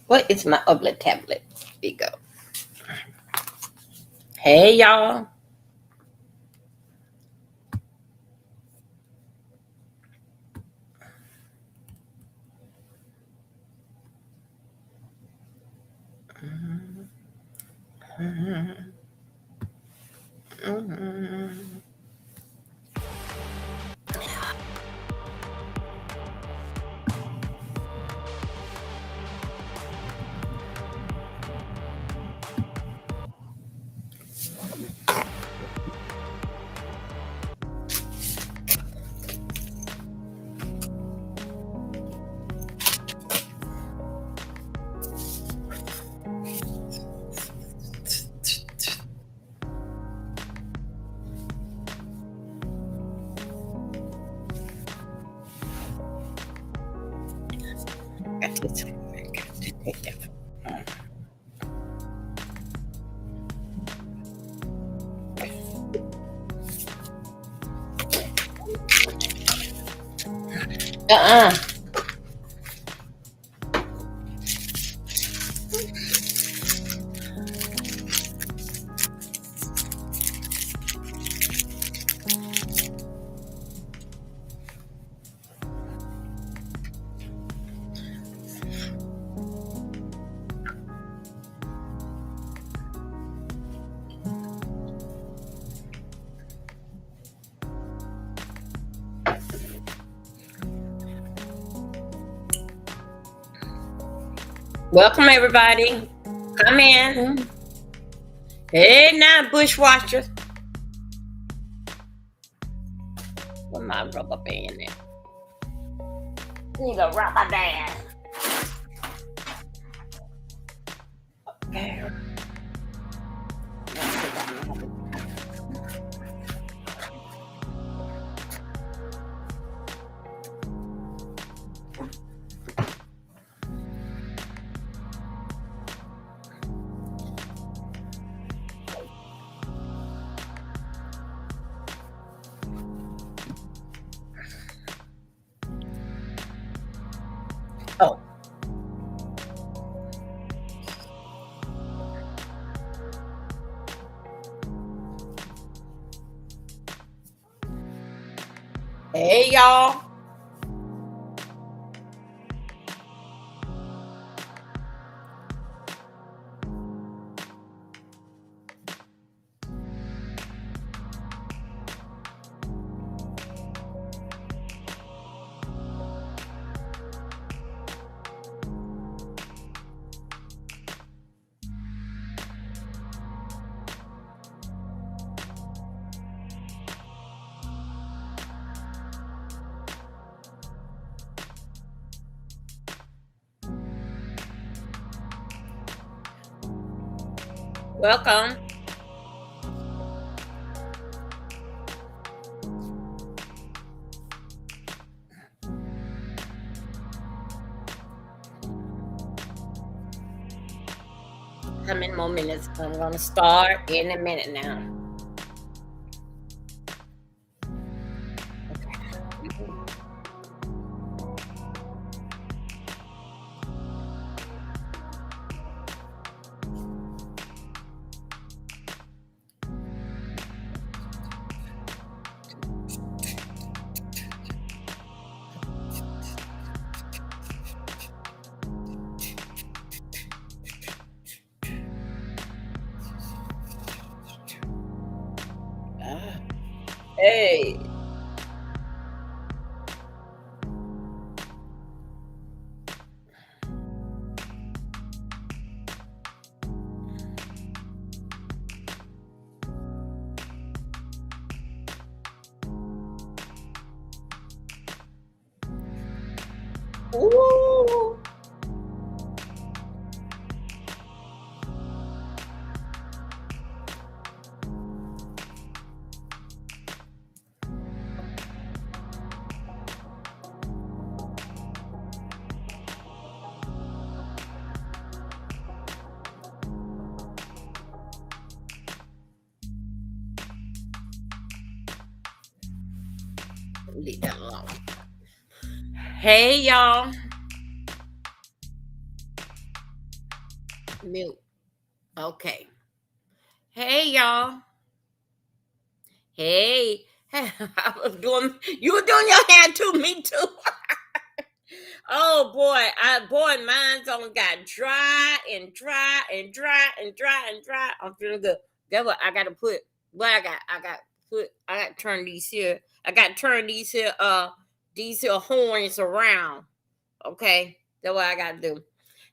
What is my other tablet? Here you go. Hey, y'all. Got this. Got to take that. Uh-uh. Welcome, everybody. Come in. Hey, now, bushwatchers. Where my rubber band at? Need a rubber band. Okay. Oh. Hey, y'all. Welcome. How many more minutes? I'm going to start in a minute now. Hey. Ooh. Leave that alone. Hey, y'all. Mute. Okay. Hey, y'all. Hey. I was doing, you were doing your hand too, me too. Oh boy, mine's on got dry and dry and dry and dry and dry. I'm feeling good. That's what I gotta put. What I got to turn these here. I got to turn these here horns around. Okay, that's what I got to do.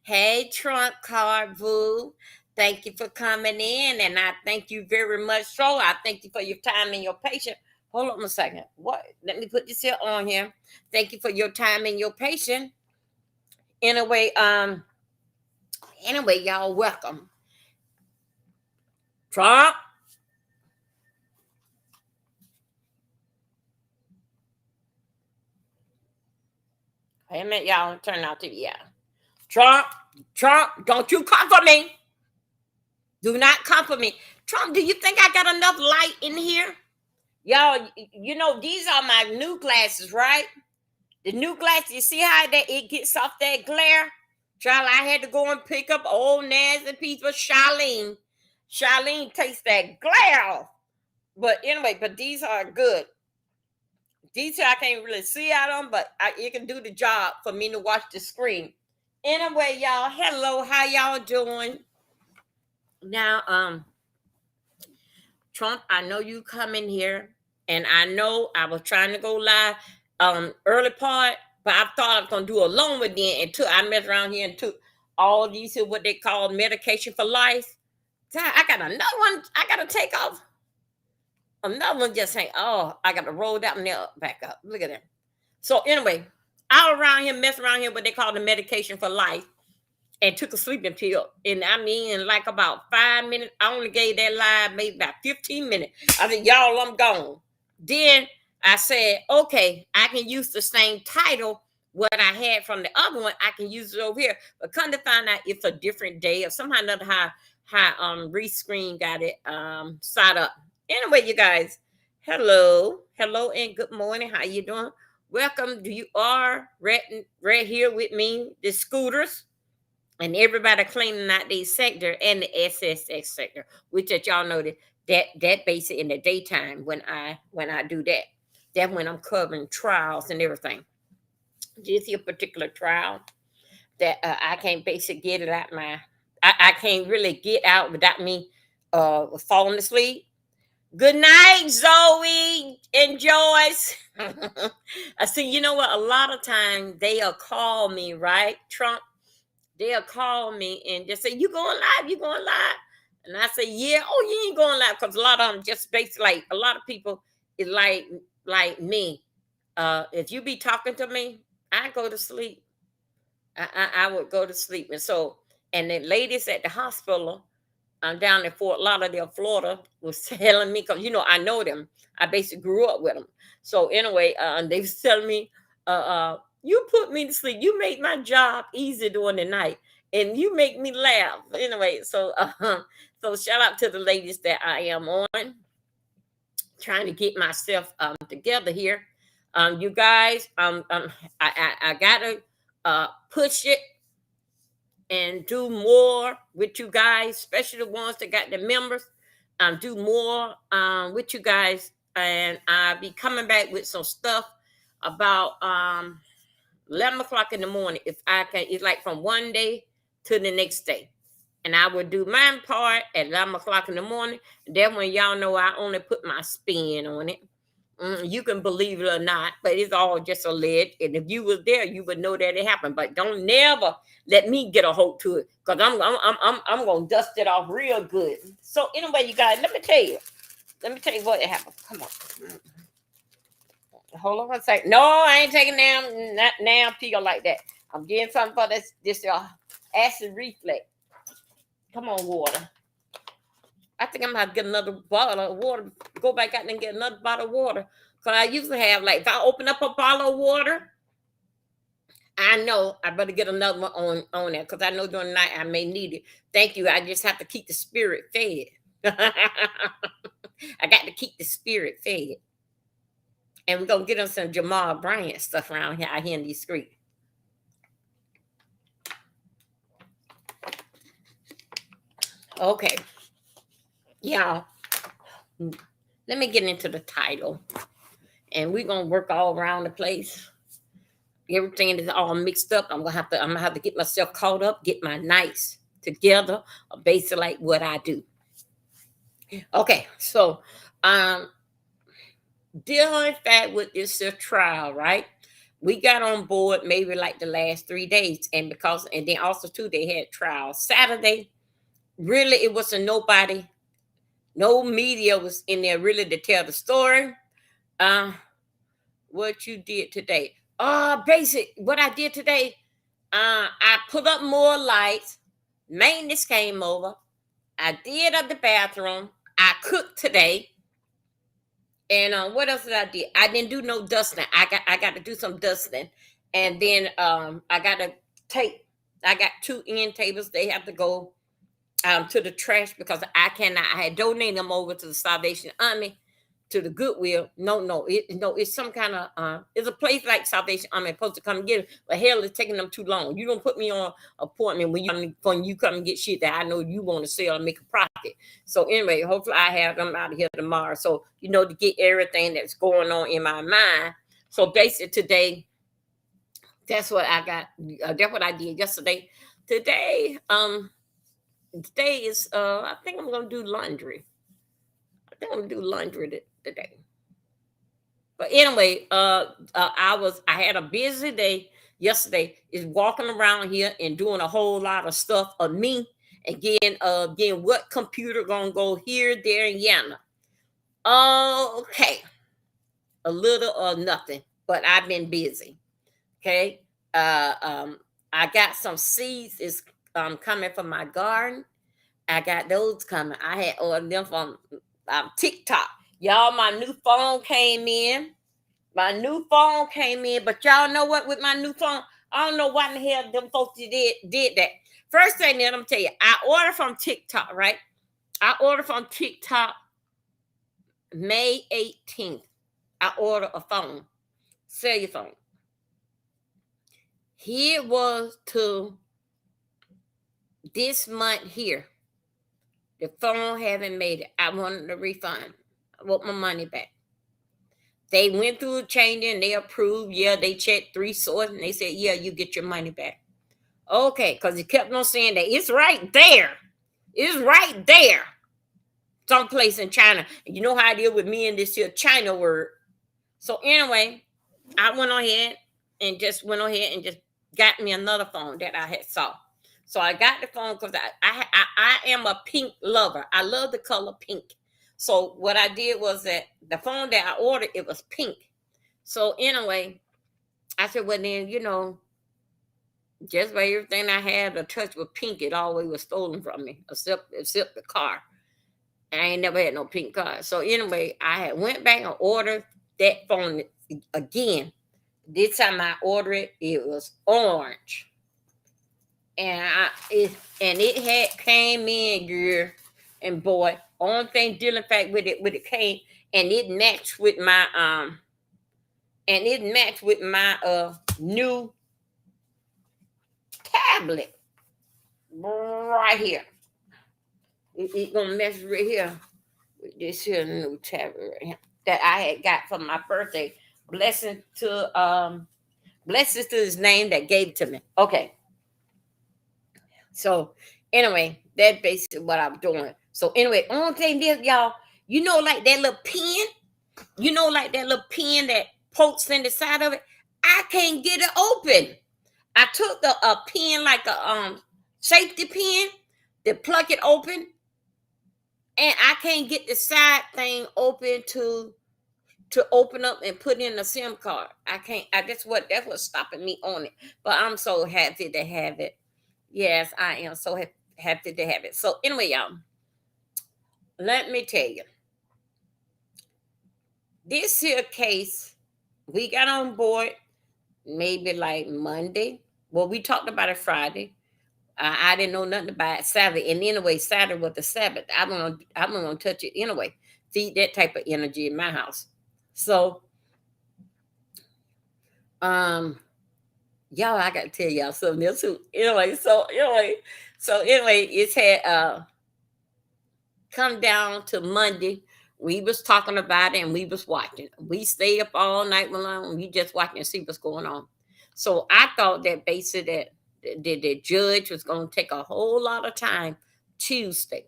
Hey, trunk card boo. Thank you for coming in, and I thank you very much. So I thank you for your time and your patience. Hold on a second. What? Let me put this here on here. Thank you for your time and your patience. Anyway, y'all welcome. Trump. Wait a minute, y'all. Turn out TV. Yeah. Trump, don't you come for me. Do not come for me. Trump, do you think I got enough light in here? Y'all, you know, these are my new glasses, right? The new glasses, you see how that it gets off that glare? Child, I had to go and pick up old nasty piece of Charlene. Charlene takes that glare off. But anyway, but these are good. These I can't really see out of them, but it can do the job for me to watch the screen. Anyway, y'all, hello, how y'all doing? Now, Trump, I know you come in here, and I know I was trying to go live early part, but I thought I was gonna do a longer then and took I messed around here and took all these what they call medication for life. So I got another one I gotta take off. Another one just saying, oh, I gotta roll that one there back up. Look at that. So anyway, I was around here messing around here what they call the medication for life and took a sleeping pill. And I mean, in like about 5 minutes, I only gave that live maybe about 15 minutes. I said, y'all, I'm gone. Then I said, okay, I can use the same title, what I had from the other one, I can use it over here. But come to find out it's a different day or somehow or another how Restream got it set up. Anyway, you guys, hello and good morning. How you doing? Welcome. You are right here with me, the scooters and everybody cleaning out the sector and the SSX sector, which that y'all know that basic in the daytime when I do that. That's when I'm covering trials and everything. Just your particular trial that I can't basically get it out I can't really get out without me falling asleep. Good night, Zoe and Joyce. I see. You know what? A lot of times they'll call me, right, Trump. They'll call me and just say, "You going live? You going live?" And I say, "Yeah." "Oh, you ain't going live," because a lot of them just basically like a lot of people is like me. If you be talking to me, I go to sleep. I would go to sleep, and so and the ladies at the hospital down in Fort Lauderdale, Florida, was telling me because I know them. I basically grew up with them. So anyway, they was telling me, "You put me to sleep. You make my job easy during the night, and you make me laugh." Anyway, so so shout out to the ladies that I am on, trying to get myself together here. You guys, I gotta push it and do more with you guys, especially the ones that got the members. Do more with you guys, and I'll be coming back with some stuff about 11 o'clock in the morning. If I can, it's like from one day to the next day, and I will do my part at 11 o'clock in the morning. Then when y'all know I only put my spin on it. You can believe it or not, but it's all just alleged. And if you was there, you would know that it happened. But don't never let me get a hold to it, because I'm gonna dust it off real good. So anyway, you guys, let me tell you. Let me tell you what happened. Come on. Hold on one second. No, I ain't taking not now pill like that. I'm getting something for this acid reflux. Come on, water. I think I'm gonna have to get another bottle of water. Go back out and get another bottle of water. Cause I usually have like if I open up a bottle of water, I know I better get another one on there because I know during the night I may need it. Thank you. I just have to keep the spirit fed. I got to keep the spirit fed. And we're gonna get on some Jamal Bryant stuff around here out here in these streets. Okay, y'all. Let me get into the title, and we're gonna work all around the place. Everything is all mixed up. I'm gonna have to get myself caught up, get my nights together, basically like what I do. Okay, so um dealing fact with this trial, right? We got on board maybe like the last 3 days, and then also too they had trial Saturday. Really, it wasn't nobody, no media was in there really to tell the story. Uh, what you did today? Basic. What I did today, I put up more lights. Maintenance came over. I did up the bathroom. I cooked today. And what else did I do? I didn't do no dusting. I got to do some dusting, and then I got to take. I got two end tables. They have to go to the trash because I cannot. I had donated them over to the Salvation Army, to the Goodwill. No, it's some kind of it's a place like Salvation Army supposed to come and get it, but hell, it's taking them too long. You don't put me on appointment when you come and get shit that I know you want to sell and make a profit. So anyway, hopefully I have them out of here tomorrow. So to get everything that's going on in my mind. So basically today, that's what I got. That's what I did yesterday. Today, today is I think I'm gonna do laundry. I think I'm gonna do laundry today. But anyway, I had a busy day yesterday. Is walking around here and doing a whole lot of stuff of me, and getting what computer gonna go here, there, and yonder. Okay, a little or nothing, but I've been busy. Okay, uh, um, I got some seeds is coming from my garden. I got those coming. I had ordered them from TikTok. Y'all, my new phone came in. My new phone came in, but y'all know what? With my new phone, I don't know why in the hell them folks did that. First thing that I'm tell you, I ordered from TikTok, right? I ordered from TikTok May 18th. I ordered a phone, cellular phone. Here was to this month here. The phone haven't made it. I wanted a refund. I want my money back. They went through a change and they approved. Yeah, they checked 3 sources and they said, yeah, you get your money back. Okay, because he kept on saying that it's right there. It's right there. Someplace in China. And you know how I deal with me and this here China word. So anyway, I went ahead and just got me another phone that I had saw. So I got the phone because I am a pink lover. I love the color pink. So what I did was that the phone that I ordered, it was pink. So anyway, I said, well then, just by everything I had a touch with pink, it always was stolen from me, except the car. And I ain't never had no pink car. So anyway, I had went back and ordered that phone again. This time I ordered it, it was orange. And it had came in, girl. And boy, only thing dealing fact with it came, and it matched with my new tablet right here. It gonna mess right here with this here new tablet right here that I had got for my birthday. Blessings to his name that gave it to me. Okay. So anyway, that's basically what I'm doing. So anyway, only thing is, y'all, like that little pen, like that little pen that pokes in the side of it. I can't get it open. I took a pen like a safety pin to plug it open, and I can't get the side thing open to open up and put in a SIM card. I can't. That's what's stopping me on it. But I'm so happy to have it. Yes, I am so happy to have it. So anyway, y'all, let me tell you, this here case, we got on board maybe like Monday. Well, we talked about it Friday. I didn't know nothing about it Saturday. And anyway, Saturday was the Sabbath. I'm gonna touch it anyway. Feed that type of energy in my house. So y'all, I gotta tell y'all something else too. Anyway, it's had come down to Monday. We was talking about it and we was watching. We stayed up all night long. We just watching and see what's going on. So I thought that basically that the judge was going to take a whole lot of time Tuesday,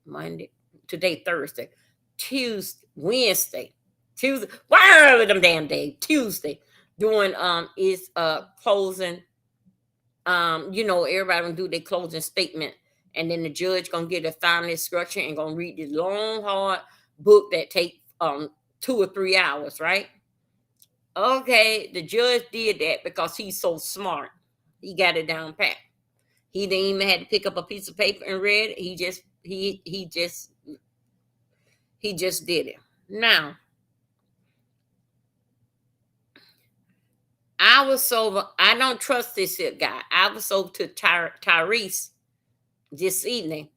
Monday, today Thursday, Tuesday, Wednesday, Tuesday, whatever them damn day, Tuesday, doing is closing. Everybody gonna do their closing statement, and then the judge gonna get a final instruction and gonna read this long, hard book that take 2 or 3 hours, right? Okay, the judge did that because he's so smart. He got it down pat. He didn't even have to pick up a piece of paper and read it. He just did it. Now, I don't trust this here guy. I was over to Tyrese this evening.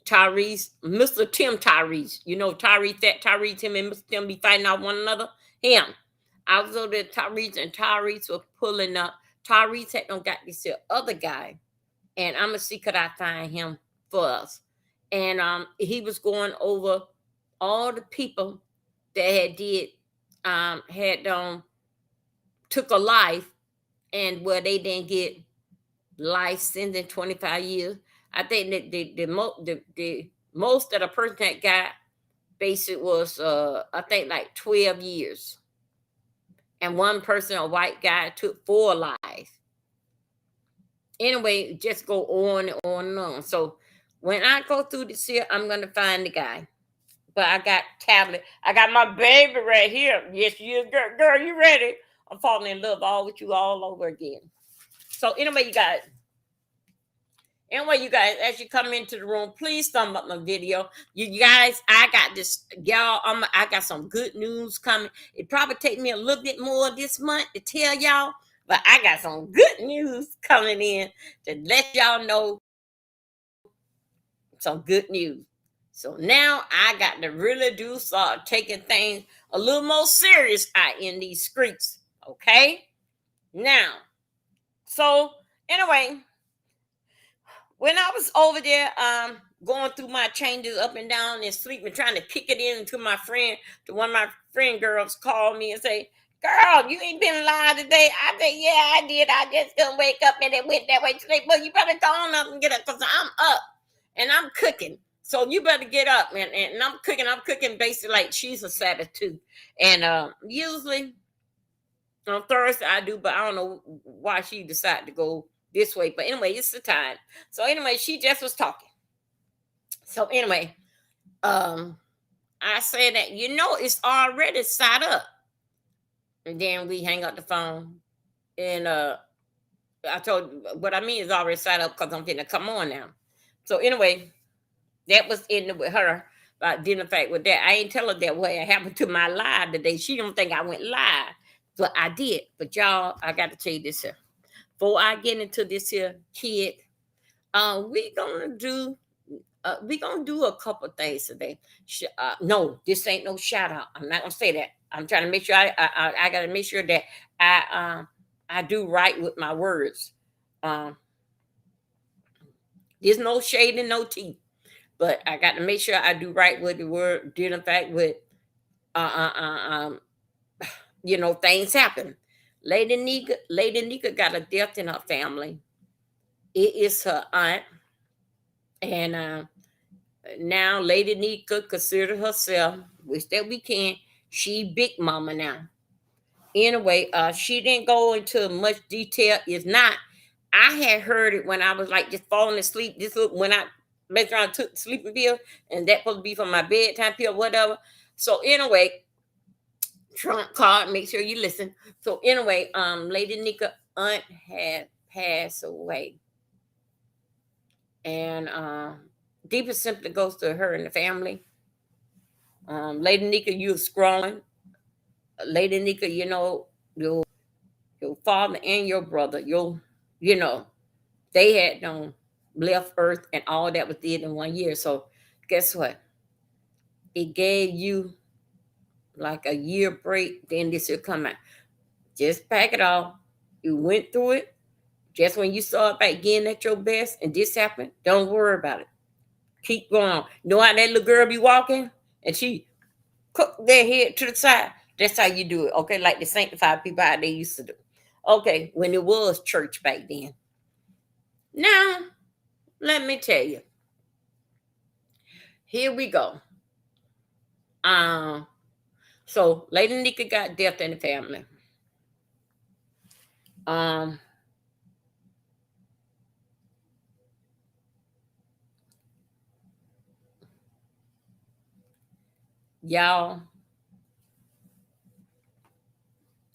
Tyrese, Mr. Tim Tyrese. You know Tyrese, him and Mr. Tim be fighting off one another. Him. I was over there, Tyrese, and Tyrese was pulling up. Tyrese had don't got this here other guy. And I'm gonna see could I find him for us. And he was going over all the people that had took a life and where they didn't get life sentence 25 years. I think that the most that a person that got basic was I think like 12 years. And one person, a white guy, took 4 lives. Anyway, just go on and on and on. So when I go through this here, I'm gonna find the guy. But I got tablet. I got my baby right here. Yes, you girl, you ready? I'm falling in love all with you all over again. So anyway, you guys, as you come into the room, please thumb up my video. You guys, I got this, y'all. I got some good news coming. It probably take me a little bit more this month to tell y'all, but I got some good news coming in to let y'all know some good news. So now I got to really do start taking things a little more serious out in these streets. Okay? Now, so anyway, when I was over there going through my changes up and down and sleeping, trying to kick it in to my friend, to one of my friend girls called me and say, "Girl, you ain't been alive today." I said, "Yeah, I did. I just couldn't wake up and it went that way today." But you better go on up and get up because I'm up and I'm cooking. So you better get up, man. And I'm cooking basically like she's a Sabbath too. And usually on Thursday I do, but I don't know why she decided to go this way. But anyway, it's the time. So anyway, she just was talking. So anyway, I said that it's already set up. And then we hang up the phone. And I told what I mean is already set up because I'm gonna come on now. So anyway, that was in with her. But then the fact with that, I ain't tell her that what happened to my live today. She don't think I went live. But I did. But y'all, I got to tell you this here. Before I get into this here kid, we gonna do a couple things today. No, this ain't no shout out. I'm not gonna say that. I'm trying to make sure I gotta make sure that I do right with my words. There's no shade and no tea, but I got to make sure I do right with the word. Deal in fact with things happen. Lady Nika got a death in her family. It is her aunt, and now Lady Nika consider herself, which that we can. She big mama now. Anyway, she didn't go into much detail. If not, I had heard it when I was like just falling asleep. This was when I messed around took the sleeping pill, and that supposed to be for my bedtime pill, whatever. So anyway, Trump called. Make sure you listen. So anyway, Lady Nika aunt had passed away, and deepest simply goes to her and the family. Lady Nika, you're strong. Lady Nika, your father and your brother, they had left Earth and all that was did in 1 year. So guess what? It gave you like a year break. Then this will come out. Just pack it off. You went through it. Just when you saw it back again at your best, and this happened, don't worry about it. Keep going. You know how that little girl be walking? And she cook their head to the side. That's how you do it. Okay, like the sanctified people how they used to do. Okay, when it was church back then. Now, let me tell you. Here we go. Um, so Lady Nika got death in the family. Um, y'all,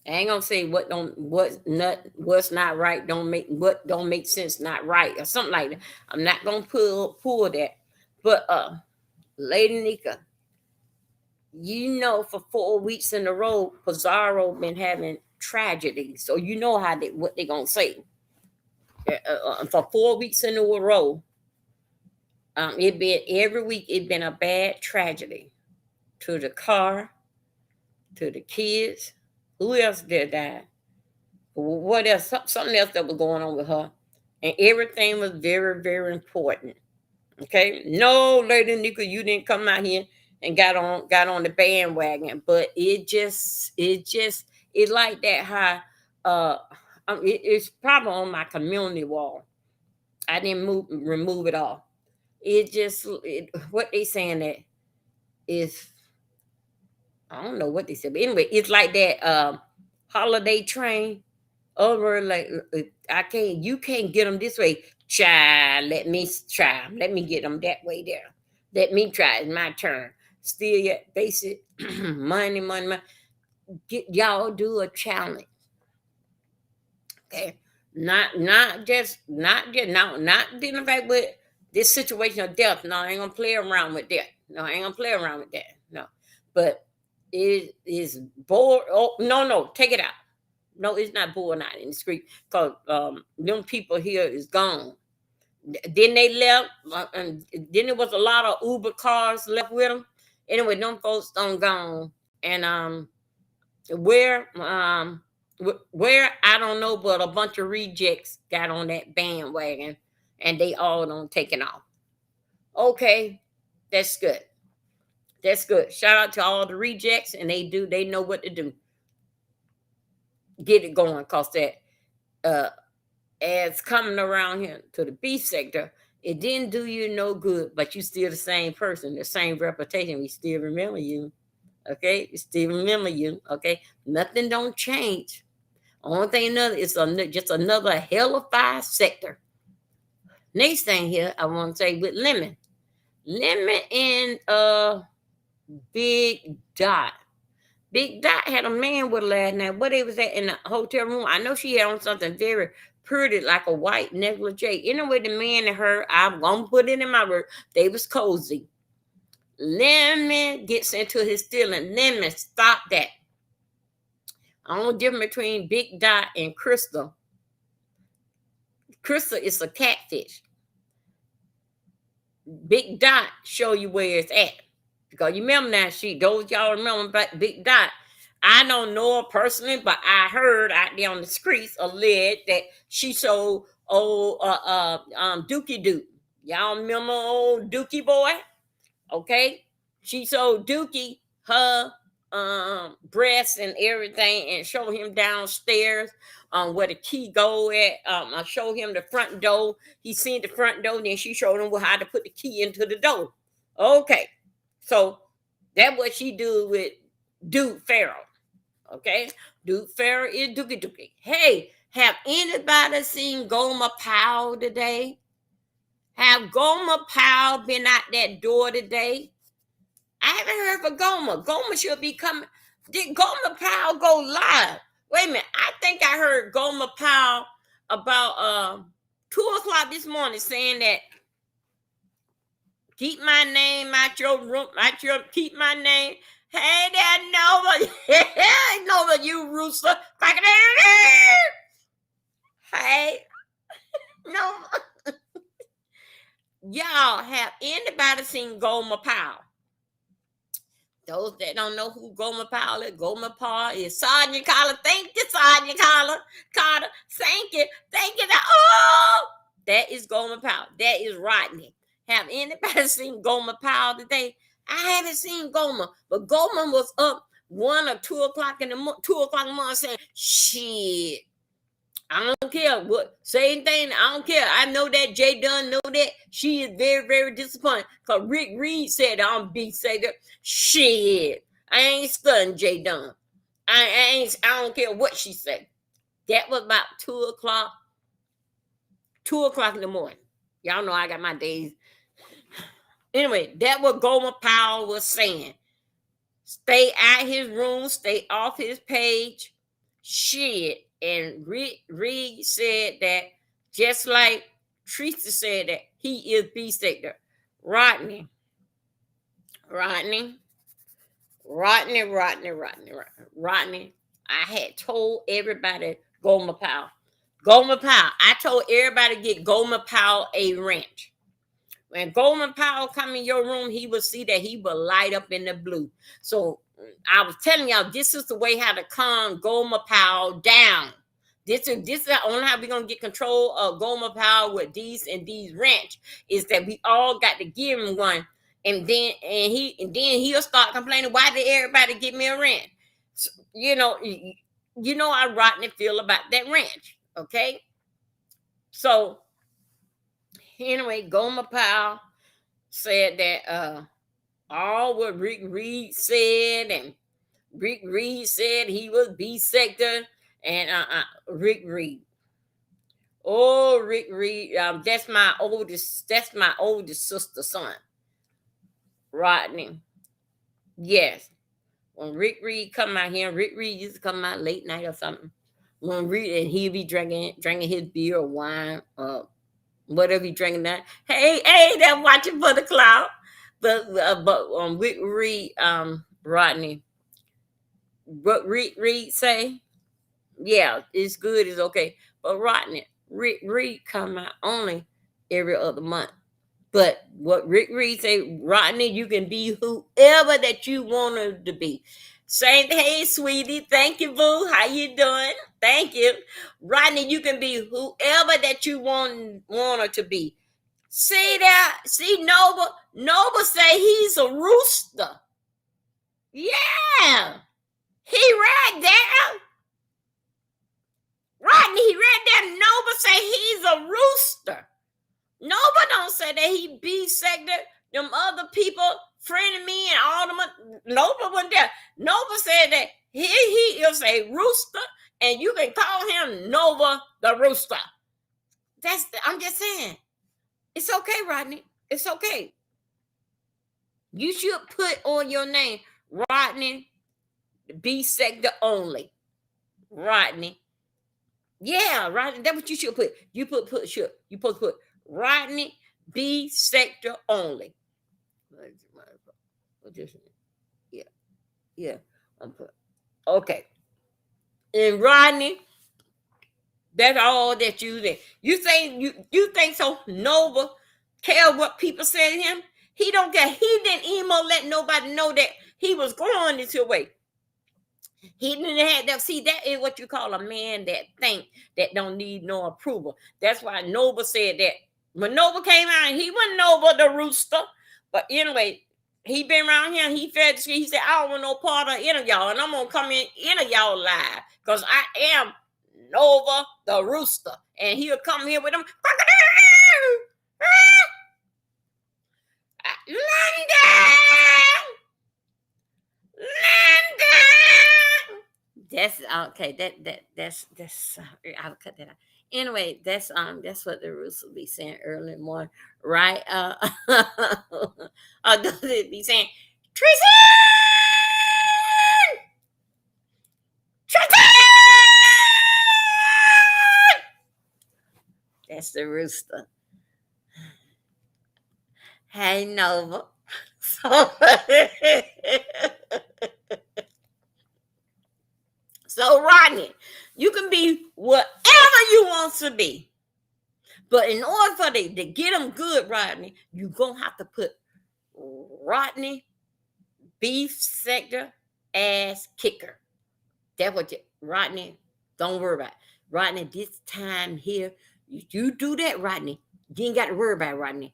I ain't gonna say what's not right don't make sense not right or something like that. I'm not gonna pull that. But Lady Nika, you know, for 4 weeks in a row, Pizarro been having tragedy. So you know how what they gonna say. For 4 weeks in a row, it been every week. It been a bad tragedy to the car, to the kids. Who else did that? What else? Something else that was going on with her, and everything was very, very important. Okay, no, Lady Nika, you didn't come out here and got on the bandwagon, but it like that. How it's probably on my community wall. I didn't remove it all. What they saying that is, I don't know what they said, but anyway, it's like that holiday train over like I can't you can't get them this way. Child, let me try. Let me get them that way there. Let me try. It's my turn. Still yet basic money. Get y'all do a challenge. Okay. Not dealing back with this situation of death. No, I ain't gonna play around with that. No, I ain't gonna play around with that. No. But it is bored. Oh no, take it out. No, it's not boring out in the street because them people here is gone. Then they left, and then there was a lot of Uber cars left with them. Anyway, them folks done gone, and where where I don't know, but a bunch of rejects got on that bandwagon, and they all done taken off. Okay, that's good. That's good. Shout out to all the rejects, and they know what to do. Get it going, cause that uh as coming around here to the beef sector, it didn't do you no good, but you still the same person, the same reputation. We still remember you. Okay, we still remember you. Okay, nothing don't change. Only thing another is just another hellified sector. Next thing here, I want to say with Lemon and Big Dot. Big Dot had a man with her last night. What they was at in the hotel room? I know she had on something very pretty, like a white negligee. Anyway, the man and her, I'm gonna put it in my word, they was cozy. Lemon gets into his stealing. Lemon, stop that. I don't know the difference between Big Dot and Crystal. Crystal is a catfish. Big Dot show you where it's at. Because you remember now, those y'all remember about Big Dot. I don't know her personally, but I heard out there on the streets alleged that she sold old Dookie Duke. Y'all remember old Dookie boy? Okay, she sold Dookie her breasts and everything, and showed him downstairs where the key go at. I showed him the front door. He seen the front door, then she showed him how to put the key into the door. Okay, so that's what she do with Duke Farrell. Okay, Duke Farrell is Dookie. Hey, have anybody seen Gomer Powell today? Have Gomer Powell been out that door today? I haven't heard for Gomer. Gomer should be coming. Did Gomer Powell go live? Wait a minute. I think I heard Gomer Powell about 2 o'clock this morning saying that keep my name out your room, keep my name. Hey there, Nova. Hey, Nova, you rooster. Hey, Nova. Y'all, have anybody seen Gomer Powell? Those that don't know who Gomer Powell is Sergeant Carter. Thank you, Sergeant Carter. Thank you. Oh, that is Gomer Powell. That is Rodney. Have anybody seen Gomer Powell today? I haven't seen Gomer, but Gomer was up 1 or 2 o'clock in the 2 o'clock in the morning saying, "Shit, I don't care what same thing. I don't care. I know that Jay Dunn know that she is very, very disappointed. Cause Rick Reed said I'm B Sager. Shit, I ain't stunned Jay Dunn. I ain't. I don't care what she said. That was about 2 o'clock. 2 o'clock in the morning. Y'all know I got my days. Anyway, that what Gomer Powell was saying. Stay out his room. Stay off his page. Shit. And Reed said that just like Teresa said that he is B sector. Rodney. I had told everybody Gomer Powell. I told everybody to get Gomer Powell a wrench. When Gomer Powell come in your room, he will see that he will light up in the blue. So I was telling y'all, this is the way how to calm Gomer Powell down. This is only how we're gonna get control of Gomer Powell with these wrench is that we all got to give him one, and then he'll start complaining. Why did everybody give me a wrench? So, you know how Rodney feel about that wrench. Okay, so anyway, Gomer Powell said that all what Rick Reed said, and Rick Reed said he was B sector, and Rick Reed. Oh, Rick Reed, that's my oldest sister's son, Rodney. Yes. When Rick Reed come out here, Rick Reed used to come out late night or something. When Reed and he'll be drinking his beer or wine, whatever he drinking that. Hey, they're watching for the cloud. But Rick Reed, Rodney, what Rick Reed say? Yeah, it's good, it's okay. But Rodney, Rick Reed come out only every other month. But what Rick Reed say, Rodney, you can be whoever that you wanted to be. Saying, hey, sweetie, thank you, boo. How you doing? Thank you. Rodney, you can be whoever that you wanted to be. See that? See Nova? Nova say he's a rooster. Yeah. He right there. Rodney, he right there. Nova say he's a rooster. Nova don't say that he B sector. Them other people, friend of me and all them. Nova wasn't there. Nova said that he is a rooster, and you can call him Nova the Rooster. I'm just saying. It's okay, Rodney. It's okay. You should put on your name Rodney B sector only. Rodney. Yeah, Rodney. That's what you should put. You supposed to put Rodney B sector only. Yeah. Okay. And Rodney, that's all that you think. You think so? Nova care what people say to him? He don't care. He didn't even let nobody know that he was going this way. He didn't have that. See, that is what you call a man that think that don't need no approval. That's why Nova said that. When Nova came out, he wasn't Nova the Rooster. But anyway, he been around here. He said, I don't want no part of any of y'all. And I'm going to come in of y'all live. Because I am Nova the Rooster. And he'll come here with them. That's okay. That's I'll cut that out. Anyway, that's what the Rooster be saying early in the morning, right? Does it be saying, Tracy? That's the Rooster. Hey, Nova. So, Rodney, you can be whatever you want to be. But in order for to get them good, Rodney, you're going to have to put Rodney B sector ass kicker. That's what Rodney, don't worry about it. Rodney, this time here, you do that, Rodney. You ain't got to worry about it, Rodney.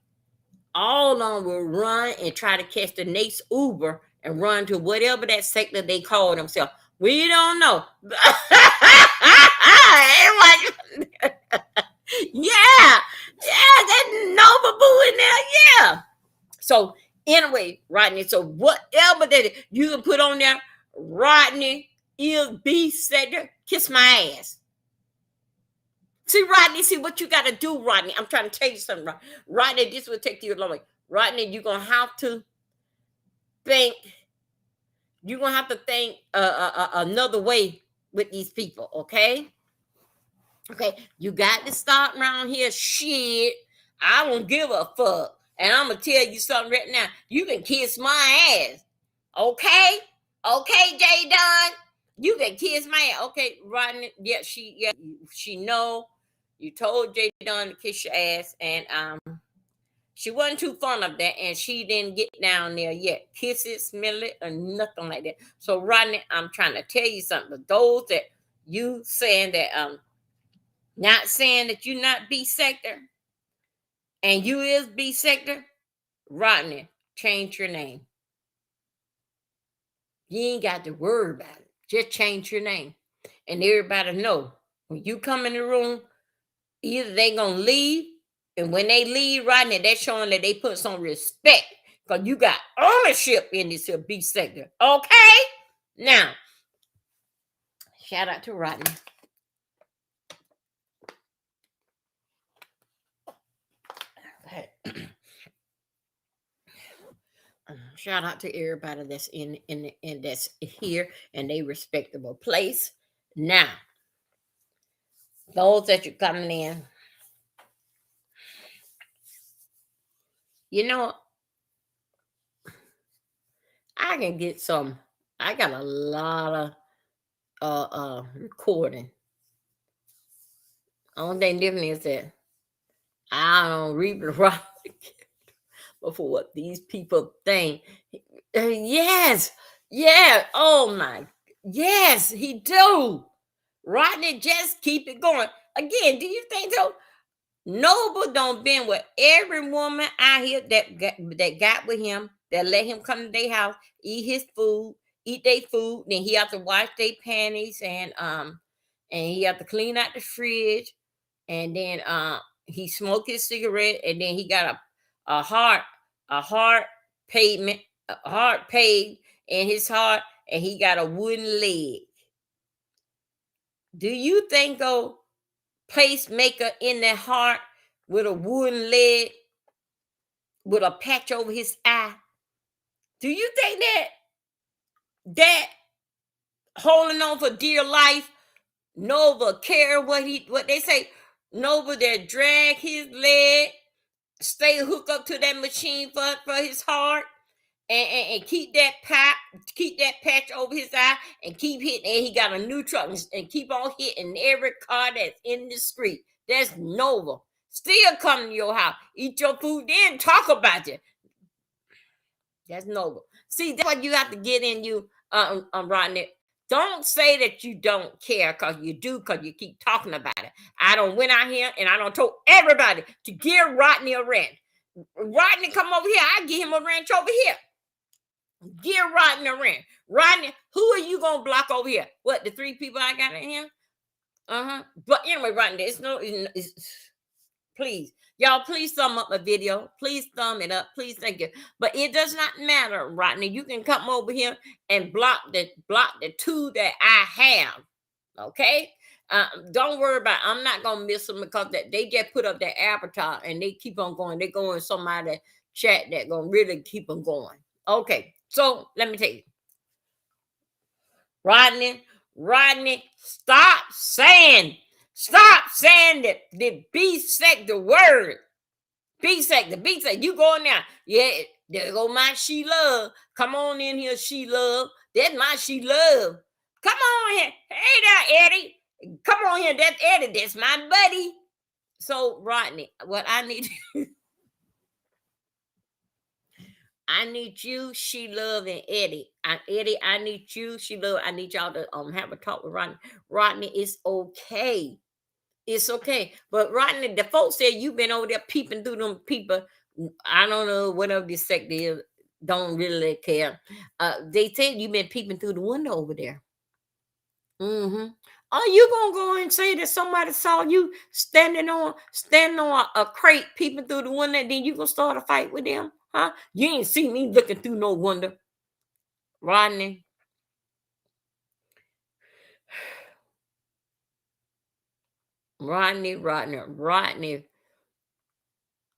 all of them will run and try to catch the next Uber and run to whatever that sector they call themselves. We don't know. Yeah, yeah, that Nova Boo in there, yeah. So anyway, Rodney. So whatever that you can put on there, Rodney is B sector. Kiss my ass. See, Rodney, see what you got to do, Rodney. I'm trying to tell you something, Rodney. This will take you a long way. Rodney, you're gonna have to think. You're gonna have to think another way with these people, okay? Okay, you got to stop around here. Shit, I don't give a fuck. And I'm gonna tell you something right now. You can kiss my ass, okay? Okay, J Don. You can kiss my ass, okay? Rodney, she know. You told J Don to kiss your ass, and she wasn't too fond of that, and she didn't get down there yet. Kiss it, smell it, or nothing like that. So, Rodney, I'm trying to tell you something. Those that you saying that not saying that you not B sector and you is B sector, Rodney, change your name. You ain't got to worry about it. Just change your name. And everybody know when you come in the room, either they gonna leave, and when they leave, Rodney, that's showing that they put some respect because you got ownership in this here B sector. Okay? Now, shout out to Rodney. Okay. Shout out to everybody that's in that's here and they respectable place. Now, those that you're coming in, you know, I can get some. I got a lot of recording. Only thing different is that I don't read the right for what these people think. Yes, yeah. Oh my, yes, he do. Rodney, just keep it going. Again, do you think so? Noble don't been with every woman out here that got with him, that let him come to their house, eat his food, eat their food, then he have to wash their panties and he have to clean out the fridge, and then he smoke his cigarette, and then he got a heart a heart pavement a heart paved in his heart, and he got a wooden leg. Do you think pacemaker in the heart with a wooden leg with a patch over his eye? Do you think that holding on for dear life, Nova care what they say? Nova that drag his leg, stay hooked up to that machine for his heart, and keep that patch over his eye, and keep hitting. And he got a new truck and keep on hitting every car that's in the street. That's Nova. Still come to your house, eat your food, then talk about it. That's Nova. See, that's what you have to get in you, Rodney. Don't say that you don't care, because you do, because you keep talking about it. I don't went out here and I don't told everybody to give Rodney a rent. Rodney come over here, I give him a ranch over here. Give Rodney a rent. Rodney, who are you gonna block over here? What, the 3 people I got in here? But anyway, Rodney, please, y'all, please thumb up my video. Please thumb it up. Please, thank you. But it does not matter, Rodney. You can come over here and block the 2 that I have. Okay. Don't worry about it. I'm not gonna miss them, because they just put up their avatar and they keep on going. They go in somebody chat that gonna really keep them going. Okay, so let me tell you, Rodney, stop saying that the B sector word. B sector. You going now? Yeah, there go my she love. Come on in here, she love. That's my she love. Come on here. Hey there, Eddie. Come on here. That's Eddie. That's my buddy. So, Rodney, what I need I need you, she love, and Eddie. Eddie, I need you, she love. I need y'all to have a talk with Rodney. Rodney, it's okay. It's okay. But Rodney, the folks said you've been over there peeping through them people I don't know whatever this sect is. Don't really care. They said you've been peeping through the window over there. Mm-hmm. Are you gonna go and say that somebody saw you standing on a crate peeping through the window, and then you gonna start a fight with them? Huh? You ain't see me looking through no window, Rodney. Rodney.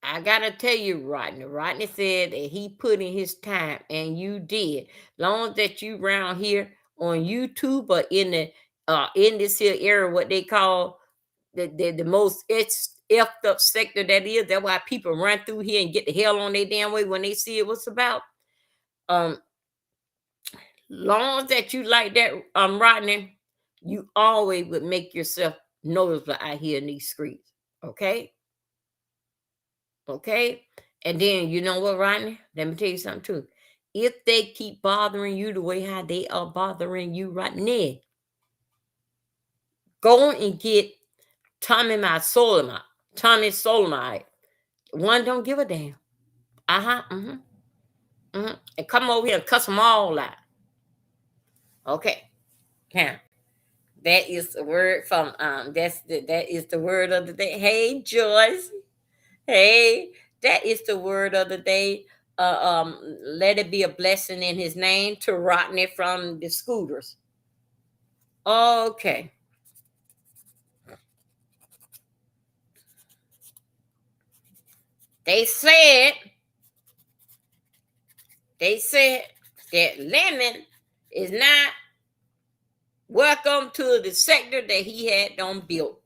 I gotta tell you, Rodney. Rodney said that he put in his time, and you did. Long as that you around here on YouTube or in this here area, what they call the most it's effed up sector that is. That's why people run through here and get the hell on their damn way when they see it what's about. Um, long as that you like that, Rodney, you always would make yourself noticeable out here in these streets. Okay? Okay? And then you know what, Rodney? Let me tell you something too. If they keep bothering you the way how they are bothering you right now, go and get Tommy Solomite. One don't give a damn. Uh-huh. Mm-hmm. Mm-hmm. And come over here and cuss them all out. Okay. Now, that is the word from that is the word of the day. Hey, Joyce. Hey, that is the word of the day. Let it be a blessing in his name to Rodney from the scooters. Okay. They said that Lemon is not welcome to the sector that he had done built.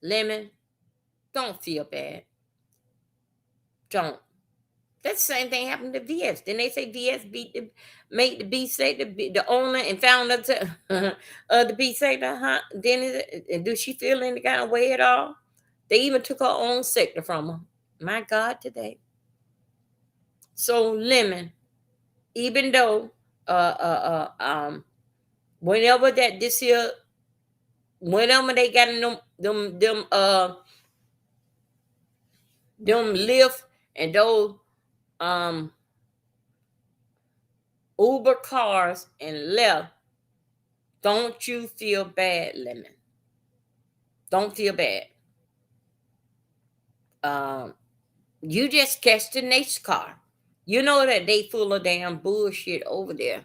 Lemon, don't feel bad. Don't. That's the same thing happened to VS. Then they say VS made the B say the owner and founder of the B sector, huh? And do she feel any kind of way at all? They even took her own sector from her. My God, today. So Lemon, even though whenever that this year, whenever they got in them lift and those um Uber cars and left, don't you feel bad, Lemon. Don't feel bad. Um, you just catch the next car. You know that they full of damn bullshit over there.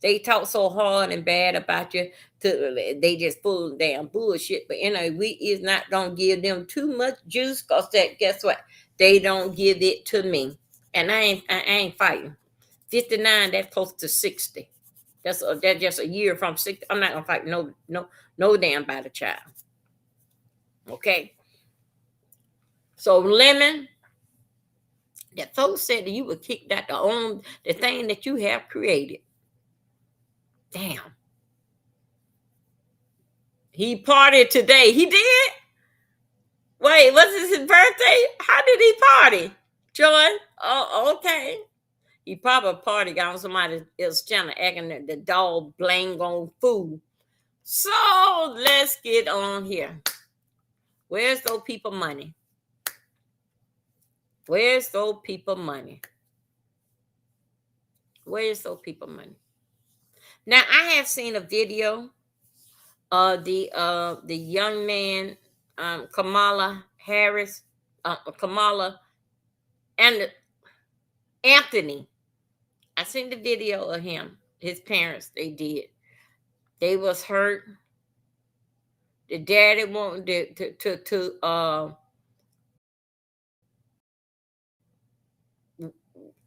They talk so hard and bad about you. They just full of damn bullshit. But anyway, we is not gonna give them too much juice, cause that guess what? They don't give it to me, and I ain't fighting. 59, that's close to 60. That's just a year from 60. I'm not gonna fight no damn by the child. Okay. So Lemon, that folks said that you were kicked out the thing that you have created. Damn. He partied today. He did? Wait, was this his birthday? How did he party? Joy? Oh, okay. He probably party got on somebody else channel acting the dog blang on fool. So let's get on here. Where's those people money? Where's those people money? Where's those people money? Now I have seen a video of the young man, Kamala Harris, Kamala and Anthony. I seen the video of him. His parents, they did. They was hurt. The daddy wanted to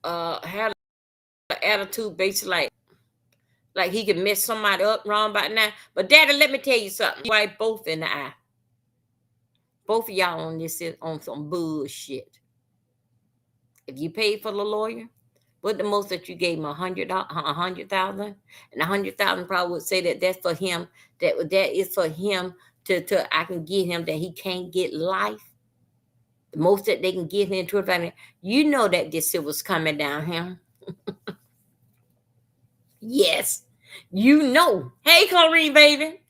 have an attitude basically like he could mess somebody up wrong by now. But daddy, let me tell you something. Right, both in the eye. Both of y'all on this is on some bullshit. If you paid for the lawyer, what the most that you gave him $100,000, and $100,000 probably would say that that's for him. That is for him to I can get him that he can't get life. The most that they can give him to it. You know that this shit was coming down here. Yes, you know. Hey, Chlorine, baby.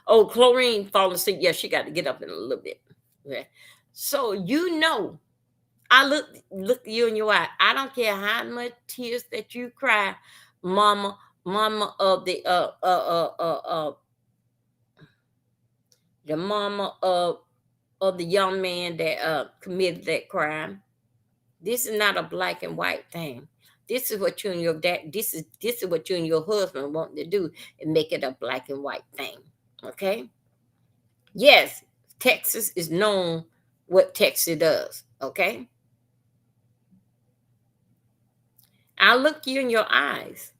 Oh, Chlorine falling asleep. Yeah, she got to get up in a little bit. Okay. So I look you in your eye. I don't care how much tears that you cry, mama, mama of the mama of the young man that committed that crime. This is not a black and white thing. This is what you and your dad. This is what you and your husband want to do, and make it a black and white thing. Okay. Yes, Texas is known what Texas does. Okay. I look you in your eyes,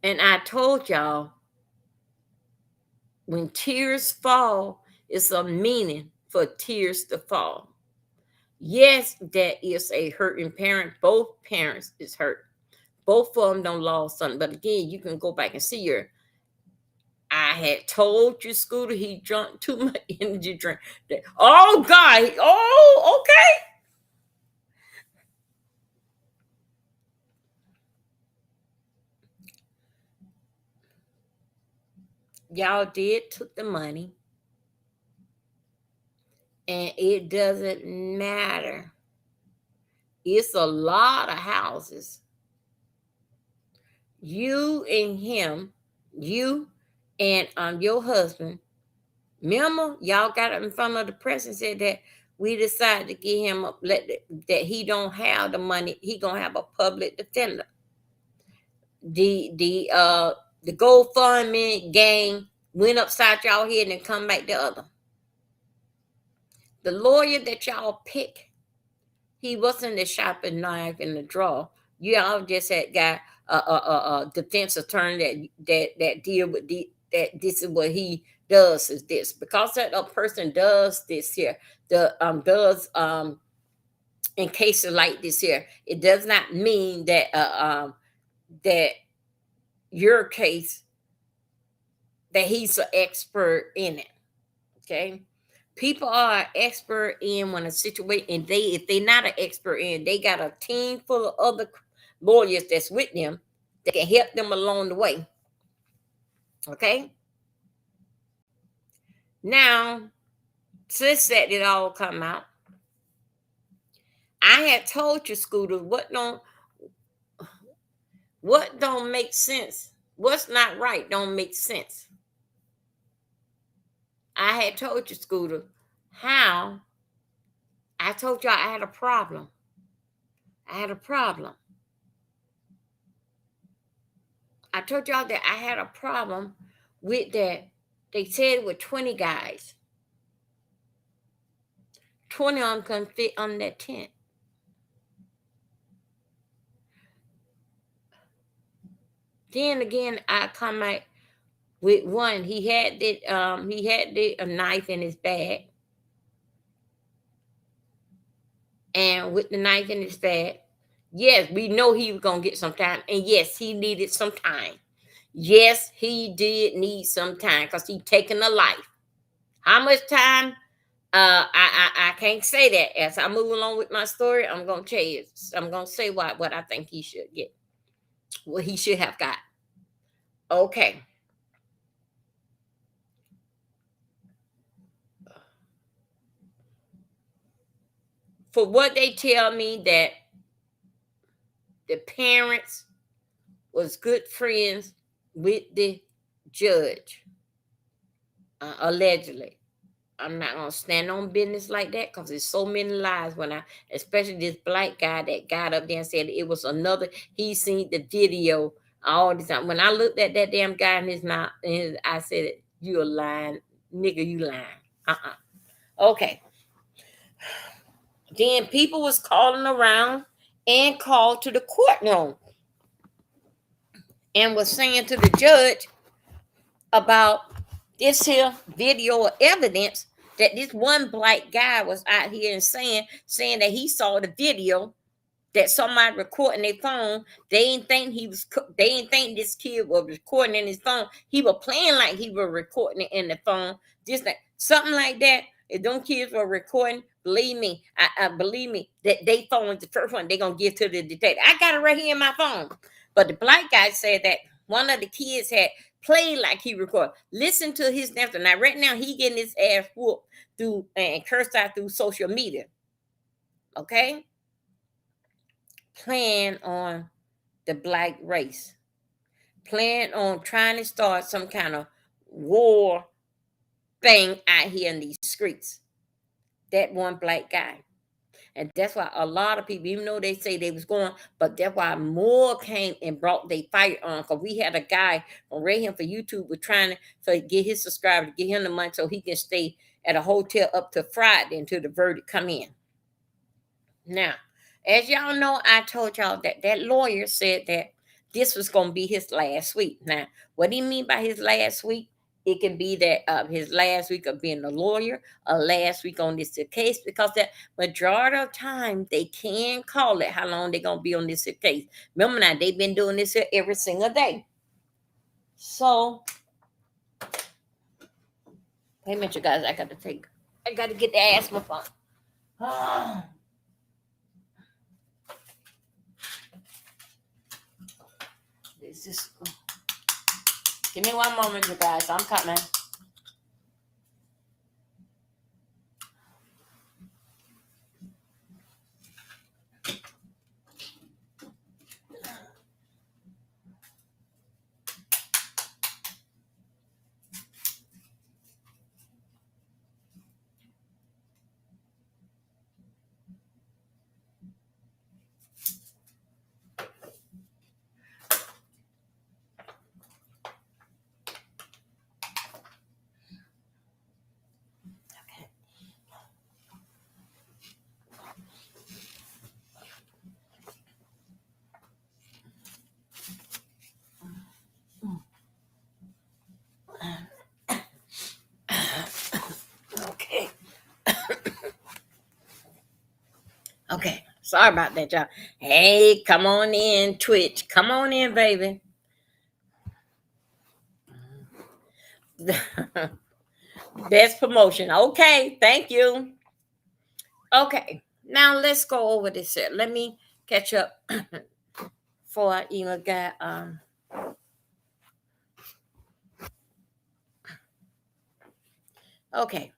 and I told y'all when tears fall, it's a meaning for tears to fall. Yes, that is a hurting parent. Both parents is hurt. Both of them don't lost something. But again, you can go back and see your. I had told you, Scooter, he drunk too much energy drink. Oh God! Oh, okay. Y'all did took the money, and it doesn't matter. It's a lot of houses. You and him, you and your husband. Remember, y'all got up in front of the press and said that we decided to get him that he don't have the money. He gonna have a public defender. The GoFundMe gang went upside y'all head and come back the other. The lawyer that y'all pick, he wasn't the shopping knife in the drawer. Y'all just had got a defense attorney that deal with that. This is what he does is this because that a person does this here. The does in cases like this here, it does not mean that that your case that he's an expert in it. Okay. People are expert in when a situation, and if they're not an expert in, they got a team full of other lawyers that's with them that can help them along the way. Okay. Now, since that it all come out, I had told you, Scooter, what don't make sense. What's not right don't make sense. I had told you, Scooter, how I told you I had a problem. I had a problem. I told y'all that I had a problem with that. They said with 20 guys, 20 of them couldn't fit on that tent. Then again, I come out with one. He had a knife in his bag, and with the knife in his bag, yes, we know he was gonna get some time, and yes, he needed some time. Yes, he did need some time because he taken a life. How much time? I can't say that. As I move along with my story, I'm gonna tell you. I'm gonna say what I think he should get. What he should have got. Okay. For what they tell me that the parents was good friends with the judge, allegedly. I'm not gonna stand on business like that because there's so many lies when especially this black guy that got up there and said it was another. He seen the video all the time. When I looked at that damn guy in his mouth, I said, "You a lying nigga, you lying." Okay. Then people was calling around and called to the courtroom and was saying to the judge about this here video evidence that this one black guy was out here and saying that he saw the video that somebody recording their phone. They didn't think they didn't think this kid was recording in his phone. He was playing like he was recording it in the phone. Just like something like that. If them kids were recording, believe me, I believe me that they phone is the first one they're gonna give to the detective. I got it right here in my phone. But the black guy said that one of the kids had Play like he record. Listen to his nephew. Now, right now, he getting his ass whooped through and cursed out through social media. Okay? Playing on the black race. Playing on trying to start some kind of war thing out here in these streets. That one black guy. And that's why a lot of people, even though they say they was going, but that's why more came and brought their fight on. Because we had a guy on Rayham for YouTube was trying to get his subscriber to get him the money so he can stay at a hotel up to Friday until the verdict come in. Now, as y'all know, I told y'all that that lawyer said that this was going to be his last week. Now, what do you mean by his last week? It can be that his last week of being a lawyer, or last week on this case, because that majority of time they can call it how long they're going to be on this case. Remember now, they've been doing this here every single day. So, wait a minute, you guys, I got to get the asthma pump. Just give me one moment, you guys. I'm coming. Okay. Okay. Sorry about that, y'all. Hey, come on in, Twitch. Come on in, baby. Best promotion. Okay, thank you. Okay, now let's go over this here. Let me catch up before I even got okay.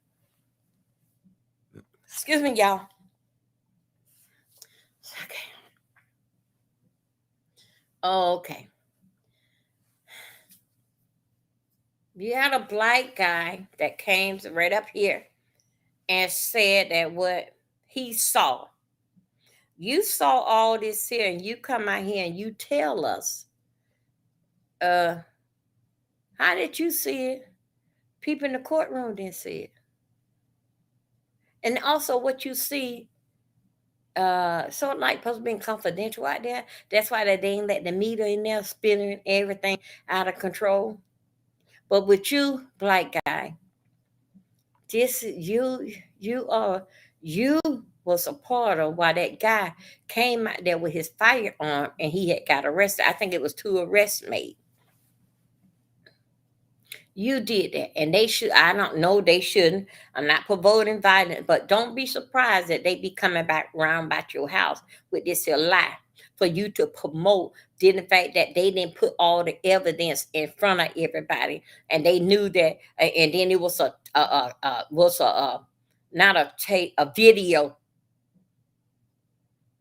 Excuse me, y'all. Okay. Okay. You had a black guy that came right up here and said that what he saw. You saw all this here, and you come out here and you tell us, how did you see it? People in the courtroom didn't see it. And also what you see, so like supposed to be confidential out there. That's why they ain't let the media in there spilling everything out of control. But with you, black guy, this you was a part of why that guy came out there with his firearm and he had got arrested. I think it was 2 arrests made. You did that, and they should. I don't know. They shouldn't. I'm not promoting violence, but don't be surprised that they be coming back round about your house with this here lie for you to promote. Did the fact that they didn't put all the evidence in front of everybody, and they knew that, and then it was not a tape, a video.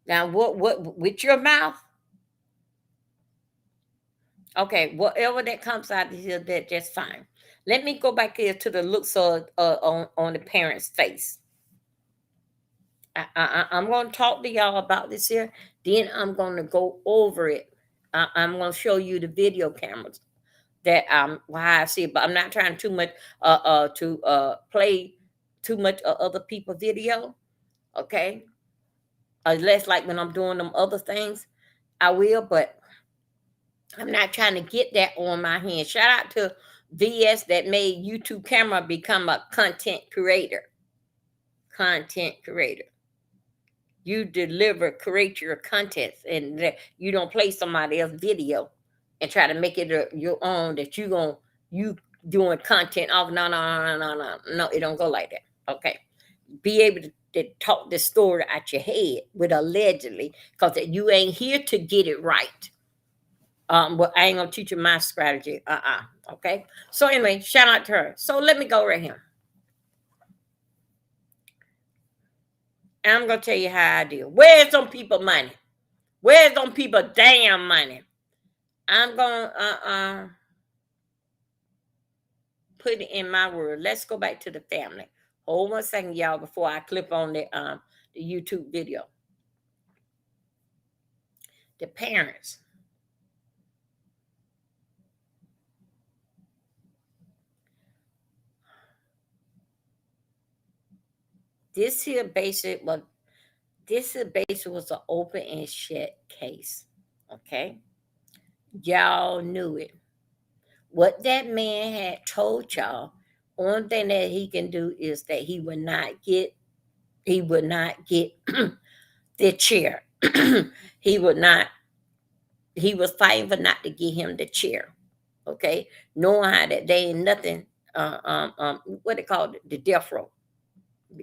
Now, what with your mouth? Okay, whatever that comes out of here, that's fine. Let me go back here to the looks of on the parent's face. I'm going to talk to y'all about this here. Then I'm going to go over it. I'm going to show you the video cameras that why I see it, but I'm not trying too much to play too much other people video. Okay, unless like when I'm doing them other things, I will, but I'm not trying to get that on my hand. Shout out to VS that made YouTube camera become a content creator. Content creator. You create your content, and that you don't play somebody else's video and try to make it your own. That you doing content off. No. It don't go like that. Okay, be able to talk the story out your head with allegedly, because you ain't here to get it right. But I ain't gonna teach you my strategy. Okay. So anyway, shout out to her. So let me go right here. And I'm gonna tell you how I deal. Where's some people money? Where's some people damn money? I'm gonna put it in my word. Let's go back to the family. Hold 1 second, y'all, before I clip on the YouTube video. The parents. This here basic was an open and shut case. Okay. Y'all knew it. What that man had told y'all, only thing that he can do is that he would not get the chair. he would not he was fighting for not to get him the chair. Okay. Knowing how that they ain't nothing what they call it, the death row.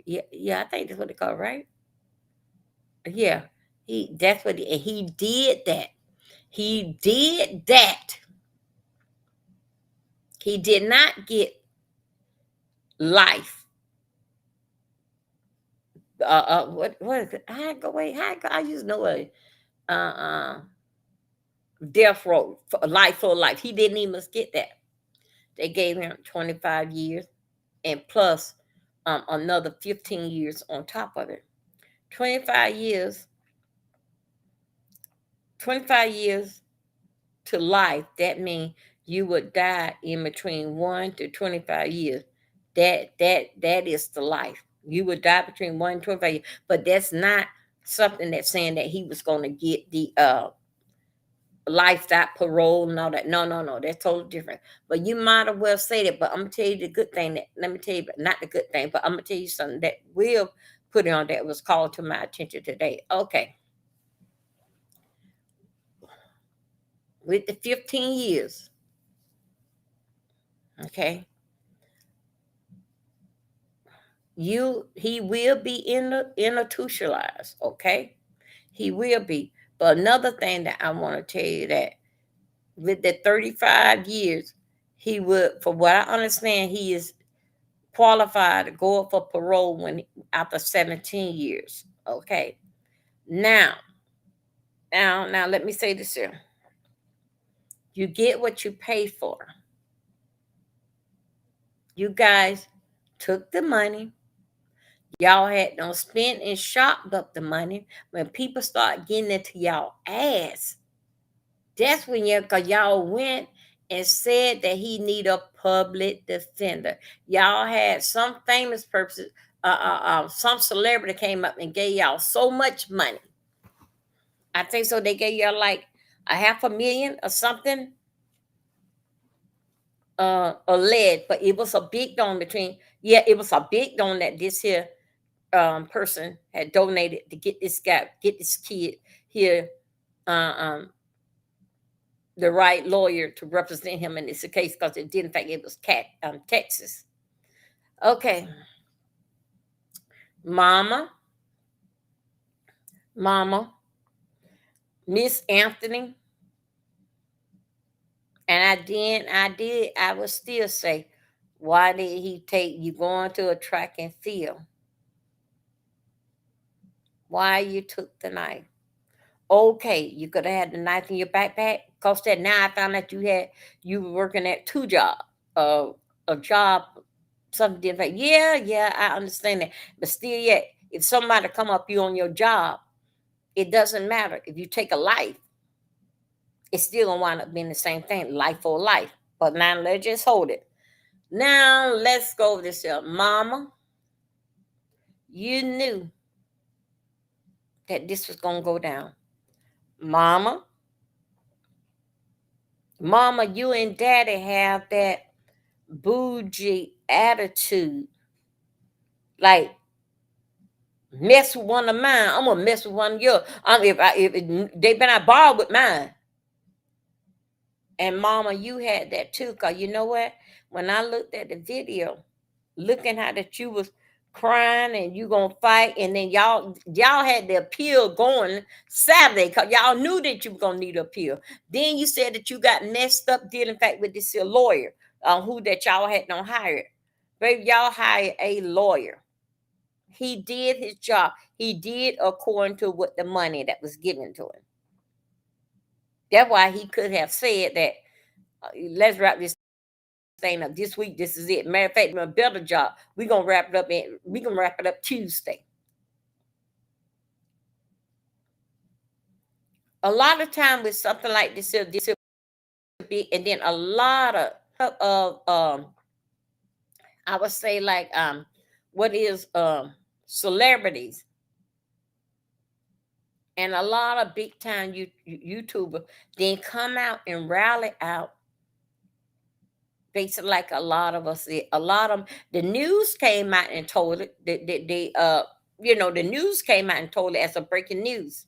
Yeah, I think that's what they call it, right? Yeah. He did that. He did that. He did not get life. What is it? I go wait, I used to know it. Death row for life for life. He didn't even get that. They gave him 25 years and plus another 15 years on top of it. 25 years, 25 years to life. That means you would die in between 1 to 25 years. That is the life. You would die between 1 and 25 years. But that's not something that's saying that he was going to get the life without parole and all that. No, no, no. That's totally different. But you might as well say that. But I'm gonna tell you the good thing. Let me tell you, not the good thing, but I'm gonna tell you something that will put it on that was called to my attention today. Okay, with the 15 years. Okay, he will be institutionalized. Okay, he will be. But another thing that I want to tell you that with the 35 years, he would, for what I understand, he is qualified to go up for parole when after 17 years. Okay. Now, now let me say this here. You get what you pay for. You guys took the money. Y'all had don't spend and shopped up the money. When people start getting into y'all ass, that's when y'all went and said that he need a public defender. Y'all had some famous person, some celebrity came up and gave y'all so much money. I think so. They gave y'all like a $500,000 or something, a lead, but it was a big don between. Yeah, it was a big don that this here person had donated to get this kid here, uh, um, the right lawyer to represent him in this case because it didn't think it was Texas. Okay, Mama, Mama, Miss Anthony, and I would still say, why did he take you going to a track and field? Why you took the knife? Okay, you could have had the knife in your backpack. Cause that now I found out you were working at two jobs, a job, something different. Yeah, yeah, I understand that. But still yet, if somebody come up you on your job, it doesn't matter. If you take a life, it's still gonna wind up being the same thing, life for life. But now let's just hold it. Now let's go over this here. Mama, you knew that this was gonna go down. Mama, Mama, you and Daddy have that bougie attitude. Like mess with one of mine, I'm gonna mess with one of yours. If they better not borrow with mine. And Mama, you had that too, cause you know what? When I looked at the video, looking how that you was crying and you gonna fight, and then y'all had the appeal going Saturday because y'all knew that you were gonna need an appeal. Then you said that you got messed up dealing fact with this here lawyer, who that y'all had not hired. Baby, y'all hired a lawyer. He did his job. He did according to what the money that was given to him. That's why he could have said that, let's wrap this thing up this week. This is it. Matter of fact, a better job. We gonna wrap it up Tuesday. A lot of time with something like this will be, and then a lot of I would say like what is celebrities and a lot of big time YouTuber then come out and rally out. Basically, like a lot of us, a lot of the news came out and told it. The news came out and told it as a breaking news.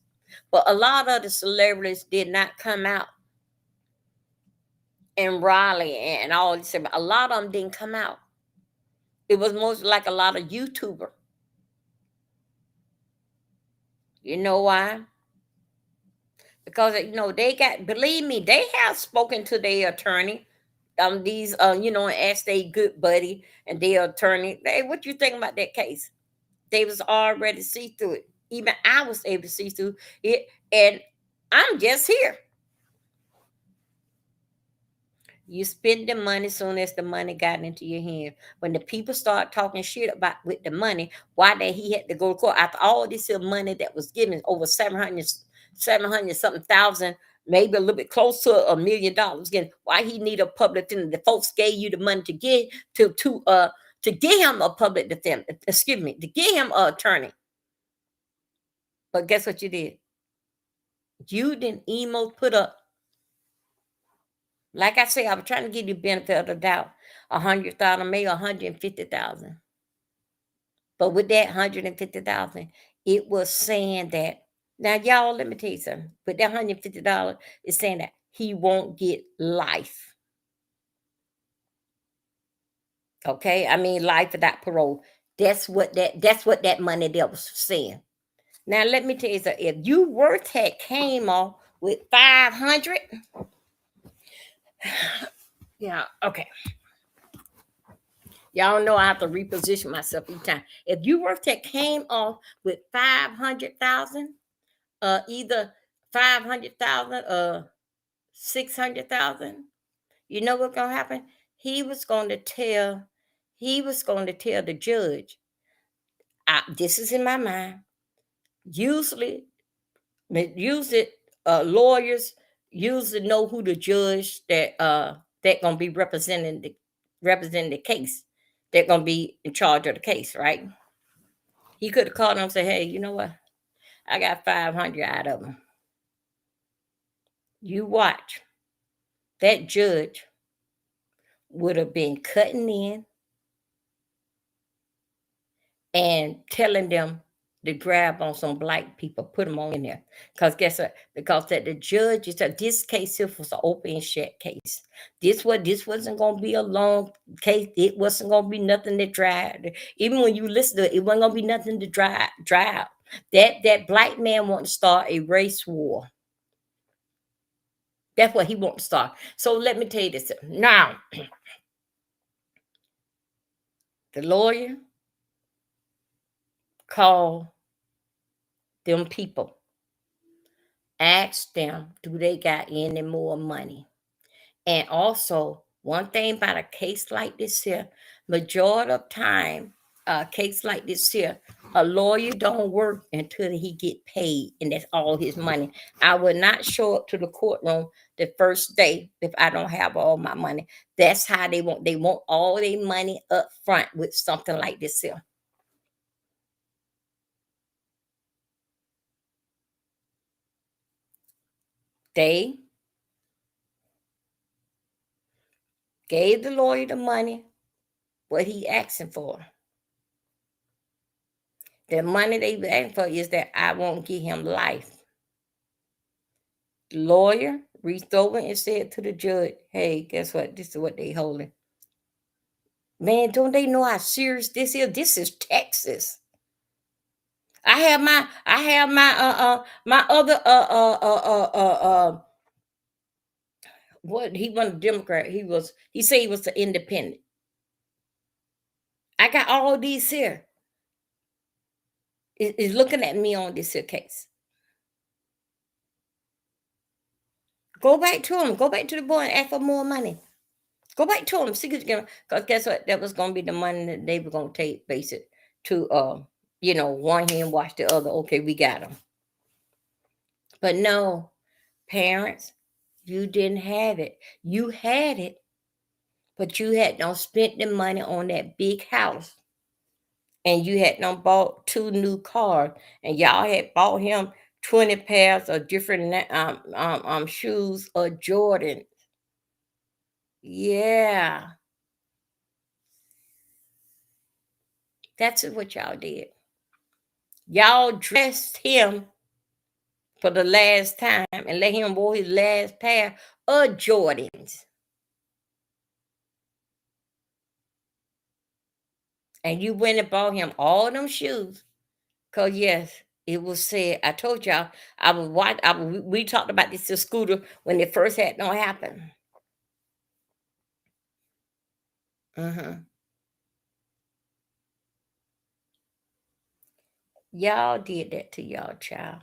But a lot of the celebrities did not come out and rally and all this. A lot of them didn't come out. It was most like a lot of YouTuber. You know why? Because they got, believe me, they have spoken to their attorney. These asked their good buddy and their attorney, hey, what you think about that case? They was already see through it. Even I was able to see through it, and I'm just here. You spend the money soon as the money got into your hand. When the people start talking shit about with the money, why that he had to go to court after all this here money that was given, over 700 something thousand, maybe a little bit close to $1 million. Again, why he need a public defender? The folks gave you the money to get to get him a public defender. Excuse me, to get him an attorney. But guess what you did? You didn't emo put up. Like I say, I was trying to give you benefit of the doubt. 100,000, maybe 150,000. But with that 150,000, it was saying that, now y'all, let me tell you something. With that $150, it's saying that he won't get life. Okay, I mean life without parole. That's what that money that was saying. Now let me tell you something. If you worth had came off with 500, yeah, okay. Y'all know I have to reposition myself each time. If you were to came off with 500,000, either 500,000 or 600,000, you know what's gonna happen? He was going to tell the judge. This is in my mind. Usually, lawyers usually know who the judge that gonna be representing the case. They're gonna be in charge of the case, right? He could have called them and said, "Hey, you know what? I got 500 out of them. You watch." That judge would have been cutting in and telling them to grab on some black people, put them on in there. Because guess what? Because that the judge said this case here was an open shut case. This wasn't gonna be a long case. It wasn't gonna be nothing to drive. Even when you listen to it, it wasn't gonna be nothing to drive. That black man want to start a race war. That's what he wants to start. So let me tell you this. Now, the lawyer called them people, asked them, do they got any more money? And also, one thing about a case like this here, majority of time, a case like this here, a lawyer don't work until he get paid, and that's all his money. I will not show up to the courtroom the first day if I don't have all my money. That's how they want. They want all their money up front with something like this here. They gave the lawyer the money, what he asking for. The money they asking for is that I won't give him life. The lawyer reached over and said to the judge, hey, guess what? This is what they holding. Man, don't they know how serious this is? This is Texas. I have my other what he wasn't a Democrat. He said he was an independent. I got all these here. Is looking at me on this here case. Go back to him. Go back to the boy and ask for more money. Go back to him. See what you can. Because guess what? That was gonna be the money that they were gonna take, base it to one hand wash the other. Okay, we got them. But no, parents, you didn't have it. You had it, but you had not spent the money on that big house. And you had not bought 2 new cars. And y'all had bought him 20 pairs of different shoes or Jordan. Yeah. That's what y'all did. Y'all dressed him for the last time and let him wear his last pair of Jordans. And you went and bought him all them shoes. Cause yes, it was said. I told y'all I was watch. We talked about this to Scooter when it first had not happened. Mm-hmm. Y'all did that to y'all child.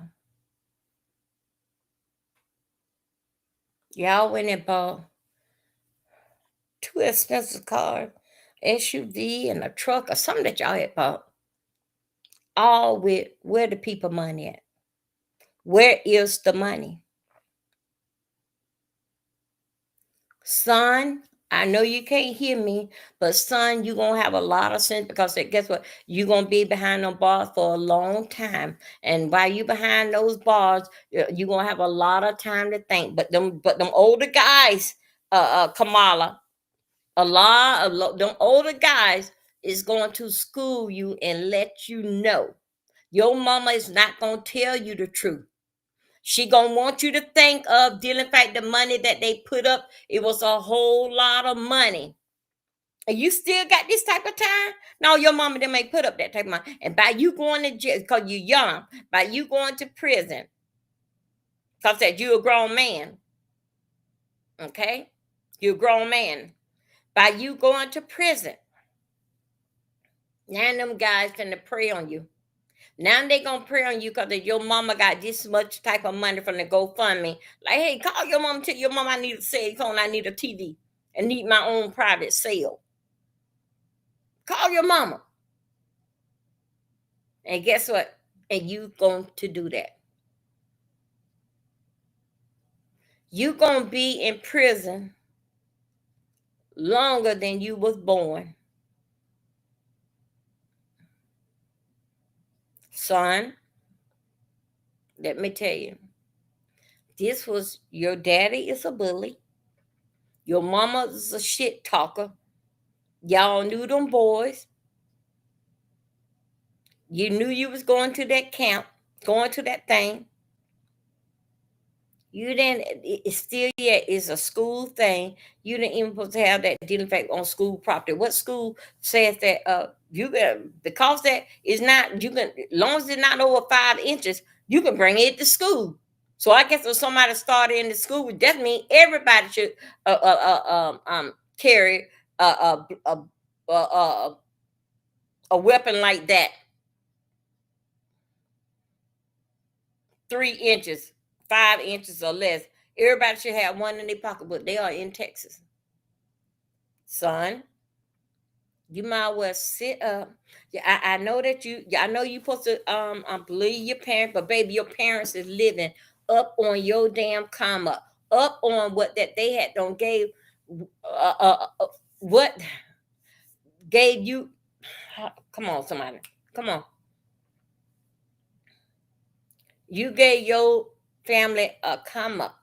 Y'all went and bought 2 expensive cars, SUV and a truck or something that y'all had bought. All with where the people money at? Where is the money? Son, I know you can't hear me, but son, you're gonna have a lot of sense because guess what? You're gonna be behind them bars for a long time. And while you behind those bars, you're gonna have a lot of time to think. But them older guys, Kamala, them older guys is going to school you and let you know. Your mama is not gonna tell you the truth. She gonna want you to think of dealing fact the money that they put up. It was a whole lot of money. And you still got this type of time? No, your mama them ain't put up that type of money. And by you going to jail, because you're young, by you going to prison, because that you a grown man. Okay? You're a grown man. By you going to prison, now them guys finna prey on you. Now they gonna pray on you because your mama got this much type of money from the GoFundMe. Like, hey, call your mom, tell your mom I need a cell phone, I need a TV, and need my own private cell. Call your mama. And guess what? And you going to do that. You gonna be in prison longer than you was born. Son, let me tell you. This was your daddy is a bully. Your mama is a shit talker. Y'all knew them boys. You knew you was going to that camp, going to that thing. You didn't. It's still yet is a school thing. You didn't even supposed to have that dealing fact on school property. What school says that? You can because that is not you can as long as it's not over 5 inches, you can bring it to school. So I guess if somebody started in the school, that means everybody should carry a a, a a a weapon like that. 3 inches, 5 inches or less. Everybody should have one in their pocketbook. They are in Texas. Son, you might well sit up. Yeah, I know that I know you supposed to believe your parents, but baby, your parents is living up on your damn karma, up on what that they had don't gave what gave you. Come on, somebody. Come on. You gave your family a come up.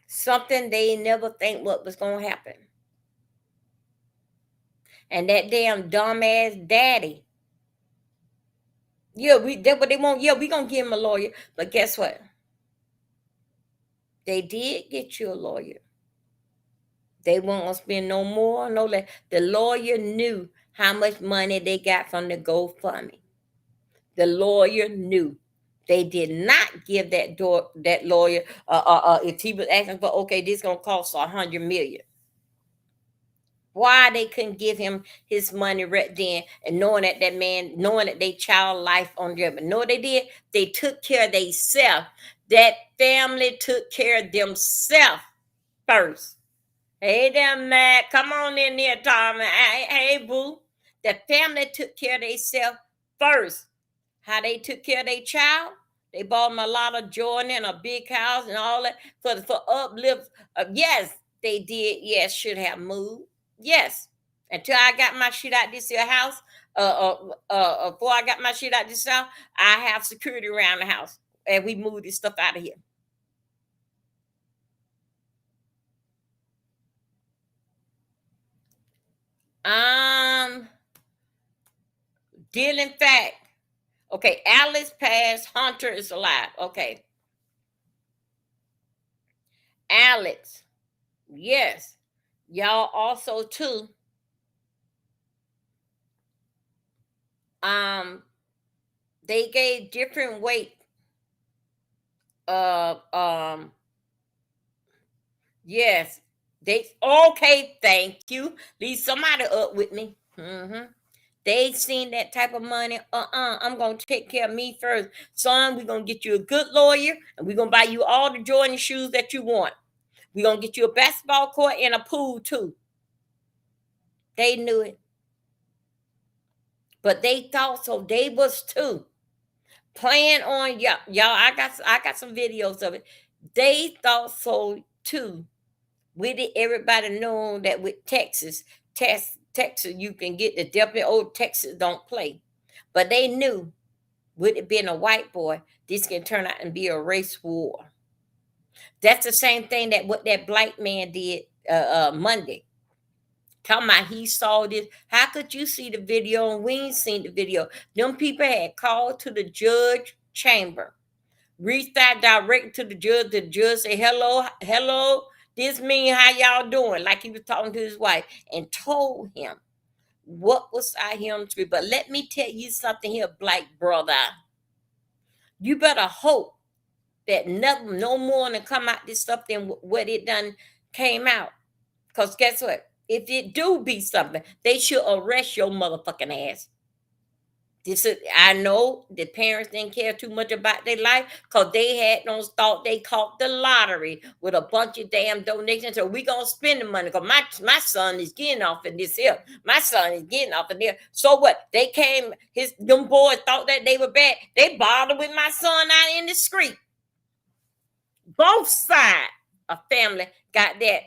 Something they never think what was gonna happen. And that damn dumbass daddy. Yeah, that what they want. Yeah, we gonna give him a lawyer. But guess what? They did get you a lawyer. They weren't gonna spend no more, no less. The lawyer knew how much money they got from the GoFundMe. The lawyer knew. They did not give that lawyer if he was asking for, okay, this gonna cost 100 million. Why they couldn't give him his money right then, and knowing that man, knowing that they child life on there, but know what they did? They took care of themselves. That family took care of themselves first. Hey there, Matt. Come on in there, Tommy. Hey, boo. The family took care of themselves first. How they took care of their child? They bought them a lot of Jordan and a big house and all that for uplift. Yes, they did. Yes, should have moved. Yes. Until I got my shit out this here house, before I got my shit out this house, I have security around the house, and we moved this stuff out of here. Deal in fact. Okay, Alice passed. Hunter is alive. Okay, Alex. Yes, y'all also too. Um, they gave different weight. Uh, um, yes, they okay. Thank you. Leave somebody up with me. They seen that type of money. I'm gonna take care of me first, son. We're gonna get you a good lawyer, and we're gonna buy you all the Jordan shoes that you want. We're gonna get you a basketball court and a pool too. They knew it, but they thought so. They was too playing on y'all. I got some videos of it. They thought so too. With it, everybody known that with Texas, you can get the definitely old Texas don't play. But they knew with it being a white boy, this can turn out and be a race war. That's the same thing that what that black man did Monday. Talking about he saw this. How could you see the video and we ain't seen the video? Them people had called to the judge chamber, reached out direct to the judge. The judge said, hello, hello, this mean how y'all doing? Like he was talking to his wife, and told him what was out here on the street. But let me tell you something here, black brother. You better hope that nothing, no more than come out this stuff than what it done came out. Because guess what? If it do be something, they should arrest your motherfucking ass. I know the parents didn't care too much about their life because they had no thought they caught the lottery with a bunch of damn donations. So we gonna spend the money because my son is getting off of this here. My son is getting off of there. So what? They came, them boys thought that they were bad. They bothered with my son out in the street. Both sides of family got that.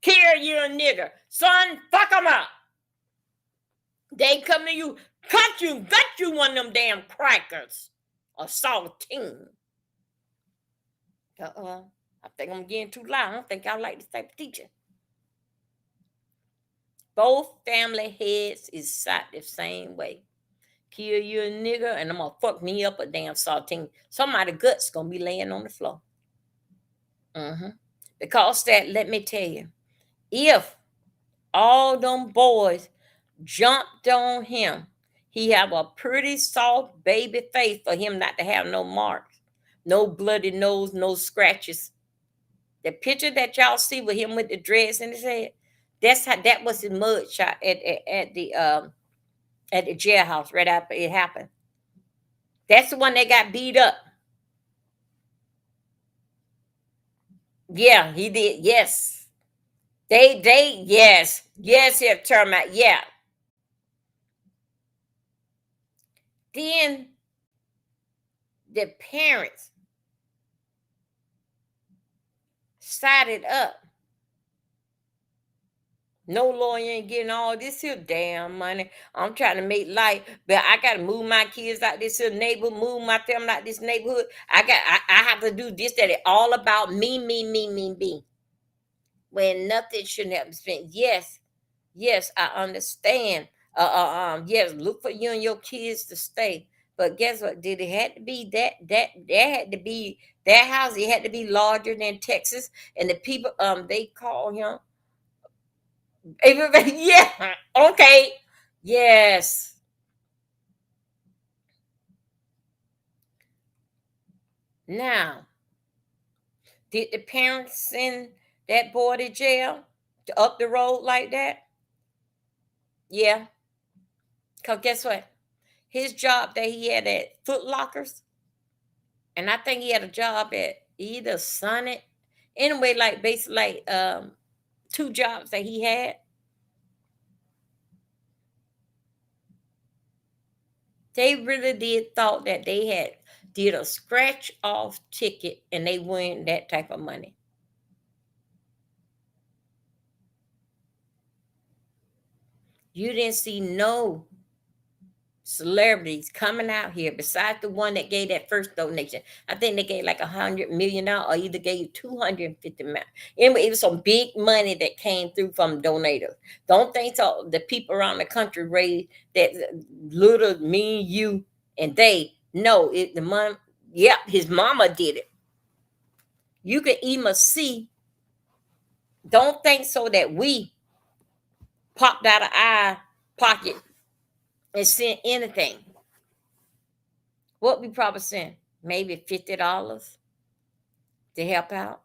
Kill you a nigger. Son, fuck them up. They come to you, cut you, gut you one of them damn crackers or saltine. I think I'm getting too loud. I don't think y'all like this type of teaching. Both family heads is shot the same way. Kill you a nigger and I'm gonna fuck me up a damn saltine. Somebody guts gonna be laying on the floor. Because that, let me tell you, if all them boys jumped on him, he have a pretty soft baby face for him not to have no marks, no bloody nose, no scratches. The picture that y'all see with him with the dreads in his head, that was his mud shot at the jailhouse right after it happened. That's the one that got beat up. Yeah, he did. Yes. They yes, here term out. Yeah. Then the parents sided up. No lawyer ain't getting all this here damn money. I'm trying to make life, but I gotta move my kids out this here neighborhood, move my family out this neighborhood. I have to do this, that. It's all about me. When nothing shouldn't have been spent. Yes, I understand. Yes, look for you and your kids to stay. But guess what? Did it had to be that had to be that house? It had to be larger than Texas, and the people they call him. Yeah. Okay. Yes. Now, did the parents send that boy to jail up the road like that? Yeah. Cause guess what? His job that he had at Foot Lockers, and I think he had a job at either Sonnet. Anyway, like basically like two jobs that he had. They really did thought that they had did a scratch off ticket and they win that type of money. You didn't see no celebrities coming out here besides the one that gave that first donation. I think they gave like $100 million or either gave 250 million. Anyway, it was some big money that came through from donators. Don't think so. The people around the country raised that little me, you, and they. No, it the money. Yep, his mama did it. You can even see. Don't think so that we popped out of our pocket and sent anything. What we probably sent? Maybe $50 to help out.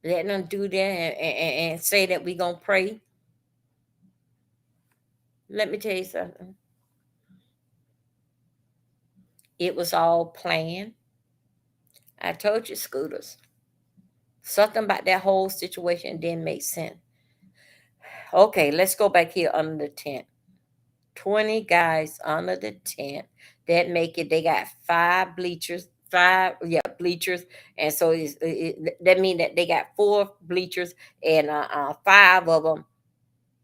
Letting them do that and say that we gonna pray. Let me tell you something. It was all planned. I told you, Scooters. Something about that whole situation didn't make sense. Okay, let's go back here under the tent. 20 guys under the tent. That make it, they got five bleachers, bleachers. And so that mean that they got four bleachers and five of them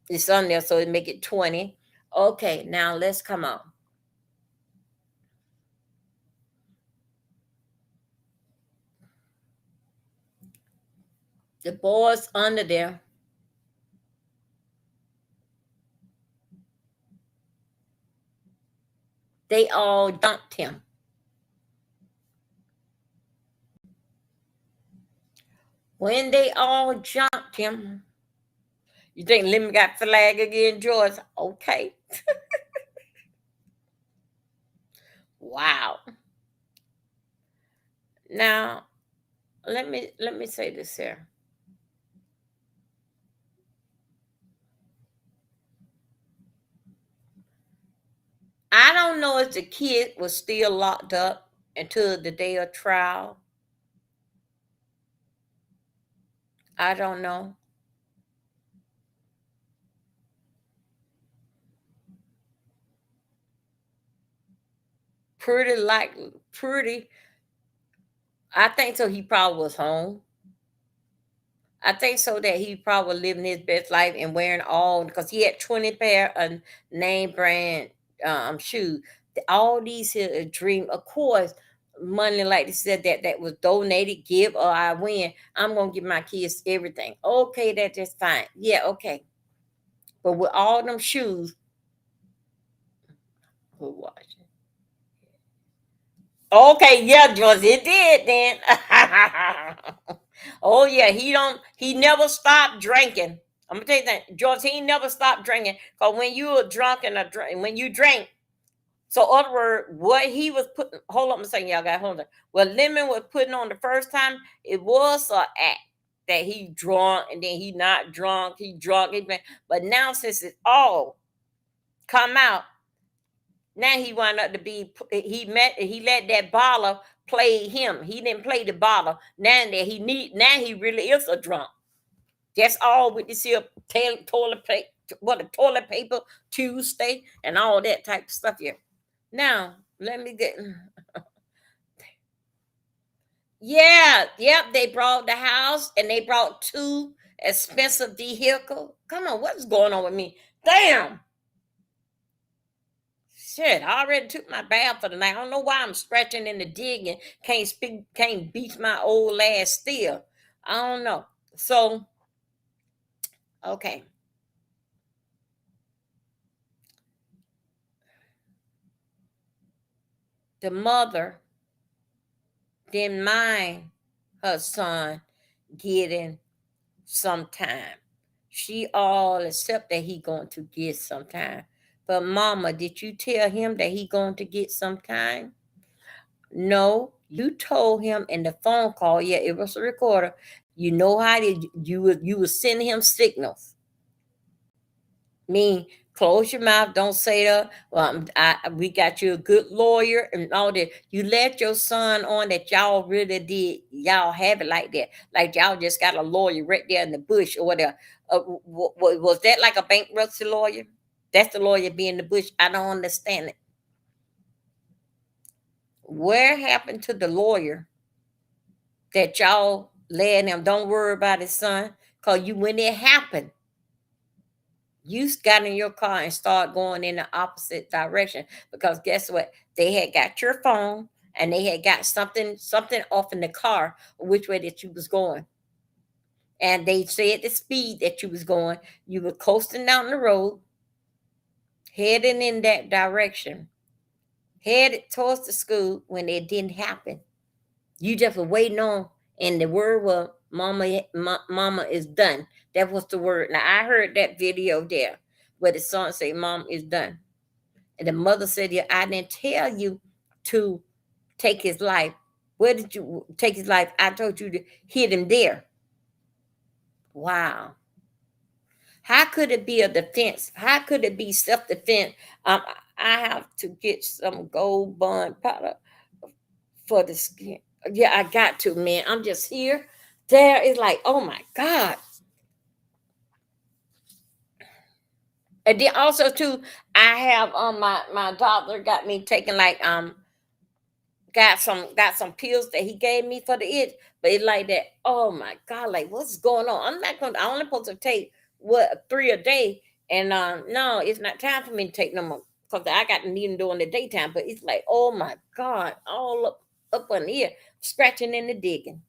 is on there. So it make it 20. Okay, now let's come on. The boys under there, they all dumped him. When they all jumped him, you think Lemon got flag again, George? Okay. Wow. Now let me say this here. I don't know if the kid was still locked up until the day of trial. I don't know. Pretty. I think so. He probably was home. I think so that he probably living his best life and wearing all because he had 20 pair of name brand shoes. All these here dream, of course, money like they said that was donated, give or I win. I'm gonna give my kids everything. Okay, that's just fine. Yeah, okay. But with all them shoes, who watch? Okay, yeah, George, it did then. Oh yeah, he never stopped drinking. I'm gonna tell you that, George, he never stopped drinking. Cause when you were drunk and when you drank, so other word, what he was putting, hold on a second, y'all got hold on. What Lemon was putting on the first time, it was an act that he drunk and then he not drunk, he drunk, but now since it all come out, now he wound up to be he let that bottle play him. He didn't play the bottle. Now he really is a drunk. That's all with this here toilet paper, what a toilet paper Tuesday and all that type of stuff here. Now let me get. Yeah, yep. They brought the house and they brought two expensive vehicle. Come on, what's going on with me? Damn. Shit, I already took my bath for the night. I don't know why I'm scratching in the dig and can't beat my old ass still. I don't know. So, okay. The mother didn't mind her son getting some time. She all accept that he going to get some time. But mama, did you tell him that he going to get some time? No, you told him in the phone call. Yeah, it was a recorder. You know how did you would send him signals. Mean close your mouth, don't say that. We got you a good lawyer and all that. You let your son on that y'all really did. Y'all have it like that, like y'all just got a lawyer right there in the bush or whatever. Was that like a bankruptcy lawyer? That's the lawyer be in the bush. I don't understand it. Where happened to the lawyer that y'all led him? Don't worry about his son, cause you when it happened. You got in your car and start going in the opposite direction because guess what? They had got your phone and they had got something off in the car which way that you was going. And they said the speed that you was going. You were coasting down the road, heading in that direction, headed towards the school when it didn't happen. You just were waiting on, and the word was, "Mama is done." That was the word. Now I heard that video there, where the son said, "Mom is done," and the mother said, "Yeah, I didn't tell you to take his life. Where did you take his life? I told you to hit him there." Wow. How could it be a defense? How could it be self-defense? I have to get some gold bond powder for the skin. Yeah, I got to, man. I'm just here. There is like, oh my God. And then also too, I have my doctor got me taking like got some pills that he gave me for the itch, but it's like that. Oh my God, like what's going on? I'm not gonna. I only supposed to take what 3 a day, and no, it's not time for me to take no more because I got to need them during the daytime. But it's like, oh my God, all up on here, scratching and the digging.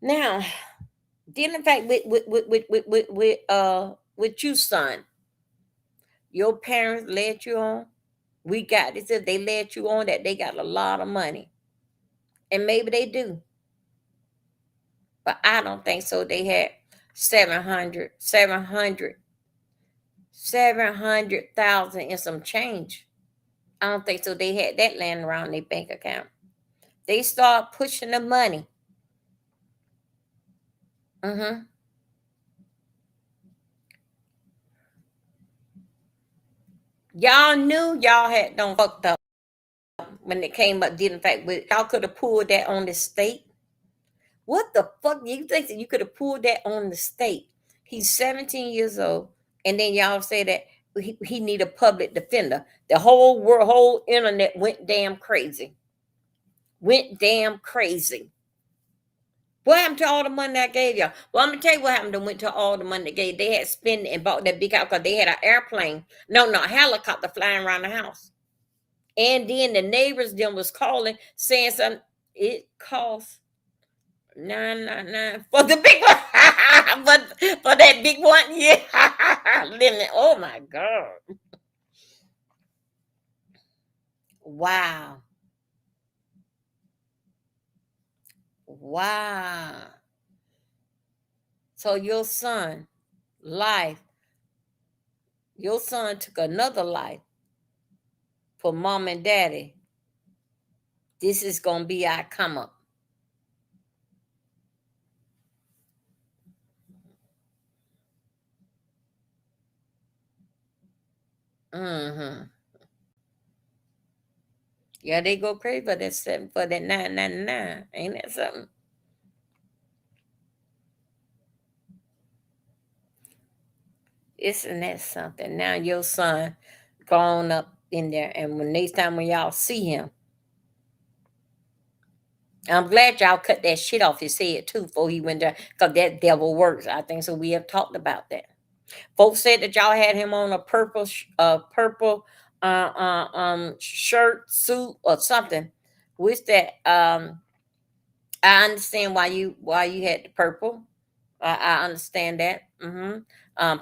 Now, dealing in fact with you, son, your parents led you on. We got this. If they led you on, that they got a lot of money, and maybe they do. But I don't think so. They had 700,000 and some change. I don't think so. They had that laying around their bank account. They start pushing the money. Mm-hmm. Y'all knew y'all had done fucked up when it came up. Did in fact, but y'all could have pulled that on the state. What the fuck? You think that you could have pulled that on the state? He's 17 years old, and then y'all say that he need a public defender. The whole world, whole internet went damn crazy. Went damn crazy. What happened to all the money I gave y'all? Well, I'm gonna tell you what happened. To went to all the money they gave. They had spent and bought that big house because they had an airplane. No, no, a helicopter flying around the house. And then the neighbors then was calling saying something. It cost 999 for the big one. but for that big one, yeah. Limit. Oh my God. Wow. Wow. So life, your son took another life for mom and daddy. This is gonna be our come up. Mm-hmm. Yeah, they go crazy for that 999. Ain't that something? Isn't that something? Now your son gone up in there, and when next time when y'all see him, I'm glad y'all cut that shit off his head too before he went there, because that devil works. I think so. We have talked about that. Folks said that y'all had him on a purple shirt, suit, or something. Which that I understand why you had the purple. I understand that.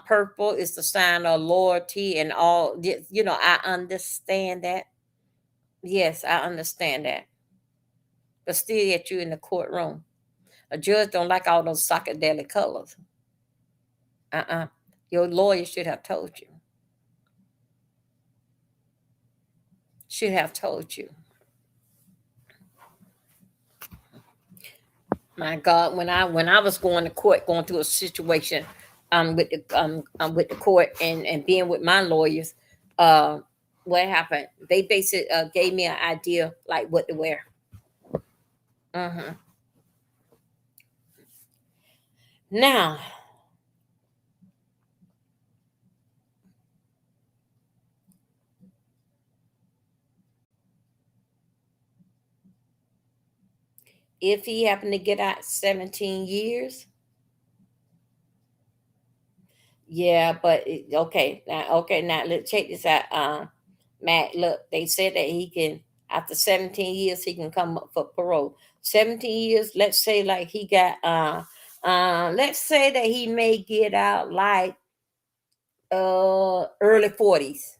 Purple is the sign of loyalty and all. I understand that. Yes, I understand that. But still, yet you in the courtroom. A judge don't like all those psychedelic colors. Uh-uh. Your lawyer should have told you. Should have told you. My God, when I was going to court, going through a situation, with the court and being with my lawyers, uh, what happened? They basically gave me an idea like what to wear. Hmm. Now, if he happened to get out 17 years, yeah, but okay, now let's check this out. Matt, look, they said that he can, after 17 years, he can come up for parole. 17 years, let's say like he got let's say that he may get out like early 40s.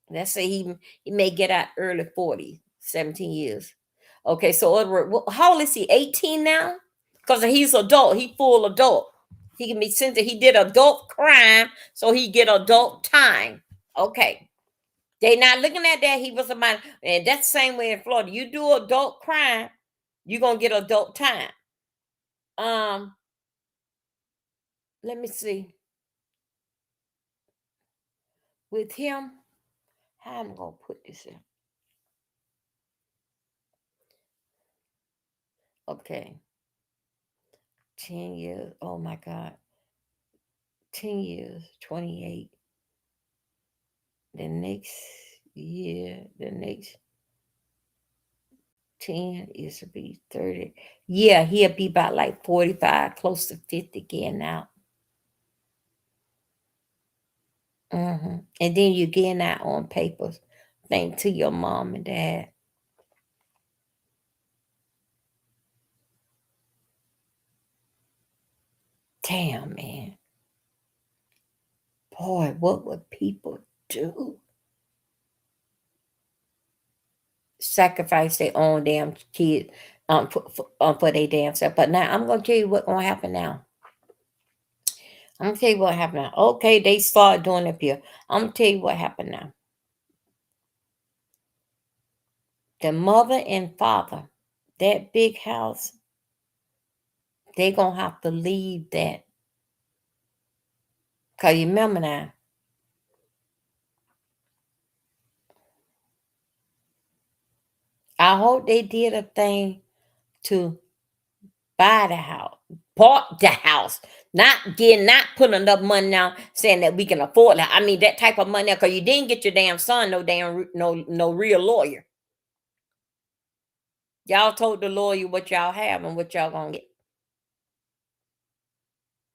Let's say he may get out early 40s, 17 years. Okay, so how old is he? 18 now? Because he's adult, he full adult. He can be sentenced. He did adult crime, so he get adult time. Okay. They not looking at that he was a minor. And that's the same way in Florida. You do adult crime, you're gonna get adult time. Um, let me see. With him, how I'm gonna put this in. Okay. 10 years. Oh my God. 10 years, 28. The next year, the next 10 is to be 30. Yeah, he'll be about like 45, close to 50 getting out. And then you getting out on papers. Thank to your mom and dad. Damn, man. Boy, what would people do? Sacrifice their own damn kid for their damn self. But now I'm gonna tell you what's gonna happen now. I'm gonna tell you what happened now. Okay, they start doing it here. I'm gonna tell you what happened now. The mother and father, that big house, they gonna have to leave that. Cause you remember now, I hope they did a thing to buy the house, bought the house, not putting enough money now, saying that we can afford it. I mean that type of money because you didn't get your damn son no real lawyer. Y'all told the lawyer what y'all have and what y'all gonna get.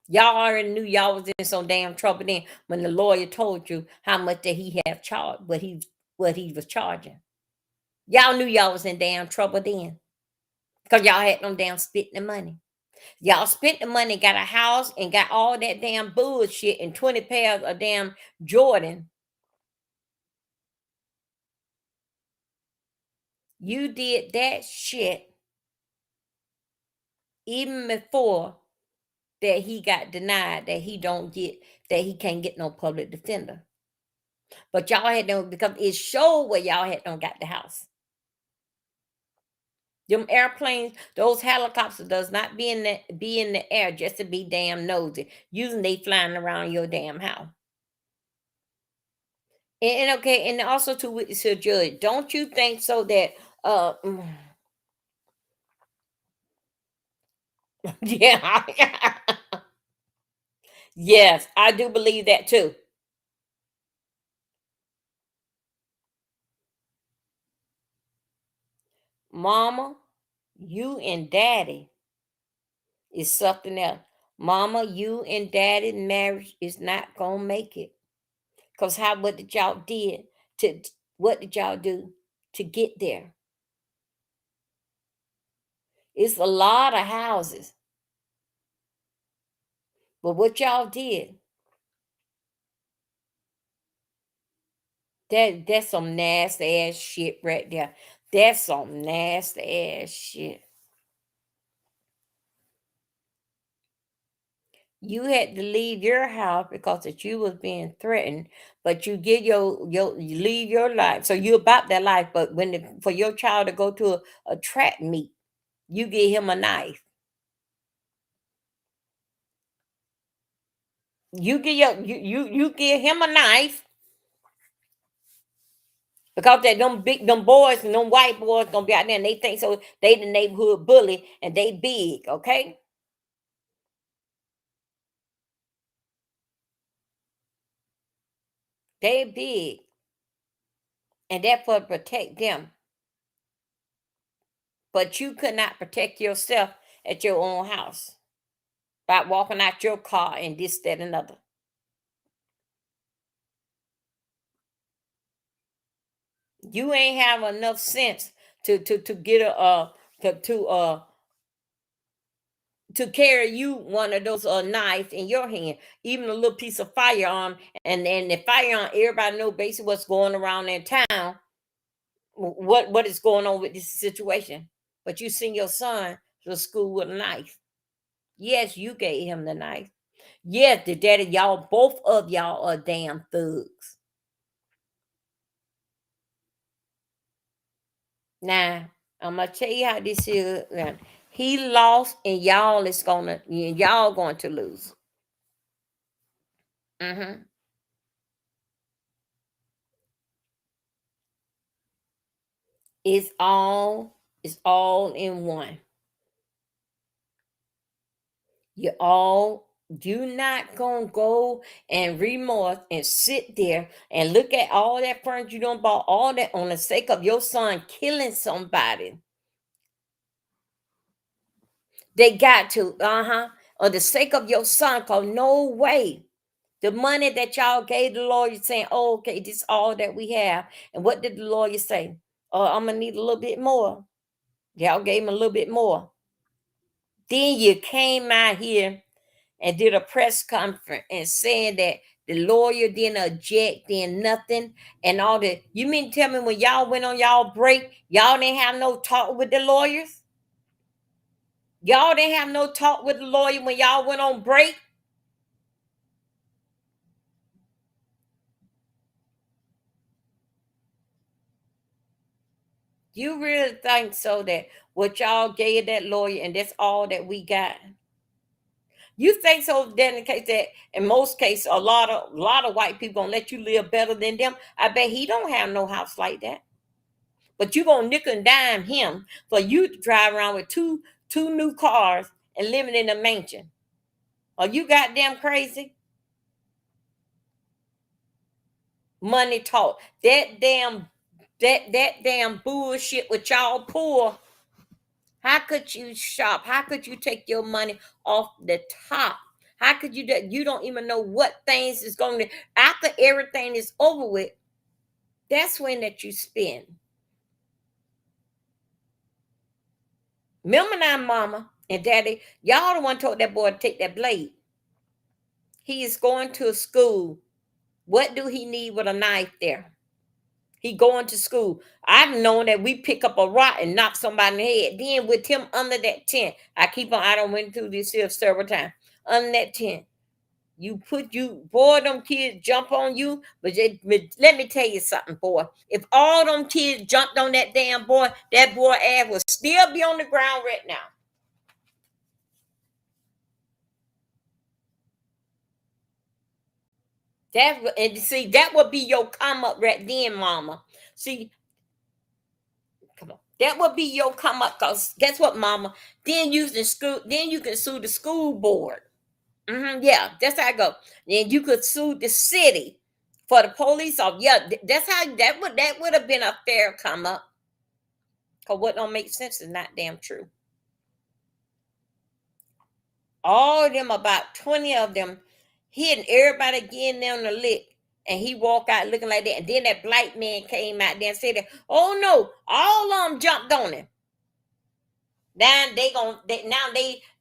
Y'all already knew y'all was in some damn trouble then when the lawyer told you how much that he have charged, what he was charging. Y'all knew y'all was in damn trouble then because y'all had no damn spit the money. Y'all spent the money, got a house, and got all that damn bullshit and 20 pairs of damn Jordan. You did that shit even before that he got denied that he can't get no public defender. But y'all had no because it showed where y'all had no got the house. Them airplanes, those helicopters does not be in the air just to be damn nosy. Using they flying around your damn house. And okay, and also to witness to a judge, don't you think so that uh mm, yeah, yes, I do believe that too. Mama, you and daddy is something else. Mama, you and daddy marriage is not gonna make it. Cause what did y'all did to what did y'all do to get there? It's a lot of houses. But what y'all did, that's some nasty ass shit right there. That's some nasty ass shit. You had to leave your house because that you was being threatened, but you get you leave your life. So you about that life, but for your child to go to a track meet, you give him a knife. You give him a knife because that them boys and them white boys gonna be out there and they think so they the neighborhood bully and they big, okay? They big and therefore protect them. But you could not protect yourself at your own house by walking out your car and this, that, and other. You ain't have enough sense to get a to carry you one of those knives in your hand, even a little piece of firearm, and the firearm. Everybody know basically what's going around in town, what is going on with this situation. But you send your son to school with a knife. Yes, you gave him the knife. Yes, the daddy, y'all, both of y'all are damn thugs. Now, I'm gonna tell you how this is. He lost, and y'all going to lose. Hmm. It's all in one. You not gonna go and remorse and sit there and look at all that furniture you don't bought, all that on the sake of your son killing somebody. They got to, on the sake of your son, cause no way. The money that y'all gave the lawyer saying, oh, okay, this is all that we have. And what did the lawyer say? Oh, I'm gonna need a little bit more. Y'all gave him a little bit more. Then you came out here and did a press conference and saying that the lawyer didn't object, then nothing, and all that. You mean to tell me when y'all went on y'all break, y'all didn't have no talk with the lawyers? Y'all didn't have no talk with the lawyer when y'all went on break? You really think so that what y'all gave that lawyer and that's all that we got? You think so then in case that in most cases a lot of white people gonna let you live better than them? I bet he don't have no house like that. But you gonna nickel and dime him for you to drive around with two new cars and living in a mansion. Are you goddamn crazy? Money talk. That damn bullshit with y'all poor. How could you shop? How could you take your money off the top? How could you that you don't even know what things is going to after everything is over with? That's when that you spend. Remember now, mama and daddy, y'all the one told that boy to take that blade. He is going to school. What do he need with a knife there? He going to school. I've known that we pick up a rock and knock somebody in the head. Then with him under that tent, I don't went through this here several times. Under that tent, boy, them kids jump on you. But let me tell you something, boy. If all them kids jumped on that damn boy, that boy ass will still be on the ground right now. And see, that would be your come up right then, mama. See, come on. That would be your come up because guess what, mama? Then you can sue the school board. Yeah, that's how I go. Then you could sue the city for the police off. Yeah, that's how that would have been a fair come up. Cause what don't make sense is not damn true. All of them, about 20 of them, hitting everybody getting them the lick. And he walked out looking like that. And then that black man came out there and said that, oh no, all of them jumped on him. Now they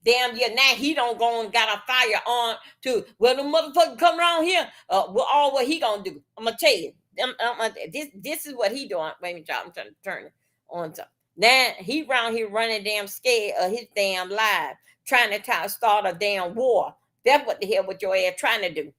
damn yeah now he don't go and got a fire on too. Well the motherfucker come around here. Well all what he gonna do? I'm gonna tell you. This is what he doing. Wait a minute, y'all. I'm trying to turn it on to now he around here running damn scared of his damn life, trying to start a damn war. That's what the hell what your ass trying to do.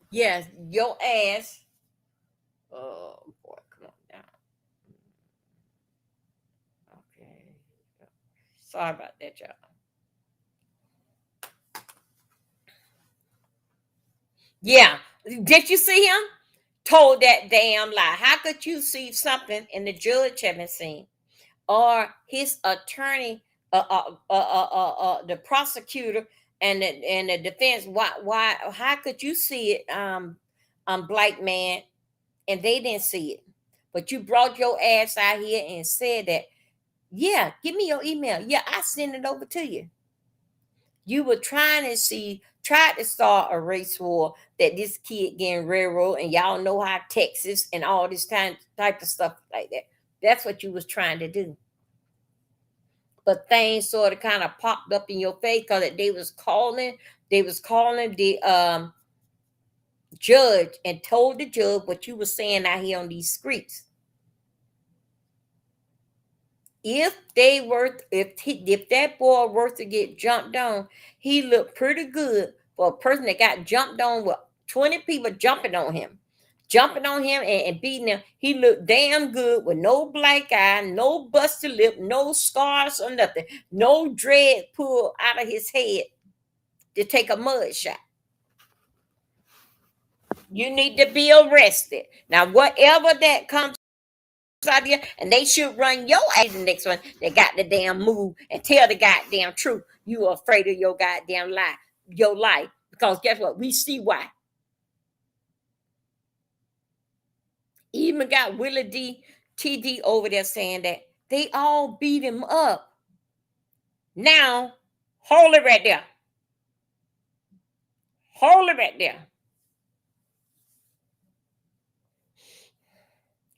Yes, your ass. Oh boy, come on down. Okay. Sorry about that, y'all. Yeah. Did you see him? Told that damn lie. How could you see something and the judge haven't seen? Or his attorney, the prosecutor and the defense. Why? How could you see it, black man, and they didn't see it? But you brought your ass out here and said that. Yeah, give me your email. Yeah, I send it over to you. You were tried to start a race war that this kid getting railroad, and y'all know how Texas and all this type of stuff like that. That's what you was trying to do. But things sort of kind of popped up in your face because they was calling the judge and told the judge what you were saying out here on these streets. If that boy were to get jumped on, he looked pretty good for a person that got jumped on with 20 people jumping on him and beating him. He looked damn good with no black eye, no busted lip, no scars or nothing, no dread pulled out of his head to take a mud shot. You need to be arrested. Now, whatever that comes out here, and they should run your ass the next one. They got the damn move and tell the goddamn truth. You are afraid of your goddamn lie, your life. Because guess what? We see why. Even got Willie D. TD over there saying that they all beat him up. Now, hold it right there. Hold it right there.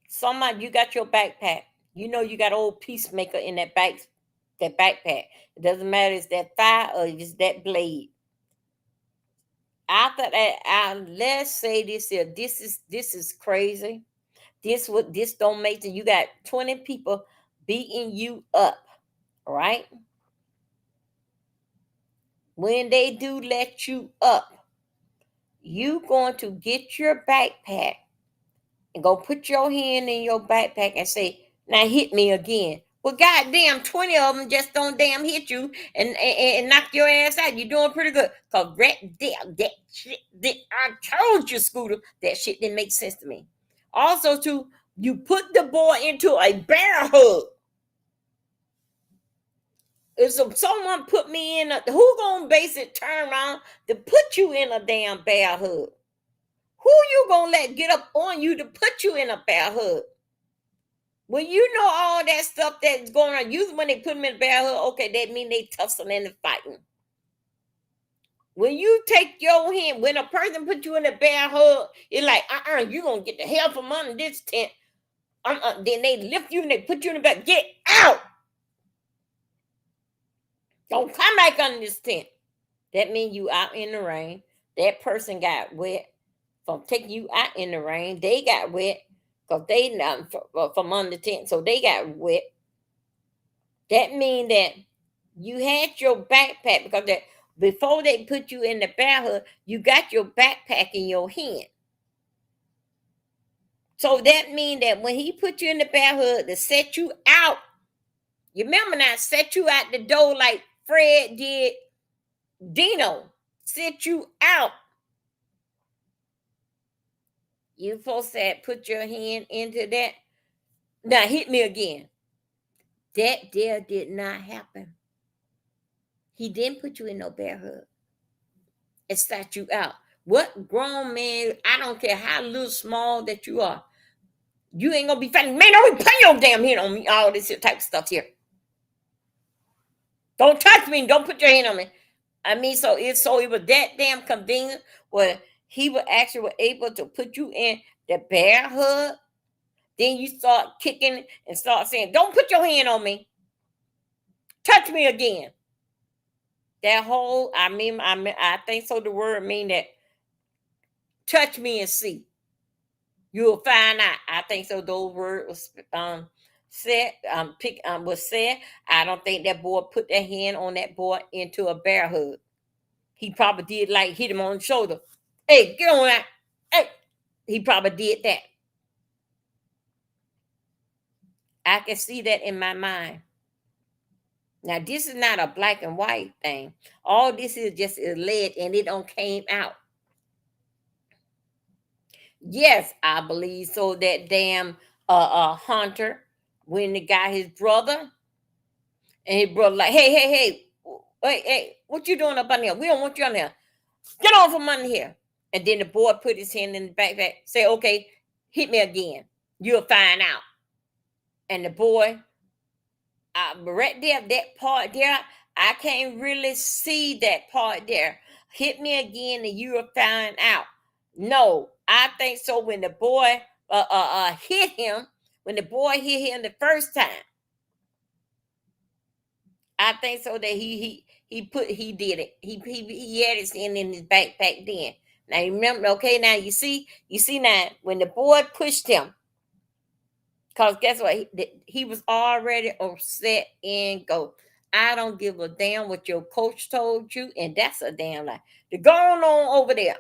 Somebody, you got your backpack. You know you got old peacemaker in that backpack. It doesn't matter if it's that fire or if it's that blade. After that, let's say this here. This is crazy. This don't make sense. You got 20 people beating you up, right? When they do let you up, you going to get your backpack and go put your hand in your backpack and say, now hit me again. Well, goddamn, 20 of them just don't damn hit you and knock your ass out. You're doing pretty good. Because that shit, I told you, Scooter, that shit didn't make sense to me. Also, too, you put the boy into a bear hug. If someone put me in who gonna base it turn around to put you in a damn bear hug? Who you gonna let get up on you to put you in a bear hug? When you know all that stuff that's going on, usually when they put them in a bear hug, okay, that mean they tussling and fighting. When you take your hand, when a person put you in a bear hug, it's like, you gonna get the hell from under this tent. Then they lift you and they put you in the back. Get out! Don't come back under this tent. That means you out in the rain. That person got wet from taking you out in the rain. They got wet because they not from under the tent, so they got wet. That means that you had your backpack because that before they put you in the bear hug, you got your backpack in your hand. So that means that when he put you in the bear hug to set you out, you remember now, set you out the door like Fred did Dino, set you out. You supposed to put your hand into that. Now hit me again. That there did not happen. He didn't put you in no bear hug. It sat you out. What grown man, I don't care how little small that you are, you ain't gonna be fighting. Man, don't put your damn hand on me. All this type of stuff here. Don't touch me. Don't put your hand on me. I mean, it was that damn convenient where he was actually able to put you in the bear hug. Then you start kicking and start saying, "Don't put your hand on me. Touch me again." That whole, I think so. The word mean that Touch me and see. You'll find out. I think so. Those words was said. Was said. I don't think that boy put that hand on that boy into a bear hug. He probably did like hit him on the shoulder. Hey, get on that. Hey, he probably did that. I can see that in my mind. Now, this is not a black and white thing. All this is just alleged, and it don't came out. Yes, I believe so. That damn Hunter, when the guy his brother, and his brother like, hey, what you doing up on here? We don't want you on here. Get off from under here. And then the boy put his hand in the backpack, say, okay, hit me again. You'll find out. And the boy, right there, that part there, I can't really see that part there. Hit me again and you'll find out. No, I think so. When the boy hit him, when the boy hit him the first time, I think so that he did it. He had his hand in his backpack then. Now you remember, okay? Now you see now when the boy pushed him, cause guess what? He was already on set and go. I don't give a damn what your coach told you, and that's a damn lie. They're going on over there.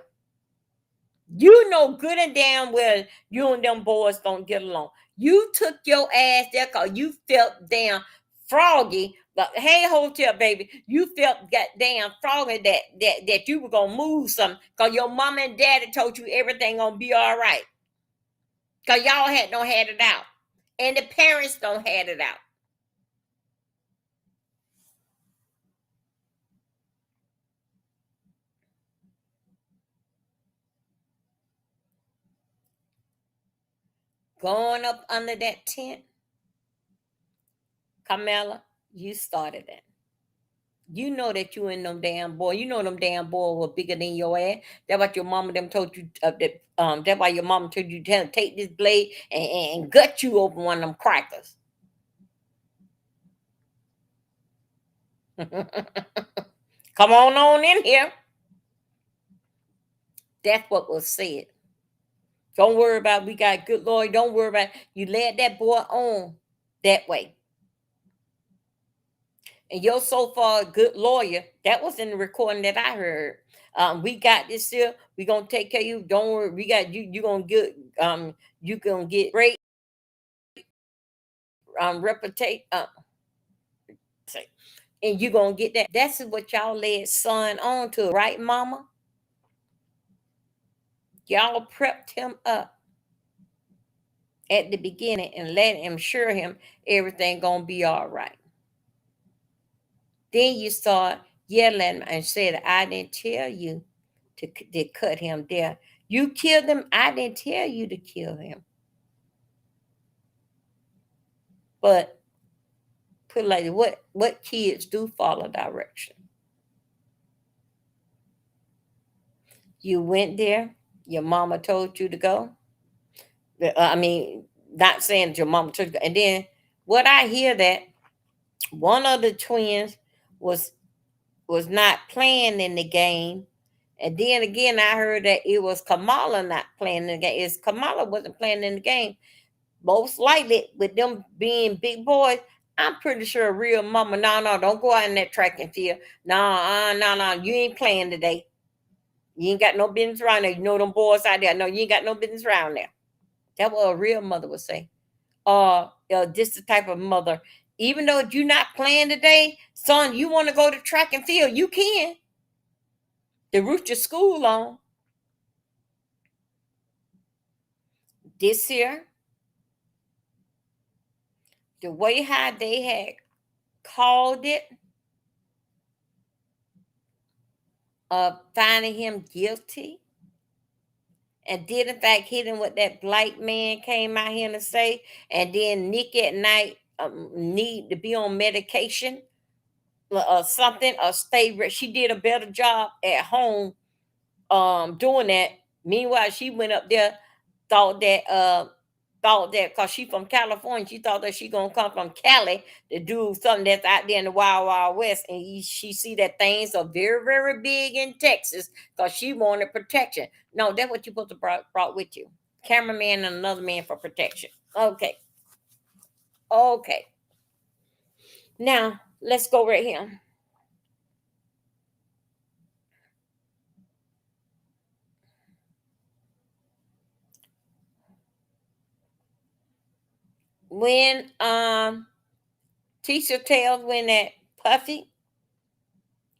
You know good and damn well you and them boys don't get along. You took your ass there because you felt damn froggy. But hey, hotel baby, you felt goddamn froggy that you were gonna move something because your mama and daddy told you everything gonna be all right. Cause y'all don't had it out. And the parents don't had it out. Going up under that tent, Carmela, you started it. You know that you and them damn boy. You know them damn boy were bigger than your ass. That's what your mama them told you. That's why your mama told you to take this blade and gut you open one of them crackers. Come on in here. That's what was said. Don't worry about we got good lawyer. Don't worry about you led that boy on that way. And you're so far a good lawyer. That was in the recording that I heard. We got this here. We gonna take care of you. Don't worry. We got you. You gonna get you gonna get great reputation. And you gonna get that. That's what y'all led son on to, right, mama? Y'all prepped him up at the beginning and let him assure him everything gonna be all right. Then you start yelling and said, I didn't tell you to cut him there. You killed him. I didn't tell you to kill him. But put it like what kids do follow direction. You went there. Your mama told you to go. I mean, not saying that your mama told you to go. And then what I hear that one of the twins was not playing in the game. And then again, I heard that it was Kamala not playing in the game. It's Kamala wasn't playing in the game. Most likely, with them being big boys, I'm pretty sure a real mama, no, don't go out in that track and field. No, you ain't playing today. You ain't got no business around there. You know them boys out there. No, you ain't got no business around there. That's what a real mother would say. This the type of mother. Even though you're not playing today, son, you want to go to track and field, you can. To root your school on. This year, the way how they had called it, finding him guilty, and did in fact hit him what that black man came out here to say, and then Nick at night need to be on medication or something, or stay. She did a better job at home doing that. Meanwhile, she went up there, thought that thought that because she from California, she thought that she gonna come from Cali to do something that's out there in the wild wild west, and she see that things are very very big in Texas because she wanted protection. No, that's what you supposed to brought with you, cameraman and another man for protection. Okay, okay. Now let's go right here. When Tisha tells when that Puffy,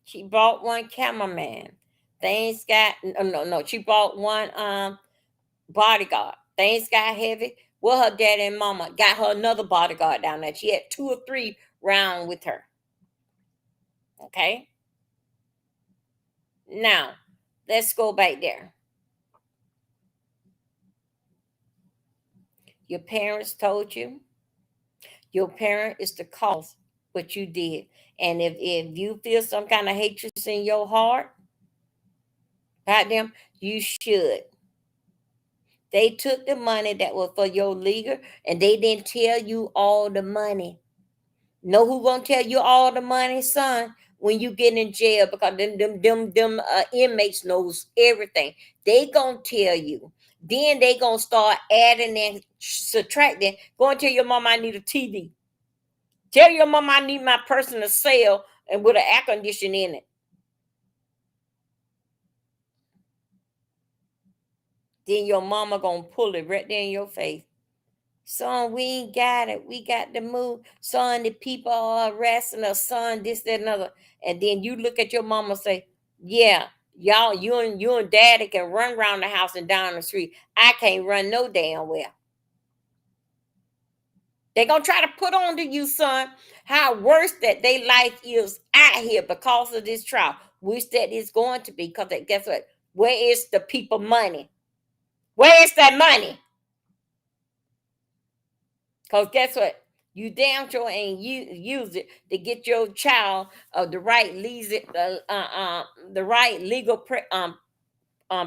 she bought one cameraman. Things got no. She bought one bodyguard. Things got heavy. Well, her daddy and mama got her another bodyguard down there. She had two or three round with her. Okay. Now, let's go back there. Your parents told you. Your parent is the cause what you did. And if you feel some kind of hatred in your heart about them, you should. They took the money that was for your legal, and they didn't tell you all the money. Know who gonna tell you all the money, son? When you get in jail, because them inmates knows everything. They gonna tell you. Then they gonna start adding and subtracting. Go and tell your mom I need a TV. Tell your mom I need my personal cell and with an air conditioner in it. Then your mama gonna pull it right there in your face. Son, we ain't got it. We got to move. Son, the people are arresting us. Son, this, that, another. And then you look at your mama and say, yeah, y'all, you and daddy can run around the house and down the street. I can't run no damn well. They're gonna try to put on to you, son, how worse that they life is out here because of this trial. Which that is going to be, because guess what? Where is the people money? Where is that money? Because guess what? You damn sure ain't use it to get your child the right the right legal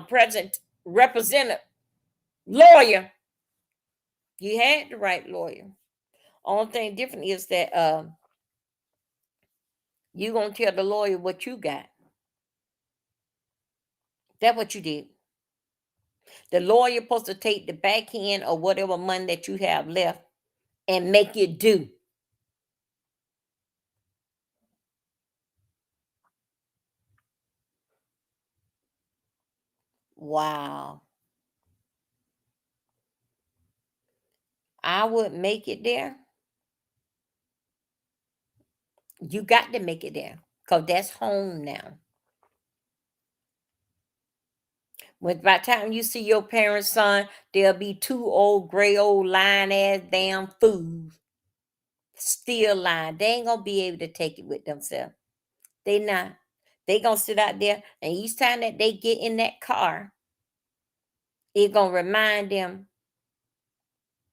present representative lawyer. You had the right lawyer. Only thing different is that you gonna tell the lawyer what you got. That's what you did. The lawyer supposed to take the back end or whatever money that you have left and make it due. Wow. I would make it there. You got to make it there because that's home now. When by the time you see your parents' son, there'll be two old gray old lying ass damn fools still lying. They ain't gonna be able to take it with themselves. They not. They gonna sit out there, and each time that they get in that car, it gonna remind them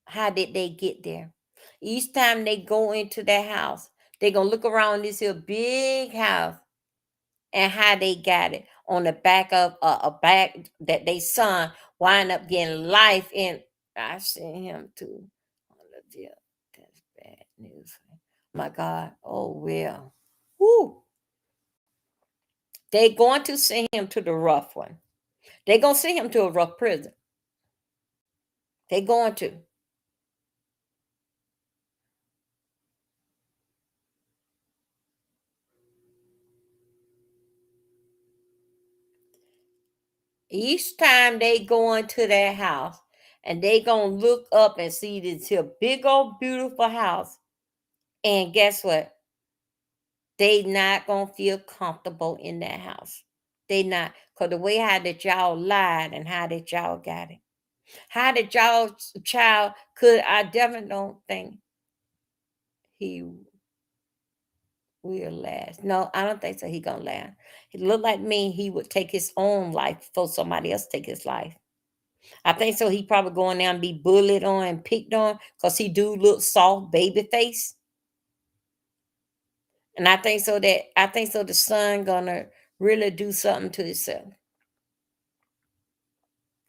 how did they get there. Each time they go into that house, they gonna look around this here big house and how they got it on the back of a back that they son wind up getting life in. I seen him too. Olivia, that's bad news. My God. Oh well. Woo. They going to send him to the rough one. They gonna send him to a rough prison. They going to. Each time they go into that house and they gonna look up and see this here big old beautiful house. And guess what? They not gonna feel comfortable in that house. They not, because the way how that y'all lied and how that y'all got it. How did y'all child could, I definitely don't think he will last. No, I don't think so. He gonna last. He look like me, he would take his own life before somebody else take his life. I think so. He probably going down and be bullied on and picked on because he do look soft baby face. And I think so the son gonna really do something to himself.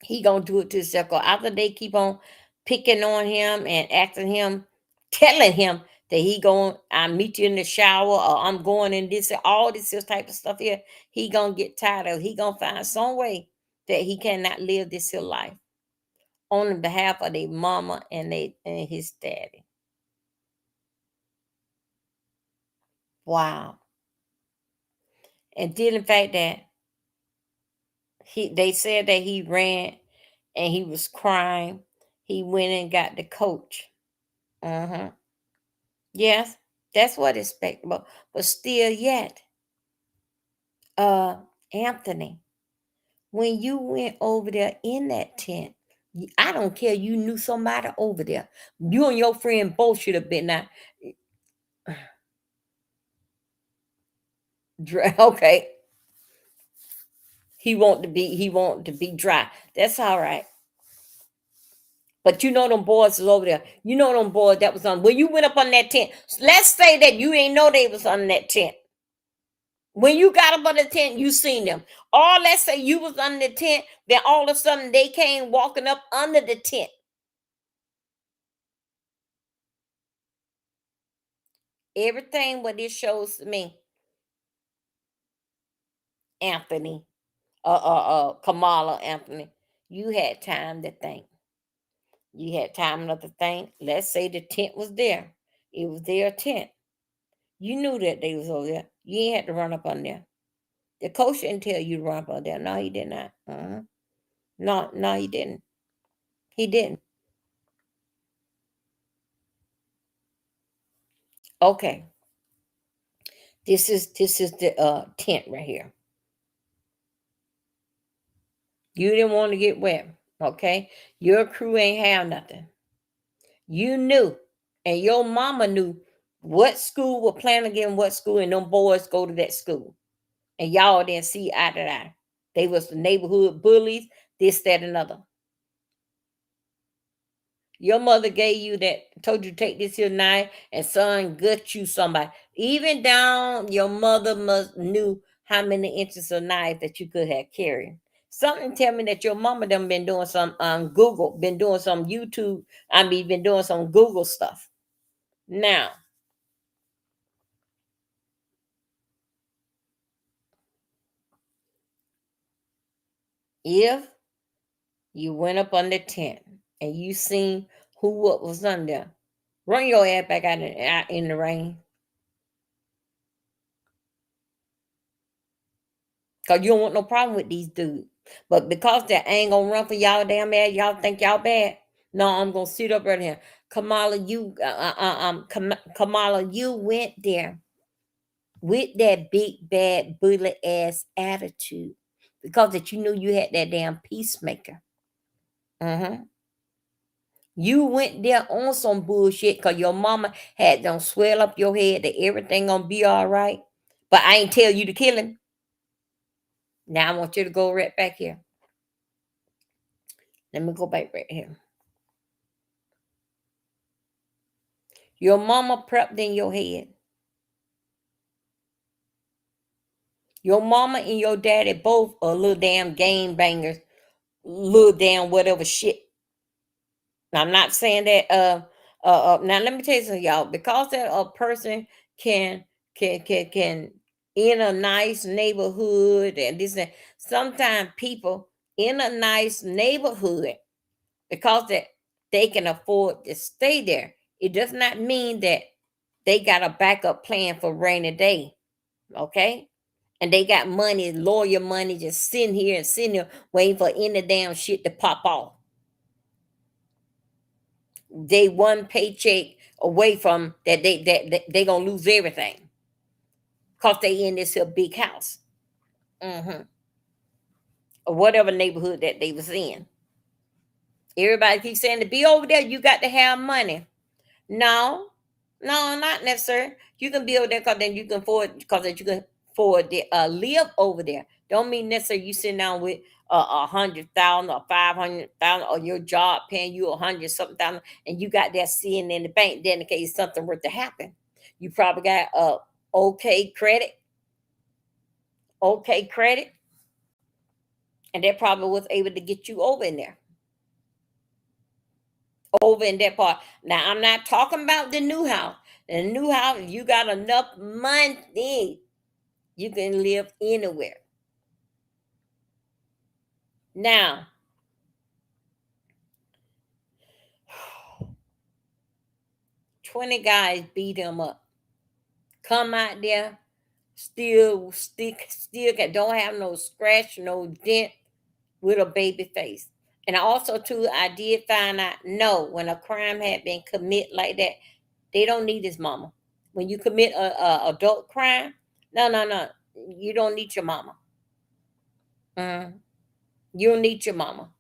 He gonna do it to himself. 'Cause after they keep on picking on him and asking him, telling him that he going, I meet you in the shower, or I'm going in this, all this type of stuff here. He gonna get tired of it. He gonna find some way that he cannot live this here life on the behalf of their mama and they and his daddy. Wow. And then the fact that they said that he ran and he was crying. He went and got the coach. Uh-huh. Yes, that's what is expectable. But still yet, uh, Anthony, when you went over there in that tent, I don't care, you knew somebody over there. You and your friend both should have been there. Okay. He want to be dry. That's all right. But you know them boys was over there. You know them boys that was on when you went up on that tent. Let's say that you ain't know they was on that tent. When you got up on the tent, you seen them. Or let's say you was under the tent, then all of a sudden they came walking up under the tent. Everything what it shows to me, Anthony, Kamala Anthony, you had time to think. You had time enough to think. Let's say the tent was there. It was their tent. You knew that they was over there. You ain't had to run up on there. The coach didn't tell you to run up on there. No, he did not. No, no, he didn't. He didn't. Okay. This is the tent right here. You didn't want to get wet. Okay. Your crew ain't have nothing. You knew, and your mama knew what school were planning again, what school, and them boys go to that school. And y'all didn't see eye to eye. They was the neighborhood bullies, this, that, and other. Your mother gave you that, told you to take this here knife and son, gut you somebody. Even down, your mother must knew how many inches of knife that you could have carried. Something tell me that your mama done been doing some Google, been doing some YouTube. I mean, been doing some Google stuff. Now, if you went up on the tent and you seen who what was under, run your ass back out in the rain. Cause you don't want no problem with these dudes. But because they ain't gonna run for y'all damn ass, y'all think y'all bad. No, I'm gonna sit up right here. Kamala, Kamala, you went there with that big bad bully ass attitude because that you knew you had that damn peacemaker. Uh-huh. You went there on some bullshit because your mama had them swell up your head that everything gonna be all right. But I ain't tell you to kill him. Now I want you to go right back here. Let me go back right here. Your mama prepped in your head. Your mama and your daddy both are little damn game bangers, little damn whatever shit. Now, I'm not saying that. Now let me tell you something, y'all. Because that a person can can in a nice neighborhood and this and sometimes people in a nice neighborhood because that they can afford to stay there. It does not mean that they got a backup plan for rainy day. Okay. And they got money, lawyer money, just sitting here and sitting here waiting for any damn shit to pop off. They one paycheck away from that they gonna lose everything because they in this here big house. Hmm. Or whatever neighborhood that they was in. Everybody keeps saying to be over there, you got to have money. No, no, not necessarily. You can build there because then you can afford because that you can afford to live over there. Don't mean necessarily you sitting down with 100,000 or 500,000 or your job paying you 100 something thousand and you got that sitting in the bank. Then in case something were to happen, you probably got okay credit, okay credit, and that probably was able to get you over in there. over in that part. Now I'm not talking about the new house. The new house, you got enough money, you can live anywhere. Now, 20 guys beat him up. Come out there, still don't have no scratch, no dent, with a baby face. And also too, I did find out no, when a crime had been committed like that, they don't need his mama. When you commit a adult crime, no, you don't need your mama. Mhm. You don't need your mama.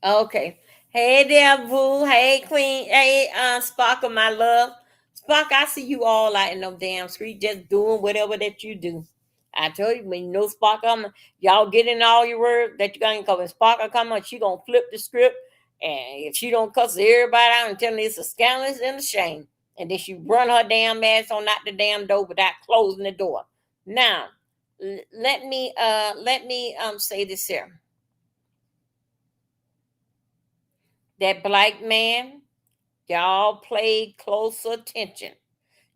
Okay. Hey there, boo. Hey, Queen. Hey, Sparkle, my love. Spark, I see you all out in them damn street just doing whatever that you do. I told you, when you know Sparkle, y'all get in all your words that you got to cover. Sparkle come on, she gonna flip the script. And if she don't cuss everybody out and tell me it's a scandalous and a shame. And then she run her damn ass on out the damn door without closing the door. Now, let me say this here. That black man, y'all pay close attention.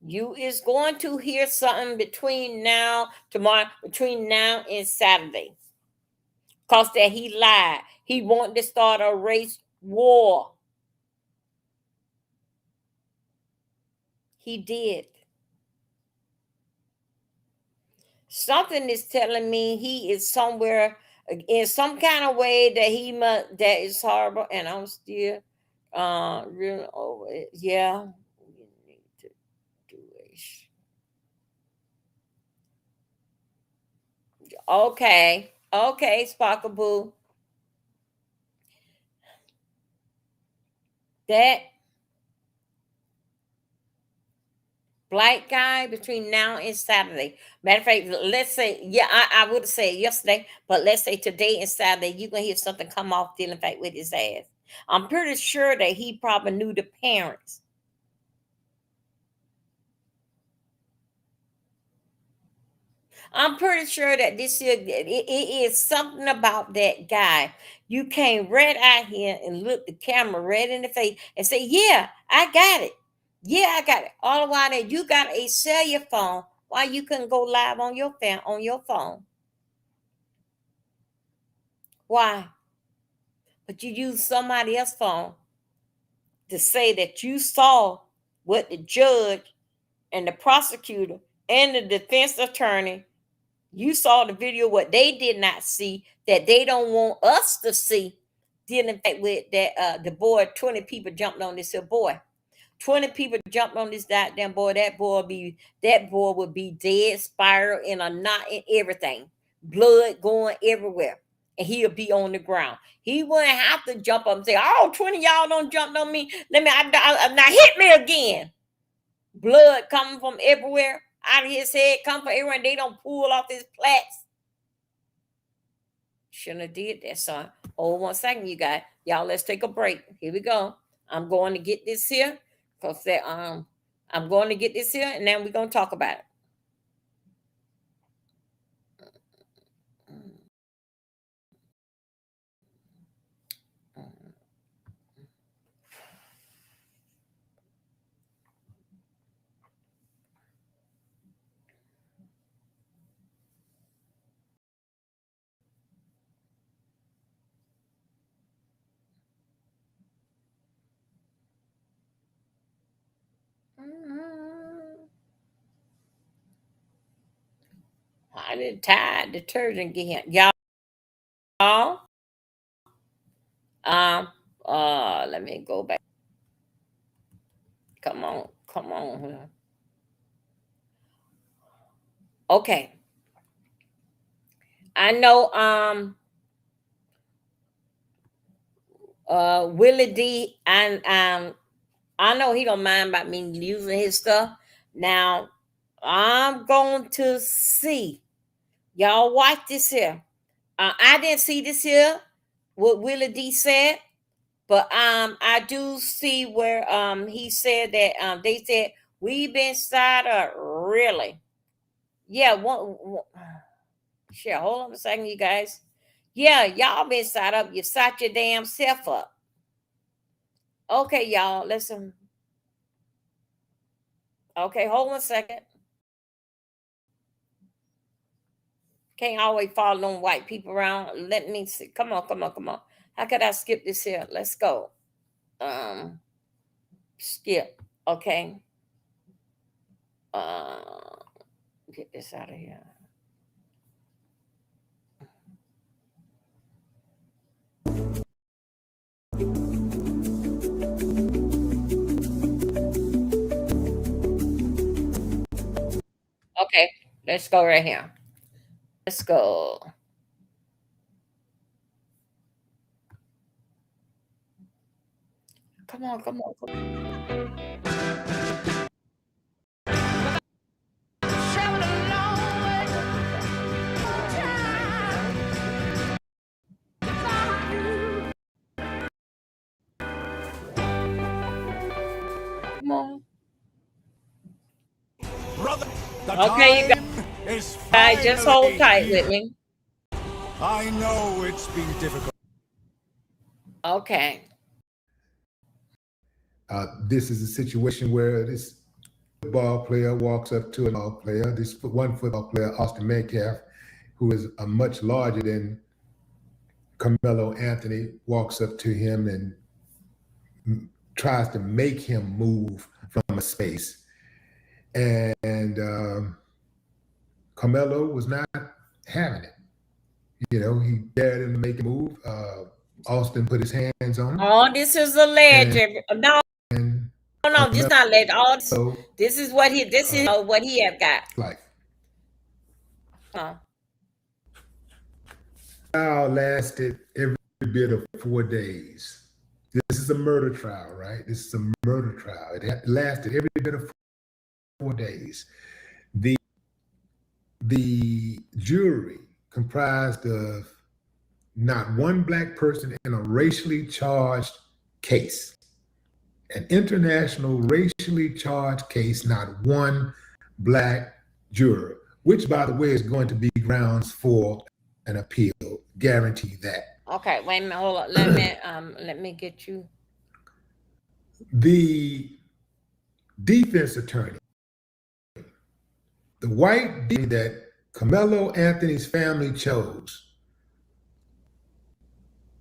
You is going to hear something between now and Saturday. Cause that he lied. He wanted to start a race war. He did. Something is telling me he is somewhere in some kind of way that he must that is horrible, and I'm still really over it. Yeah. We need to do it. Okay, Sparkaboo. That black guy between now and Saturday. Matter of fact, let's say, yeah, I would have said yesterday, but let's say today and Saturday, you're gonna hear something come off dealing fact with his ass. I'm pretty sure that he probably knew the parents. I'm pretty sure that this year it is something about that guy. You came right out here and look the camera right in the face and say, "Yeah, I got it. Yeah, I got it." All the while that you got a cellular phone, why you couldn't go live on your phone? Why? But you use somebody else's phone to say that you saw what the judge and the prosecutor and the defense attorney, you saw the video what they did not see, that they don't want us to see, dealing with that the boy, 20 people jumped on this here boy. 20 people jumped on this goddamn boy. That boy would be dead, spiral in a knot and everything. Blood going everywhere. And he'll be on the ground. He wouldn't have to jump up and say, "Oh, 20 y'all don't jump on me. Let me now hit me again." Blood coming from everywhere, out of his head, come from everywhere, and they don't pull off his plaits. Shouldn't have did that, son. Hold 1 second, you guys. Y'all, let's take a break. Here we go. I'm going to get this here. Cause that I'm going to get this here, and then we're gonna talk about it. I did Tide detergent get him. Y'all. Um let me go back. Come on. Okay. I know Willie D, and I know he don't mind about me using his stuff. Now I'm going to see. Y'all watch this here. I didn't see this here, what Willie D said, but I do see where he said that they said we've been side up really. Yeah, sure, hold on a second, you guys. Yeah, y'all been side up. You sat your damn self up. Okay, y'all, listen. Okay, hold 1 second. Can't always follow them white people around. Let me see. Come on, come on, come on. How could I skip this here? Let's go. Skip. Okay. Get this out of here. Okay, let's go right here. Let's go. Come on, come on, come on. Come on. Brother, Okay, you guys, just hold tight with me. I know it's been difficult. Okay. This is a situation where this football player walks up to a football player. This one football player, Austin Metcalf, who is a much larger than Carmelo Anthony, walks up to him and tries to make him move from a space. And Carmelo was not having it. You know, he dared him to make a move. Austin put his hands on him. Oh, this is alleged. No, no, this is not alleged. All this is what he. This is what he have got. Life. Trial lasted every bit of 4 days. This is a murder trial, right? This is a murder trial. It lasted every bit of 4 days. The jury comprised of not one black person in a racially charged case. An international racially charged case, not one black juror, which, by the way, is going to be grounds for an appeal. Guarantee that. Okay, wait a minute, hold on. Let me get you. The defense attorney, the white that Carmelo Anthony's family chose,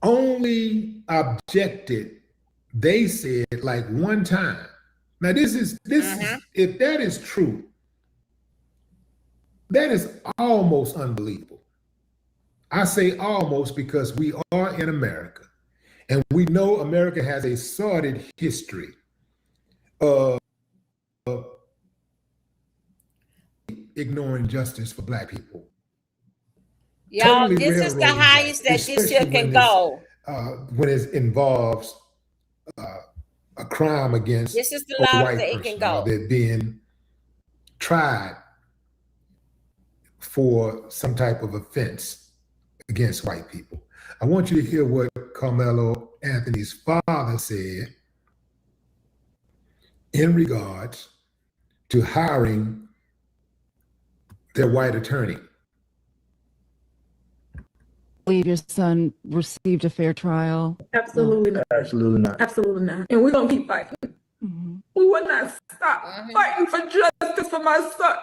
only objected, they said, like one time. Now this is if that is true, that is almost unbelievable. I say almost because we are in America, and we know America has a sordid history of ignoring justice for black people. Y'all, this is the highest that this here can go. When it involves a crime against this is the a white person, it can go. They're being tried for some type of offense against white people. I want you to hear what Carmelo Anthony's father said in regards to hiring their white attorney. Believe your son received a fair trial? Absolutely not. Absolutely not. Absolutely not. And we're going to keep fighting. Mm-hmm. We will not stop fighting for justice for my son.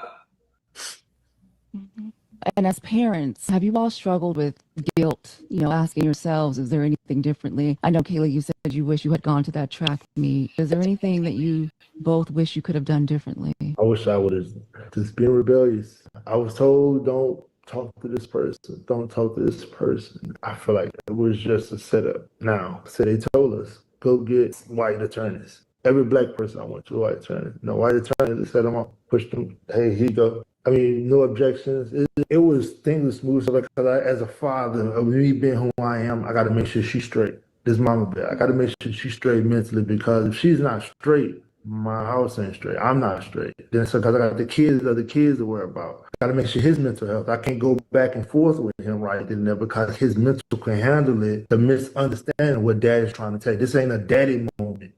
Mm-hmm. And as parents, have you all struggled with guilt, asking yourselves, is there anything differently? I know, Kayla, you said you wish you had gone to that track meet. Is there anything that you both wish you could have done differently? I wish I would have just been rebellious. I was told, don't talk to this person. Don't talk to this person. I feel like it was just a setup. Now, so they told us, go get white attorneys. Every black person I went to a white attorney. No white attorney, they set them up, pushed them, hey, here you go. I mean, no objections. It was things smooth. So like, as a father, of me being who I am, I got to make sure she's straight. This mama bear, I got to make sure she's straight mentally, because if she's not straight, my house ain't straight. I'm not straight. Then so because I got the kids to worry about. I got to make sure his mental health. I can't go back and forth with him right in there because his mental can handle it. The misunderstanding what dad is trying to take. This ain't a daddy moment.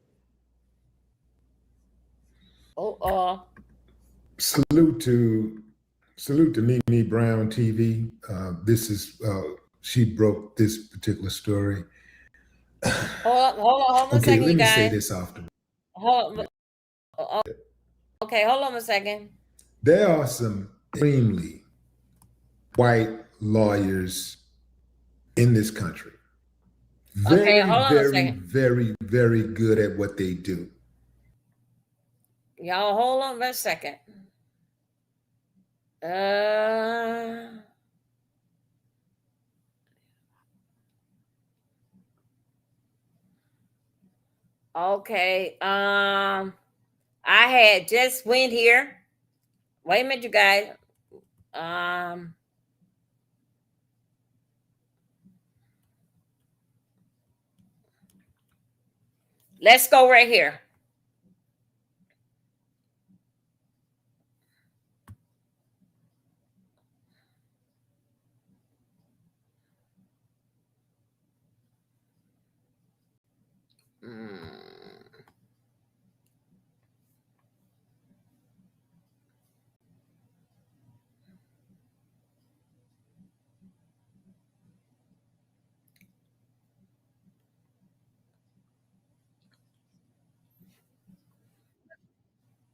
Salute to Mimi Brown TV. This is she broke this particular story. Hold on a Okay, second, let you me say guys. this often. Hold, okay, hold on a second. There are some extremely white lawyers in this country. Okay, Very, hold on a very, second. very, very good at what they do. Y'all hold on for a second. Okay. I had just went here. Wait a minute, you guys. Um, let's go right here.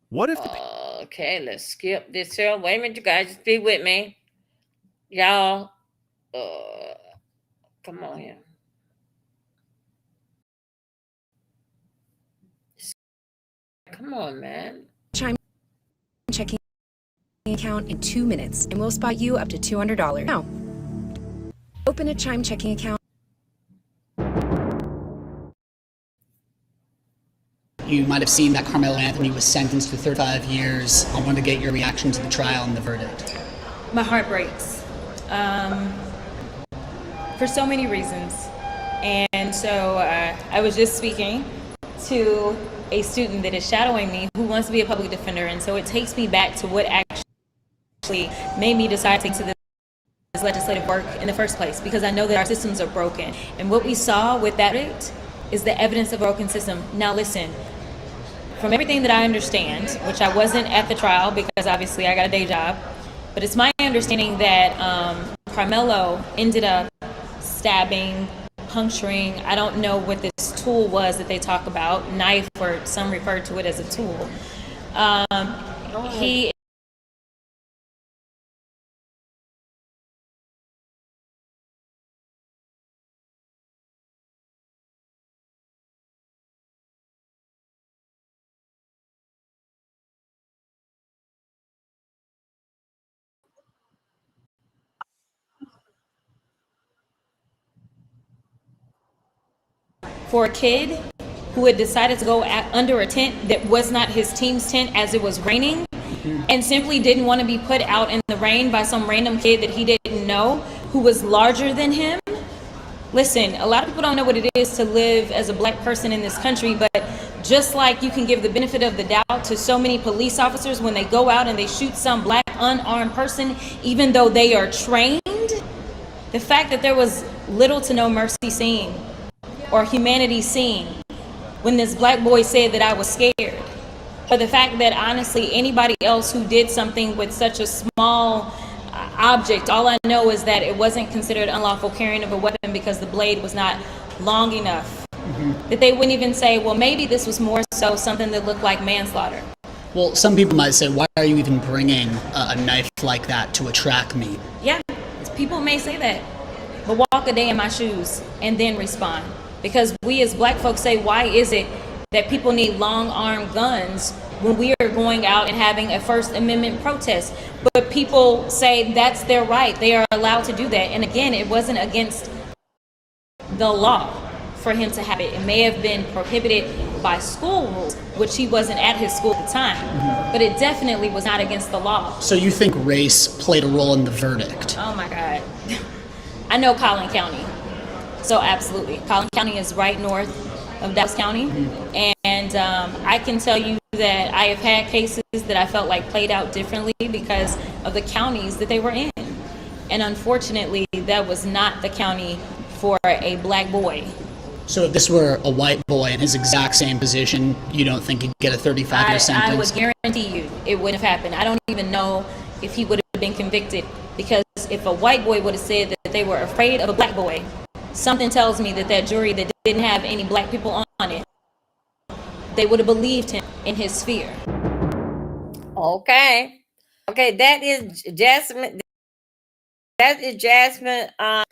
What if Okay, let's skip this here. Wait a minute, you guys. Just be with me. Y'all. Come on here. Come on, man. Chime checking account in 2 minutes and we'll spot you up to $200. Now, open a Chime checking account. You might have seen that Carmelo Anthony was sentenced to 35 years. I wanted to get your reaction to the trial and the verdict. My heart breaks for so many reasons. And so I was just speaking to a student that is shadowing me who wants to be a public defender. And so it takes me back to what actually made me decide to take to this legislative work in the first place, because I know that our systems are broken. And what we saw with that verdict is the evidence of a broken system. Now listen, from everything that I understand, which I wasn't at the trial because obviously I got a day job, but it's my understanding that Carmelo ended up stabbing, puncturing, I don't know what this tool was that they talk about, knife, or some refer to it as a tool. He for a kid who had decided to go under a tent that was not his team's tent as it was raining, and simply didn't want to be put out in the rain by some random kid that he didn't know who was larger than him. Listen, a lot of people don't know what it is to live as a black person in this country, but just like you can give the benefit of the doubt to so many police officers when they go out and they shoot some black unarmed person, even though they are trained, the fact that there was little to no mercy seen or humanity seen when this black boy said that I was scared, or the fact that honestly anybody else who did something with such a small object, all I know is that it wasn't considered unlawful carrying of a weapon because the blade was not long enough, that they wouldn't even say, well, maybe this was more so something that looked like manslaughter. Well, some people might say, why are you even bringing a knife like that to a track meet? Yeah, people may say that, but walk a day in my shoes and then respond. Because we as black folks say, why is it that people need long-armed guns when we are going out and having a First Amendment protest? But people say that's their right. They are allowed to do that. And again, it wasn't against the law for him to have it. It may have been prohibited by school rules, which he wasn't at his school at the time. But it definitely was not against the law. So you think race played a role in the verdict? Oh my God. I know Collin County. So absolutely. Collin County is right north of Dallas County. And I can tell you that I have had cases that I felt like played out differently because of the counties that they were in. And unfortunately, that was not the county for a black boy. So if this were a white boy in his exact same position, you don't think he'd get a 35-year sentence? I would guarantee you it wouldn't have happened. I don't even know if he would have been convicted, because if a white boy would have said that they were afraid of a black boy, something tells me that that jury that didn't have any black people on it, they would have believed him in his fear. Okay. Okay, that is Jasmine. That is Jasmine Croc.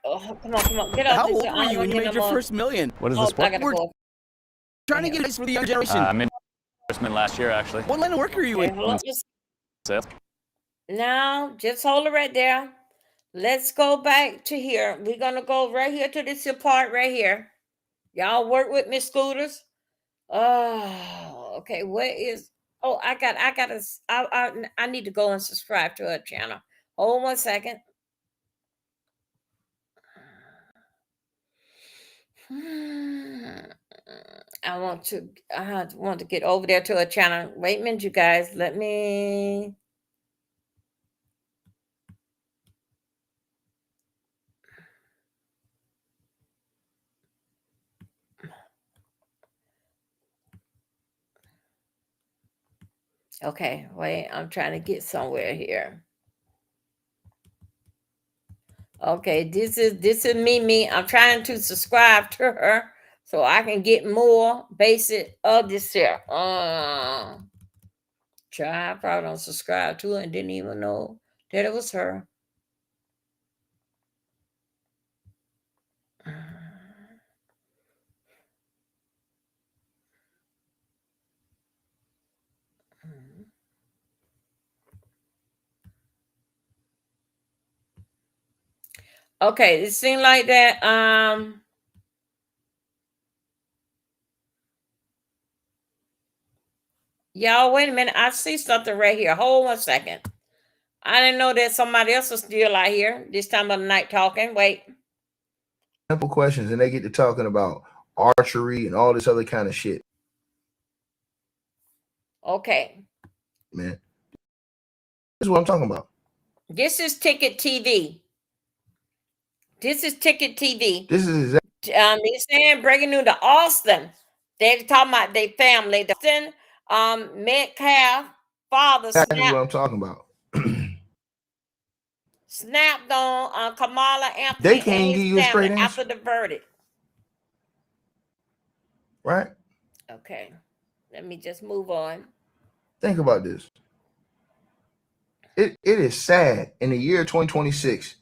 Oh, come on, get up. How old were you when you made your first million? What is the sport? We're trying to get advice for the young generation. I made investment last year, actually. What line of work are you in? Sales. Now, just hold it right there. Let's go back to here. We're gonna go right here to this part right here. Y'all work with me, scooters. Oh, okay. Where is? Oh, I need to go and subscribe to her channel. Hold 1 second. I want to get over there to her channel. Wait a minute, you guys. Let me. Okay, wait. I'm trying to get somewhere here. Okay, this is me. I'm trying to subscribe to her so I can get more basic of this here. I probably don't subscribe to her and didn't even know that it was her. Okay, it seemed like that. Y'all, wait a minute. I see something right here. Hold 1 second. I didn't know that somebody else was still out here this time of the night talking. Wait. Simple questions, and they get to talking about archery and all this other kind of shit. Okay. Man, this is what I'm talking about. This is Ticket TV. This is Ticket TV. This is exactly. They're saying breaking news to Austin. They're talking about their family. The Austin, Metcalf, father That's what I'm talking about. snapped on Kamala Anthony. They can't give you a straight answer after the verdict. Right? Okay. Let me just move on. Think about this. It is sad in the year 2026.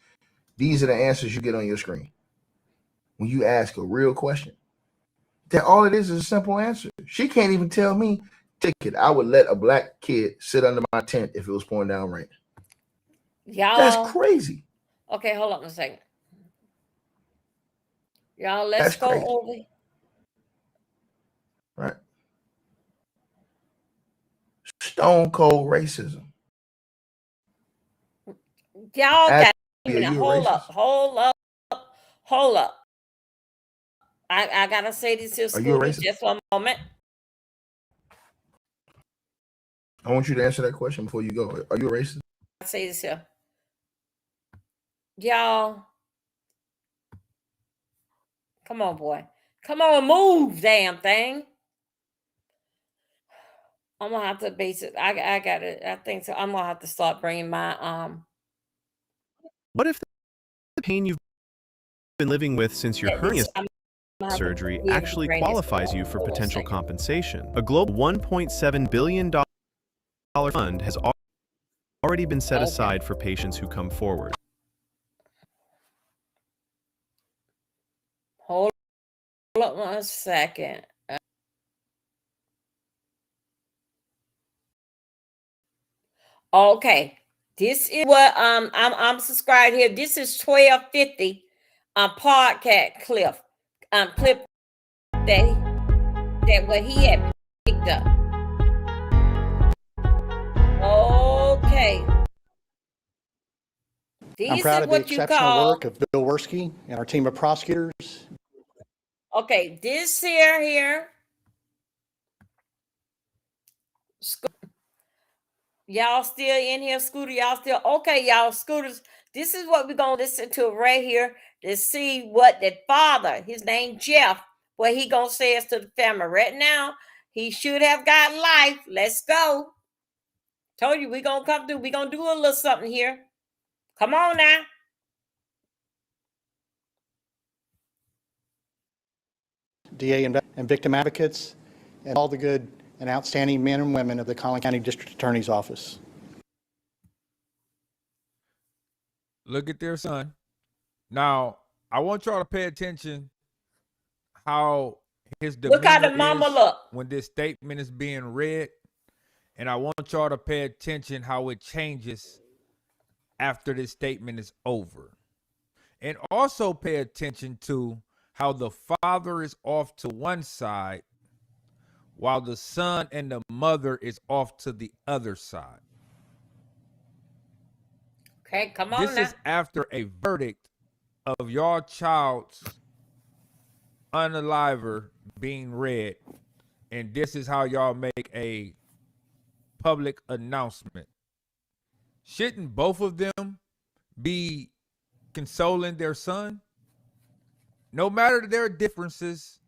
These are the answers you get on your screen when you ask a real question. That all it is a simple answer. She can't even tell me, Ticket, I would let a black kid sit under my tent if it was pouring down rain. Y'all, that's crazy. Okay, hold on a second. Y'all, let's go over. Right. Stone cold racism. Y'all got hold up. I gotta say this to school just for a moment. I want you to answer that question before you go. Are you a racist? I say this here. Y'all. Come on, boy. Come on, move, damn thing. I'm gonna have to base it. I got it. I think so. I'm gonna have to start bringing my What if the pain you've been living with since your hernia surgery actually qualifies you for potential compensation? A global $1.7 billion fund has already been set aside for patients who come forward. Hold up 1 second. Okay, this is what I'm subscribed here. This is 1250 podcast clip that what he had picked up. Okay. I'm proud of the exceptional work of Bill Werski and our team of prosecutors. Okay, this here. Y'all still in here, Scooter? Y'all still okay? Y'all, Scooters. This is what we're gonna listen to right here to see what that father, his name Jeff, what he gonna say to the family right now. He should have got life. Let's go. Told you we gonna come through. We gonna do a little something here. Come on now. DA and victim advocates, and all the good and outstanding men and women of the Collin County District Attorney's Office. Look at their son. Now, I want y'all to pay attention how his Look how demeanor the mama is look. when this statement is being read. And I want y'all to pay attention how it changes after this statement is over. And also pay attention to how the father is off to one side while the son and the mother is off to the other side. Okay, come on This now. is after a verdict of your child's unaliver being read, and this is how y'all make a public announcement. Shouldn't both of them be consoling their son? No matter their differences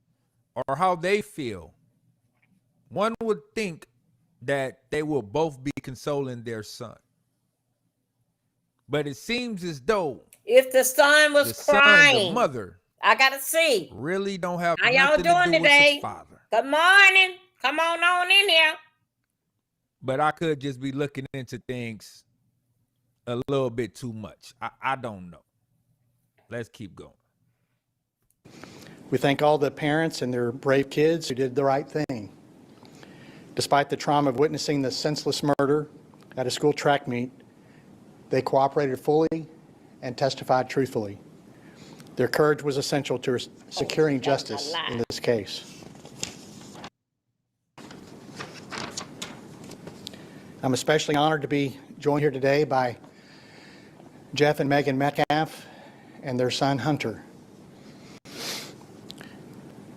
or how they feel, one would think that they will both be consoling their son. But it seems as though If the son was the son crying, and the mother I gotta see. really don't have How y'all nothing to doing do with today? the father. Good morning. Come on in here. But I could just be looking into things a little bit too much. I don't know. Let's keep going. We thank all the parents and their brave kids who did the right thing. Despite the trauma of witnessing the senseless murder at a school track meet, they cooperated fully and testified truthfully. Their courage was essential to securing justice in this case. I'm especially honored to be joined here today by Jeff and Megan Metcalf and their son Hunter.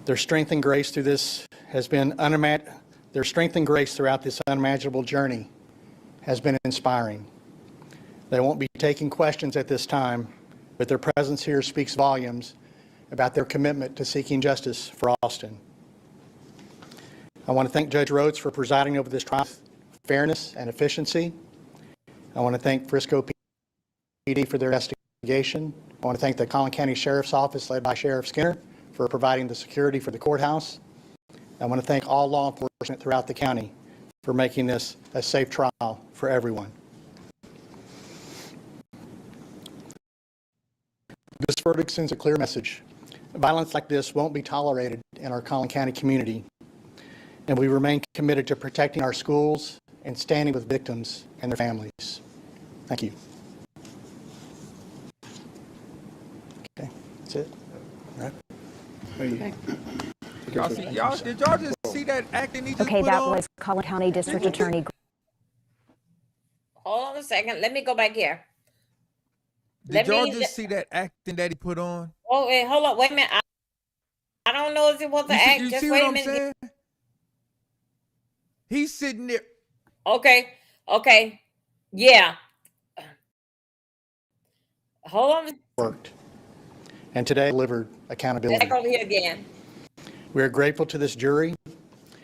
Their strength and grace through this has been their strength and grace throughout this unimaginable journey has been inspiring. They won't be taking questions at this time, but their presence here speaks volumes about their commitment to seeking justice for Austin. I want to thank Judge Rhodes for presiding over this trial with fairness and efficiency. I want to thank Frisco PD for their investigation. I want to thank the Collin County Sheriff's Office led by Sheriff Skinner for providing the security for the courthouse. I want to thank all law enforcement throughout the county for making this a safe trial for everyone. This verdict sends a clear message. Violence like this won't be tolerated in our Collin County community, and we remain committed to protecting our schools and standing with victims and their families. Thank you. Okay, that's it. All right. Okay. Did y'all just see that acting he just Okay, put that on? was Collin County District Attorney. Hold on a second. Let me go back here. Did y'all just see that acting that he put on? Oh, wait, hold on. Wait a minute. I don't know if it was an act. You Just see wait what a I'm minute. saying? He's sitting there. Okay. Yeah. Hold on. Worked. And today delivered accountability. Back over here again. We are grateful to this jury.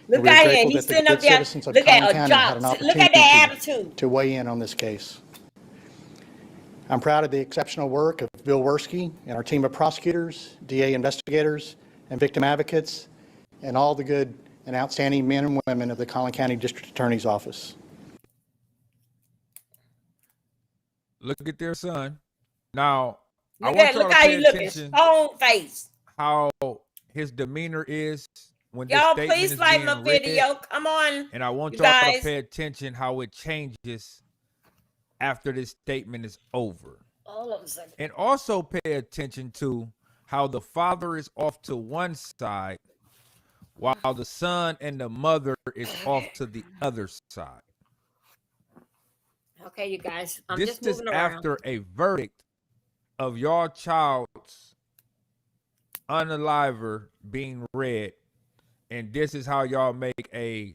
Look at him. He's sitting up there. Citizens of Look Collin at a County had an job. Look at the opportunity attitude. to weigh in on this case. I'm proud of the exceptional work of Bill Werski and our team of prosecutors, DA investigators, and victim advocates, and all the good and outstanding men and women of the Collin County District Attorney's Office. Look at their son. Now, Look I want y'all look to how pay you looking. attention Stone face. how his demeanor is when this Y'all, statement please is like being my read. video. Come on. And I want you y'all guys. to pay attention how it changes after this statement is over. Hold on a second. And also pay attention to how the father is off to one side while the son and the mother is off to the other side. Okay, you guys. I'm This just is moving around. after a verdict of your child's unaliver being read, and this is how y'all make a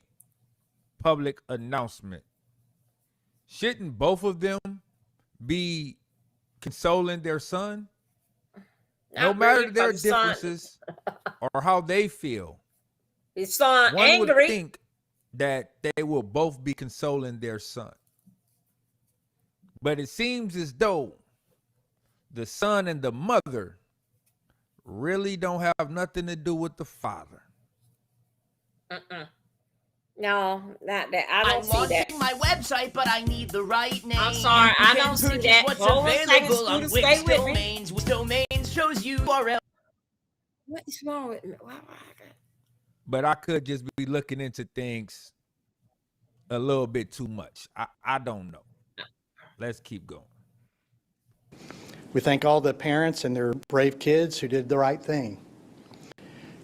public announcement. Shouldn't both of them be consoling their son? No Not matter really, their 'cause the son- differences or how they feel, His son one angry. would think that they will both be consoling their son. But it seems as though the son and the mother really don't have nothing to do with the father. No, not that. I don't see that. My website, but I need the right name. I'm sorry, I don't see that. What's Hold on a second, available on Scooter, stay Wix with me. domains. Wix domains shows you URL. What is wrong with me? But I could just be looking into things a little bit too much. I don't know. Let's keep going. We thank all the parents and their brave kids who did the right thing.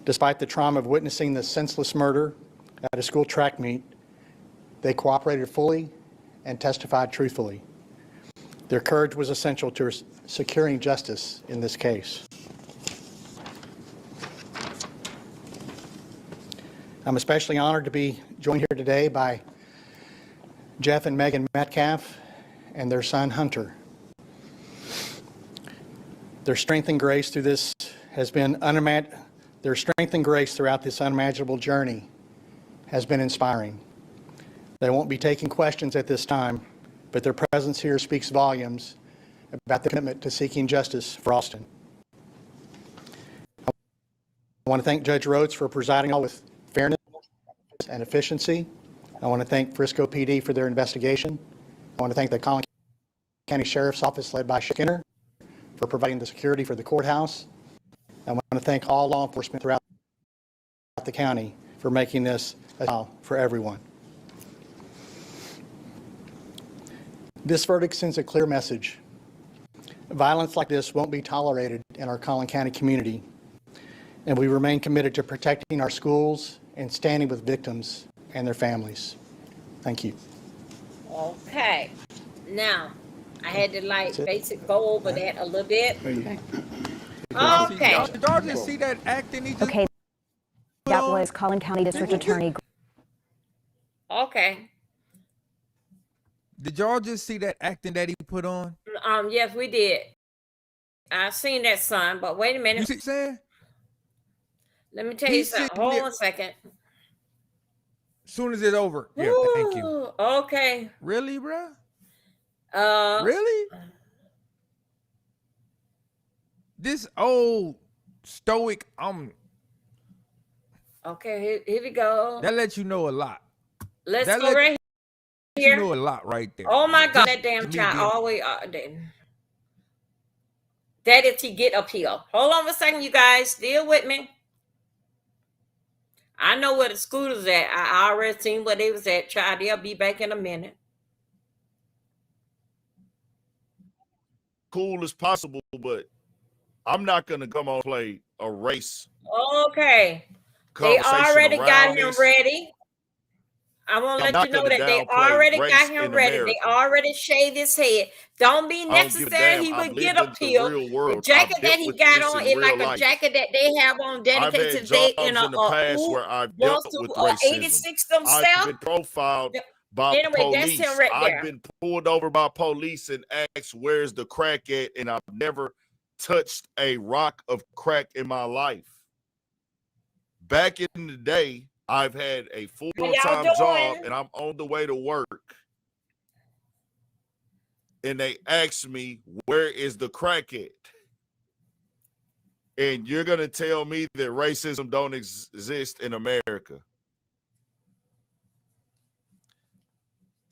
Despite the trauma of witnessing the senseless murder at a school track meet, they cooperated fully and testified truthfully. Their courage was essential to securing justice in this case. I'm especially honored to be joined here today by Jeff and Megan Metcalf and their son Hunter. Their strength and grace through this has been Their strength and grace throughout this unimaginable journey has been inspiring. They won't be taking questions at this time, but their presence here speaks volumes about the commitment to seeking justice for Austin. I want to thank Judge Rhodes for presiding all with fairness and efficiency. I want to thank Frisco PD for their investigation. I want to thank the Collin County Sheriff's Office led by Skinner for providing the security for the courthouse. I want to thank all law enforcement throughout the county for making this a trial for everyone. This verdict sends a clear message. Violence like this won't be tolerated in our Collin County community, and we remain committed to protecting our schools and standing with victims and their families. Thank you. Okay. Now, I had to go over that a little bit. Okay. Did y'all just see that acting he just Okay, that was Collin County District Attorney. Okay. Did y'all just see that acting that he put on? Yes, we did. I seen that, son, but wait a minute. You see what I'm saying? Let me tell you something. Hold on a second. Soon as it's over. Yeah, thank you. Okay. Really, bro? Really? This old stoic, Okay, here we go. that lets you know a lot. Let's go right You here. know a lot right there. Oh my God, Just that damn me child being- all the way that is he get up here. Hold on a second, you guys. Deal with me. I know where the scooter's at. I already seen where they was at. Child, they'll be back in a minute. Cool as possible, but I'm not gonna come on and play a race. Okay. They already got him ready. I want to let you know that they already got him ready. They already shaved his head. Don't be necessary. He would get up here. The jacket that he got on is like a jacket that they have on dedicated today in a past where I've dealt with racism. 86 themselves. I've been profiled by police. That's him right there. I've been pulled over by police and asked, "Where's the crack at?" And I've never touched a rock of crack in my life. Back in the day, I've had a full-time job and I'm on the way to work. And they asked me, "Where is the crack at?" And you're going to tell me that racism don't exist in America.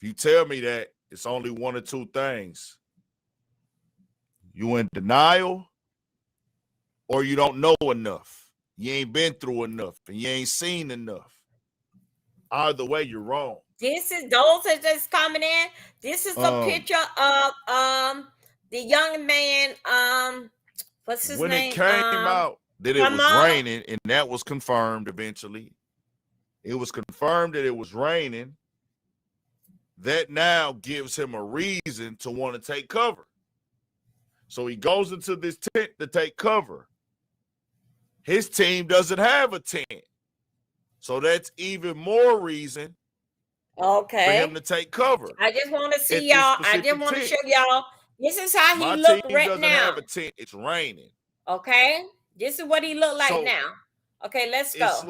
If you tell me that, it's only one or two things. You in denial, or you don't know enough. You ain't been through enough, and you ain't seen enough. Either way, you're wrong. Those are just coming in. This is a picture of the young man. What's his name? When it came out that it was raining, and that was confirmed eventually. It was confirmed that it was raining. That now gives him a reason to want to take cover. So he goes into this tent to take cover. His team doesn't have a tent. So that's even more reason for him to take cover. I just want to see y'all. I just want to show y'all. This is how he look right now. My team doesn't have a tent. It's raining. Okay. This is what he look like now. Okay, let's go.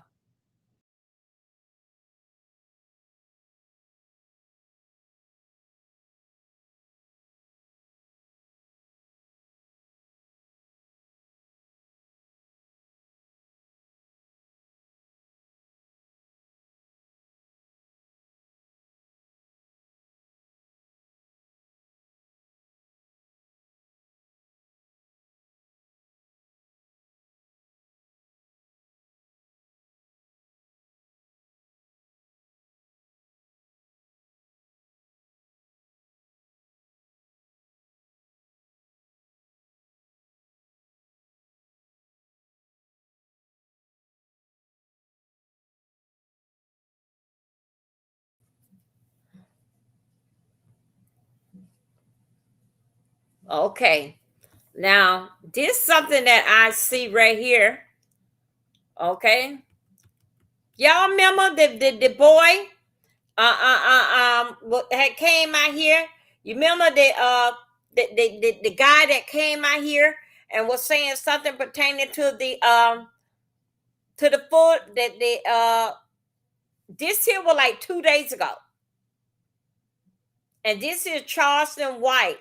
Okay. Now, this is something that I see right here. Okay. Y'all remember the boy had came out here? You remember the guy that came out here and was saying something pertaining to the food that this here was like 2 days ago. And this is Charleston White.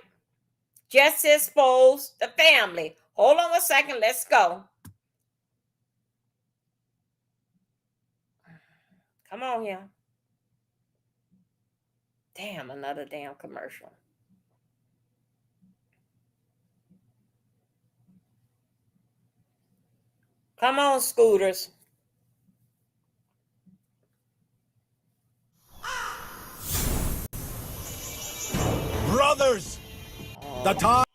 Just exposed the family. Hold on a second. Let's go. Come on here. Damn, another damn commercial. Come on, Scooters. Brothers, the time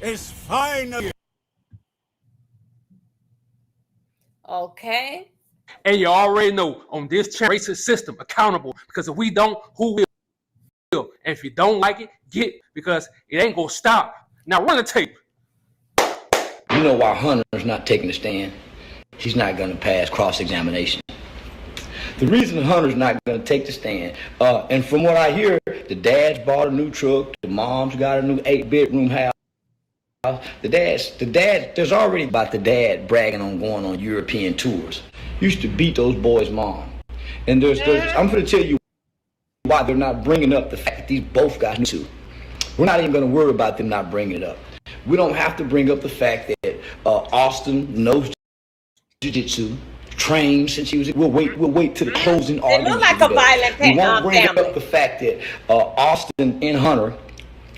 is finally. Okay. And you already know on this channel, racist system accountable, because if we don't, who will? And if you don't like it, get it, because it ain't gonna stop. Now run the tape. You know why Hunter's not taking a stand? He's not gonna pass cross-examination. The reason Hunter's not gonna take the stand, and from what I hear, the dad's bought a new truck, the mom's got a new 8-bedroom house. The dad, there's already about the dad bragging on going on European tours. Used to beat those boys' mom. And I'm gonna tell you why they're not bringing up the fact that these both guys knew to. We're not even gonna worry about them not bringing it up. We don't have to bring up the fact that Austin knows jiu-jitsu, trained since he was. We'll wait to the closing argument. They look like a violent family. We won't bring up the fact that Austin and Hunter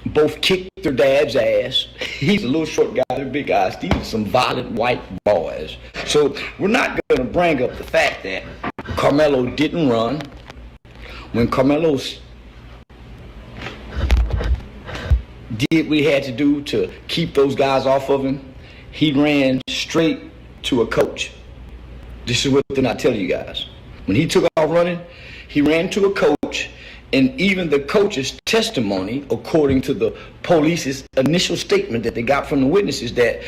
both kicked their dad's ass. He's a little short guy, they're big guys. These are some violent white boys. So we're not going to bring up the fact that Carmelo didn't run. When Carmelo did what he had to do to keep those guys off of him, he ran straight to a coach. This is what they're not telling you guys. When he took off running, he ran to a coach, and even the coach's testimony, according to the police's initial statement that they got from the witnesses, that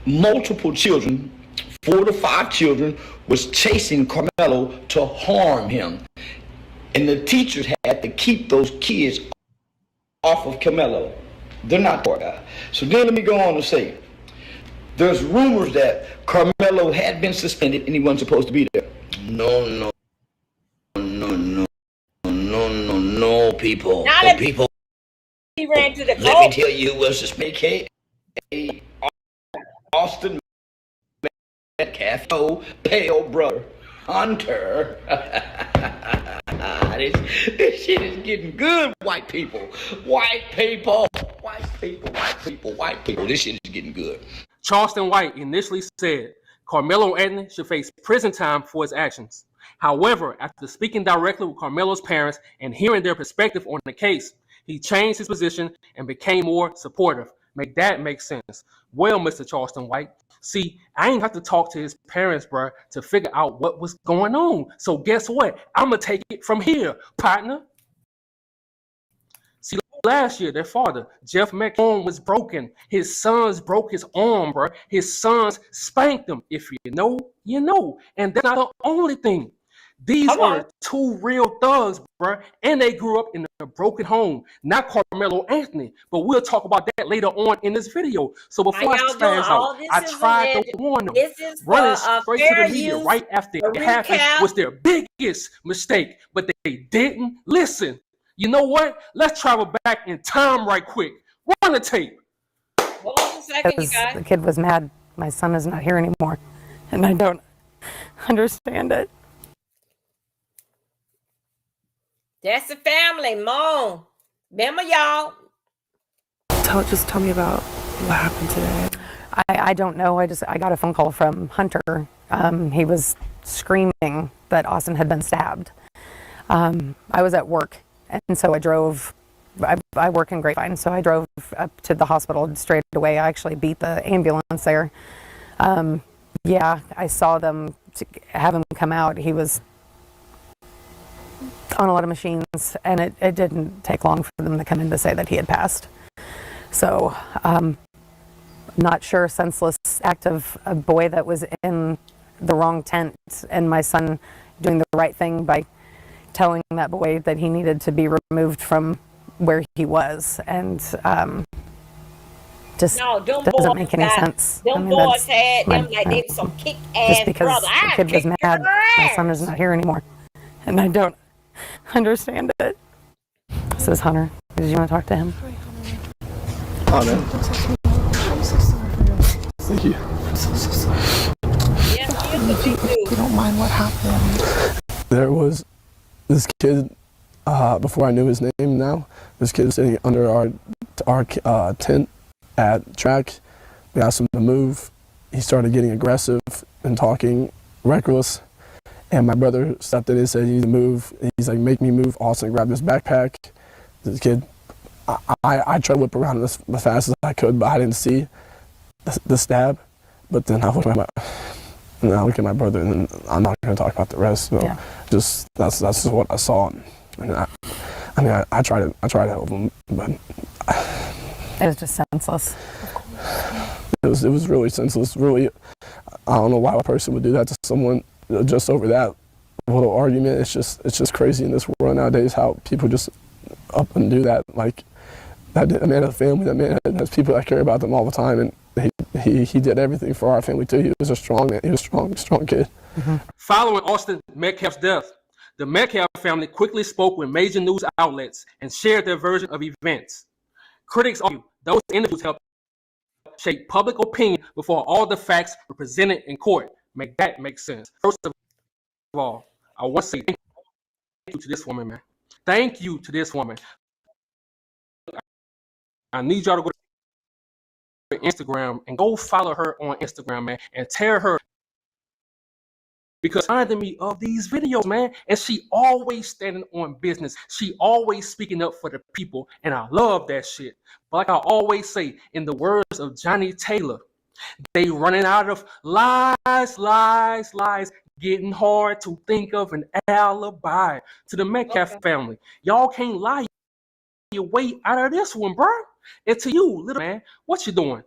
multiple children, 4 to 5 children, was chasing Carmelo to harm him. And the teachers had to keep those kids off of Carmelo. They're not poor guys. So then let me go on and say, there's rumors that Carmelo had been suspended and he wasn't supposed to be there. No, people. People. He ran to the coach. Let me tell you, it was suspended. Austin Metcalf, pale brother, Hunter. This shit is getting good, white people. White people. This shit is getting good. Charleston White initially said Carmelo Anthony should face prison time for his actions. However, after speaking directly with Carmelo's parents and hearing their perspective on the case, he changed his position and became more supportive. Make that make sense? Well, Mr. Charleston White, see, I ain't have to talk to his parents, bruh, to figure out what was going on. So guess what? I'm going to take it from here, partner. See, last year, their father, Jeff Mack's arm was broken. His sons broke his arm, bruh. His sons spanked him. If you know, you know. And that's not the only thing. These are 2 real thugs, bruh, and they grew up in a broken home. Not Carmelo Anthony, but we'll talk about that later on in this video. So before I spaz out, I tried to warn them. Running straight to the media right after it happened was their biggest mistake, but they didn't listen. You know what? Let's travel back in time right quick. Run the tape. Hold on a second, you guys. The kid was mad. My son is not here anymore, and I don't understand it. That's the family, Mom. Remember, y'all. Just tell me about what happened today. I don't know. I got a phone call from Hunter. He was screaming that Austin had been stabbed. I was at work, and so I drove. I work in Grapevine, so I drove up to the hospital straight away. I actually beat the ambulance there. Yeah, I saw them have him come out. He was on a lot of machines, and it didn't take long for them to come in to say that he had passed. So, not sure, senseless act of a boy that was in the wrong tent, and my son doing the right thing by telling that boy that he needed to be removed from where he was, and just No, them doesn't boys make any got, sense. I them mean, boys that's had my, them like they some kick just ass because brother. the I kid was kicked mad, your my son ass. is not here anymore, and I don't understand it. This is Hunter. Did you want to talk to him? Hunter. Thank you. You don't mind what happened? There was this kid, before I knew his name now, this kid was sitting under our tent at track. We asked him to move. He started getting aggressive and talking reckless. And my brother stepped in and said, "You need to move." He's like, "Make me move." Austin grabbed his backpack. This kid, I tried to whip around as fast as I could, but I didn't see the stab. But then I look at my brother, and then I'm not going to talk about the rest. So just that's just what I saw. And I tried to help him, but it was just senseless. It was really senseless. Really, I don't know why a person would do that to someone just over that little argument. It's just crazy in this world nowadays how people just up and do that. Like that man has a family. That man has people that care about them all the time, and he did everything for our family too. He was a strong man. He was a strong kid. Following Austin Metcalf's death, the Metcalf family quickly spoke with major news outlets and shared their version of events. Critics argue those interviews helped shape public opinion before all the facts were presented in court. Make that make sense. First of all, I want to say thank you to this woman, man. Thank you to this woman. I need y'all to go to Instagram and go follow her on Instagram, man, and tell her, because reminding me of these videos, man, and she always standing on business. She always speaking up for the people, and I love that shit. But like I always say, in the words of Johnny Taylor, they running out of lies, getting hard to think of an alibi. To the Metcalf family, y'all can't lie your way out of this one, bro. And to you, little man, what you doing?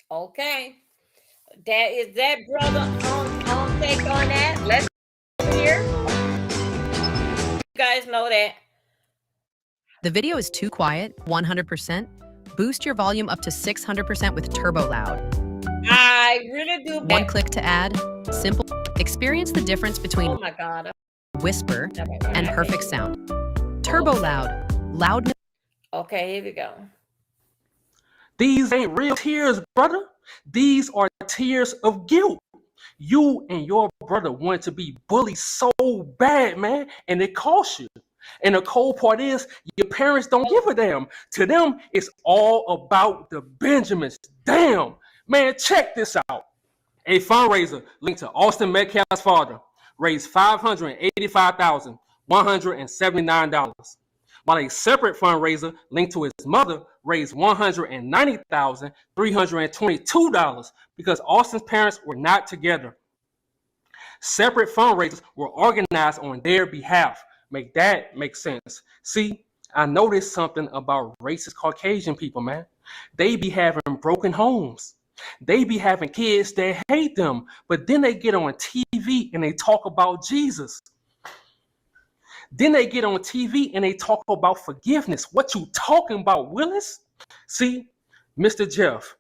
Okay. That is that brother on take on that. Let's hear. You guys know that. The video is too quiet, 100%. Boost your volume up to 600% with Turbo Loud. I really do. One click to add. Simple. Experience the difference between Oh my God. whisper and perfect sound. Turbo Loud. Loudness. Okay, here we go. These ain't real tears, brother. These are tears of guilt. You and your brother wanted to be bullied so bad, man, and it cost you. And the cold part is, your parents don't give a damn. To them, it's all about the Benjamins. Damn, man, check this out. A fundraiser linked to Austin Metcalf's father raised $585,179, while a separate fundraiser linked to his mother raised $190,322 because Austin's parents were not together. Separate fundraisers were organized on their behalf. Make that make sense. See, I noticed something about racist Caucasian people, man. They be having broken homes. They be having kids that hate them, but then they get on TV and they talk about Jesus. Then they get on TV and they talk about forgiveness. What you talking about, Willis? See, Mr. Jeff,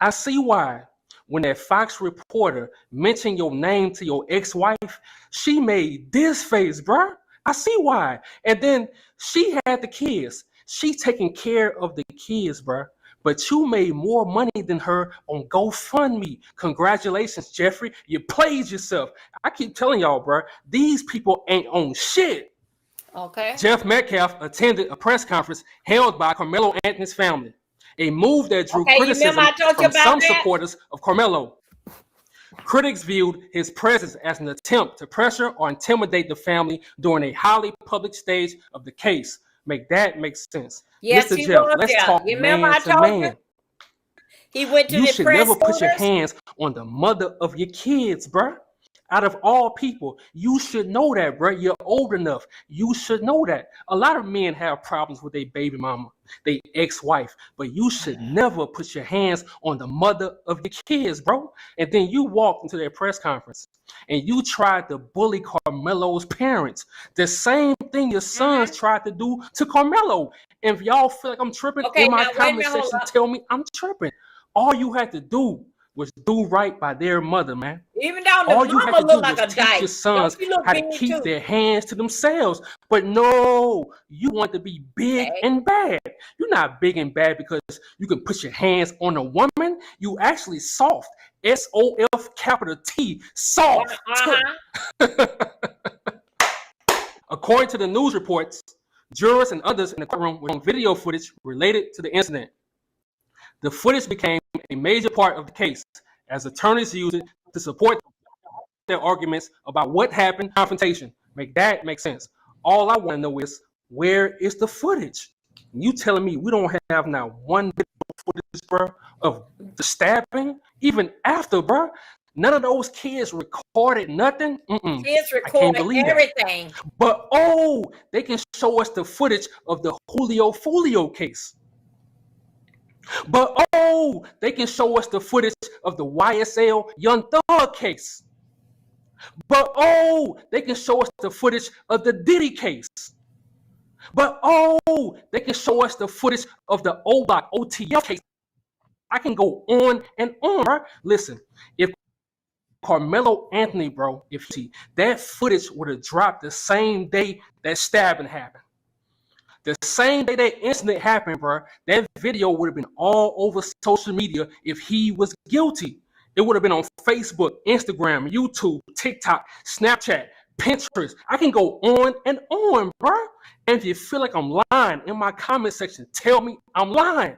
I see why when that Fox reporter mentioned your name to your ex-wife, she made this face, bruh. I see why. And then she had the kids. She taking care of the kids, bruh. But you made more money than her on GoFundMe. Congratulations, Jeffrey. You played yourself. I keep telling y'all, bruh, these people ain't on shit. Okay. Jeff Metcalf attended a press conference held by Carmelo Anthony's family, a move that drew criticism from some supporters of Carmelo. Critics viewed his presence as an attempt to pressure or intimidate the family during a highly public stage of the case. Make that make sense. Yes, Mr. Jeff, let's talk man to man. He went to you the should press never put your corners. hands on the mother of your kids, bruh. Out of all people, you should know that, bro. You're old enough. You should know that. A lot of men have problems with their baby mama, their ex-wife, but you should never put your hands on the mother of your kids, bro. And then you walked into their press conference and you tried to bully Carmelo's parents. The same thing your sons tried to do to Carmelo. And if y'all feel like I'm tripping, Okay, in my now wait a comment minute, hold section, up. tell me I'm tripping. All you had to do was do right by their mother, man. Even though the All you had mama to do look like was a teach your dyke. sons Don't she look how to big keep too? their hands to themselves. But no, you want to be big and bad. You're not big and bad because you can put your hands on a woman. You actually soft. SOF capital T. Soft. According to the news reports, jurors and others in the courtroom were on video footage related to the incident. The footage became a major part of the case as attorneys used it to support their arguments about what happened, confrontation. Make that make sense. All I want to know is, where is the footage? You telling me we don't have now one bit of footage, bro, of the stabbing, even after, bro? None of those kids recorded nothing. Kids I can't recorded believe everything. that. But they can show us the footage of the Julio Folio case. But they can show us the footage of the YSL Young Thug case. But they can show us the footage of the Diddy case. But they can show us the footage of the O-Block OTF case. I can go on and on, bro. Listen, if Carmelo Anthony, bro, that footage would have dropped the same day that stabbing happened. The same day that incident happened, bro, that video would have been all over social media if he was guilty. It would have been on Facebook, Instagram, YouTube, TikTok, Snapchat, Pinterest. I can go on and on, bro. And if you feel like I'm lying in my comment section, tell me I'm lying.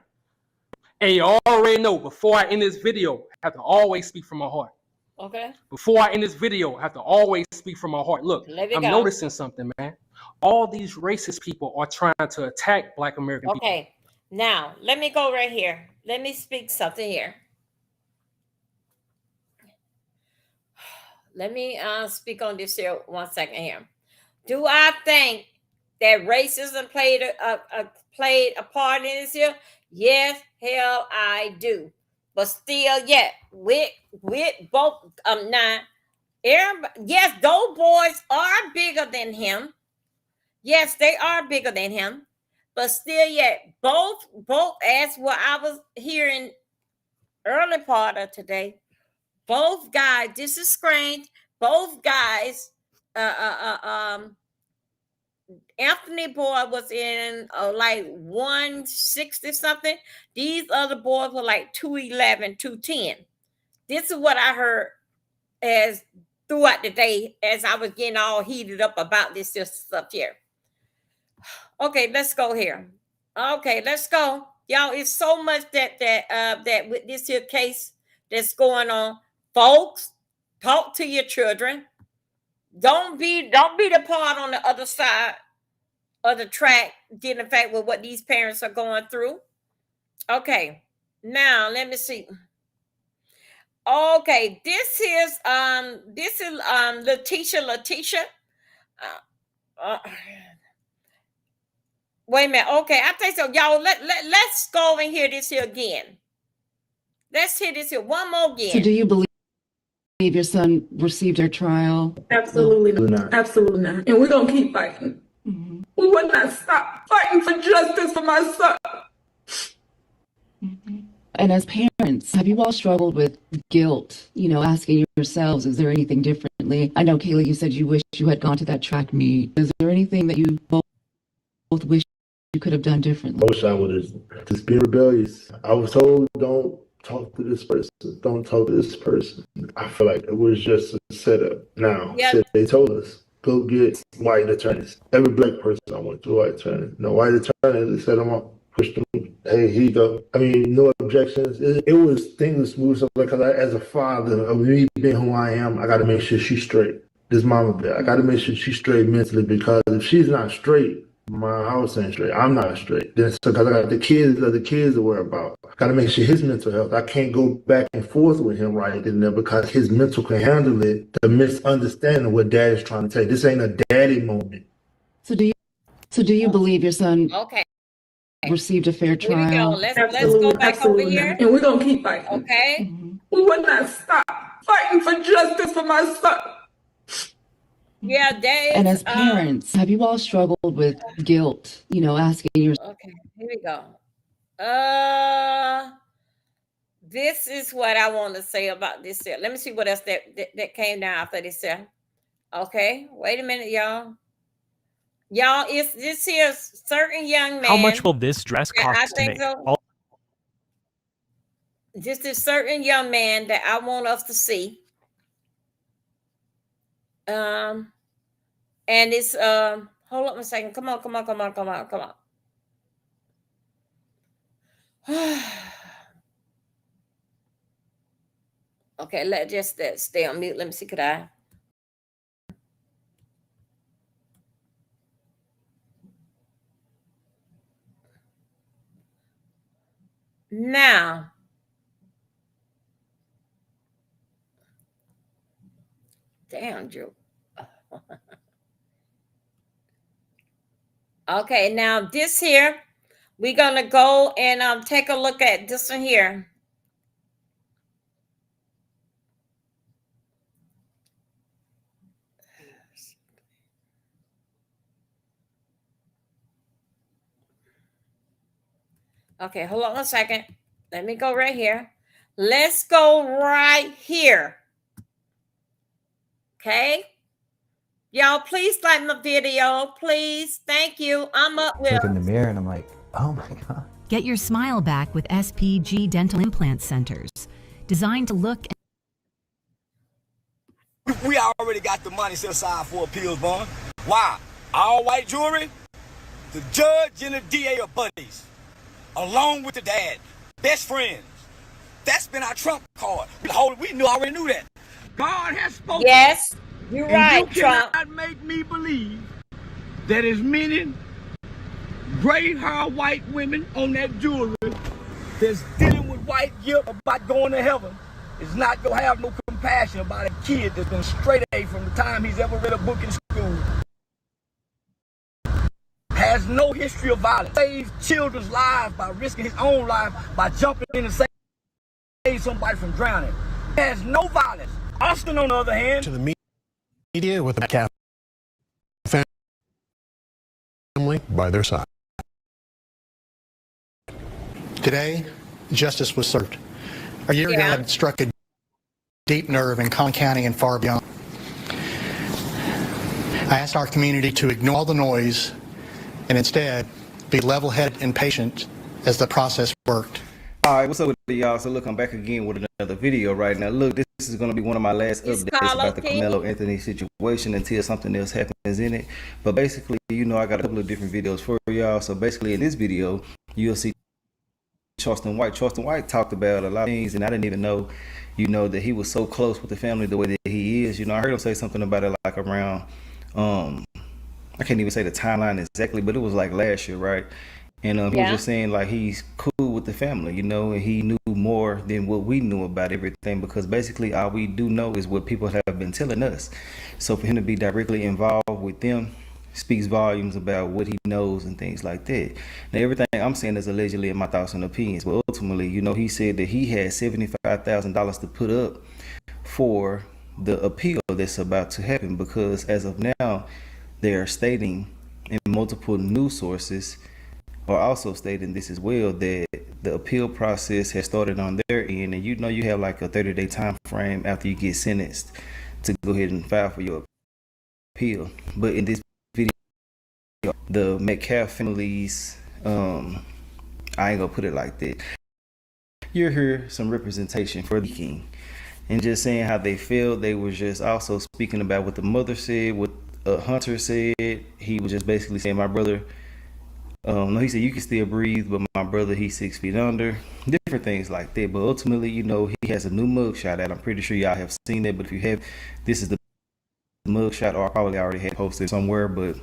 And you already know, before I end this video, I have to always speak from my heart. Okay. Before I end this video, I have to always speak from my heart. Look, I'm noticing something, man. All these racist people are trying to attack Black American people. Okay. Now, let me go right here. Let me speak something here. Let me speak on this here 1 second here. Do I think that racism played a part in this here? Yes, hell, I do. But still, yet with both now, yes, those boys are bigger than him. Yes, they are bigger than him. But still, yet both as what I was hearing early part of today. Both guys, this is strange. Both guys, Anthony boy was in like 160 something. These other boys were like 211, 210. This is what I heard as throughout the day as I was getting all heated up about this stuff here. Okay, let's go here. Okay, let's go. Y'all, it's so much that with this here case that's going on. Folks, talk to your children. Don't be the part on the other side of the track dealing in fact with what these parents are going through. Okay, now let me see. Okay, this is Letitia. Wait a minute. Okay, I think so. Y'all, let's go and hear this here again. Let's hear this here one more again. So do you believe your son received their trial? Absolutely not. Absolutely not. And we're going to keep fighting. Mm-hmm. We will not stop fighting for justice for my son. Mm-hmm. And as parents, have you all struggled with guilt, asking yourselves, is there anything differently? I know, Kayla, you said you wish you had gone to that track meet. Is there anything that you both wish you could have done differently? Most I would have just been rebellious. I was told, don't talk to this person. Don't talk to this person. I feel like it was just a setup. Now, they told us, go get white attorneys. Every black person I went to a white attorney. No white attorney, they set them up, pushed them. Hey, here you go. I mean, no objections. It was things smooth stuff because as a father of me being who I am, I got to make sure she's straight. This mama bear, I got to make sure she's straight mentally because if she's not straight, My house ain't straight. I'm not straight. Then, so, cause I got the kids to worry about. Got to make sure his mental health. I can't go back and forth with him right in there because his mental can handle it. The misunderstanding of what dad is trying to tell. This ain't a daddy moment. So do you believe your son Okay. received a fair Here we go. trial? Let's go back over here. And we're gonna keep fighting. Okay. We will not stop fighting for justice for my son. Yeah, Dave. And as parents, have you all struggled with guilt? You know, asking your Okay, here we go. This is what I want to say about this here. Let me see what else that came down after this here. Okay, wait a minute, y'all. Y'all, it's this here certain young man. How much will this dress cost I to think make? so. Just this certain young man that I want us to see. And it's hold on a second. Come on. Okay, let just that stay on mute. Let me see, could I? Now, damn, Joe. Okay, now this here, we're gonna go and take a look at this one here. Okay, hold on a second. Let me go right here. Let's go right here. Okay. Y'all, please like my video. Please. Thank you. I'm up with. Look in the mirror and I'm like, oh my God. Get your smile back with SPG Dental Implant Centers, designed to look. We already got the money set aside for appeals bond. Why? All white jewelry, the judge and the DA are buddies, along with the dad, best friends. That's been our trump card. We already knew that. God has spoken. Yes, you're right, you Trump. cannot make me believe that as many gray-haired white women on that jewelry that's dealing with white guilt about going to heaven is not going to have no compassion about a kid that's been straight A from the time he's ever read a book in school. Has no history of violence. Saves children's lives by risking his own life by jumping in and save somebody from drowning. Has no violence. Austin, on the other hand, To the media with the Metcalf family by their side. Today, justice was served. A year ago, it struck a deep nerve in Collin County and far beyond. I asked our community to ignore all the noise and instead be level-headed and patient as the process worked. All right, what's up with y'all? So look, I'm back again with another video right now. Look, this is going to be one of my last updates about the Carmelo Anthony situation until something else happens in it. But basically, you know, I got a couple of different videos for y'all. So basically, in this video, you'll see Charleston White. Charleston White talked about a lot of things, and I didn't even know, you know, that he was so close with the family the way that he is. You know, I heard him say something about it like around, I can't even say the timeline exactly, but it was like last year, right? And he was just saying like he's cool with the family, you know, and he knew more than what we knew about everything, because basically all we do know is what people have been telling us. So for him to be directly involved with them speaks volumes about what he knows and things like that. Now everything I'm saying is allegedly in my thoughts and opinions, but ultimately, you know, he said that he had $75,000 to put up for the appeal that's about to happen, because as of now, they are stating in multiple news sources are also stating this as well, that the appeal process has started on their end, and you know you have like a 30-day time frame after you get sentenced to go ahead and file for your appeal. But in this video, the Metcalf families, I ain't gonna put it like that. You hear some representation for the king and just saying how they feel. They were just also speaking about what the mother said, what Hunter said. He was just basically saying, my brother, no, he said you can still breathe, but my brother, he's 6 feet under. Different things like that. But ultimately, you know, he has a new mugshot out. I'm pretty sure y'all have seen that. But if you have, this is the mugshot, or I probably already had posted somewhere. But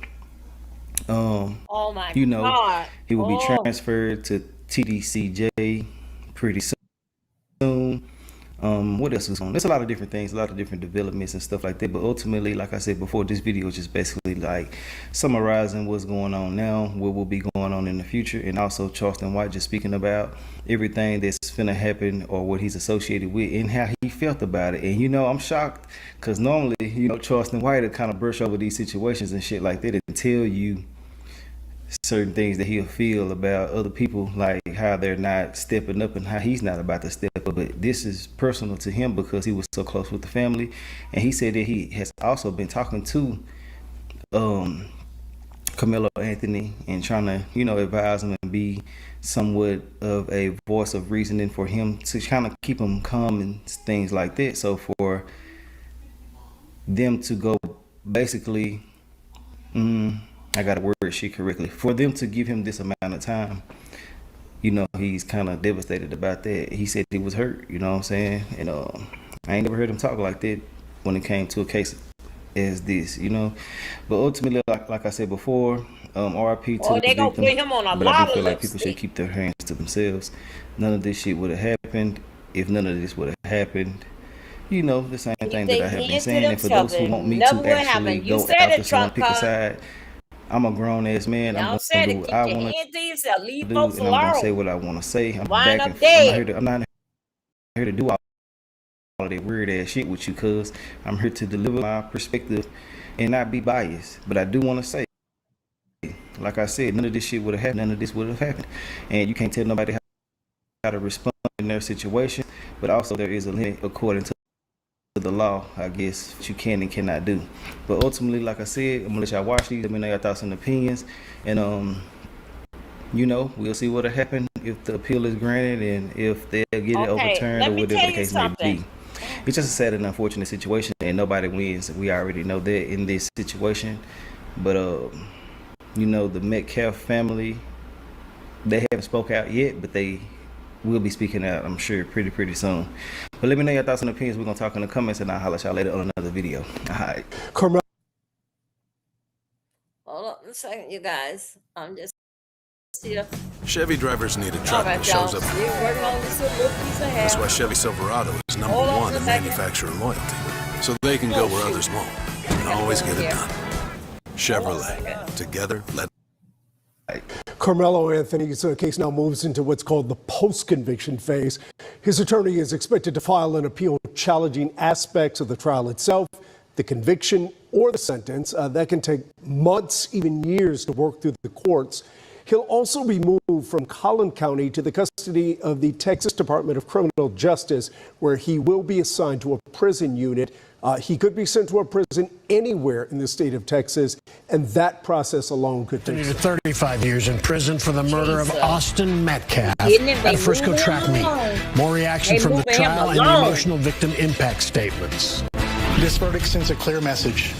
Oh my You know, God. he will be Oh. transferred to TDCJ pretty soon. What else is on? There's a lot of different things, a lot of different developments and stuff like that. But ultimately, like I said before, this video is just basically like summarizing what's going on now, what will be going on in the future, and also Charleston White just speaking about everything that's finna happen or what he's associated with and how he felt about it. And you know, I'm shocked because normally, you know, Charleston White will kind of brush over these situations and shit like that and tell you certain things that he'll feel about other people, like how they're not stepping up and how he's not about to step up. But this is personal to him because he was so close with the family. And he said that he has also been talking to Carmelo Anthony and trying to, you know, advise him and be somewhat of a voice of reasoning for him to kind of keep him calm and things like that. So for them to go basically, I got to word shit correctly. For them to give him this amount of time, you know, he's kind of devastated about that. He said he was hurt, you know what I'm saying? And I ain't never heard him talk like that when it came to a case as this, you know. But ultimately, like I said before, RIP to the they gonna put victims. him on a But I lot do of feel like people lipstick. should keep their hands to themselves. None of this shit would have happened if none of this would have happened. You know, the same thing that I have been saying. And for those who want me to actually go out this one, pick a side, I'm a grown ass man. I'm gonna do what I want to do, and I'm gonna say what I want to say. I'm not here to do all of that weird ass shit with you, cuz I'm here to deliver my perspective and not be biased. But I do want to say, like I said, none of this shit would have happened. None of this would have happened, and you can't tell nobody how to respond in their situation. But also, there is a limit according to the law, I guess, what you can and cannot do. But ultimately, like I said, I'm gonna let y'all watch these. Let me know your thoughts and opinions, and you know, we'll see what'll happen if the appeal is granted and if they'll get it overturned or whatever the case may be. It's just a sad and unfortunate situation, and nobody wins. We already know that in this situation. But you know, the Metcalf family, they haven't spoke out yet, but they will be speaking out, I'm sure, pretty soon. But let me know your thoughts and opinions. We're gonna talk in the comments, and I'll holler at y'all later on another video. All right. Hold up a second, you guys. I'm just here. Chevy drivers need a truck that shows up. That's why Chevy Silverado is number one in manufacturer loyalty. So they can go where others won't and always get it done. Chevrolet. Together, let. Carmelo Anthony's case now moves into what's called the post-conviction phase. His attorney is expected to file an appeal challenging aspects of the trial itself, the conviction, or the sentence. That can take months, even years, to work through the courts. He'll also be moved from Collin County to the custody of the Texas Department of Criminal Justice, where he will be assigned to a prison unit. He could be sent to a prison anywhere in the state of Texas, and that process alone could take 35 years in prison for the murder of Austin Metcalf at a Frisco track meet. More reaction from the trial and the emotional victim impact statements. This verdict sends a clear message.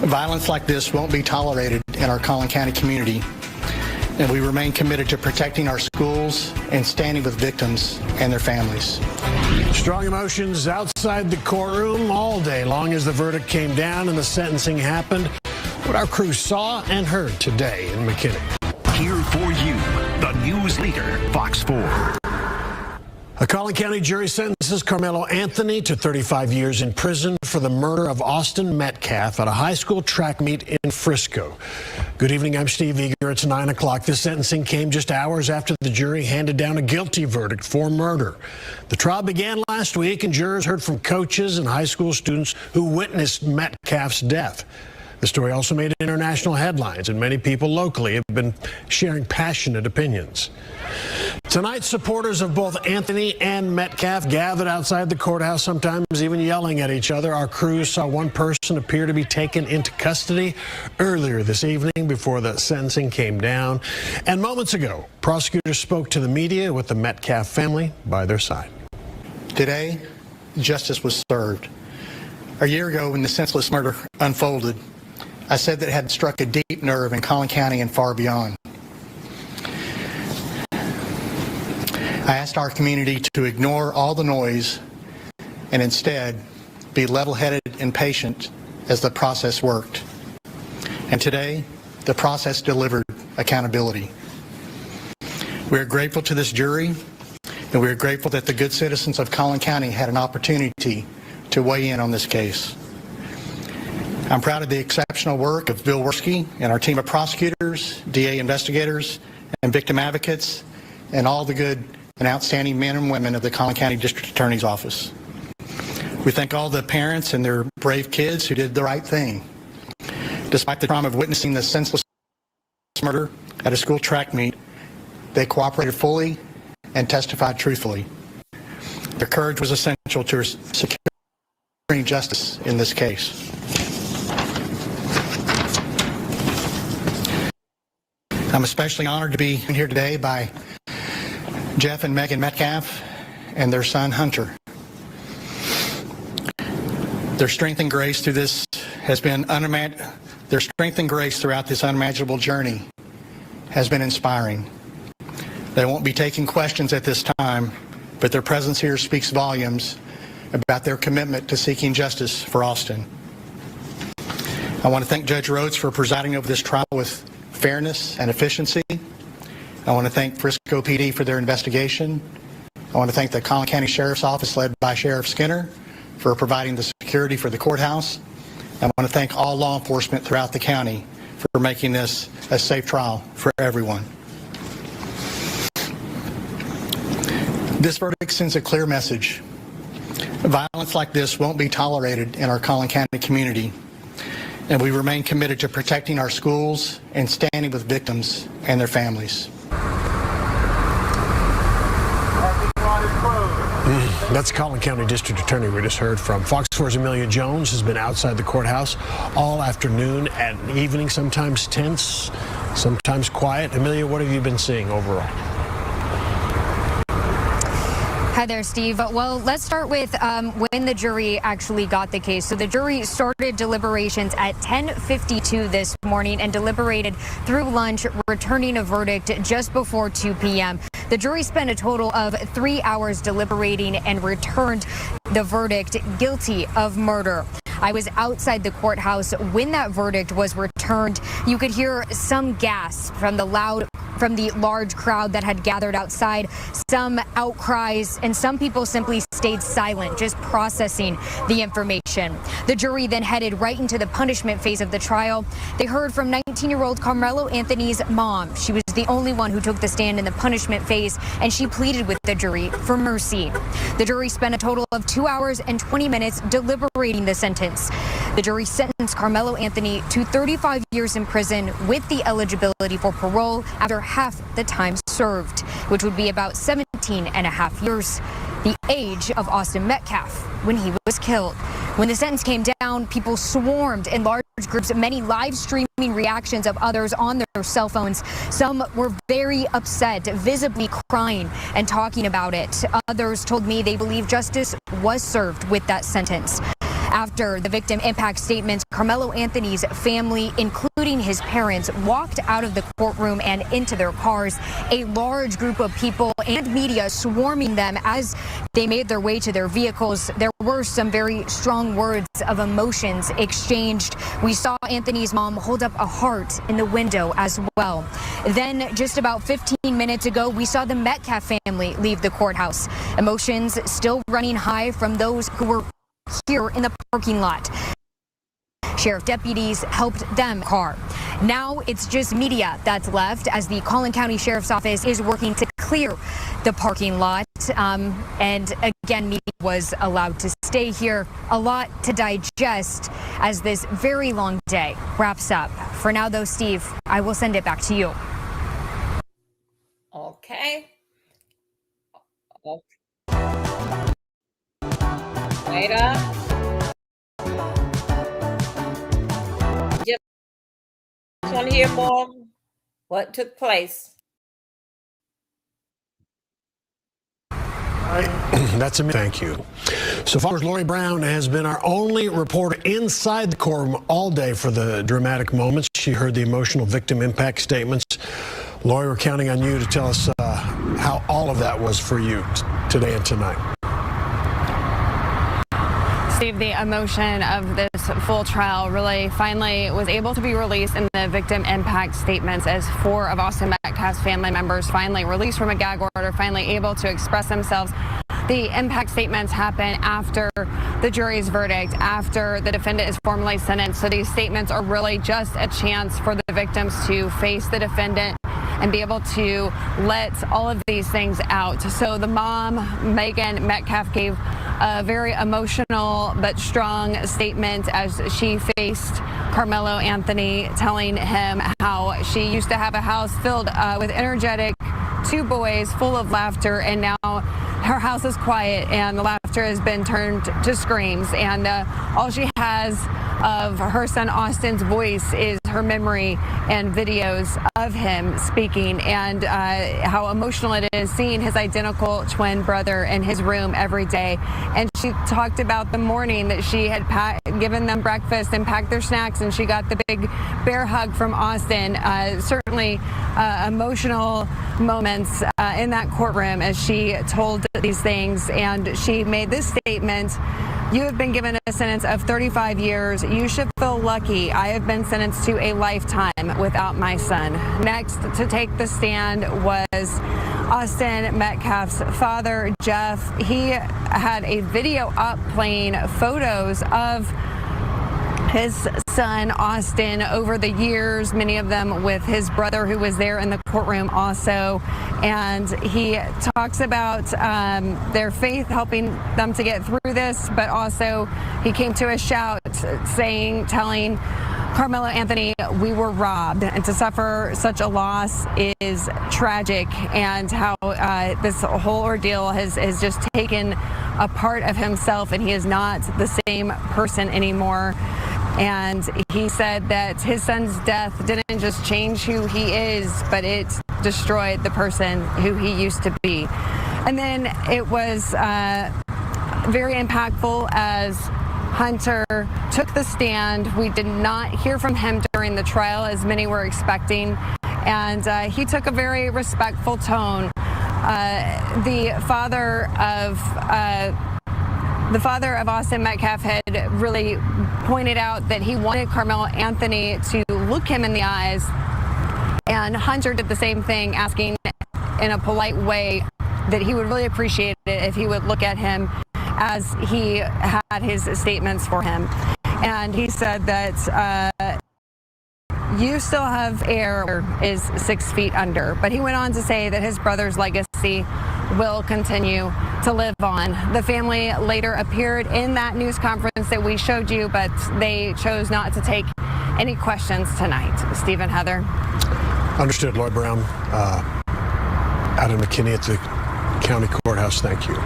Violence like this won't be tolerated in our Collin County community, and we remain committed to protecting our schools and standing with victims and their families. Strong emotions outside the courtroom all day long as the verdict came down and the sentencing happened. What our crew saw and heard today in McKinney. Here for you, the news leader, Fox 4. A Collin County jury sentences Carmelo Anthony to 35 years in prison for the murder of Austin Metcalf at a high school track meet in Frisco. Good evening, I'm Steve Eager. It's 9 o'clock. This sentencing came just hours after the jury handed down a guilty verdict for murder. The trial began last week, and jurors heard from coaches and high school students who witnessed Metcalf's death. The story also made international headlines, and many people locally have been sharing passionate opinions. Tonight, supporters of both Anthony and Metcalf gathered outside the courthouse, sometimes even yelling at each other. Our crews saw one person appear to be taken into custody earlier this evening before the sentencing came down. And moments ago, prosecutors spoke to the media with the Metcalf family by their side. Today, justice was served. A year ago, when the senseless murder unfolded, I said that it had struck a deep nerve in Collin County and far beyond. I asked our community to ignore all the noise and instead be level-headed and patient as the process worked. And today, the process delivered accountability. We are grateful to this jury, and we are grateful that the good citizens of Collin County had an opportunity to weigh in on this case. I'm proud of the exceptional work of Bill Worski and our team of prosecutors, DA investigators, and victim advocates, and all the good and outstanding men and women of the Collin County District Attorney's Office. We thank all the parents and their brave kids who did the right thing. Despite the trauma of witnessing the senseless murder at a school track meet, they cooperated fully and testified truthfully. Their courage was essential to securing justice in this case. I'm especially honored to be here today by Jeff and Megan Metcalf and their son Hunter. Their strength and grace through this has been their strength and grace throughout this unimaginable journey has been inspiring. They won't be taking questions at this time, but their presence here speaks volumes about their commitment to seeking justice for Austin. I want to thank Judge Rhodes for presiding over this trial with fairness and efficiency. I want to thank Frisco PD for their investigation. I want to thank the Collin County Sheriff's Office led by Sheriff Skinner for providing the security for the courthouse. I want to thank all law enforcement throughout the county for making this a safe trial for everyone. This verdict sends a clear message. Violence like this won't be tolerated in our Collin County community, and we remain committed to protecting our schools and standing with victims and their families. That's Collin County District Attorney we just heard from. Fox 4's Amelia Jones has been outside the courthouse all afternoon and evening, sometimes tense, sometimes quiet. Amelia, what have you been seeing overall? Hi there, Steve. Well, let's start with when the jury actually got the case. So the jury started deliberations at 10:52 this morning and deliberated through lunch, returning a verdict just before 2 p.m. The jury spent a total of 3 hours deliberating and returned the verdict guilty of murder. I was outside the courthouse when that verdict was returned. You could hear some gasps from the large crowd that had gathered outside, some outcries, and some people simply stayed silent, just processing the information. The jury then headed right into the punishment phase of the trial. They heard from 19-year-old Carmelo Anthony's mom. She was the only one who took the stand in the punishment phase, and she pleaded with the jury for mercy. The jury spent a total of 2 hours and 20 minutes deliberating the sentence. The jury sentenced Carmelo Anthony to 35 years in prison with the eligibility for parole after half the time served, which would be about 17 and a half years, the age of Austin Metcalf when he was killed. When the sentence came down, people swarmed in large groups, many live streaming reactions of others on their cell phones. Some were very upset, visibly crying and talking about it. Others told me they believe justice was served with that sentence. After the victim impact statements, Carmelo Anthony's family, including his parents, walked out of the courtroom and into their cars. A large group of people and media swarming them as they made their way to their vehicles. There were some very strong words of emotions exchanged. We saw Anthony's mom hold up a heart in the window as well. Then, just about 15 minutes ago, we saw the Metcalf family leave the courthouse. Emotions still running high from those who were here in the parking lot. Sheriff deputies helped them car. Now it's just media that's left as the Collin County Sheriff's Office is working to clear the parking lot. And again, media was allowed to stay here. A lot to digest as this very long day wraps up. For now, though, Steve, I will send it back to you. Okay. Wait up. Just want to hear more what took place. That's a thank you. So Fox Lori Brown has been our only reporter inside the courtroom all day for the dramatic moments. She heard the emotional victim impact statements. Lori, we're counting on you to tell us how all of that was for you today and tonight. Steve, the emotion of this full trial really finally was able to be released in the victim impact statements as 4 of Austin Metcalf's family members finally released from a gag order, finally able to express themselves. The impact statements happen after the jury's verdict, after the defendant is formally sentenced. So these statements are really just a chance for the victims to face the defendant and be able to let all of these things out. So the mom, Megan Metcalf, gave a very emotional but strong statement as she faced Carmelo Anthony, telling him how she used to have a house filled with energetic 2 boys full of laughter, and now her house is quiet and the laughter has been turned to screams, and all she has of her son Austin's voice is her memory and videos of him speaking, and how emotional it is seeing his identical twin brother in his room every day. And she talked about the morning that she had given them breakfast and packed their snacks, and she got the big bear hug from Austin. Certainly emotional moments in that courtroom as she told these things, and she made this statement: "You have been given a sentence of 35 years. You should feel lucky. I have been sentenced to a lifetime without my son." Next to take the stand was Austin Metcalf's father, Jeff. He had a video up playing photos of his son Austin over the years, many of them with his brother who was there in the courtroom also. And he talks about their faith helping them to get through this, but also he came to a shout telling Carmelo Anthony, "We were robbed," and to suffer such a loss is tragic, and how this whole ordeal has just taken a part of himself, and he is not the same person anymore. And he said that his son's death didn't just change who he is, but it destroyed the person who he used to be. And then it was very impactful as Hunter took the stand. We did not hear from him during the trial, as many were expecting, and he took a very respectful tone. The father of Austin Metcalf had really pointed out that he wanted Carmelo Anthony to look him in the eyes, and Hunter did the same thing, asking in a polite way that he would really appreciate it if he would look at him as he had his statements for him. And he said that you still have air is 6 feet under, but he went on to say that his brother's legacy will continue to live on. The family later appeared in that news conference that we showed you, but they chose not to take any questions tonight. Steve and Heather. Understood. Lloyd Brown, Adam McKinney at the county courthouse. Thank you.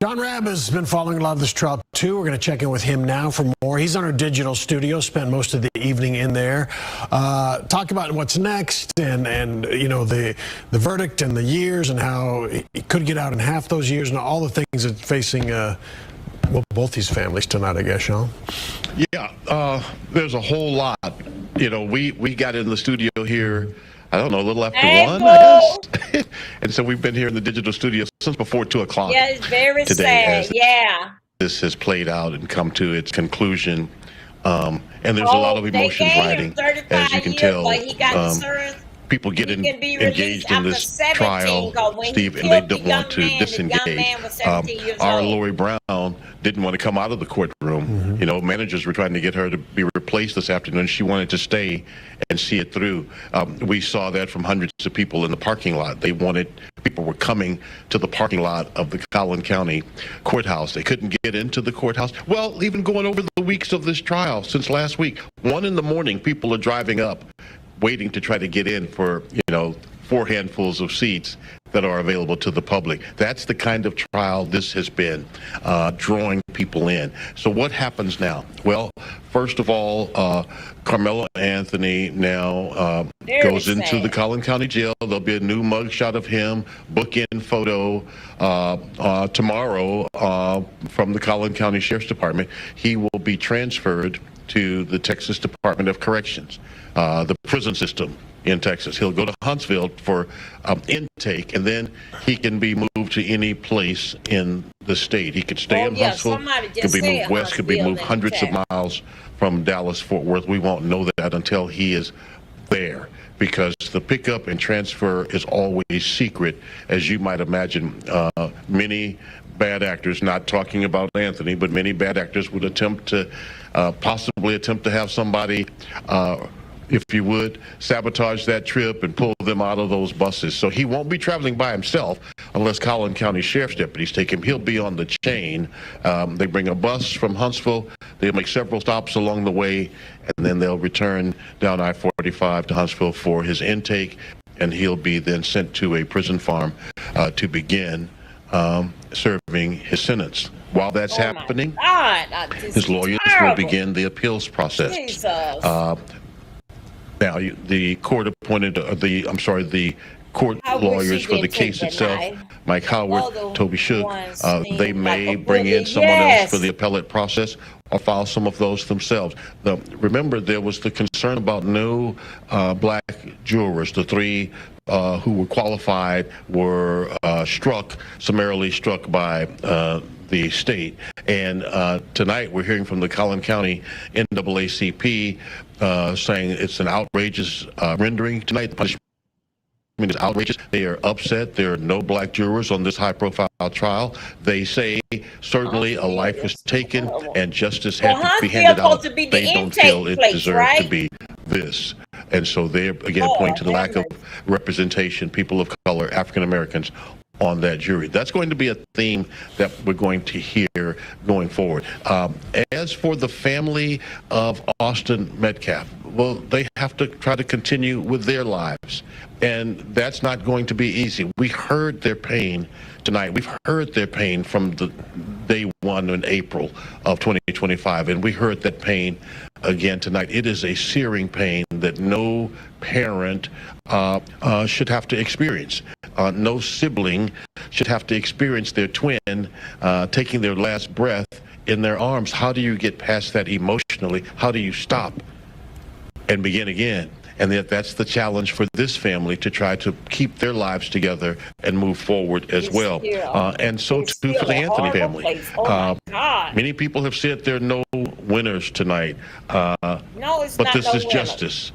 Sean Rabb has been following a lot of this trial too. We're going to check in with him now for more. He's on our digital studio, spent most of the evening in there. Talk about what's next and you know, the verdict and the years and how he could get out in half those years and all the things that facing well, both these families tonight, I guess, Sean. Yeah, there's a whole lot. You know, we got in the studio here, I don't know, a little after 1, I guess. And so we've been here in the digital studio since before 2 o'clock. Yeah, it's very today sad. Yeah. This has played out and come to its conclusion. And there's a lot of emotions riding, as you can tell. People get engaged in this trial, Steve, and they don't want to disengage. Our Lori Brown didn't want to come out of the courtroom. You know, managers were trying to get her to be replaced this afternoon. She wanted to stay and see it through. We saw that from hundreds of people in the parking lot. People were coming to the parking lot of the Collin County Courthouse. They couldn't get into the courthouse. Well, even going over the weeks of this trial since last week, 1 in the morning, people are driving up, waiting to try to get in for, you know, 4 handfuls of seats that are available to the public. That's the kind of trial this has been, drawing people in. So what happens now? Well, first of all, Carmelo Anthony now goes into the Collin County Jail. There'll be a new mugshot of him, bookend photo tomorrow from the Collin County Sheriff's Department. He will be transferred to the Texas Department of Corrections, the prison system in Texas. He'll go to Huntsville for intake, and then he can be moved to any place in the state. He could stay in Huntsville, could be moved west, could be moved hundreds of miles from Dallas, Fort Worth. We won't know that until he is there, because the pickup and transfer is always secret, as you might imagine. Many bad actors, not talking about Anthony, but many bad actors would attempt to possibly attempt to have somebody, if you would, sabotage that trip and pull them out of those buses. So he won't be traveling by himself unless Collin County Sheriff's deputies take him. He'll be on the chain. They bring a bus from Huntsville. They'll make several stops along the way, and then they'll return down I-45 to Huntsville for his intake, and he'll be then sent to a prison farm to begin serving his sentence. While that's happening, his lawyers will begin the appeals process. Now, the court appointed, the court lawyers for the case itself, Mike Howard, Toby Shook, they may bring in someone else for the appellate process or file some of those themselves. Remember, there was the concern about no black jurors. The three who were qualified were summarily struck by the state. And tonight we're hearing from the Collin County NAACP saying it's an outrageous rendering tonight. The punishment is outrageous. They are upset. There are no black jurors on this high-profile trial. They say certainly a life was taken and justice had to be handed out. They don't feel it deserved to be this. And so they're, again, pointing to the lack of representation, people of color, African Americans, on that jury. That's going to be a theme that we're going to hear going forward. As for the family of Austin Metcalf, well, they have to try to continue with their lives, and that's not going to be easy. We heard their pain tonight. We've heard their pain from the day one in April of 2025, and we heard that pain again tonight. It is a searing pain that no parent should have to experience. No sibling should have to experience their twin taking their last breath in their arms. How do you get past that emotionally? How do you stop and begin again? And that's the challenge for this family, to try to keep their lives together and move forward as well. And so too for the Anthony family. Many people have said there are no winners tonight. But this is justice.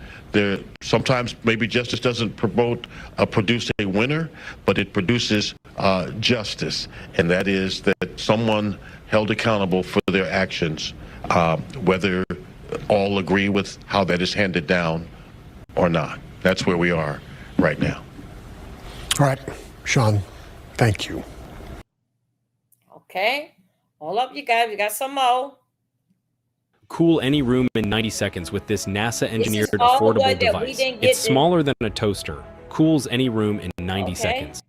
Sometimes maybe justice doesn't produce a winner, but it produces justice. And that is that someone held accountable for their actions, whether all agree with how that is handed down or not. That's where we are right now. All right, Sean, thank you. Okay. All up, you guys. We got some more. Cool any room in 90 seconds with this NASA-engineered affordable device. It's smaller than a toaster. Cools any room in 90 seconds.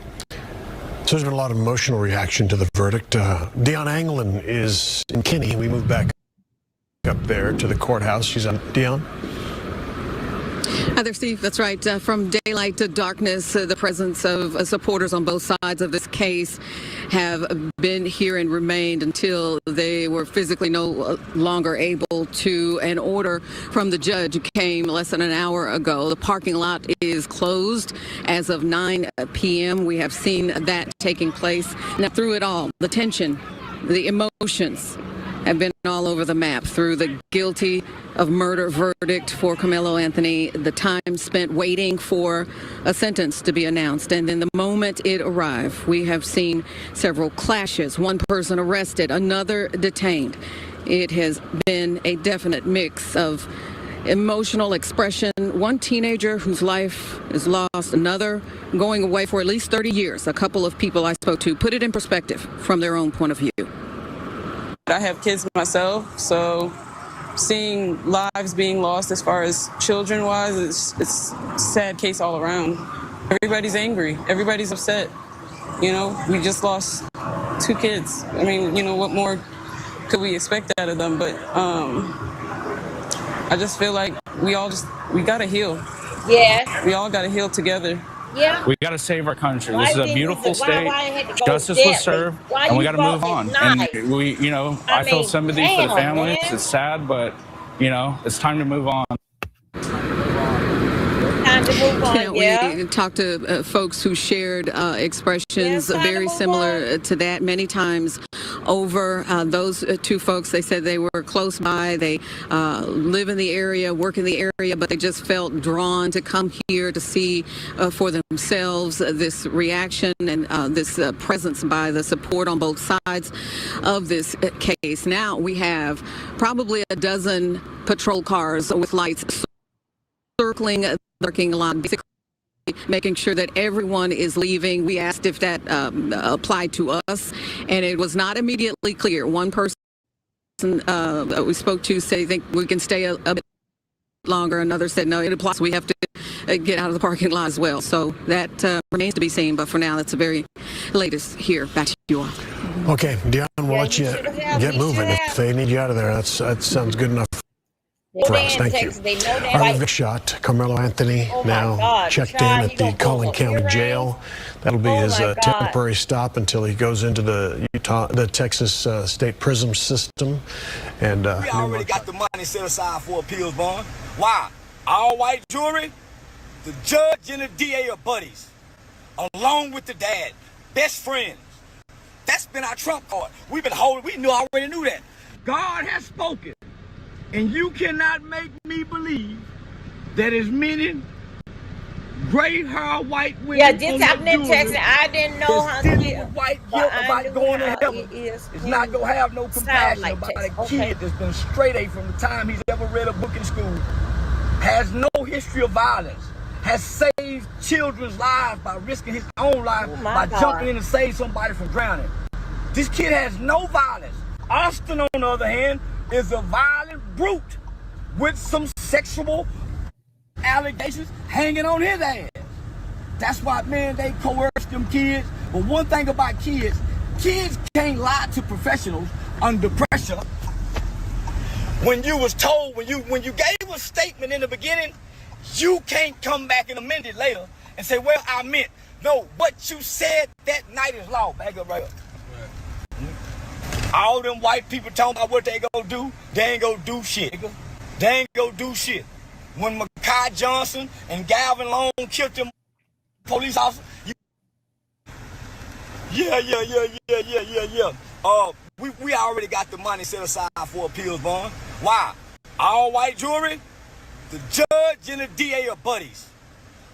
So there's been a lot of emotional reaction to the verdict. Dion Anglin is in Kinney. We move back up there to the courthouse. She's on. Dion? Hi there, Steve. That's right. From daylight to darkness, the presence of supporters on both sides of this case have been here and remained until they were physically no longer able to. An order from the judge came less than an hour ago. The parking lot is closed as of 9 p.m. We have seen that taking place. Now, through it all, the tension, the emotions have been all over the map. Through the guilty of murder verdict for Carmelo Anthony, the time spent waiting for a sentence to be announced, and then the moment it arrived, we have seen several clashes. One person arrested, another detained. It has been a definite mix of emotional expression. One teenager whose life is lost, another going away for at least 30 years. A couple of people I spoke to put it in perspective from their own point of view. I have kids myself, so seeing lives being lost as far as children-wise, it's a sad case all around. Everybody's angry. Everybody's upset. You know, we just lost 2 kids. I mean, you know, what more could we expect out of them? But I just feel like we got to heal. Yeah. We all got to heal together. Yeah. We got to save our country. This is a beautiful state. Justice was served, and we got to move on. And we, you know, I feel sympathy for the families. It's sad, but, you know, it's time to move on. to move on. We talked to folks who shared expressions very similar to that many times over. Those two folks, they said they were close by. They live in the area, work in the area, but they just felt drawn to come here to see for themselves this reaction and this presence by the support on both sides of this case. Now we have probably a dozen patrol cars with lights circling the parking lot, basically making sure that everyone is leaving. We asked if that applied to us, and it was not immediately clear. One person we spoke to said, "I think we can stay a bit longer." Another said, "No, it applies. We have to get out of the parking lot as well." So that remains to be seen. But for now, that's the very latest here. Back to you all. Okay, Dion, we'll let you get moving. If they need you out of there, that sounds good enough for us. Thank you. Harlan shot. Carmelo Anthony now checked in at the Collin County Jail. That'll be his temporary stop until he goes into the Texas State Prison System. And we already got the money set aside for appeals bond. Why? All white jury, the judge and the DA are buddies, along with the dad, best friends. That's been our trump card. We've been holding. We already knew that. God has spoken. And you cannot make me believe that as many gray-haired white women. Yeah, this happened in Texas. I didn't know how to with white guilt about going to heaven. It's not gonna have no compassion about a kid that's been straight A from the time he's ever read a book in school, has no history of violence, has saved children's lives by risking his own life by jumping in to save somebody from drowning. This kid has no violence. Austin, on the other hand, is a violent brute with some sexual allegations hanging on his ass. That's why, man, they coerce them kids. But one thing about kids can't lie to professionals under pressure. When you was told, when you gave a statement in the beginning, you can't come back and amend it later and say, well, I meant. No, what you said that night is law. Back up right up. All them white people talking about what they gonna do, they ain't gonna do shit. They ain't gonna do shit. When Makai Johnson and Galvin Long killed them police officers, we already got the money set aside for appeals bond. Why? All white jury, the judge and the DA are buddies,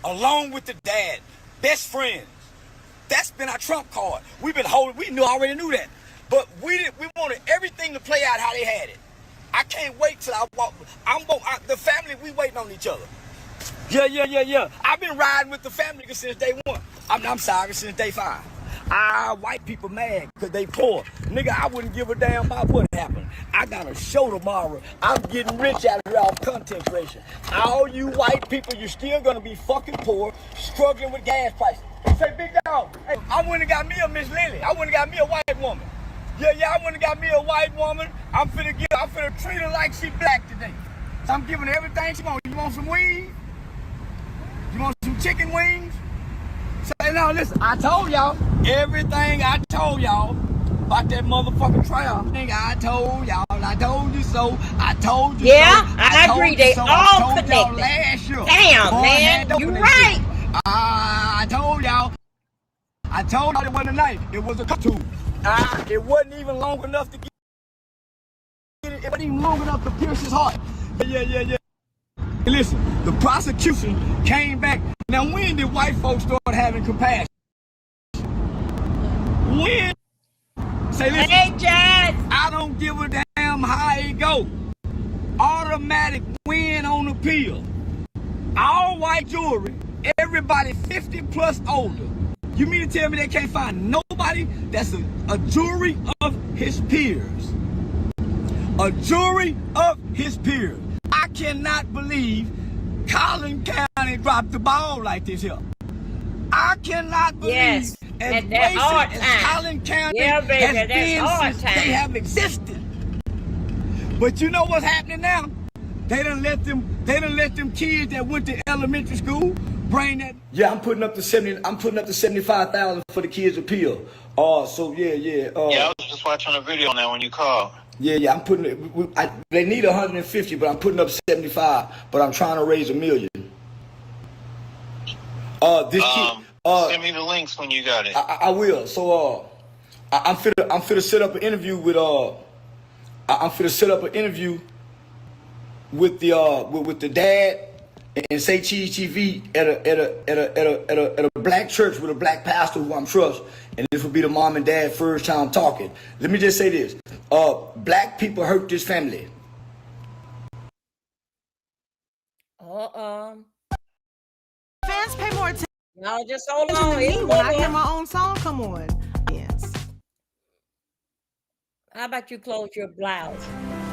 along with the dad, best friends. That's been our trump card. We've been holding. We already knew that. But we wanted everything to play out how they had it. I can't wait till I walk. The family, we waiting on each other. Yeah. I've been riding with the family since day one. I'm sorry, since day 5. White people mad because they poor. Nigga, I wouldn't give a damn about what happened. I got a show tomorrow. I'm getting rich out of here off content creation. All you white people, you're still gonna be fucking poor, struggling with gas prices. Say, big dog, hey, I went and got me a Miss Lily. I went and got me a white woman. Yeah, I went and got me a white woman. I'm finna treat her like she black today. So I'm giving her everything she wants. You want some wings? You want some chicken wings? Say, now listen, I told y'all everything I told y'all about that motherfucking trial. I told y'all, I told you so, I told you so. Yeah, I agree, they all connected. Last year. Damn, man, you right. I told y'all it wasn't a knife, it was a tool. It wasn't even long enough to get it. It wasn't even long enough to pierce his heart. Yeah. Listen, the prosecution came back. Now, when did white folks start having compassion? When? Say, listen, hey, Judge. I don't give a damn how it go. Automatic win on appeal. All white jury, everybody 50 plus older. You mean to tell me they can't find nobody that's a jury of his peers? A jury of his peers. I cannot believe Collin County dropped the ball like this here. I cannot believe as racist as Collin County has been since they have existed. But you know what's happening now? They done let them kids that went to elementary school bring that. Yeah, I'm putting up the 75,000 for the kids' appeal. So yeah. Yeah, I was just watching a video on that when you called. Yeah, I'm putting it. They need 150, but I'm putting up 75. But I'm trying to raise $1 million. This kid. Send me the links when you got it. I will. So I'm finna set up an interview with I'm finna set up an interview with the dad and say Cheese TV at a black church with a black pastor who I'm trust, and this will be the mom and dad first time talking. Let me just say this: black people hurt this family. Fans pay more attention. No, just hold to on. me when I hear my own song come on. Yes. How about you close your blouse?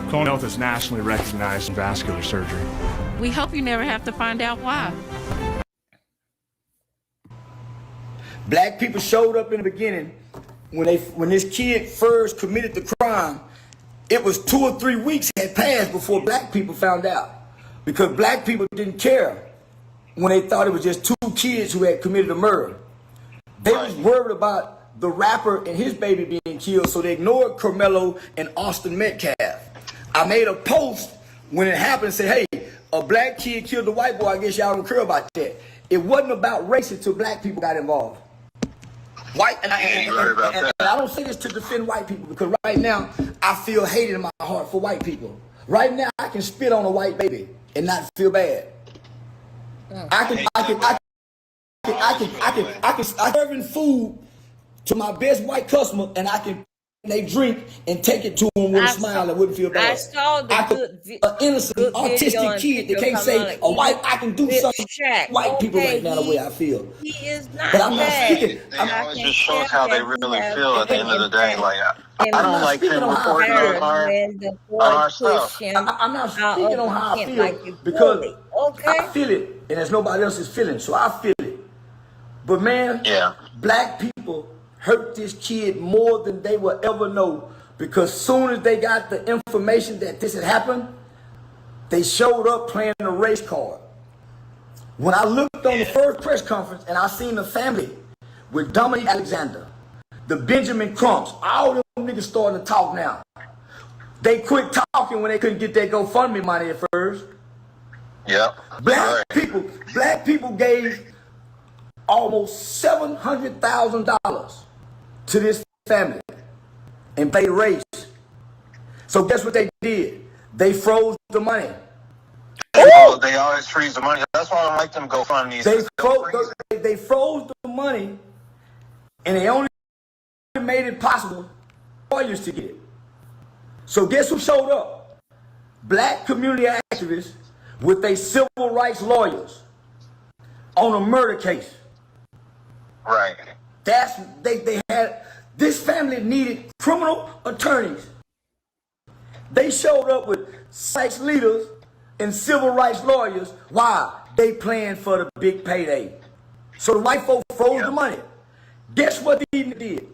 Colon Health is nationally recognized in vascular surgery. We hope you never have to find out why. Black people showed up in the beginning when this kid first committed the crime. It was 2 or 3 weeks had passed before black people found out, because black people didn't care when they thought it was just 2 kids who had committed a murder. They was worried about the rapper and his baby being killed, so they ignored Carmelo and Austin Metcalf. I made a post when it happened and said, hey, a black kid killed a white boy. I guess y'all don't care about that. It wasn't about race until black people got involved. White, and I don't say this to defend white people, because right now I feel hate in my heart for white people. Right now I can spit on a white baby and not feel bad. I can serving food to my best white customer, and I can they drink and take it to them with a smile and wouldn't feel bad. I saw the an innocent autistic kid that can't say a white I can do something. White people right now the way I feel. He is not. But I'm not speaking. They always just show us how they really feel at the end of the day. Like I don't like them reporting on our stuff. I'm not speaking on how I feel, because I feel it, and there's nobody else's feeling, so I feel it. But man, black people hurt this kid more than they will ever know, because soon as they got the information that this had happened, they showed up playing the race card. When I looked on the first press conference and I seen the family with Dominique Alexander, the Benjamin Crumps, all them niggas starting to talk now. They quit talking when they couldn't get their GoFundMe money at first. Yep. Black people gave almost $700,000 to this family and played race. So guess what they did? They froze the money. They always freeze the money. That's why I don't like them GoFundMes. They froze the money, and they only made it possible for lawyers to get it. So guess who showed up? Black community activists with their civil rights lawyers on a murder case. Right. They had, this family needed criminal attorneys. They showed up with rights leaders and civil rights lawyers. Why? They planned for the big payday. So the white folks froze the money. Guess what they did?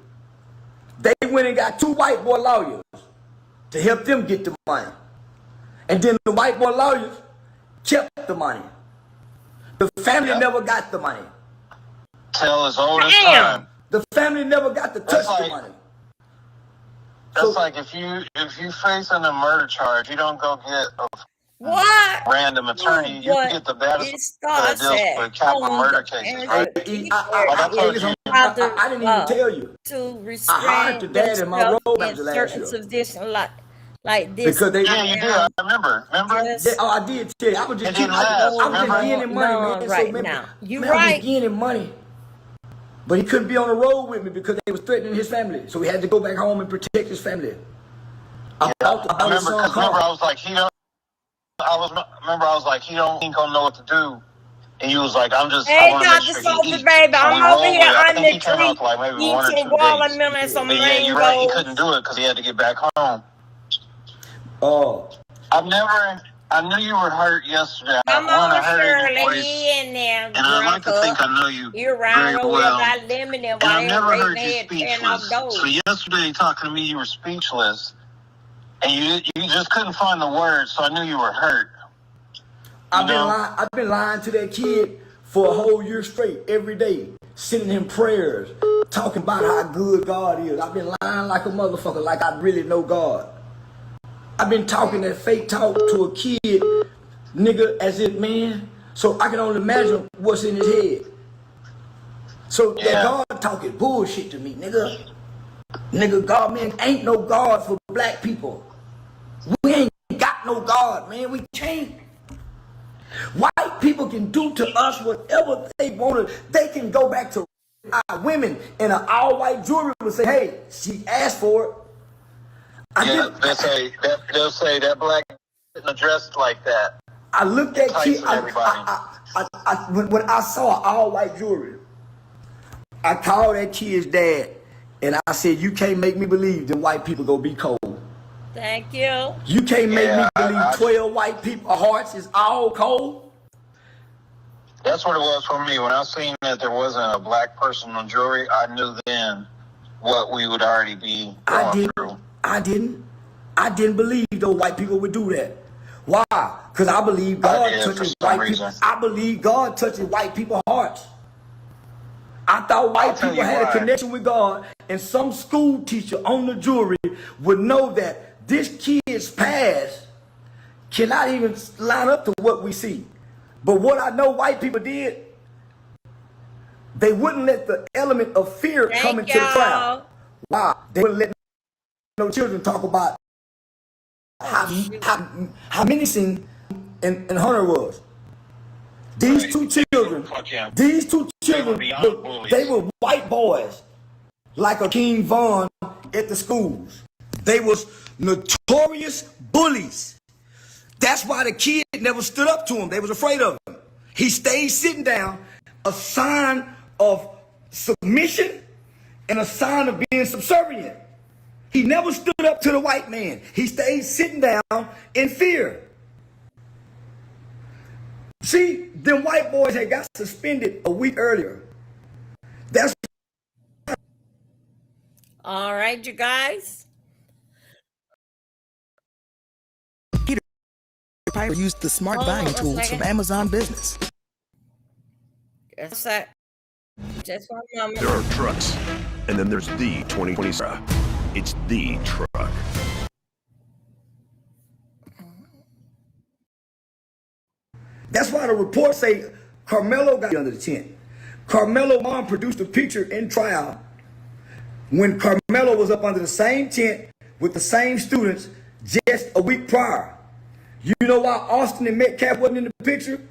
They went and got 2 white boy lawyers to help them get the money. And then the white boy lawyers kept the money. The family never got the money. Tell as old as time. The family never got to touch the money. That's like if you facing a murder charge, you don't go get a random attorney. You get the baddest that deals with capital murder cases, right? I didn't even tell you. To I hired the dad in my road in certain position like this. Because they you did. I remember. I did tell you. I was just getting money, man. Right now, you're right. I was getting money. But he couldn't be on the road with me because they was threatening his family. So he had to go back home and protect his family. I remember, I was like, he don't think he'll know what to do. And he was like, I want to make sure he eats. Baby, I'm over here I on think he the turned out like maybe 1 or 2 days. But yeah, you're right. He couldn't do it because he had to get back home. Oh. I knew you were hurt yesterday. Come on, Shirley, he in there. And I like to think I know you very well. And I never heard you speechless. So yesterday, talking to me, you were speechless. And you just couldn't find the words, so I knew you were hurt. I've been lying to that kid for a whole year straight, every day, sending him prayers, talking about how good God is. I've been lying like a motherfucker, like I really know God. I've been talking that fake talk to a kid, nigga, as if, man, so I can only imagine what's in his head. So that God talking bullshit to me, nigga. Nigga, God, man, ain't no God for black people. We ain't got no God, man. We can't. White people can do to us whatever they want to. They can go back to our women in an all-white jewelry and say, hey, she asked for it. They'll say that black isn't dressed like that. I looked at kids. When I saw all-white jewelry, I called that kid's dad and I said, you can't make me believe that white people gonna be cold. Thank you. You can't make me believe 12 white people hearts is all cold. That's what it was for me. When I seen that there wasn't a black person on jewelry, I knew then what we would already be going through. I didn't believe those white people would do that. Why? Because I believe God touches white people. I believe God touches white people's hearts. I thought white people had a connection with God, and some school teacher on the jury would know that this kid's past cannot even line up to what we see. But what I know white people did, they wouldn't let the element of fear come into the crowd. Why? They wouldn't let no children talk about how menacing and Hunter was. These two children, they were white boys, like a King Von at the schools. They was notorious bullies. That's why the kid never stood up to him. They was afraid of him. He stayed sitting down, a sign of submission and a sign of being subservient. He never stood up to the white man. He stayed sitting down in fear. See, them white boys had got suspended a week earlier. That's all right, you guys. Peter Piper used the smart buying tools from Amazon Business. Just one moment. There are trucks, and then there's the 2020 Supra. It's the truck. That's why the reports say Carmelo got under the tent. Carmelo's mom produced a picture in trial when Carmelo was up under the same tent with the same students just a week prior. You know why Austin and Metcalf wasn't in the picture?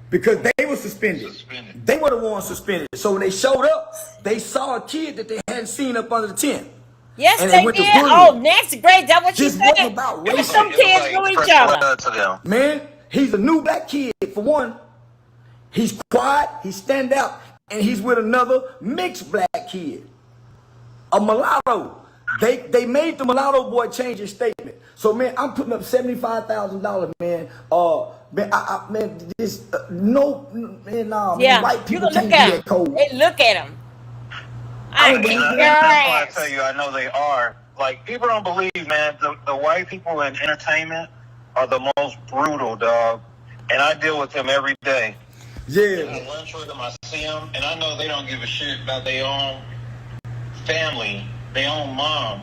Because they were suspended. They were the ones suspended. So when they showed up, they saw a kid that they hadn't seen up under the tent. Yes, and they did. Oh, Nancy Grace, that's what she said. Wasn't about race. Some kids knew each other. Man, he's a new black kid, for one. He's quiet, he stand out, and he's with another mixed black kid. A mulatto. They made the mulatto boy change his statement. So, man, I'm putting up $75,000, man. White people can't be that cold. They look at him. That's why I tell you, I know they are. Like, people don't believe, man, the white people in entertainment are the most brutal, dog. And I deal with them every day. Yeah. I lunch with them, I see them, and I know they don't give a shit about their own family, their own mom.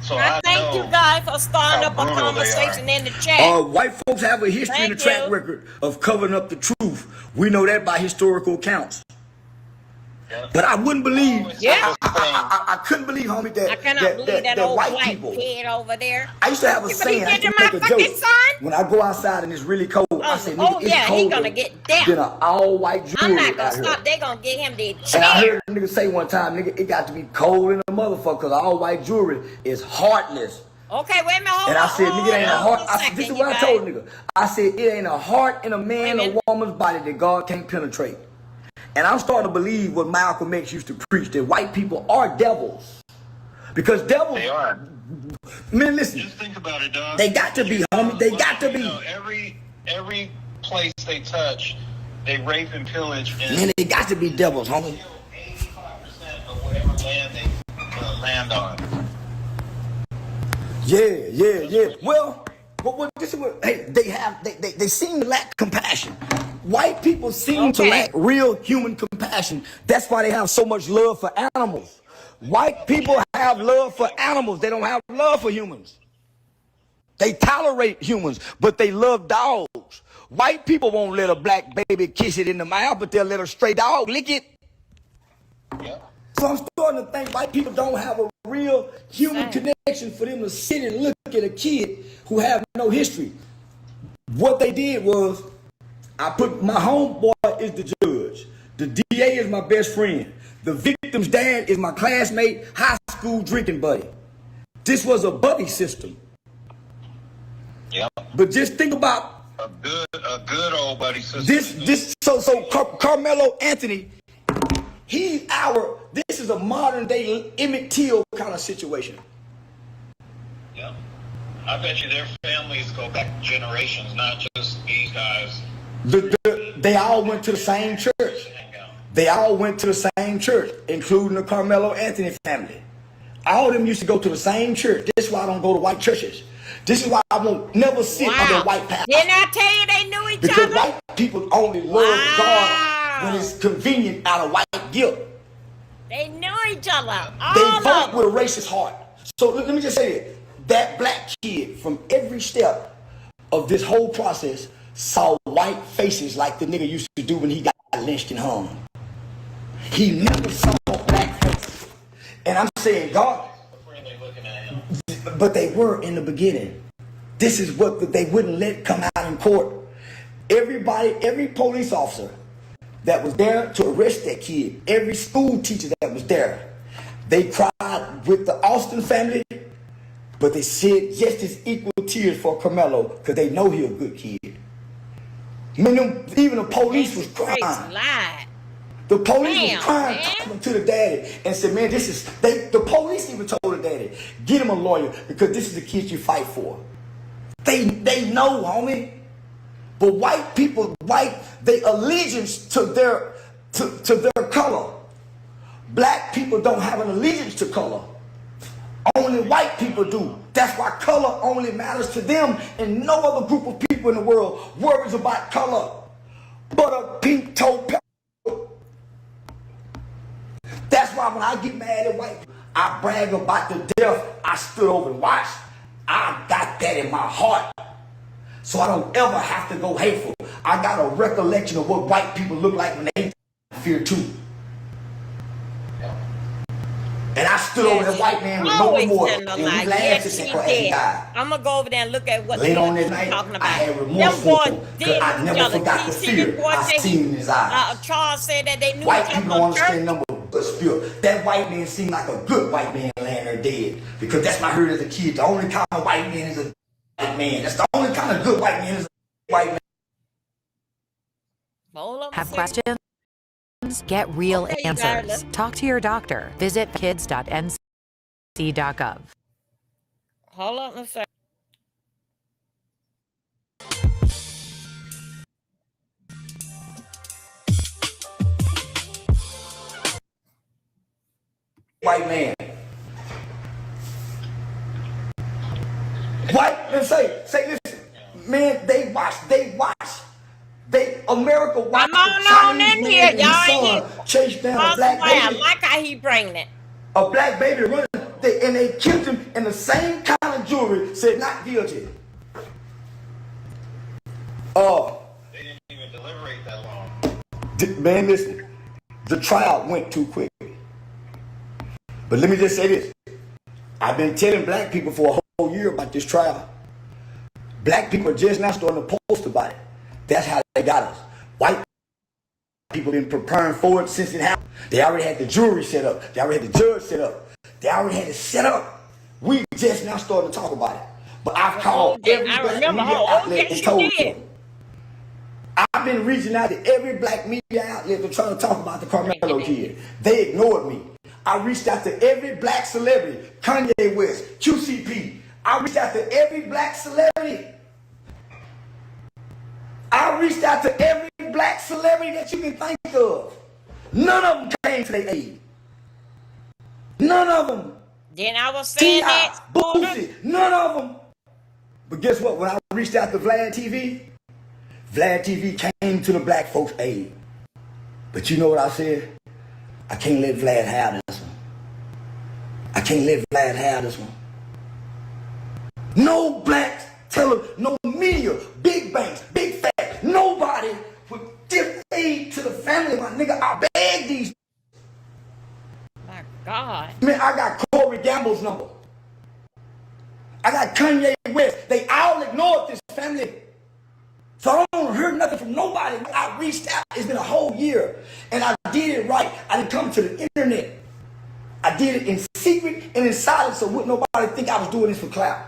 So I thank you guys for starting up a conversation in the chat. White folks have a history and a track record of covering up the truth. We know that by historical accounts. But I wouldn't believe. I couldn't believe, homie, that I cannot believe that old white white people. Kid over there. I used to have a saying. I used to make a joke. When I go outside and it's really cold, I say, nigga, it's colder he gonna get down. than an all-white jewelry. I'm not gonna stop. They gonna get him the chair. And I heard a nigga say one time, nigga, it got to be cold in a motherfucker because all-white jewelry is heartless. Okay, wait a minute, hold and on. I said, nigga, it ain't a heart. This is what I told guys. nigga. I said, it ain't a heart in a man or woman's body that God can't penetrate. And I'm starting to believe what Malcolm X used to preach, that white people are devils. Because devils... They are. Man, listen. Just think about it, dog. They got to be, homie. They got to be. Know, every place they touch, they rape and pillage. And man, they got to be devils, homie. 85% of whatever land they land on. Yeah. Well, this is what... Hey, they seem to lack compassion. White people seem to lack real human compassion. That's why they have so much love for animals. White people have love for animals. They don't have love for humans. They tolerate humans, but they love dogs. White people won't let a black baby kiss it in the mouth, but they'll let a stray dog lick it. So I'm starting to think white people don't have a real human connection for them to sit and look at a kid who have no history. What they did was, I put my homeboy is the judge. The DA is my best friend. The victim's dad is my classmate, high school drinking buddy. This was a buddy system. Yep. But just think about a good old buddy system. So Carmelo Anthony, this is a modern day Emmett Till kind of situation. Yeah. I bet you their families go back generations, not just these guys. They all went to the same church. They all went to the same church, including the Carmelo Anthony family. All of them used to go to the same church. This is why I don't go to white churches. This is why I won't never sit under white pastors. Didn't I tell you they knew each because other? White people only love God when it's convenient out of white guilt. They knew each other. They vote with a racist heart. So let me just say this. That black kid from every step of this whole process saw white faces like the nigga used to do when he got lynched and hung. He never saw black faces. And I'm saying, God, but they were in the beginning. This is what they wouldn't let come out in court. Every police officer that was there to arrest that kid, every school teacher that was there, they cried with the Austin family, but they shed just as equal tears for Carmelo because they know he a good kid. I mean, even the police was crying. The police was crying, talking to the daddy, and said, man, the police even told the daddy, get him a lawyer because this is the kid you fight for. They know, homie. But white people, they allegiance to their color. Black people don't have an allegiance to color. Only white people do. That's why color only matters to them, and no other group of people in the world worries about color but a pink-toed pepper. That's why when I get mad at white people, I brag about the death I stood over and watched. I got that in my heart. So I don't ever have to go hateful. I got a recollection of what white people look like when they fear too. And I stood over the white man with no remorse. And we laughed as he died. I'm going to go over there and look at what later on that night, talking about. I had remorse for him because I never forgot the fear I seen in his eyes. Charles said that they knew white people don't understand number but spirit. That white man seemed like a good white man laying there dead. Because that's what I heard as a kid. The only kind of white man is a white man. That's the only kind of good white man is a white man. Have questions? Get real answers. Talk to your doctor. Visit kids.nc.gov. Hold on a second. White man. White man, say listen, man, they watch. America watched the Chinese man and his son chase down a black baby. I like how he bringing it. A black baby running, and they killed him in the same kind of jury, said not guilty. They didn't even deliberate that long. Man, listen, the trial went too quick. But let me just say this. I've been telling black people for a whole year about this trial. Black people are just now starting to post about it. That's how they got us. White people been preparing for it since it happened. They already had the jury set up. They already had the judge set up. They already had it set up. We just now starting to talk about it. But I've called every black media outlet and told them. I've been reaching out to every black media outlet to try to talk about the Carmelo kid. They ignored me. I reached out to every black celebrity, Kanye West, QCP. I reached out to every black celebrity. I reached out to every black celebrity that you can think of. None of them came to their aid. None of them. Then I was saying that. Boosie, none of them. But guess what? When I reached out to Vlad TV came to the black folks' aid. But you know what I said? I can't let Vlad have this one. I can't let Vlad have this one. No blacks, no media, big banks, big fat, nobody would give aid to the family, my nigga. I beg these. got Kanye West. They all ignored this family. So I don't hear nothing from nobody. I reached out. It's been a whole year. And I did it right. I didn't come to the internet. I did it in secret and in silence so wouldn't nobody think I was doing this for clout.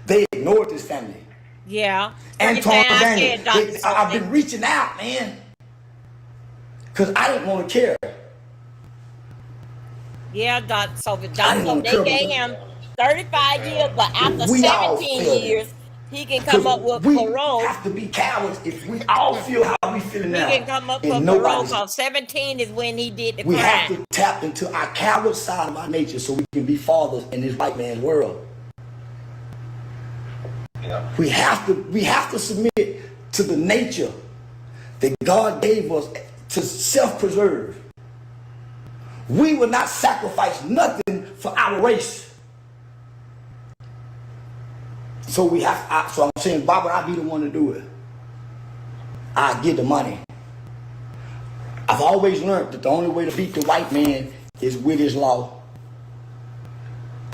They ignored this family. Yeah. Antoine Daniel. I've been reaching out, man. Because I didn't want to care. Yeah, Dr. Sophie. Dr. Sophie, they gave him 35 years, but after 17 years, he can come up with parole. We have to be cowards if we all feel how we feel now. He can come up with parole because 17 is when he did the crime. We have to tap into our coward side of our nature so we can be fathers in this white man's world. Yeah. We have to submit to the nature that God gave us to self-preserve. We will not sacrifice nothing for our race. So we have. So I'm saying, why would I be the one to do it? I get the money. I've always learned that the only way to beat the white man is with his law.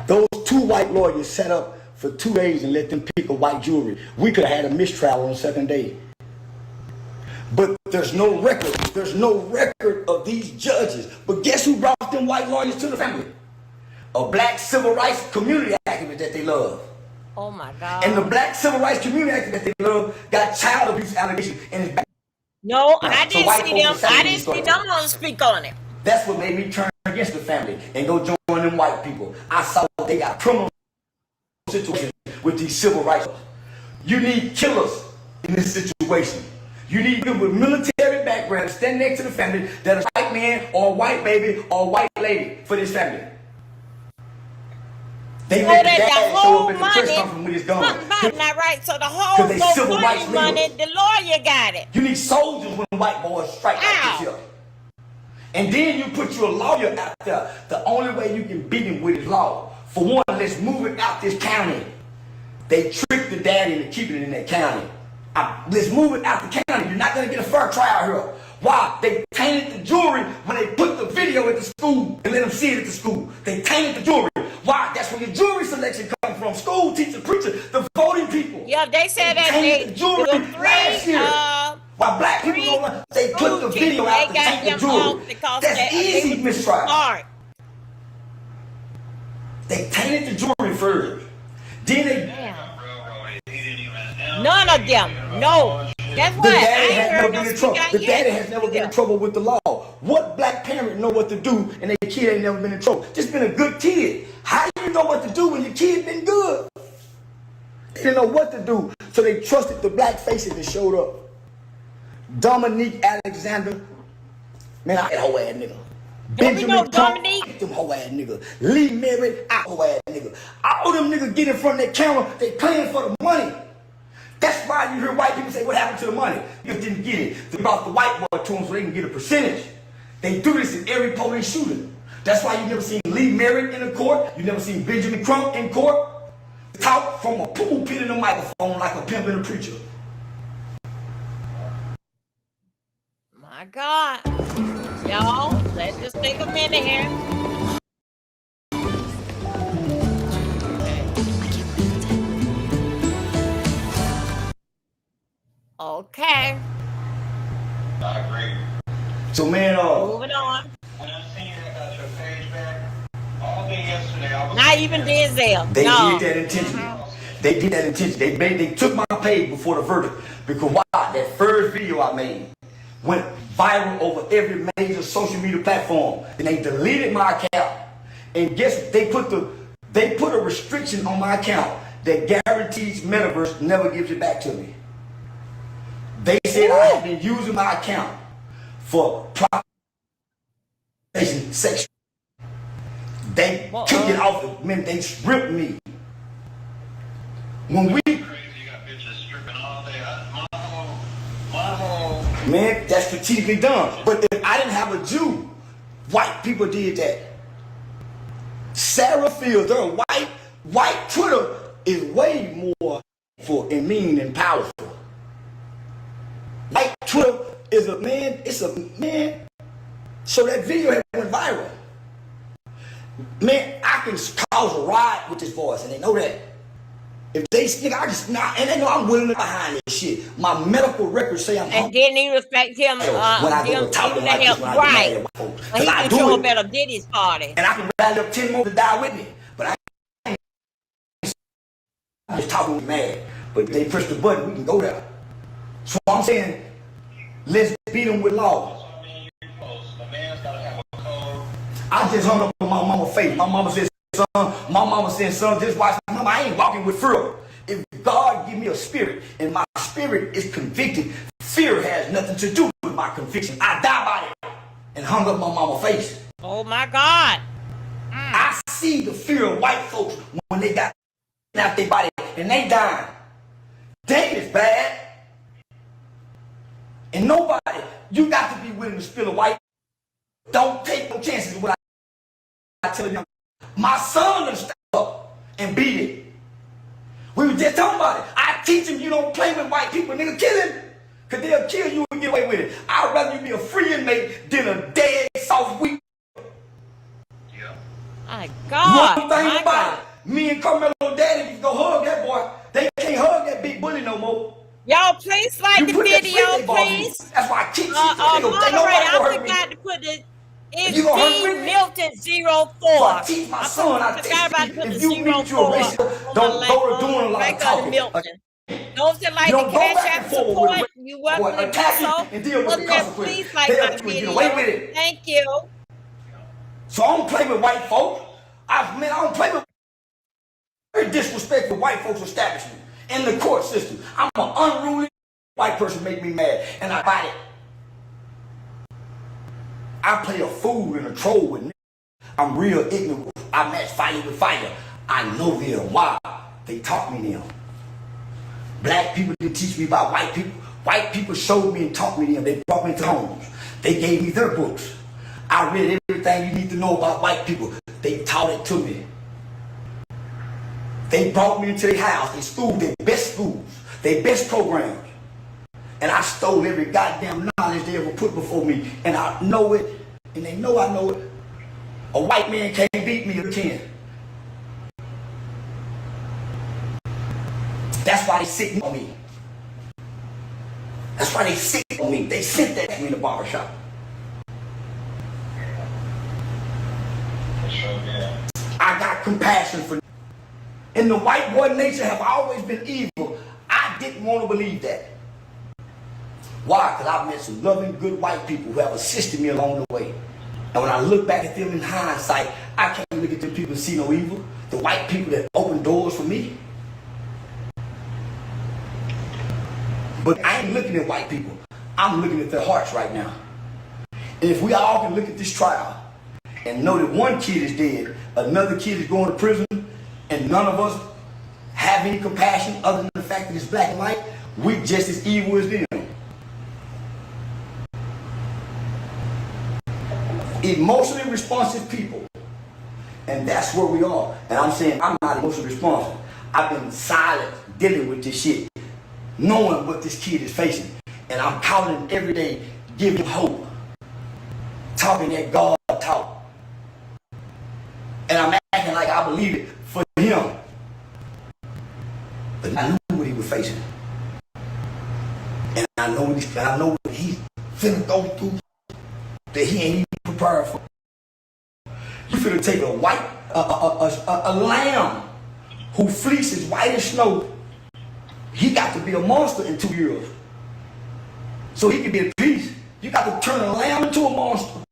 Those two white lawyers set up for 2 days and let them pick a white jury. We could have had a mistrial on the second day. But there's no record. There's no record of these judges. But guess who brought them white lawyers to the family? A black civil rights community activist that they love. Oh my God. And the black civil rights community activist that they love got child abuse allegations in his back. No, I didn't see them. I didn't see them want to speak on it. That's what made me turn against the family and go join them white people. I saw they got criminal situations with these civil rights. You need killers in this situation. You need people with military background to stand next to the family that is a white man or a white baby or a white lady for this family. They let the dad show up at the press conference with his gun. Not right. So the whole money, the lawyer got it. You need soldiers when white boys strike like this here. And then you put your lawyer out there. The only way you can beat him with his law. For one, let's move it out this county. They tricked the daddy into keeping it in that county. Let's move it out the county. You're not going to get a fair trial here. Why? They tainted the jury when they put the video at the school and let them see it at the school. They tainted the jury. Why? That's where your jury selection comes from. School, teacher, preacher, the voting people. Yeah, they said that tainted the jury last year. While black people don't, they put the video out to taint the jury. That's easy mistrial. They tainted the jury first. Then they... None of them. No. That's what. The daddy has never been in trouble. The daddy has never been in trouble with the law. What black parent know what to do and their kid ain't never been in trouble? Just been a good kid. How do you know what to do when your kid been good? They didn't know what to do, so they trusted the black faces that showed up. Dominique Alexander, man, I hate hoe ass nigga. Benjamin Dominique, them hoe ass nigga. Lee Merritt, I hoe ass nigga. All them niggas get in front of that camera, they playing for the money. That's why you hear white people say, what happened to the money? You just didn't get it. They brought the white boy to them so they can get a percentage. They do this in every police shooting. That's why you never seen Lee Merritt in the court. You never seen Benjamin Crump in court. Talk from a pulpit in a microphone like a pimp and a preacher. My God. Y'all, let's just take a minute here. Okay. I agree. So man, moving on. When I seen you got your page back, all day yesterday, I was not even Denzel. They did that intentionally. They did that intentionally. They took my page before the verdict because why? That first video I made went viral over every major social media platform, and they deleted my account. And guess what? They put a restriction on my account that guarantees Metaverse never gives it back to me. They said I have been using my account for prostitution, sex. They took it off of me. They stripped me. When we man, that's strategically done. But if I didn't have a Jew, white people did that. Sarah Fields, they're white. White Twitter is way more powerful and mean and powerful. White Twitter is a man, it's a man. So that video had went viral. Man, I can cause a riot with this voice, and they know that. If they nigga, I just and they know I'm willing to behind this shit. My medical records say I'm. And didn't even respect him. When I go to talk to like this, when I get mad at white folks, he can show up at a Diddy's party, and I can rally up 10 more to die with me. But I'm just talking mad. But if they push the button, we can go there. So I'm saying, let's beat them with law. I just hung up on my mama's face. My mama said, son, just watch. Mama, I ain't walking with fear. If God give me a spirit and my spirit is convicted, fear has nothing to do with my conviction. I die by it. And hung up my mama's face. Oh my God. I see the fear of white folks when they got out their body and they dying. Damn, it's bad. And nobody, you got to be willing to spill a white. Don't take no chances with what I tell them. My son done step up and beat it. We were just talking about it. I teach him you don't play with white people, nigga, kill him. Cause they'll kill you and get away with it. I'd rather you be a free inmate than a dead, soft, weak. Yeah. My God. One thing about it, me and Carmelo daddy used to go hug that boy. They can't hug that big bully no more. Y'all please like the video, please. That's why I keep I forgot to put the it's D Milton 04. So I teach my son, I teach him, if you meet your racist, don't go to doing a lot of talking. Those that like the Cash App support, you welcome to do so. And deal with the consequences. Please like my video. Get away with it. Thank you. So I don't play with white folks. I don't play with very disrespectful white folks establishment in the court system. I'm an unruly white person, make me mad, and I fight it. I play a fool and a troll with niggas. I'm real ignorant. I match fire with fire. I know them. Why? They taught me them. Black people didn't teach me about white people. White people showed me and taught me them. They brought me to homes. They gave me their books. I read everything you need to know about white people. They taught it to me. They brought me into their house. They schools, their best schools, their best programs. And I stole every goddamn knowledge they ever put before me. And I know it, and they know I know it. A white man can't beat me if he can. That's why they sick on me. That's why they sick on me. They sent that to me in the barbershop. I got compassion for them. And the white boy nature have always been evil. I didn't want to believe that. Why? Because I've met some loving, good white people who have assisted me along the way. And when I look back at them in hindsight, I can't look at them people and see no evil. The white people that opened doors for me. But I ain't looking at white people. I'm looking at their hearts right now. And if we all can look at this trial and know that one kid is dead, another kid is going to prison, and none of us have any compassion other than the fact that it's black and white, we just as evil as them. Emotionally responsive people. And that's where we are. And I'm saying I'm not emotionally responsive. I've been silent dealing with this shit, knowing what this kid is facing. And I'm calling him every day, giving him hope. Talking that God talk. And I'm acting like I believe it for him. But I knew what he was facing. And I know what he's finna go through that he ain't even prepared for. You finna take a lamb who fleeces white as snow. He got to be a monster in 2 years. So he can be at peace. You got to turn a lamb into a monster.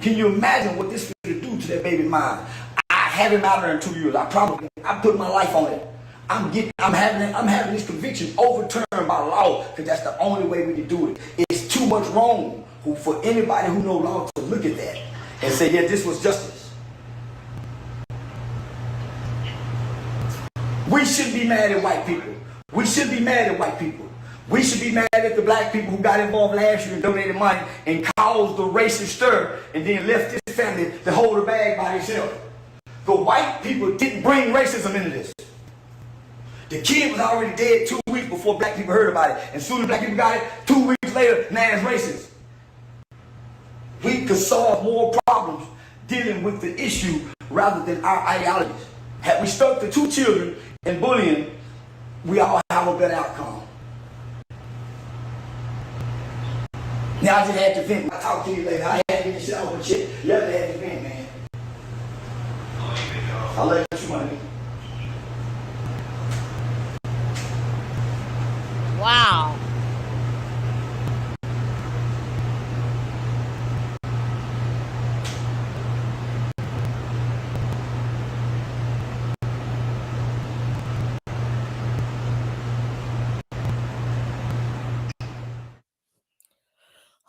Can you imagine what this finna do to that baby mind? I have him out there in 2 years. I promise you. I put my life on it. I'm having this conviction overturned by law, because that's the only way we can do it. It's too much wrong for anybody who knows law to look at that and say, yeah, this was justice. We shouldn't be mad at white people. We should be mad at white people. We should be mad at the black people who got involved last year and donated money and caused the racist stir and then left this family to hold the bag by themselves. The white people didn't bring racism into this. The kid was already dead 2 weeks before black people heard about it. And soon as black people got it, 2 weeks later, now it's racist. We could solve more problems dealing with the issue rather than our ideologies. Had we stuck to 2 children and bullying, we all have a better outcome. Now I just had to vent. I'll talk to you later. I had to get this shit over shit. You have to have to vent, man. I'll let you money. Wow.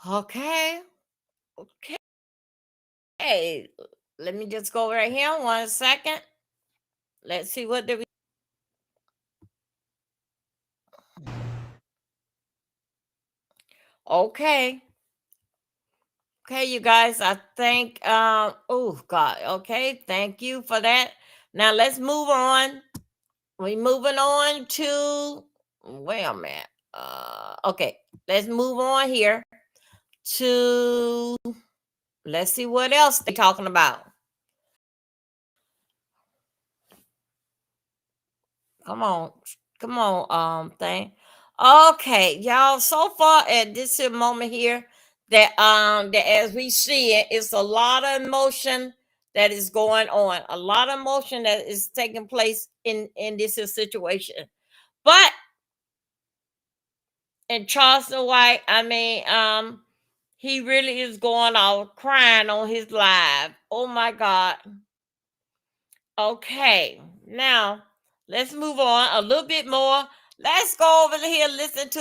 Okay. Okay. Hey, let me just go right here 1 second. Let's see what did we. Okay. Okay, you guys, I think oh God, okay, thank you for that. Now let's move on. We're moving on to wait a minute. Okay, let's move on here to let's see what else they're talking about. Come on, thing. Okay, y'all. So far at this here moment here, that as we see it, it's a lot of emotion that is going on, a lot of emotion that is taking place in this here situation. But in Charleston White, I mean, he really is going out crying on his live. Oh my God. Okay, now let's move on a little bit more. Let's go over here listen to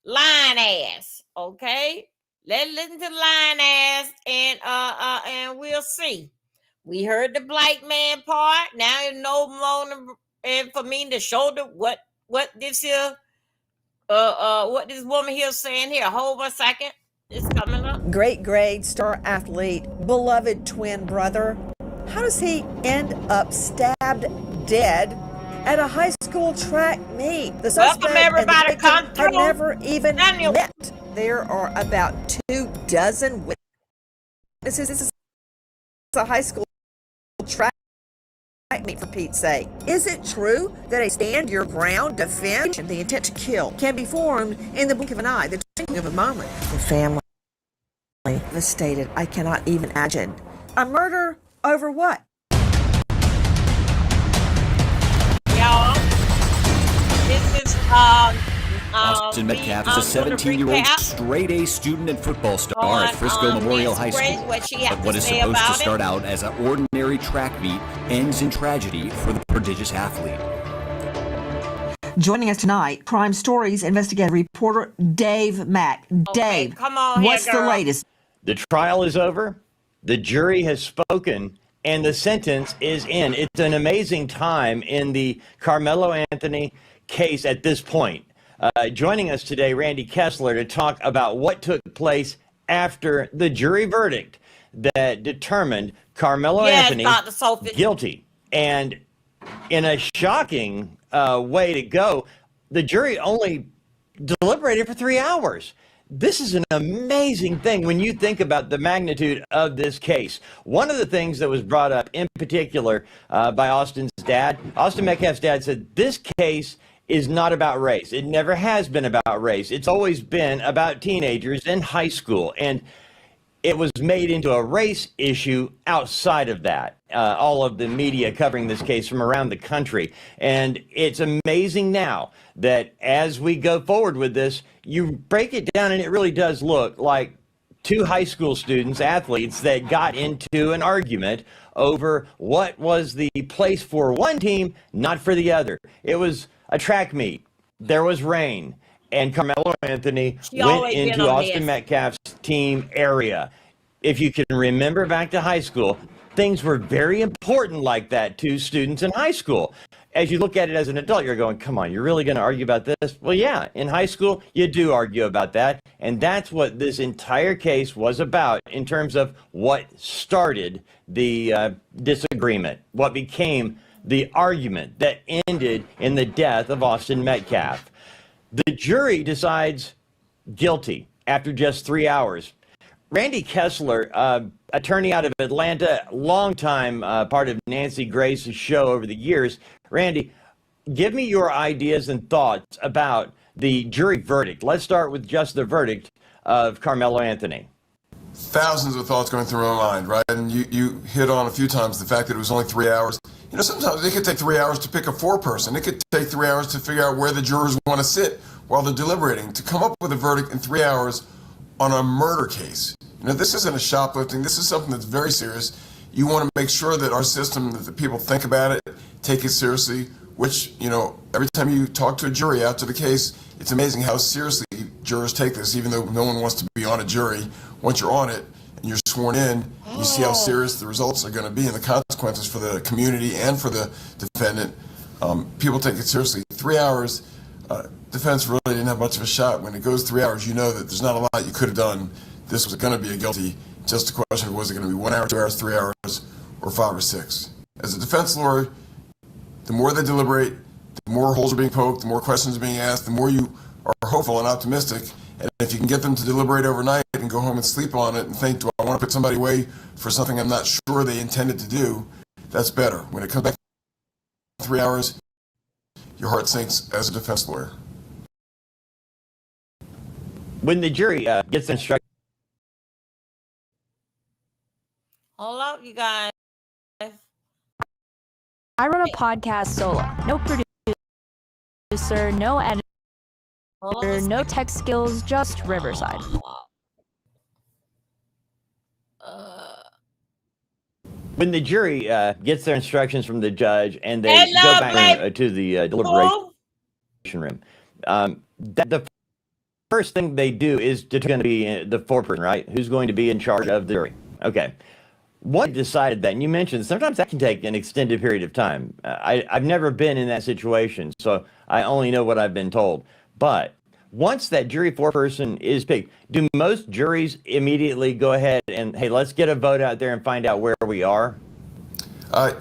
Lion Ass. Okay, let's listen to Lion Ass and we'll see. We heard the black man part. Now it's no more and for me to show the what this here what this woman here saying here. Hold on a second. It's coming up. Great grade, star athlete, beloved twin brother. How does he end up stabbed dead at a high school track meet? The suspect and the victim have never even met. There are about 24 witnesses. This is a high school track meet, for Pete's sake. Is it true that a stand your ground defense and the intent to kill can be formed in the blink of an eye, the twinkling of a moment? The family devastated. I cannot even imagine. A murder over what? Y'all, this is Austin Metcalf is a 17-year-old straight-A student and football star at Frisco Memorial High School. But what is supposed to start out as an ordinary track meet ends in tragedy for the prodigious athlete. Joining us tonight, Crime Stories investigative reporter Dave Mack. Dave, come on what's here, the latest? The trial is over. The jury has spoken. And the sentence is in. It's an amazing time in the Carmelo Anthony case at this point. Joining us today, Randy Kessler, to talk about what took place after the jury verdict that determined Carmelo Anthony guilty. And in a shocking way to go, the jury only deliberated for 3 hours. This is an amazing thing when you think about the magnitude of this case. One of the things that was brought up in particular by Austin Metcalf's dad said this case is not about race. It never has been about race. It's always been about teenagers in high school. And it was made into a race issue outside of that. All of the media covering this case from around the country. And it's amazing now that as we go forward with this, you break it down and it really does look like two high school students, athletes, that got into an argument over what was the place for one team, not for the other. It was a track meet. There was rain. And Carmelo Anthony went into Austin Metcalf's team area. If you can remember back to high school, things were very important like that to students in high school. As you look at it as an adult, you're going, come on, you're really going to argue about this? Well, yeah, in high school, you do argue about that. And that's what this entire case was about in terms of what started the disagreement, what became the argument that ended in the death of Austin Metcalf. The jury decides guilty after just 3 hours. Randy Kessler, attorney out of Atlanta, longtime part of Nancy Grace's show over the years. Randy, give me your ideas and thoughts about the jury verdict. Let's start with just the verdict of Carmelo Anthony. Thousands of thoughts going through my mind, right? And you hit on a few times the fact that it was only 3 hours. You know, sometimes it could take 3 hours to pick a four-person. It could take 3 hours to figure out where the jurors want to sit while they're deliberating. To come up with a verdict in 3 hours on a murder case. You know, this isn't a shoplifting. This is something that's very serious. You want to make sure that our system, that the people think about it, take it seriously, which, you know, every time you talk to a jury after the case, it's amazing how seriously jurors take this, even though no one wants to be on a jury. Once you're on it and you're sworn in, you see how serious the results are going to be and the consequences for the community and for the defendant. People take it seriously. 3 hours, defense really didn't have much of a shot. When it goes 3 hours, you know that there's not a lot you could have done. This was going to be a guilty. Just a question of was it going to be 1 hour, 2 hours, 3 hours, or 5 or 6. As a defense lawyer, the more they deliberate, the more holes are being poked, the more questions are being asked, the more you are hopeful and optimistic. And if you can get them to deliberate overnight and go home and sleep on it and think, do I want to put somebody away for something I'm not sure they intended to do, that's better. When it comes back to 3 hours, your heart sinks as a defense lawyer. When the jury gets instructed. Hold up, you guys. I run a podcast solo. No producer, no editor, no tech skills, just Riverside. When the jury gets their instructions from the judge and they go back to the deliberation room, the first thing they do is going to be the foreperson, right? Who's going to be in charge of the jury? Okay. What decided that? And you mentioned sometimes that can take an extended period of time. I've never been in that situation, so I only know what I've been told. But once that jury foreperson is picked, do most juries immediately go ahead and, hey, let's get a vote out there and find out where we are?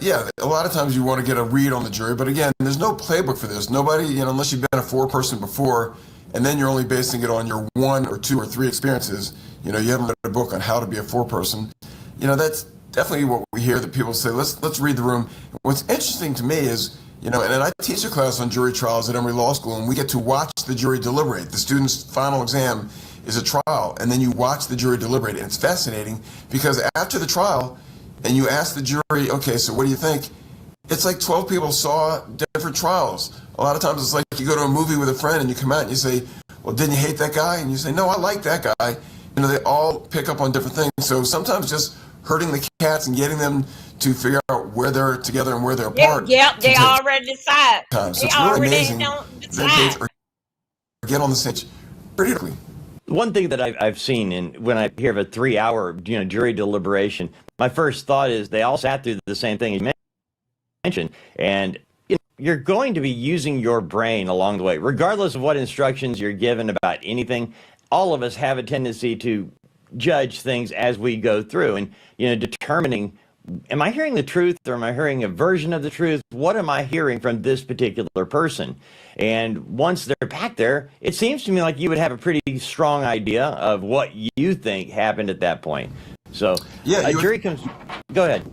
Yeah, a lot of times you want to get a read on the jury, but again, there's no playbook for this. Nobody, you know, unless you've been a foreperson before, and then you're only basing it on your 1 or 2 or 3 experiences. You know, you haven't read a book on how to be a foreperson. You know, that's definitely what we hear, that people say, let's read the room. What's interesting to me is, you know, and I teach a class on jury trials at Emory Law School, and we get to watch the jury deliberate. The student's final exam is a trial, and then you watch the jury deliberate, and it's fascinating because after the trial, and you ask the jury, okay, so what do you think? It's like 12 people saw different trials. A lot of times it's like you go to a movie with a friend and you come out and you say, well, didn't you hate that guy? And you say, no, I like that guy. You know, they all pick up on different things. So sometimes just herding the cats and getting them to figure out where they're together and where they're apart. Yep, they already decide. So it's really amazing that they get on the stage pretty quickly. One thing that I've seen, and when I hear of a 3-hour, you know, jury deliberation, my first thought is they all sat through the same thing you mentioned, and you're going to be using your brain along the way, regardless of what instructions you're given about anything. All of us have a tendency to judge things as we go through, and you know, determining, am I hearing the truth or am I hearing a version of the truth? What am I hearing from this particular person? And once they're back there, it seems to me like you would have a pretty strong idea of what you think happened at that point. So yeah, a jury comes. Go ahead.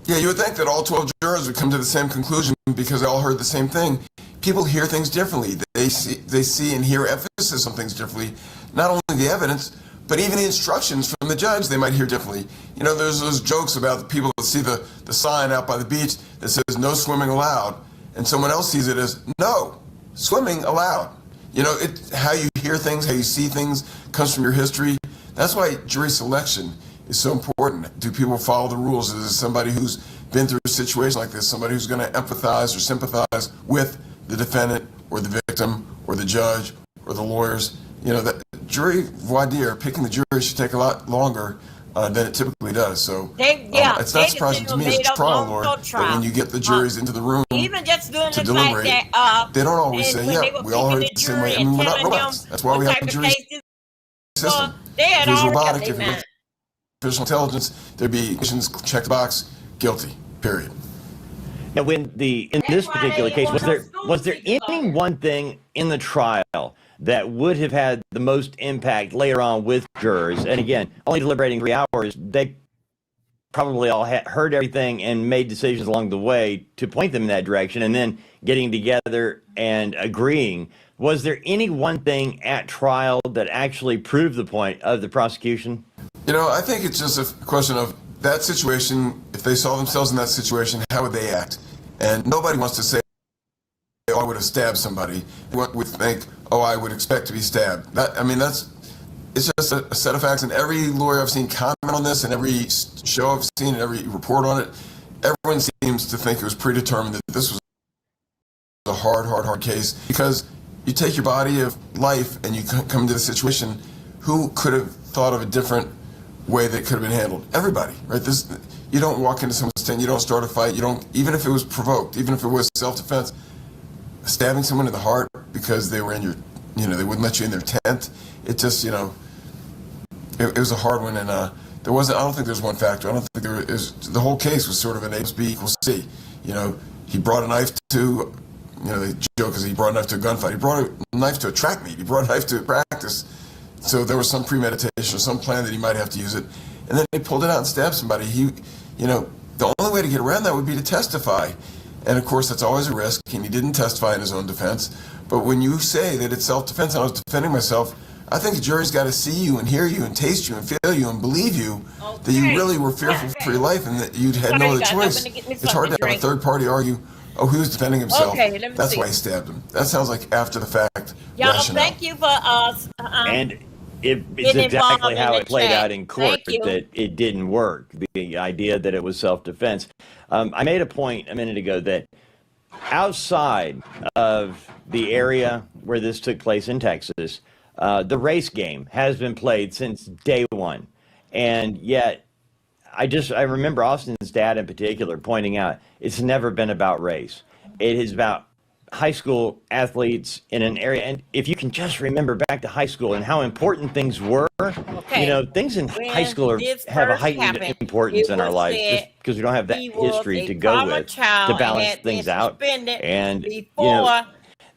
Yeah, you would think that all 12 jurors would come to the same conclusion because they all heard the same thing. People hear things differently. They see and hear emphasis on things differently. Not only the evidence, but even the instructions from the judge, they might hear differently. You know, there's those jokes about the people that see the sign out by the beach that says no swimming allowed, and someone else sees it as no, swimming allowed. You know, how you hear things, how you see things comes from your history. That's why jury selection is so important. Do people follow the rules? Is it somebody who's been through a situation like this, somebody who's going to empathize or sympathize with the defendant or the victim or the judge or the lawyers? You know, that jury voir dire, picking the jury should take a lot longer than it typically does. So it's not surprising to me as a trial lawyer that when you get the juries into the room even just doing to deliberate, they don't always say, yeah, we all heard it the same way. I mean, we're not robots. That's why we have a jury system. If it was robotic, if it was artificial intelligence, there'd be missions, check the box, guilty, period. Now, in this particular case, was there any one thing in the trial that would have had the most impact later on with jurors? And again, only deliberating 3 hours, they probably all heard everything and made decisions along the way to point them in that direction, and then getting together and agreeing. Was there any one thing at trial that actually proved the point of the prosecution? I think it's just a question of that situation. If they saw themselves in that situation, how would they act? And nobody wants to say, oh, I would have stabbed somebody. What would think, oh, I would expect to be stabbed. It's just a set of facts. And every lawyer I've seen comment on this, and every show I've seen, and every report on it, everyone seems to think it was predetermined that this was a hard case. Because you take your body of life and you come into the situation, who could have thought of a different way that it could have been handled? Everybody, right? You don't walk into someone's tent, you don't start a fight, even if it was provoked, even if it was self-defense, stabbing someone in the heart because they were in your, they wouldn't let you in their tent. It just, it was a hard one, and I don't think there's one factor. I don't think there is. The whole case was sort of an A plus B equals C. He brought a knife to, they joke because he brought a knife to a gunfight. He brought a knife to a track meet. He brought a knife to practice. So there was some premeditation or some plan that he might have to use it. And then he pulled it out and stabbed somebody. The only way to get around that would be to testify. And of course, that's always a risk, and he didn't testify in his own defense. But when you say that it's self-defense, and I was defending myself, I think the jury's got to see you and hear you and taste you and feel you and believe you that you really were fearful for your life and that you had no other choice. It's hard to have a third party argue, oh, he was defending himself. That's why he stabbed him. That sounds like after the fact rationale. Thank you for us. And it's exactly how it played out in court, that it didn't work. The idea that it was self-defense. I made a point a minute ago that outside of the area where this took place in Texas, the race game has been played since day one. And yet, I remember Austin's dad in particular pointing out, it's never been about race. It is about high school athletes in an area. And if you can just remember back to high school and how important things were, things in high school have a heightened importance in our lives just because we don't have that history to go with to balance things out. And,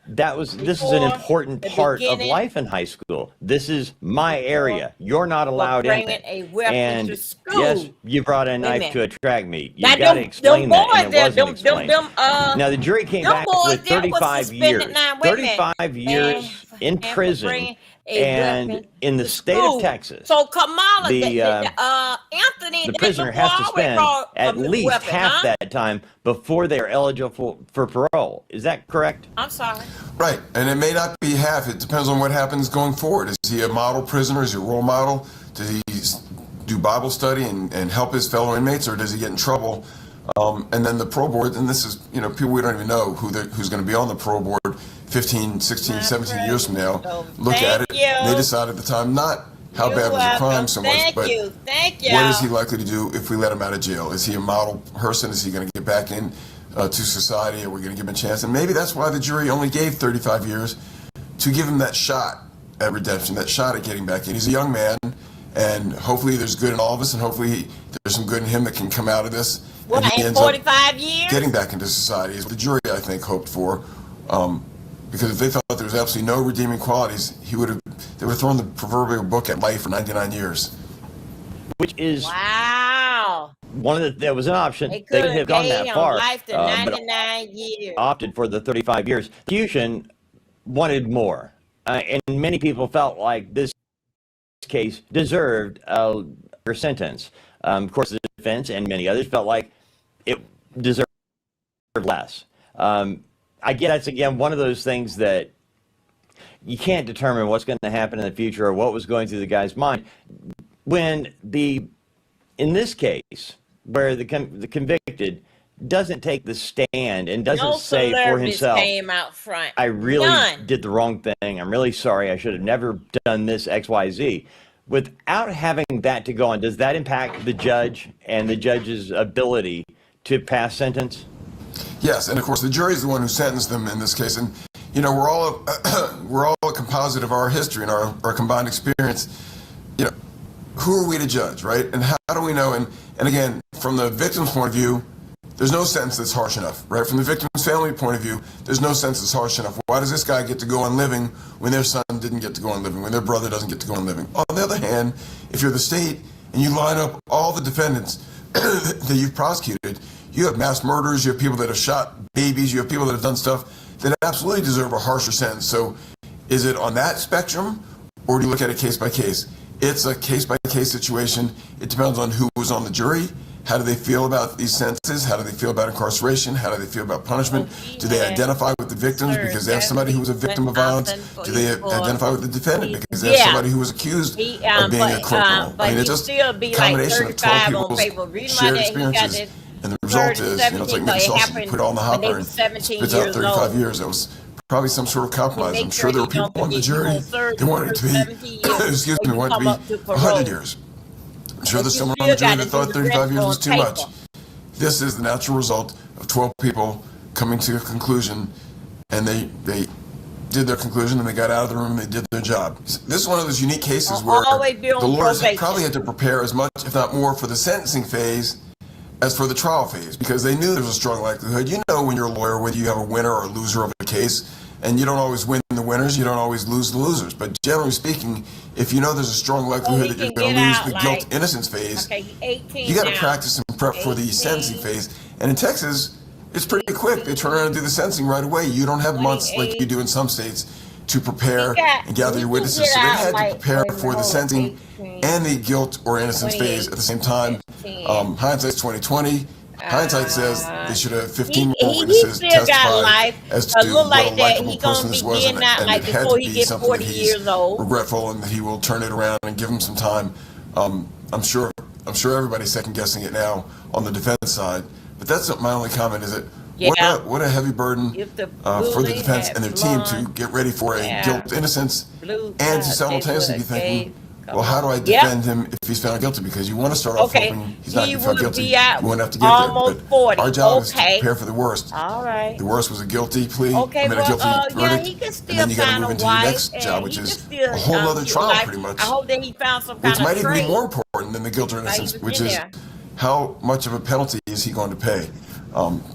this is an important part of life in high school. This is my area. You're not allowed in it. And yes, you brought a knife to a track meet. You got to explain that, and it wasn't explained. Now the jury came back with 35 years. 35 years in prison. And in the state of Texas, so Kamala, Anthony, the prisoner has to spend at least half that time before they are eligible for parole. Is that correct? I'm sorry. Right, and it may not be half. It depends on what happens going forward. Is he a model prisoner? Is he a role model? Does he do Bible study and help his fellow inmates, or does he get in trouble? And then the parole board, and this is, people we don't even know who's going to be on the parole board 15, 16, 17 years from now, look at it. They decide at the time not how bad was the crime so much, but what is he likely to do if we let him out of jail? Is he a model person? Is he going to get back in to society? Are we going to give him a chance? And maybe that's why the jury only gave 35 years, to give him that shot at redemption, that shot at getting back in. He's a young man, and hopefully there's good in all of us, and hopefully there's some good in him that can come out of this. What, and he ends 45 years? Getting back into society is what the jury, I think, hoped for. Because if they thought there was absolutely no redeeming qualities, they would have thrown the proverbial book at life for 99 years. Which is there was an option. They could have gone that far, life to 99 years. Opted for the 35 years. Fusion wanted more, and many people felt like this case deserved a sentence. Of course, the defense and many others felt like it deserved less. I guess that's, again, one of those things that you can't determine what's going to happen in the future or what was going through the guy's mind. When in this case, where the convicted doesn't take the stand and doesn't say for himself, came out front. I really did the wrong thing. I'm really sorry. I should have never done this X, Y, Z. Without having that to go on, does that impact the judge and the judge's ability to pass sentence? Yes, and of course the jury is the one who sentenced them in this case, and we're all a composite of our history and our combined experience. Who are we to judge, right? And how do we know? And again, from the victim's point of view, there's no sentence that's harsh enough, right? From the victim's family point of view, there's no sentence that's harsh enough. Why does this guy get to go on living when their son didn't get to go on living, when their brother doesn't get to go on living? On the other hand, if you're the state and you line up all the defendants that you've prosecuted. You have mass murderers, you have people that have shot babies, you have people that have done stuff that absolutely deserve a harsher sentence. So is it on that spectrum, or do you look at it case by case? It's a case by case situation. It depends on who was on the jury. How do they feel about these sentences? How do they feel about incarceration? How do they feel about punishment? Do they identify with the victims because they have somebody who was a victim of violence? Do they identify with the defendant because they have somebody who was accused of being a criminal? I mean, it's just a combination of 12 people's shared experiences. And the result is, it's like making sausage. You put it all in the hopper and spits out 35 years. That was probably some sort of compromise. I'm sure there were people on the jury that wanted it to be, excuse me, wanted it to be 100 years. I'm sure there's someone on the jury that thought 35 years was too much. This is the natural result of 12 people coming to a conclusion, and they did their conclusion, and they got out of the room, and they did their job. This is one of those unique cases where the lawyers probably had to prepare as much, if not more, for the sentencing phase as for the trial phase, because they knew there was a strong likelihood. You know when you're a lawyer whether you have a winner or a loser of a case, and you don't always win the winners, you don't always lose the losers. But generally speaking, if you know there's a strong likelihood that you're going to lose the guilt-innocence phase, you got to practice and prep for the sentencing phase. And in Texas, it's pretty quick. They turn around and do the sentencing right away. You don't have months like you do in some states to prepare and gather your witnesses. So they had to prepare for the sentencing and the guilt or innocence phase at the same time. Hindsight's 2020. Hindsight says they should have 15 more witnesses testify as to what a likable person this was, and it had to be something that he's regretful and that he will turn it around and give him some time. I'm sure everybody's second guessing it now on the defense side, but that's my only comment. Is it what a heavy burden for the defense and their team to get ready for a guilt innocence and to simultaneously be thinking, well, how do I defend him if he's found guilty? Because you want to start off hoping he's not found guilty. You won't have to get there. But our job is to prepare for the worst. All right. The worst was a guilty plea. A guilty verdict. And then you got to move into the next job, which is a whole other trial, pretty much. I hope that he found some kind which of might even be more important than the guilt or innocence, which is how much of a penalty is he going to pay?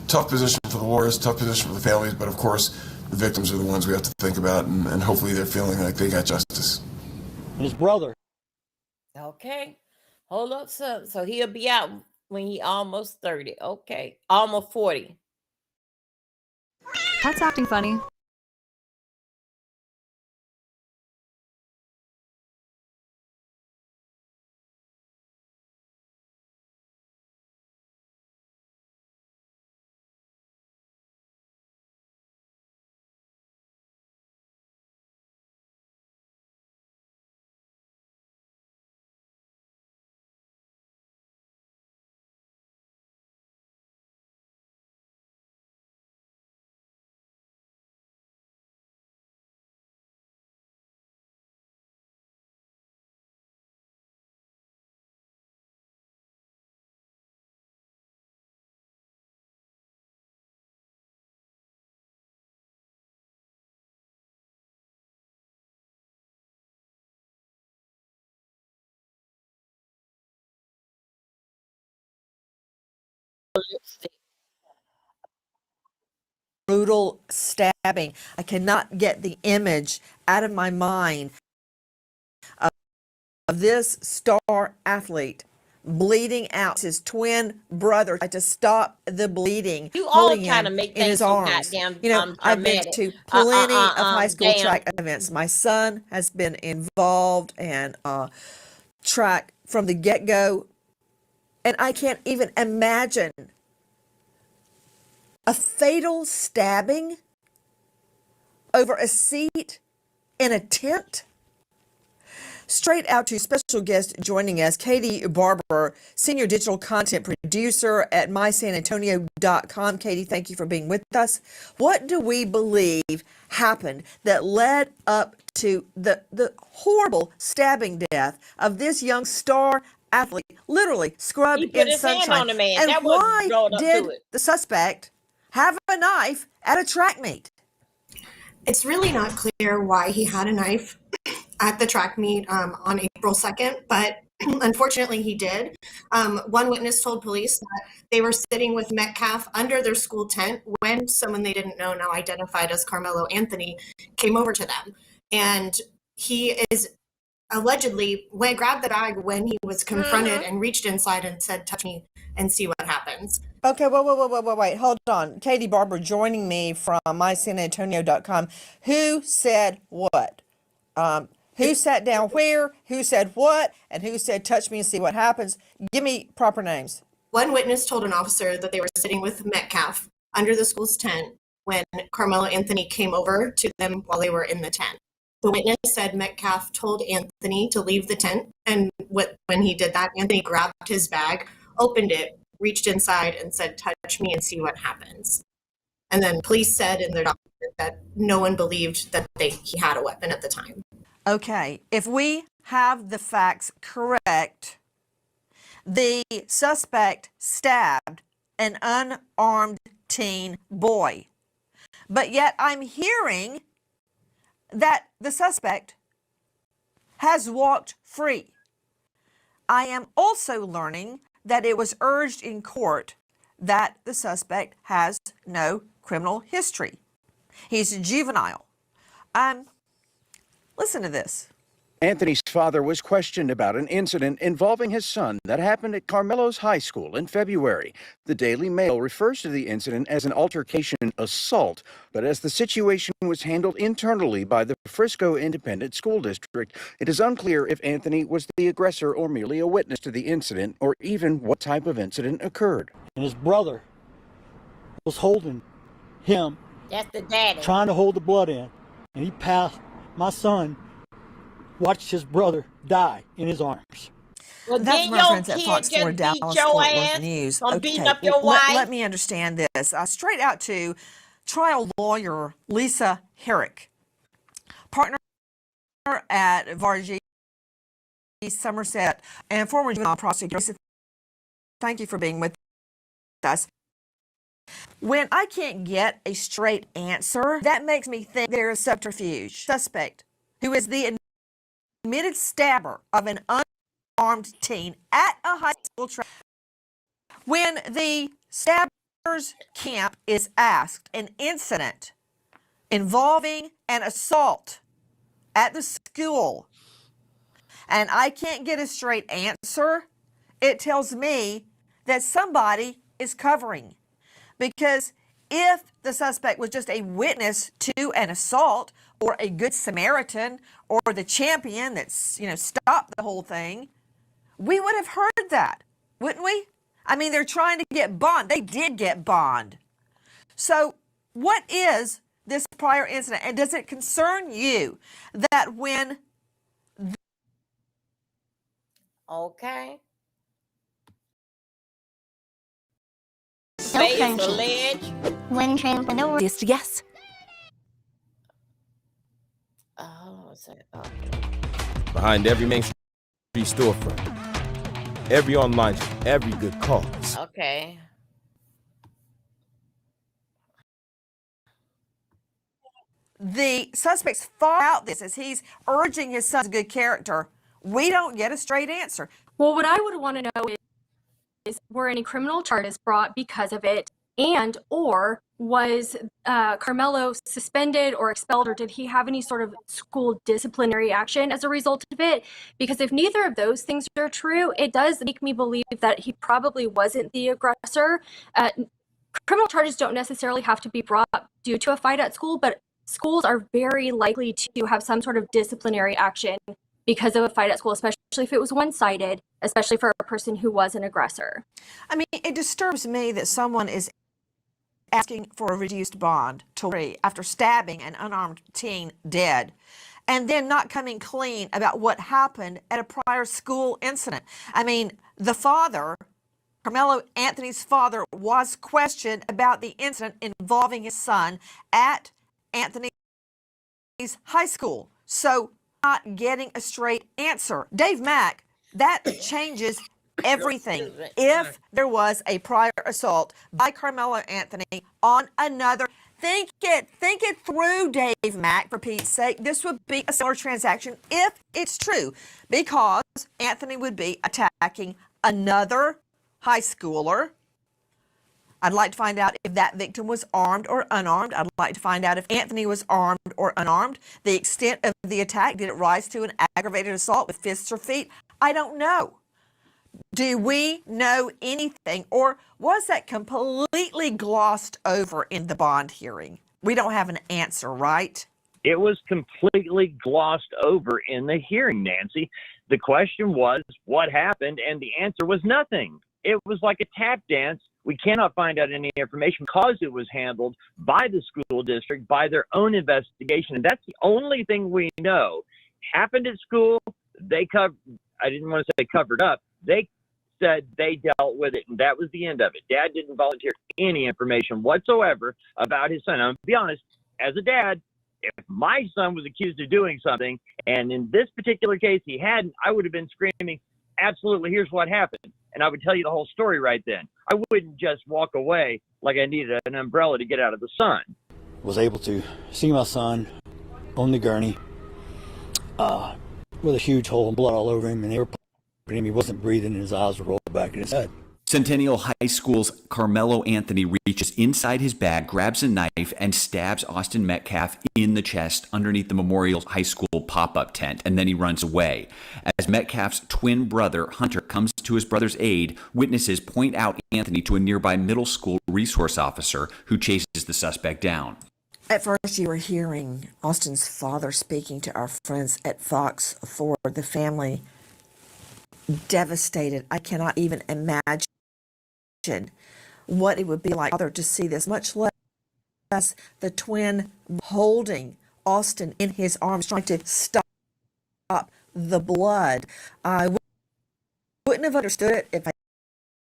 Tough position for the lawyers, tough position for the families, but of course, the victims are the ones we have to think about, and hopefully they're feeling like they got justice. His brother. Okay. Hold up, so he'll be out when he almost 30. Okay. Almost 40. That's acting funny. Brutal stabbing. I cannot get the image out of my mind of this star athlete bleeding out. His twin brother tried to stop the bleeding, You all holding trying to him make in things his so arms. goddamn I've been dramatic. to plenty of high school Damn. track events. My son has been involved in track from the get-go, and I can't even imagine a fatal stabbing over a seat in a tent. Straight out to special guest joining us, Katie Barber, Senior Digital Content Producer at mysanantonio.com. Katie, thank you for being with us. What do we believe happened that led up to the horrible stabbing death of this young star athlete, literally scrubbed He put in his sunshine? hand on the man. And That wasn't why rolled up to did it. the suspect have a knife at a track meet? It's really not clear why he had a knife at the track meet on April 2nd, but unfortunately he did. One witness told police that they were sitting with Metcalf under their school tent when someone they didn't know, now identified as Carmelo Anthony, came over to them. And he is allegedly grabbed the bag when he was confronted and reached inside and said, "Touch me and see what happens." Okay, wait. Hold on. Katie Barber joining me from mysanantonio.com. Who said what? Who sat down where? Who said what? And who said, touch me and see what happens? Give me proper names. One witness told an officer that they were sitting with Metcalf under the school's tent when Carmelo Anthony came over to them while they were in the tent. The witness said Metcalf told Anthony to leave the tent, and when he did that, Anthony grabbed his bag, opened it, reached inside, and said, "Touch me and see what happens." And then police said in their document that no one believed that he had a weapon at the time. Okay, if we have the facts correct, the suspect stabbed an unarmed teen boy. But yet I'm hearing that the suspect has walked free. I am also learning that it was urged in court that the suspect has no criminal history. He's a juvenile. Listen to this. Anthony's father was questioned about an incident involving his son that happened at Carmelo's high school in February. The Daily Mail refers to the incident as an altercation assault, but as the situation was handled internally by the Frisco Independent School District, it is unclear if Anthony was the aggressor or merely a witness to the incident, or even what type of incident occurred. And his brother was holding him, That's the daddy. trying to hold the blood in, and he passed. My son watched his brother die in his arms. Well, That's my friends at Fox 4 Dallas Fort Worth News. Beating up your wife. Let me understand this. Straight out to trial lawyer Lisa Herrick, partner at Varghese Somerset, and former juvenile prosecutor. Thank you for being with us. When I can't get a straight answer, that makes me think there is subterfuge. Suspect, who is the admitted stabber of an unarmed teen at a high school track. When the stabber's camp is asked an incident involving an assault at the school, and I can't get a straight answer, it tells me that somebody is covering. Because if the suspect was just a witness to an assault, or a good Samaritan, or the champion that's, stopped the whole thing, we would have heard that, wouldn't we? I mean, they're trying to get bond. They did get bond. So what is this prior incident? And does it concern you that when... Okay. When transfer yes. Behind every Main Street storefront, every online, every good cause. Okay. The suspect's fought out this as he's urging his son's good character. We don't get a straight answer. Well, what I would want to know is were any criminal charges brought because of it, and or was Carmelo suspended or expelled, or did he have any sort of school disciplinary action as a result of it? Because if neither of those things are true, it does make me believe that he probably wasn't the aggressor. Criminal charges don't necessarily have to be brought due to a fight at school, but schools are very likely to have some sort of disciplinary action because of a fight at school, especially if it was one-sided, especially for a person who was an aggressor. I mean, it disturbs me that someone is asking for a reduced bond to free after stabbing an unarmed teen dead, and then not coming clean about what happened at a prior school incident. I mean, the father, Carmelo Anthony's father, was questioned about the incident involving his son at Anthony's high school. So, not getting a straight answer. Dave Mack, that changes everything. If there was a prior assault by Carmelo Anthony on another, think it through, Dave Mack, for Pete's sake. This would be a similar transaction if it's true, because Anthony would be attacking another high schooler I'd like to find out if that victim was armed or unarmed. I'd like to find out if Anthony was armed or unarmed. The extent of the attack, did it rise to an aggravated assault with fists or feet? I don't know. Do we know anything, or was that completely glossed over in the bond hearing? We don't have an answer, right? It was completely glossed over in the hearing, Nancy. The question was, what happened? And the answer was nothing. It was like a tap dance. We cannot find out any information because it was handled by the school district, by their own investigation. And that's the only thing we know. Happened at school. I didn't want to say covered up. They said they dealt with it, and that was the end of it. Dad didn't volunteer any information whatsoever about his son. I'm going to be honest, as a dad, if my son was accused of doing something, and in this particular case he hadn't, I would have been screaming, absolutely, here's what happened. And I would tell you the whole story right then. I wouldn't just walk away like I needed an umbrella to get out of the sun. Was able to see my son on the gurney with a huge hole and blood all over him, and they were putting him. He wasn't breathing, and his eyes were rolled back in his head. Centennial High School's Carmelo Anthony reaches inside his bag, grabs a knife, and stabs Austin Metcalf in the chest underneath the Memorial High School pop-up tent, and then he runs away. As Metcalf's twin brother, Hunter, comes to his brother's aid, witnesses point out Anthony to a nearby middle school resource officer who chases the suspect down. At first, you were hearing Austin's father speaking to our friends at Fox 4, the family devastated. I cannot even imagine what it would be like to see this, much less the twin holding Austin in his arms, trying to stop the blood. I wouldn't have understood it if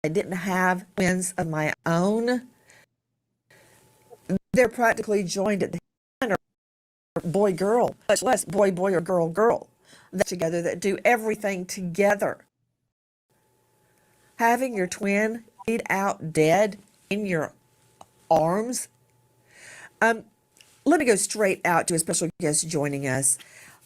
I didn't have twins of my own. They're practically joined at the hip, boy-girl, much less boy-boy or girl-girl. They're together, that do everything together. Having your twin bleed out dead in your arms. Let me go straight out to a special guest joining us.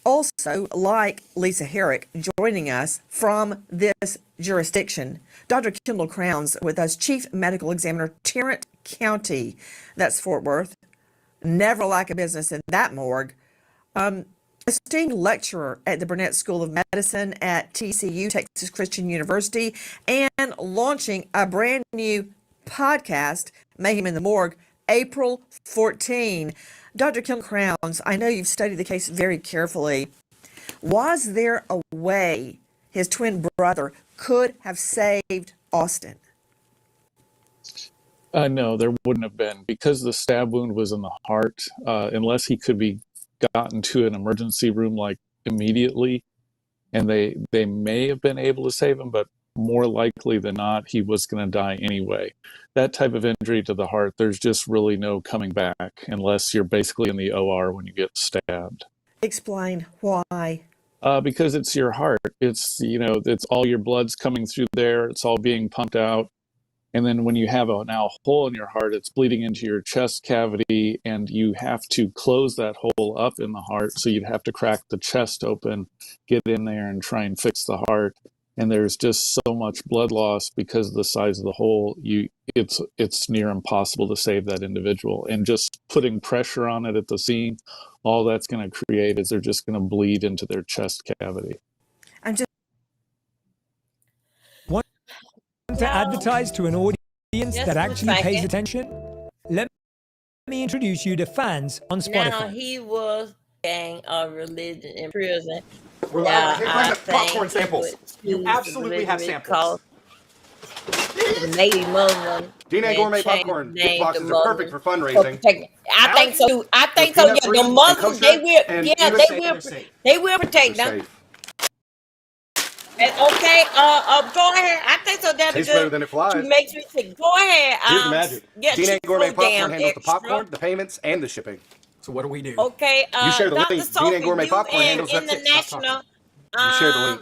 Also, like Lisa Herrick, joining us from this jurisdiction, Dr. Kendall Crowns with us, Chief Medical Examiner, Tarrant County. That's Fort Worth. Never lack of business in that morgue. Esteemed lecturer at the Burnett School of Medicine at TCU, Texas Christian University, and launching a brand new podcast, Mayhem in the Morgue, April 14. Dr. Kim Crowns, I know you've studied the case very carefully. Was there a way his twin brother could have saved Austin? No, there wouldn't have been, because the stab wound was in the heart. Unless he could be gotten to an emergency room like immediately, and they may have been able to save him, but more likely than not, he was going to die anyway. That type of injury to the heart, there's just really no coming back unless you're basically in the OR when you get stabbed. Explain why. Because it's your heart. It's, it's all your blood's coming through there. It's all being pumped out. And then when you have a hole in your heart, it's bleeding into your chest cavity, and you have to close that hole up in the heart. So you'd have to crack the chest open, get in there and try and fix the heart. And there's just so much blood loss because of the size of the hole. It's near impossible to save that individual. And just putting pressure on it at the scene, all that's going to create is they're just going to bleed into their chest cavity. I'm just to advertise to an audience that actually pays attention? Let me introduce you to fans on Spotify. Now, he was gang of religion in prison. We're live. Here, find the popcorn samples. You absolutely have samples. Lady Muslim. DNA gourmet popcorn gift boxes are perfect for fundraising. I think so. Yeah, the Muslims, they will protect them. Okay, go ahead. I think so. That's tastes better than it flies. It makes me sick. Go ahead. Here's the magic. DNA gourmet popcorn handles the popcorn, the payments, and the shipping. So what do we do? Okay, you share the Dr. link. Sophie, DNA gourmet popcorn handles international. You share the link.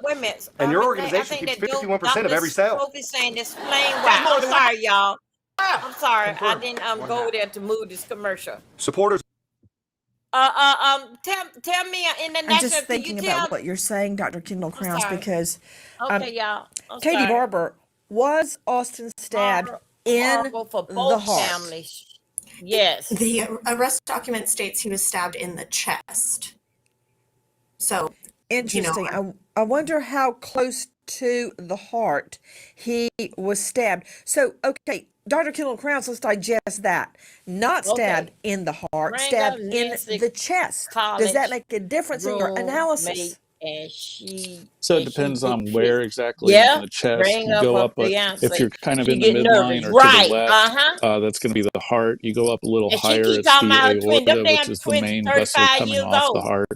Wait a minute. And your organization keeps 51% of every sale. Sophie's saying this plain why. I'm sorry, y'all. I'm sorry. I didn't go over there to move this commercial. Supporters. Tell me international. I'm just thinking about what you're saying, Dr. Kendall Crowns, because okay, y'all. Katie Barber, was Austin stabbed in horrible for the both heart. families. Yes. The arrest document states he was stabbed in the chest. So, Interesting. I wonder how close to the heart he was stabbed. So, okay, Dr. Kendall Crowns, let's digest that. Not stabbed in the heart, Bring up stabbed in Nancy the chest. Does that College make a difference in your roommate, analysis? and she So it and she depends get on where pissed. exactly in Yeah, the chest. bring You up go her up, if fiance. you're kind of She in the get midline nervous, or to the right? left, that's going to be the heart. You go up a little And she higher, keep it's talking the about her twin. Them aorta, which damn is the twins, main vessel 35 coming years off the old, heart.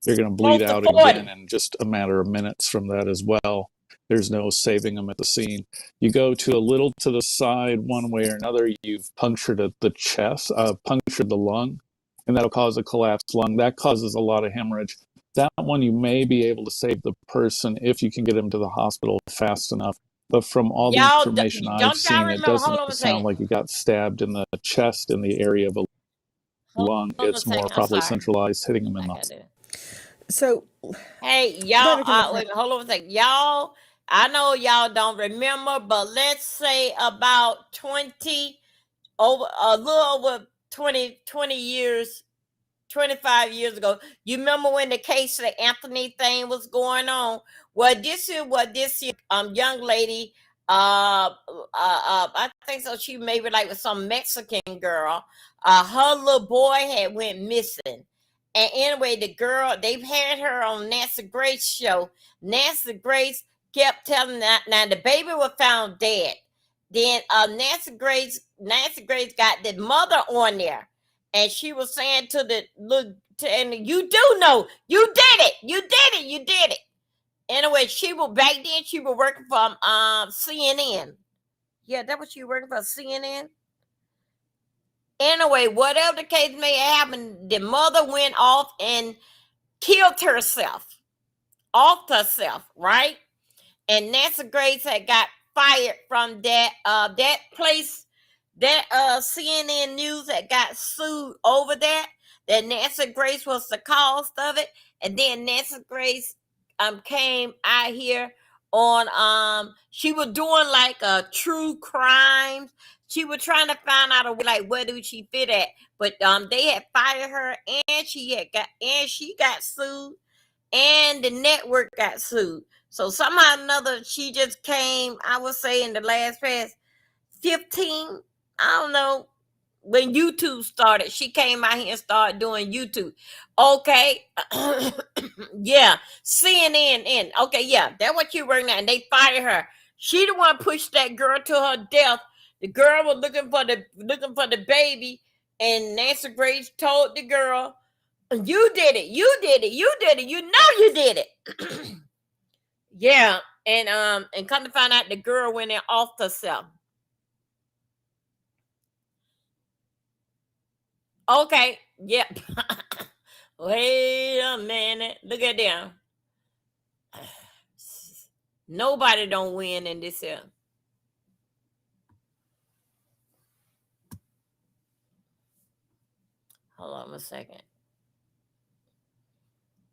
You're going to bleed close to out 40. again in just a matter of minutes from that as well. There's no saving them at the scene. You go to a little to the side one way or another, you've punctured the chest, punctured the lung, and that'll cause a collapsed lung. That causes a lot of hemorrhage. That one you may be able to save the person if you can get him to the hospital fast enough. But from all the Y'all, information I've don't y'all seen, it remember? Hold doesn't on a sound second. like you got stabbed in the chest in the area of a lung. Hold on a It's more second. I'm probably sorry. centralized, hitting him in I the. got it. So, Hey, y'all, Dr. Kendall wait, hold on a second. Y'all, I know y'all don't remember, but let's say about 20, a little over 20 years, 25 years ago. You remember when the case of the Anthony thing was going on? Well, this is what this young lady, I think so. She maybe like with some Mexican girl. Her little boy had went missing. And anyway, the girl, they've had her on Nancy Grace's show. Nancy Grace kept telling that now the baby was found dead. Then Nancy Grace got the mother on there, and she was saying to the look, and you do know, you did it, you did it, you did it. Anyway, she was back then. She was working for CNN. Yeah, that was she working for CNN. Anyway, whatever the case may happen, the mother went off and killed herself, right? And Nancy Grace had got fired from that place, that CNN News had got sued over that Nancy Grace was the cause of it. And then Nancy Grace came out here on she was doing like a true crime. She was trying to find out a way, like where do she fit at. But they had fired her, and she got sued, and the network got sued. So somehow or another, she just came, I would say, in the last past 15, I don't know, when YouTube started, she came out here and started doing YouTube. Okay. Yeah. CNN. Okay, yeah, that's what you working at. And they fired her. She the one pushed that girl to her death. The girl was looking for the baby, and Nancy Grace told the girl, you did it, you did it, you did it, you know you did it. Yeah, and come to find out the girl went in off herself. Okay, yep. Wait a minute. Look at them. Nobody don't win in this here. Hold on a second.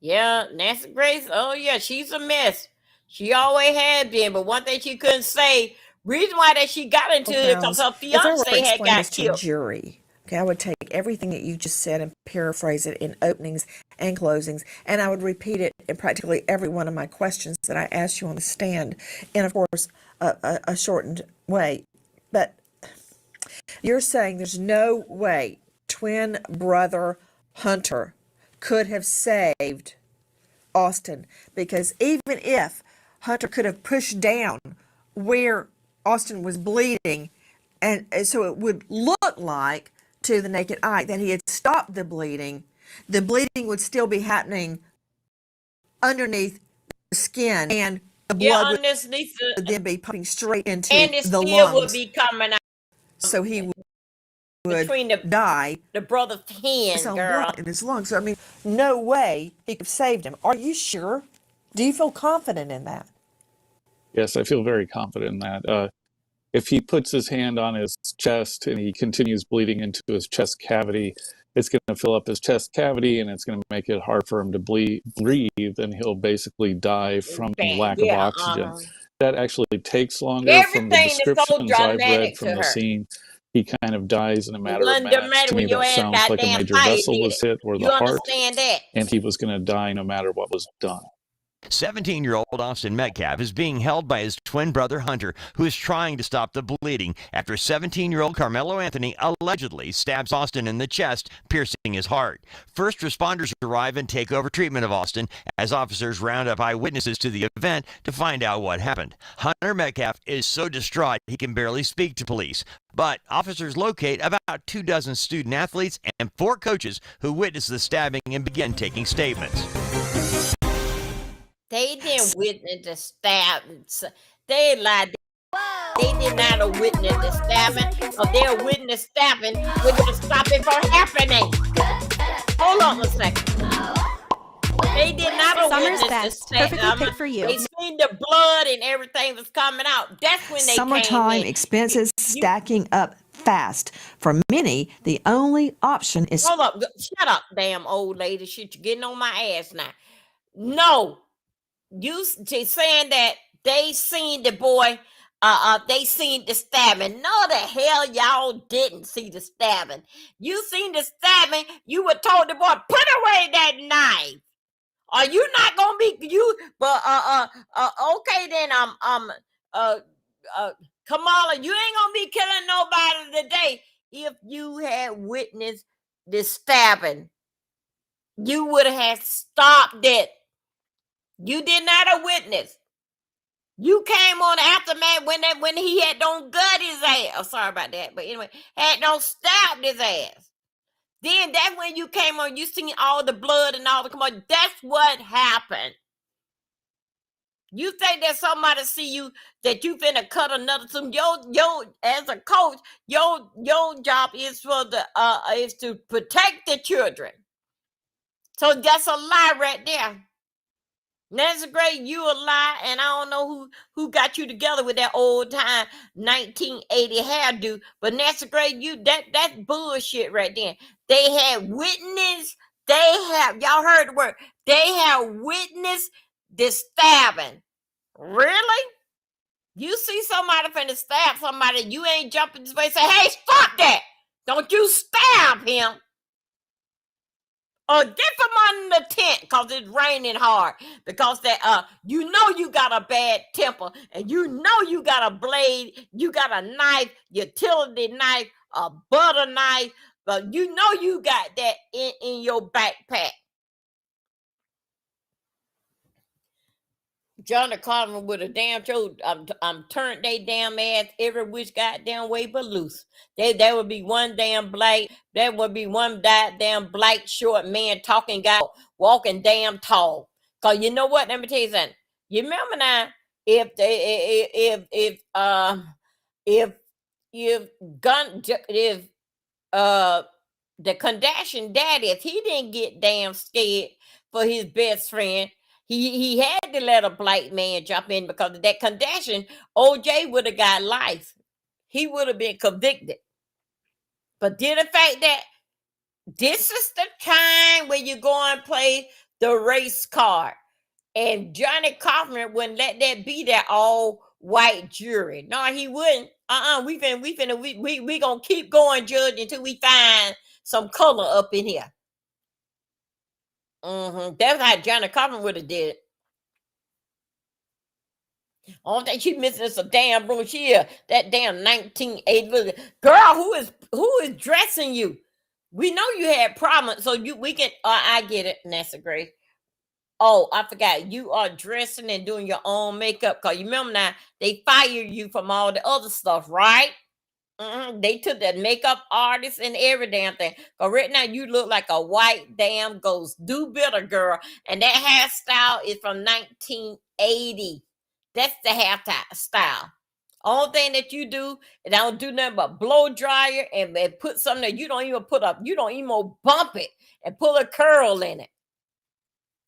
Yeah, Nancy Grace. Oh yeah, she's a mess. She always had been, but one thing she couldn't say. Reason why that she got into it because her if I were to fiance had explain got this to a killed. jury, okay, I would take everything that you just said and paraphrase it in openings and closings, and I would repeat it in practically every one of my questions that I asked you on the stand, in, of course, a shortened way. But you're saying there's no way twin brother Hunter could have saved Austin, because even if Hunter could have pushed down where Austin was bleeding, and so it would look like to the naked eye that he had stopped the bleeding would still be happening underneath the skin, and the blood would then be pumping straight into and it the still would lungs. be coming out. So he would between die. The brother's hand, girl. Blood in his lungs. So, I mean, no way he could have saved him. Are you sure? Do you feel confident in that? Yes, I feel very confident in that. If he puts his hand on his chest and he continues bleeding into his chest cavity, it's going to fill up his chest cavity, and it's going to make it hard for him to breathe, and he'll basically die from lack of oxygen. that actually takes longer. From the Everything is so descriptions I've read dramatic from to the her. scene, he kind of dies in a It matter of wasn't minutes. dramatic To when me, your that ass sounds like a goddamn major fire vessel did was it. hit, or You the heart, understand that? and he was going to die no matter what was done. 17-year-old Austin Metcalf is being held by his twin brother Hunter, who is trying to stop the bleeding after 17-year-old Carmelo Anthony allegedly stabs Austin in the chest, piercing his heart. First responders arrive and take over treatment of Austin as officers round up eyewitnesses to the event to find out what happened. Hunter Metcalf is so distraught he can barely speak to police, but officers locate about 24 student athletes and 4 coaches who witnessed the stabbing and begin taking statements. They didn't witness the stabbing. They lied. They did not witness the stabbing. If they witness stabbing, we're going to stop it from happening. Hold on a second. They did not witness the stabbing. Perfectly picked for you. They seen the blood and everything was coming out. That's when they Summertime came in. expenses stacking up fast. For many, the only option is. Hold up. Shut up, damn old lady. Shit, you're getting on my ass now. No. You saying that they seen the boy, they seen the stabbing. No, the hell y'all didn't see the stabbing. You seen the stabbing, you were told the boy, put away that knife. Are you not gonna be you? But okay then. Kamala, you ain't gonna be killing nobody today. If you had witnessed the stabbing, you would have stopped it. You did not a witness. You came on the aftermath when he had don't gut his ass. Oh, sorry about that, but anyway, had don't stabbed his ass. Then that's when you came on. You seen all the blood and all the come on. That's what happened. You think that somebody see you that you finna cut another some yo as a coach, your job is for the is to protect the children. So that's a lie right there. That's great. You a lie, and I don't know who got you together with that old time 1980 hairdo. But that's great. That's bullshit right there. They had witnessed. Y'all heard the word. They have witnessed the stabbing. Really? You see somebody finna stab somebody, you ain't jumping this way and say, hey, stop that. Don't you stab him. Or get from under the tent because it's raining hard. Because that you know you got a bad temper, and you know you got a blade, you got a knife, utility knife, a butter knife, but you know you got that in your backpack. Johnny Carter with a damn show. I'm turned they damn ass every which goddamn way but loose. There would be one damn black. There would be one damn black short man talking guy walking damn tall. Cause you know what? Let me tell you something. You remember now? If the Kardashian daddy, if he didn't get damn scared for his best friend. He had to let a black man jump in because of that Kardashian. OJ would have got life. He would have been convicted. But due to the fact that this is the time when you go and play the race card, and Johnny Kaufman wouldn't let that be that all white jury. No, he wouldn't. We gonna keep going, Judge, until we find some color up in here. That's how Johnny Kaufman would have did it. I don't think she missing us a damn room. That damn 1980 girl. Who is dressing you? We know you had problems, so we can. I get it, Nessa Grace. Oh, I forgot. You are dressing and doing your own makeup. Cause you remember now they fired you from all the other stuff, right? They took that makeup artist and every damn thing. But right now you look like a white damn ghost. Do better, girl. And that hairstyle is from 1980. That's the hairstyle. Only thing that you do, and I don't do nothing but blow dryer and put something that you don't even put up. You don't even bump it and pull a curl in it.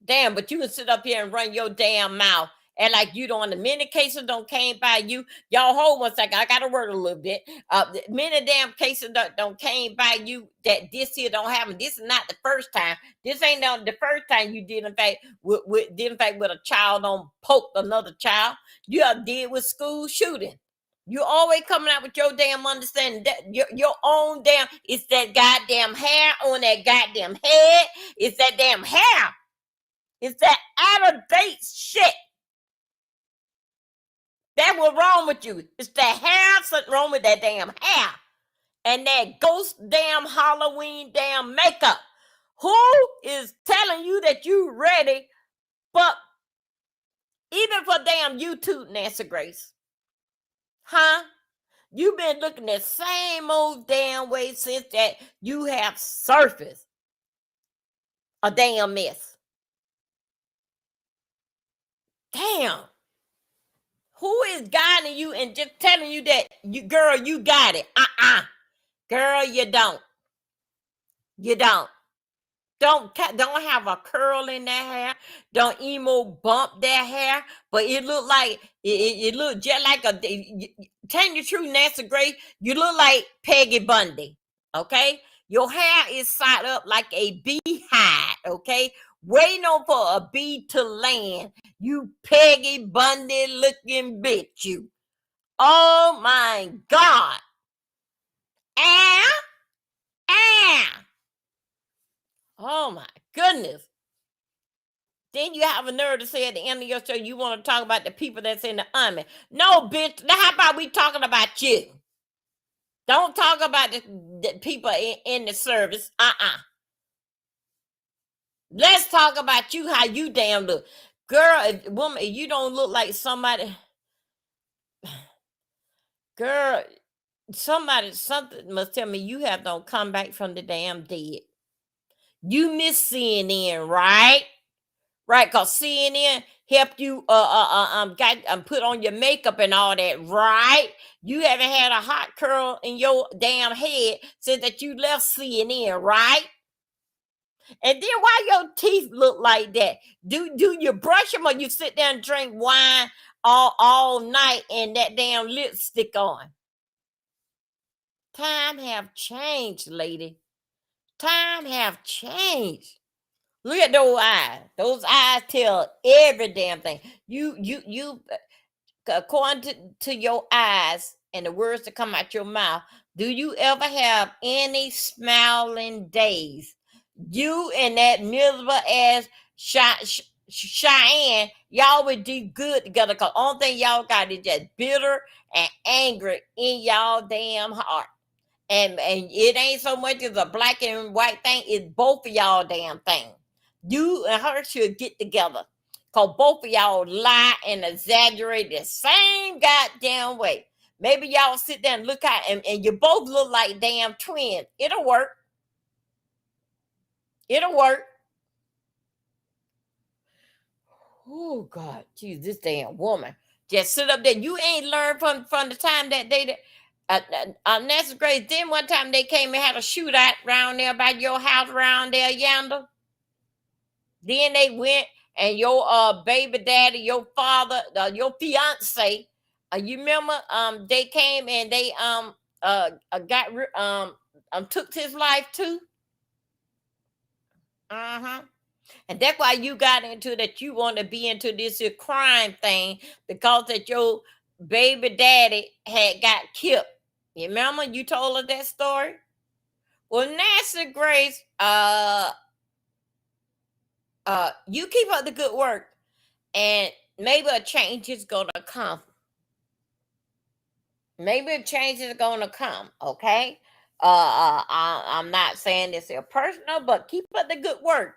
Damn, but you can sit up here and run your damn mouth And like you don't, the many cases don't came by you. Y'all hold one second. I gotta word a little bit. Many damn cases don't came by you that this here don't happen. This is not the first time. This ain't the first time you did in fact with a child on poke another child. You have did with school shooting. You always coming out with your damn understanding that your own damn, it's that goddamn hair on that goddamn head. It's that damn hair. It's that out of date shit. That was wrong with you. It's the hair, something wrong with that damn hair. And that ghost damn Halloween damn makeup. Who is telling you that you ready for, even for damn YouTube, Nancy Grace? Huh? You've been looking the same old damn way since that you have surfaced a damn mess. Damn. Who is guiding you and just telling you that, girl, you got it? Girl, you don't. You don't. Don't have a curl in that hair. Don't emo bump that hair. But it look like it look just like a. Tell you the truth, Nancy Grace, you look like Peggy Bundy. Okay, your hair is side up like a beehive. Okay, waiting on for a bee to land. You Peggy Bundy looking bitch, you. Oh my God. Oh my goodness. Then you have a nerve to say at the end of your show you want to talk about the people that's in the army. No, bitch. Now how about we talking about you? Don't talk about the people in the service. Let's talk about you, how you damn look. Girl, woman, if you don't look like somebody. Girl, something must tell me you have don't come back from the damn dead. You miss CNN, right? Right, because CNN helped you put on your makeup and all that, right? You haven't had a hot curl in your damn head since that you left CNN, right? And then why your teeth look like that? Do you brush them or you sit there and drink wine all night and that damn lipstick on? Time have changed, lady. Time have changed. Look at those eyes. Those eyes tell every damn thing. You according to your eyes and the words that come out your mouth, do you ever have any smiling days? You and that miserable ass Cheyenne, y'all would do good together, because only thing y'all got is just bitter and angry in y'all damn heart. And it ain't so much as a black and white thing, it's both of y'all damn thing. You and her should get together, because both of y'all lie and exaggerate the same goddamn way. Maybe y'all sit there and look at and you both look like damn twins. It'll work. It'll work. Oh God, geez, this damn woman just sit up there. You ain't learned from the time that they Nancy Grace. Then one time they came and had a shootout around there by your house around there yonder. Then they went and your baby daddy, your father, your fiance. You remember? They came and they took his life too. And that's why you got into that. You want to be into this crime thing because that your baby daddy had got killed. You remember you told her that story? Well, Nancy Grace, you keep up the good work, and maybe a change is gonna come. Maybe a change is gonna come. Okay. I'm not saying this is personal, but keep up the good work.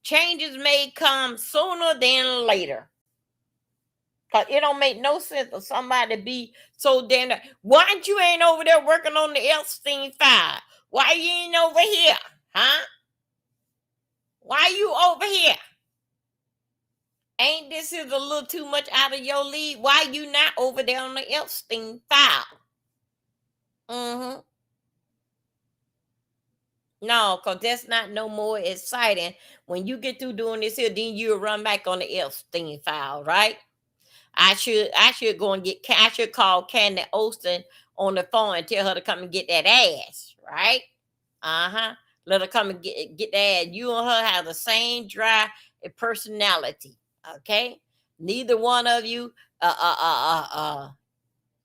Changes may come sooner than later. Cause it don't make no sense for somebody to be so damn. Why you ain't over there working on the Epstein file? Why you ain't over here? Huh? Why you over here? Ain't this is a little too much out of your league? Why you not over there on the Epstein file? No, because that's not no more exciting. When you get through doing this here, then you'll run back on the Epstein file, right? I should go and I should call Candy Olsen on the phone and tell her to come and get that ass, right? Uh-huh. Let her come and get that ass. You and her have the same drive and personality. Okay? Neither one of you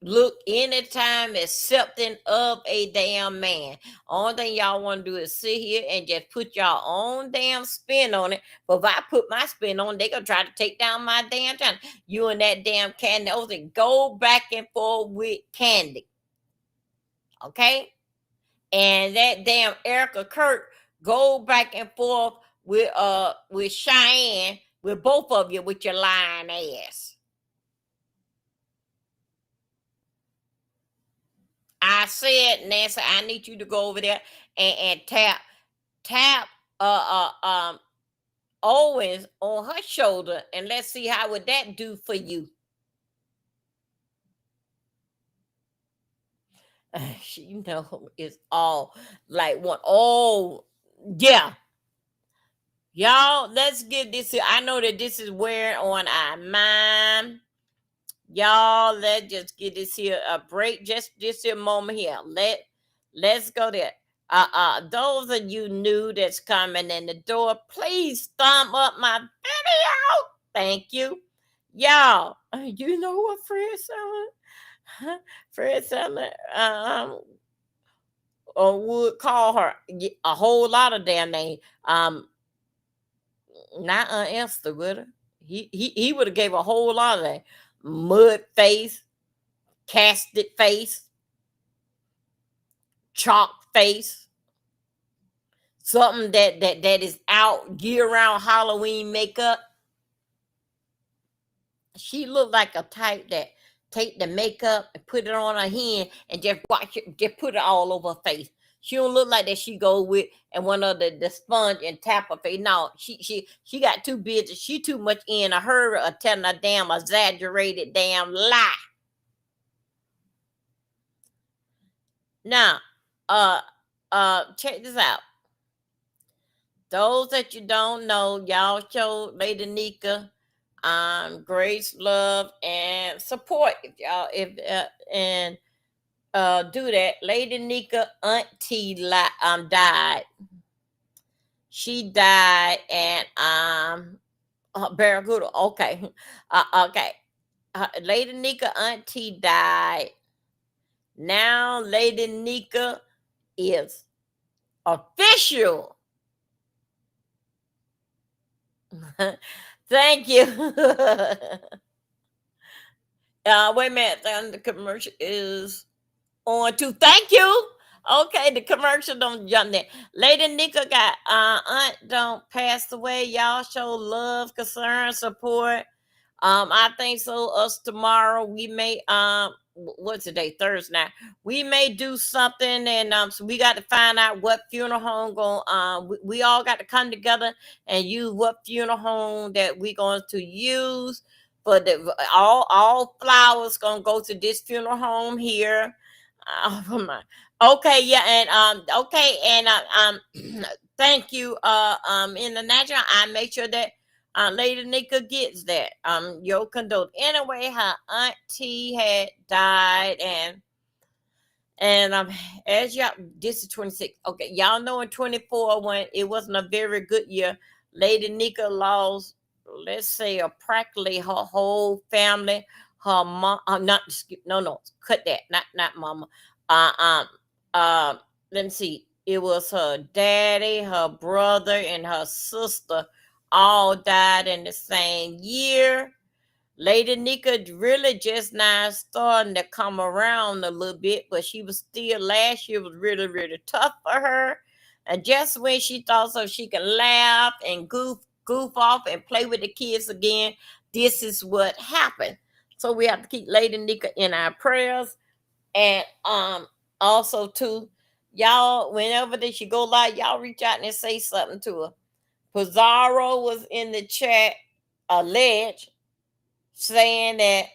look anytime accepting of a damn man. Only thing y'all want to do is sit here and just put y'all own damn spin on it. But if I put my spin on, they gonna try to take down my damn channel. You and that damn Candy Olsen go back and forth with Candy. Okay? And that damn Erica Kirk go back and forth with Cheyenne, with both of you with your lying ass. I said, Nancy, I need you to go over there and tap Owens on her shoulder, and let's see how would that do for you. You know, it's all like one. Oh, yeah. Y'all, let's get this here. I know that this is wearing on our mind. Y'all, let's just get this here a break. Just a moment here. Let's go there. Those of you new that's coming in the door, please thumb up my video. Thank you. Y'all, you know what Fred Summer? Fred Summer would call her a whole lot of damn names. Not Esther, would her? He would have gave a whole lot of that. Mud face, casted face, chalk face, something that is out year-round Halloween makeup. She looked like a type that take the makeup and put it on her hand and just watch it, just put it all over her face. She don't look like that. She go with and one of the sponge and tap her face. No, she got too busy. She too much in a hurry of telling a damn exaggerated damn lie. Now, check this out. Those that you don't know, y'all show Lady Nika grace, love, and support. If y'all do that. Lady Nika auntie died. She died, and Barracuda. Okay, okay. Lady Nika auntie died. Now Lady Nika is official. Thank you. Wait a minute. The commercial is on to. Thank you. Okay, the commercial don't jump there. Lady Nika got aunt don't pass away. Y'all show love, concern, support. I think so. Us tomorrow, we may what's today? Thursday night. We may do something, and so we got to find out what funeral home going. We all got to come together and use what funeral home that we going to use. But all flowers gonna go to this funeral home here. Oh my. Okay, yeah, and okay, and thank you. In the natural, I make sure that Lady Nika gets that. Your condolence. Anyway, her auntie had died, and as y'all, this is 26. Okay, y'all know in 24 when it wasn't a very good year, Lady Nika lost, let's say, practically her whole family. Her mom, not no, cut that, not mama. Let me see. It was her daddy, her brother, and her sister all died in the same year. Lady Nika really just now starting to come around a little bit, but she was still, last year was really, really tough for her. And just when she thought so she could laugh and goof off and play with the kids again, this is what happened. So we have to keep Lady Nika in our prayers. And also too, y'all, whenever they should go live, y'all reach out and say something to her. Pizarro was in the chat, alleged, saying that,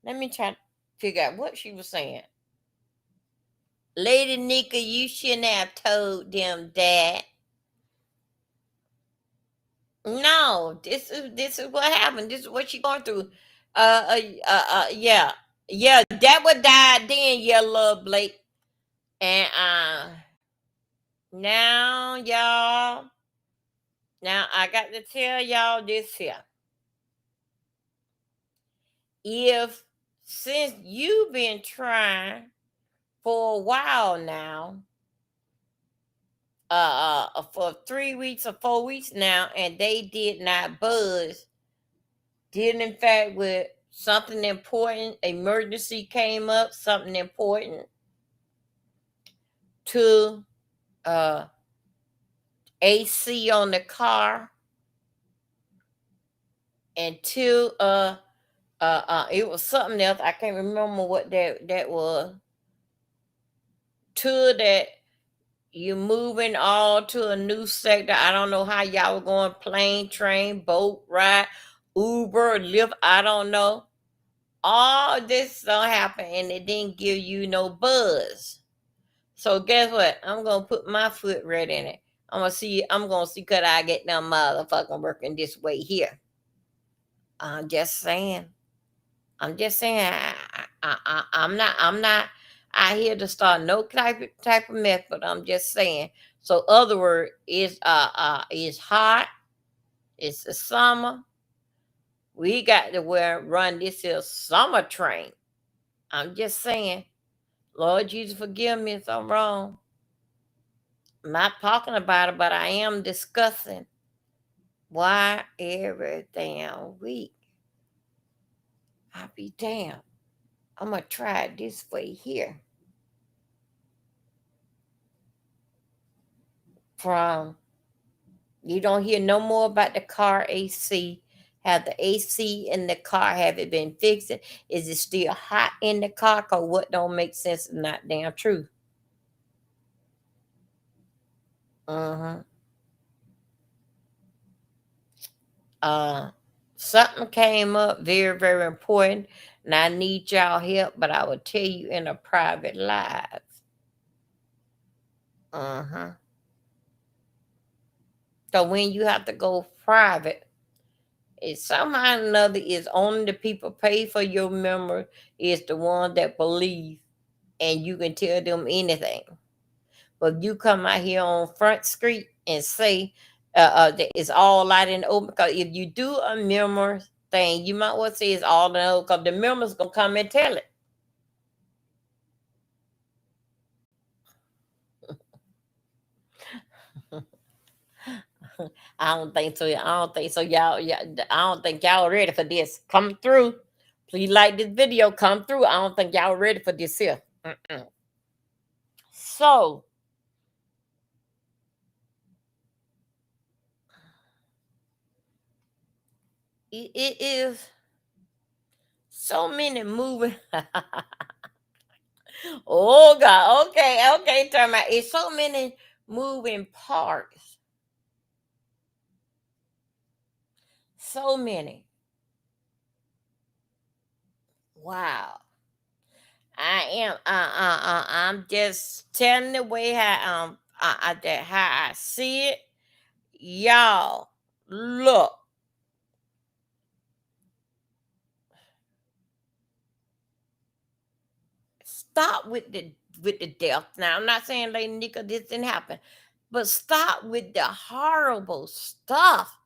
let me try to figure out what she was saying. Lady Nika, you shouldn't have told them that. No, this is what happened. This is what she going through. Yeah, yeah. That would die then, yeah, love Blake. And now y'all, now I got to tell y'all this here. If since you've been trying for a while now, for 3 weeks or 4 weeks now, and they did not budge, did in fact with something important, emergency came up, something important to AC on the car, and to it was something else. I can't remember what that was. To that you moving all to a new sector. I don't know how y'all were going, plane, train, boat, ride, Uber, Lyft, I don't know. All this don't happen and it didn't give you no buzz. So guess what? I'm gonna put my foot right in it. I'm gonna see could I get them motherfucking working this way here. I'm just saying. I'm not out here to start no type of mess, but I'm just saying. So other word is hot. It's the summer. We got to run this here summer train. I'm just saying. Lord Jesus, forgive me if I'm wrong. I'm not talking about it, but I am discussing why every damn week. I be damn. I'm gonna try it this way here. From you don't hear no more about the car AC. Have the AC in the car, have it been fixed? Is it still hot in the car? Cause what don't make sense is not damn true. Something came up very, very important, and I need y'all help, but I will tell you in a private live. So when you have to go private, it somehow or another is only the people pay for your member is the one that believe, and you can tell them anything. But you come out here on Front Street and say that it's all out in the open, because if you do a member thing, you might well say it's all in the open, because the members gonna come and tell it. I don't think so. Y'all. Yeah, I don't think y'all ready for this. Come through. Please like this video. Come through. I don't think y'all ready for this here. So it is so many moving. Oh God. Okay. Turn my. It's so many moving parts. So many. Wow. I'm just telling the way how how I see it. Y'all, look. Stop with the death. Now I'm not saying Lady Nika this didn't happen, but stop with the horrible stuff.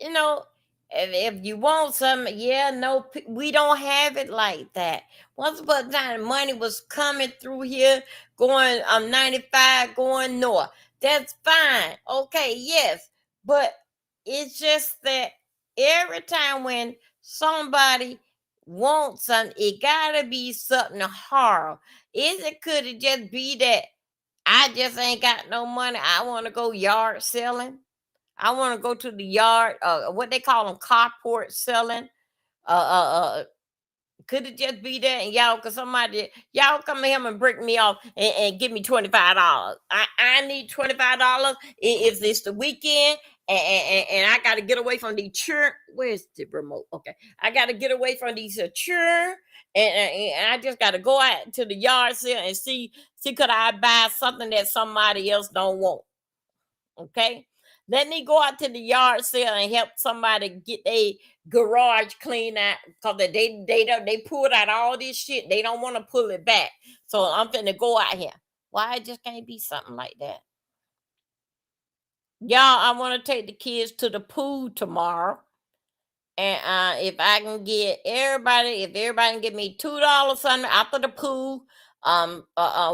You know, if you want something, yeah, no, we don't have it like that. Once upon a time, money was coming through here, going 95, going north. That's fine. Okay, yes. But it's just that every time when somebody wants something, it gotta be something horrible. Could it just be that I just ain't got no money? I want to go yard selling. I want to go to the yard, what they call them, carport selling. Uh, uh, uh, could it just be that? And y'all, cause y'all come here and break me off and give me $25. I need $25 if it's the weekend, and I got to get away from the church. Where's the remote? Okay, I got to get away from these church, And I just got to go out to the yard sale and see could I buy something that somebody else don't want. Okay, let me go out to the yard sale and help somebody get a garage clean out, because they pulled out all this shit. They don't want to pull it back, so I'm finna go out here. Why it just can't be something like that? Y'all, I want to take the kids to the pool tomorrow. And if I can get everybody, if everybody can give me $2 something after the pool,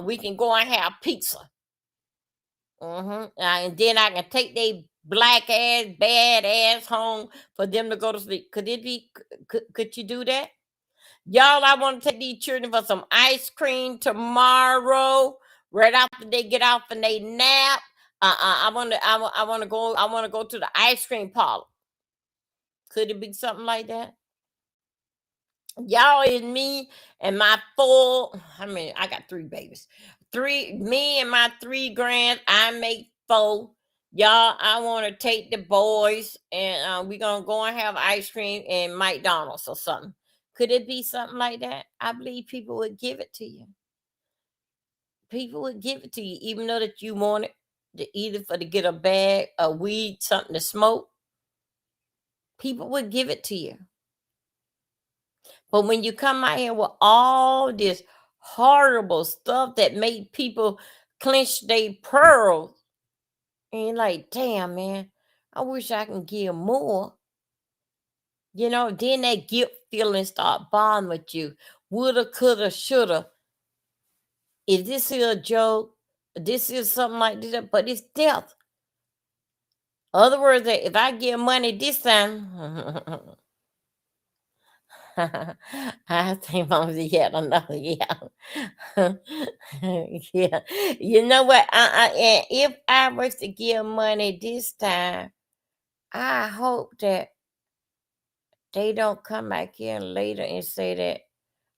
we can go and have pizza. And then I can take they black ass, bad ass home for them to go to sleep. Could it be? Could you do that, y'all? I want to take these children for some ice cream tomorrow, right after they get off and they nap. I want to go. I want to go to the ice cream parlor. Could it be something like that? Y'all is me and my four. I mean, I got 3 babies. Me and my 3 grands. I make 4. Y'all, I want to take the boys and we're gonna go and have ice cream in McDonald's or something. Could it be something like that? I believe people would give it to you. People would give it to you, even though that you want it either to get a bag, a weed, something to smoke. People would give it to you. But when you come out here with all this horrible stuff that made people clench their pearls, and you're like, damn, man, I wish I can give more. You know, then that guilt feeling start bothering with you. Woulda, coulda, shoulda. Is this here a joke? This is something like this, but it's death. Other words, that if I give money this time, I think Mama had another yeah. You know what? And if I was to give money this time, I hope that they don't come back here later and say that,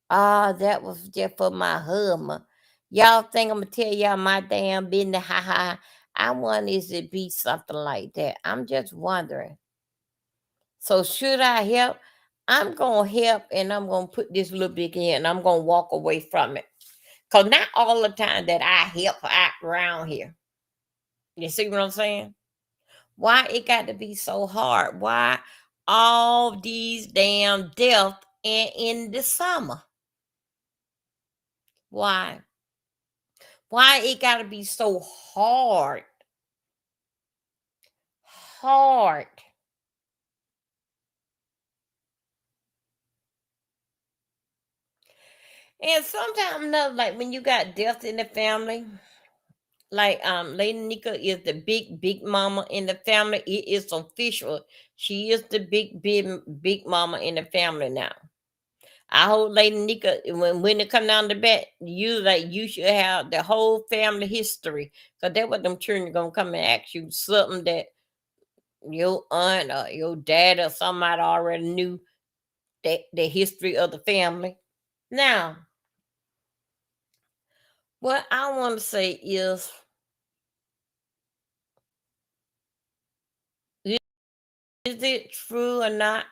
that was just for my husband. Y'all think I'm gonna tell y'all my damn business? Ha ha. I want it to be something like that. I'm just wondering. So should I help? I'm gonna help, and I'm gonna put this little bit in, and I'm gonna walk away from it. Cause not all the time that I help out around here. You see what I'm saying? Why it got to be so hard? Why all these damn deaths in the summer? Why? Why it got to be so hard? Hard. And sometimes, like when you got death in the family, like Lady Nika is the big mama in the family. It is official. She is the big mama in the family now. I hope Lady Nika, when it come down to bet, you should have the whole family history. Because that's what them children gonna come and ask you something that your aunt or your dad or somebody already knew the history of the family. Now, what I want to say is it true or not?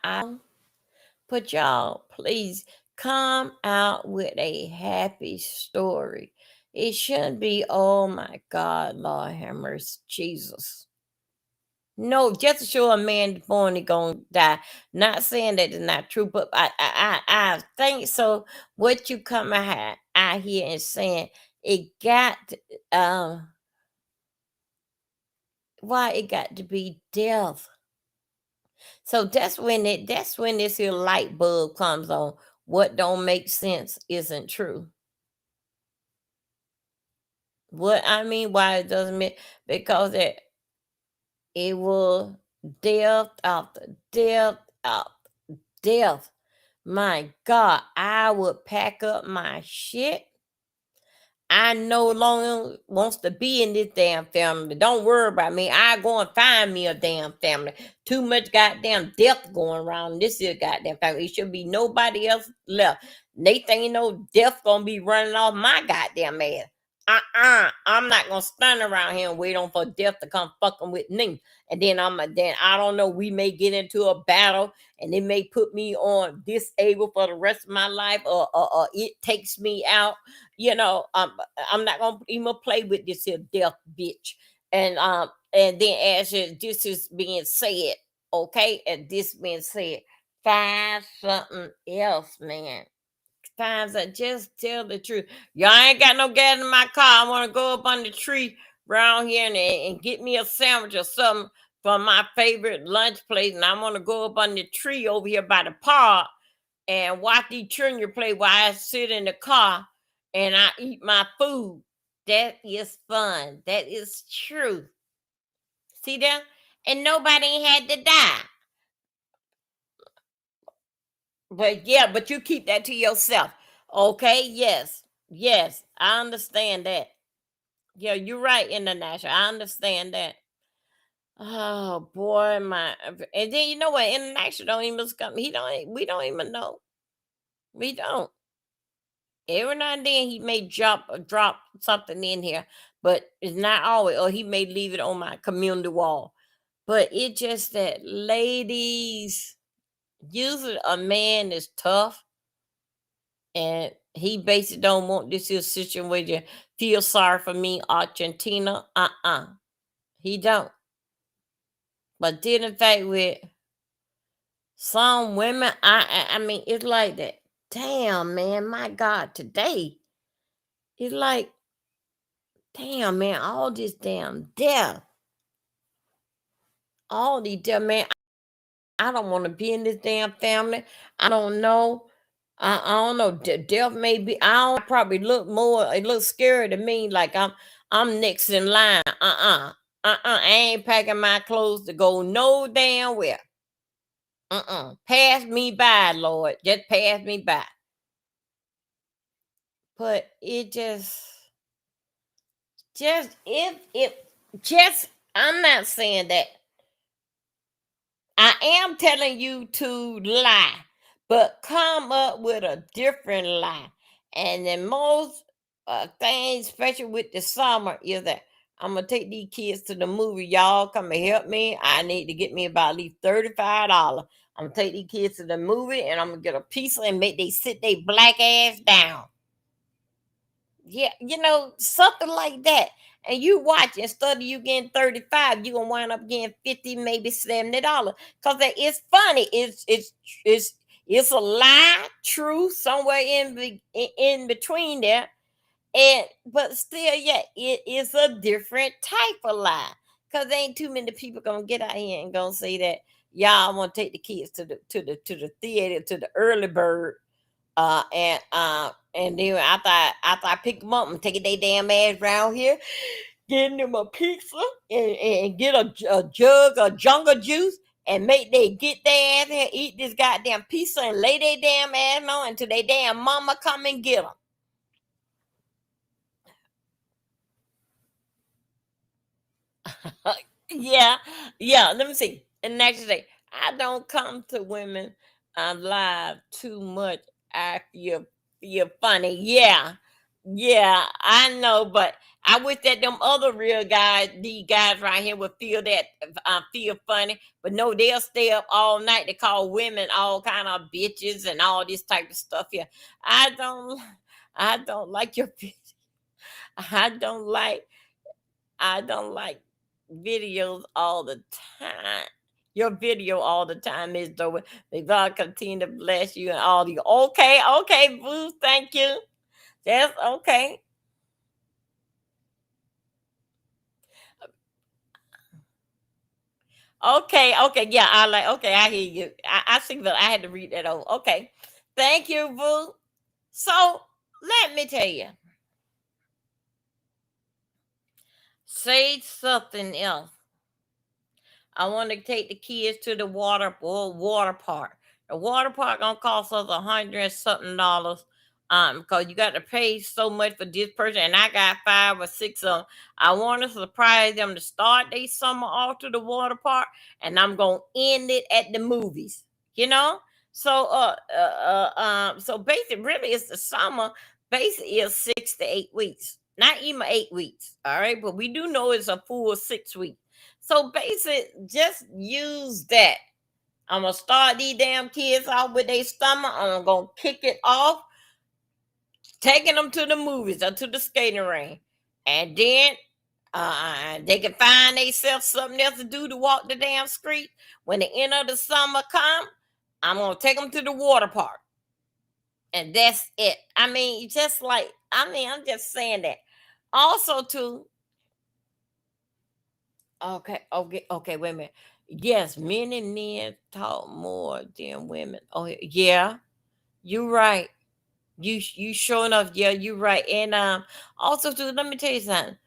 But y'all, please come out with a happy story. It shouldn't be, oh my God, Lord have mercy, Jesus. No, just to show a man born he gonna die. Not saying that it's not true, but I think so. What you come out here and saying it got why it got to be death. So that's when this here light bulb comes on. What don't make sense isn't true. What I mean why it doesn't make, because it will death after death after death. My God, I would pack up my shit. I no longer wants to be in this damn family. Don't worry about me. I go and find me a damn family. Too much goddamn death going around this here goddamn family. It should be nobody else left. They think death gonna be running off my goddamn ass. I'm not gonna stand around here and wait on for death to come fucking with me. And then I don't know, we may get into a battle and it may put me on disabled for the rest of my life, or it takes me out. I'm not gonna even play with this here death bitch. And then as this is being said, okay, and this being said, find something else, man. Times I just tell the truth. Y'all ain't got no gas in my car. I want to go up on the tree around here and get me a sandwich or something from my favorite lunch place. And I want to go up on the tree over here by the park and watch the children play while I sit in the car and I eat my food. That is fun. That is true. See that? And nobody had to die. But yeah, but you keep that to yourself. Okay, yes. Yes, I understand that. Yeah, you're right, International. I understand that. Oh boy, and then you know what? International don't even come. We don't even know. We don't. Every now and then he may drop something in here, but it's not always, or he may leave it on my community wall. But it's just that ladies, usually a man is tough and he basically don't want this here situation where you feel sorry for me, Argentina. He don't. But then in fact with some women, I mean, it's like that. Damn, man, my God, today. It's like, damn, man, all this damn death. All these death, man. I don't want to be in this damn family. I don't know. I don't know. Death may be. I don't probably look more. It looks scary to me. Like I'm next in line. I ain't packing my clothes to go no damn where. Pass me by, Lord. Just pass me by. But it just I'm not saying that. I am telling you to lie, but come up with a different lie. And the most thing, especially with the summer, is that I'm gonna take these kids to the movie. Y'all come and help me. I need to get me about at least $35. I'm gonna take these kids to the movie and I'm gonna get a pizza and make they sit their black ass down. Yeah, something like that. And you watch, instead of you getting 35, you're gonna wind up getting 50, maybe $70. Cause it's funny. It's a lie, truth, somewhere in between there. And but still, yeah, it is a different type of lie. Cause there ain't too many people gonna get out here and gonna say that, y'all want to take the kids to the theater, to the early bird, and then after I pick them up and take their damn ass around here, getting them a pizza and get a jug of jungle juice and make they get their ass here, eat this goddamn pizza and lay their damn ass on until their damn mama come and get them. Yeah, yeah. Let me see. And next day, I don't come to women live too much. I feel funny. Yeah, yeah. I know, but I wish that them other real guys, these guys right here, would feel that feel funny. But no, they'll stay up all night to call women all kind of bitches and all this type of stuff. Here, I don't. I don't like your. I don't like. I don't like videos all the time. Your video all the time is though. May God continue to bless you and all the okay, boo. Thank you. That's okay. Okay, yeah. I hear you. I see that I had to read that over. Okay. Thank you, boo. So let me tell you. Say something else. I want to take the kids to the water park. The water park gonna cost us $100 and something dollars. Because you got to pay so much for this person, and I got 5 or 6 of them. I want to surprise them to start their summer off to the water park, and I'm gonna end it at the movies. You know. So so basically, really, it's the summer. Basically, is 6 to 8 weeks. Not even 8 weeks. All right, but we do know it's a full 6 weeks. So basic, just use that. I'm gonna start these damn kids off with their stomach. I'm gonna kick it off, taking them to the movies or to the skating ring, and then they can find themselves something else to do to walk the damn street. When the end of the summer come, I'm gonna take them to the water park, and that's it. I mean, just like I'm just saying that. Also, too. Okay. Wait a minute. Yes, men and men talk more than women. Oh, yeah, you're right. You sure enough, yeah, you're right. And also too, let me tell you something.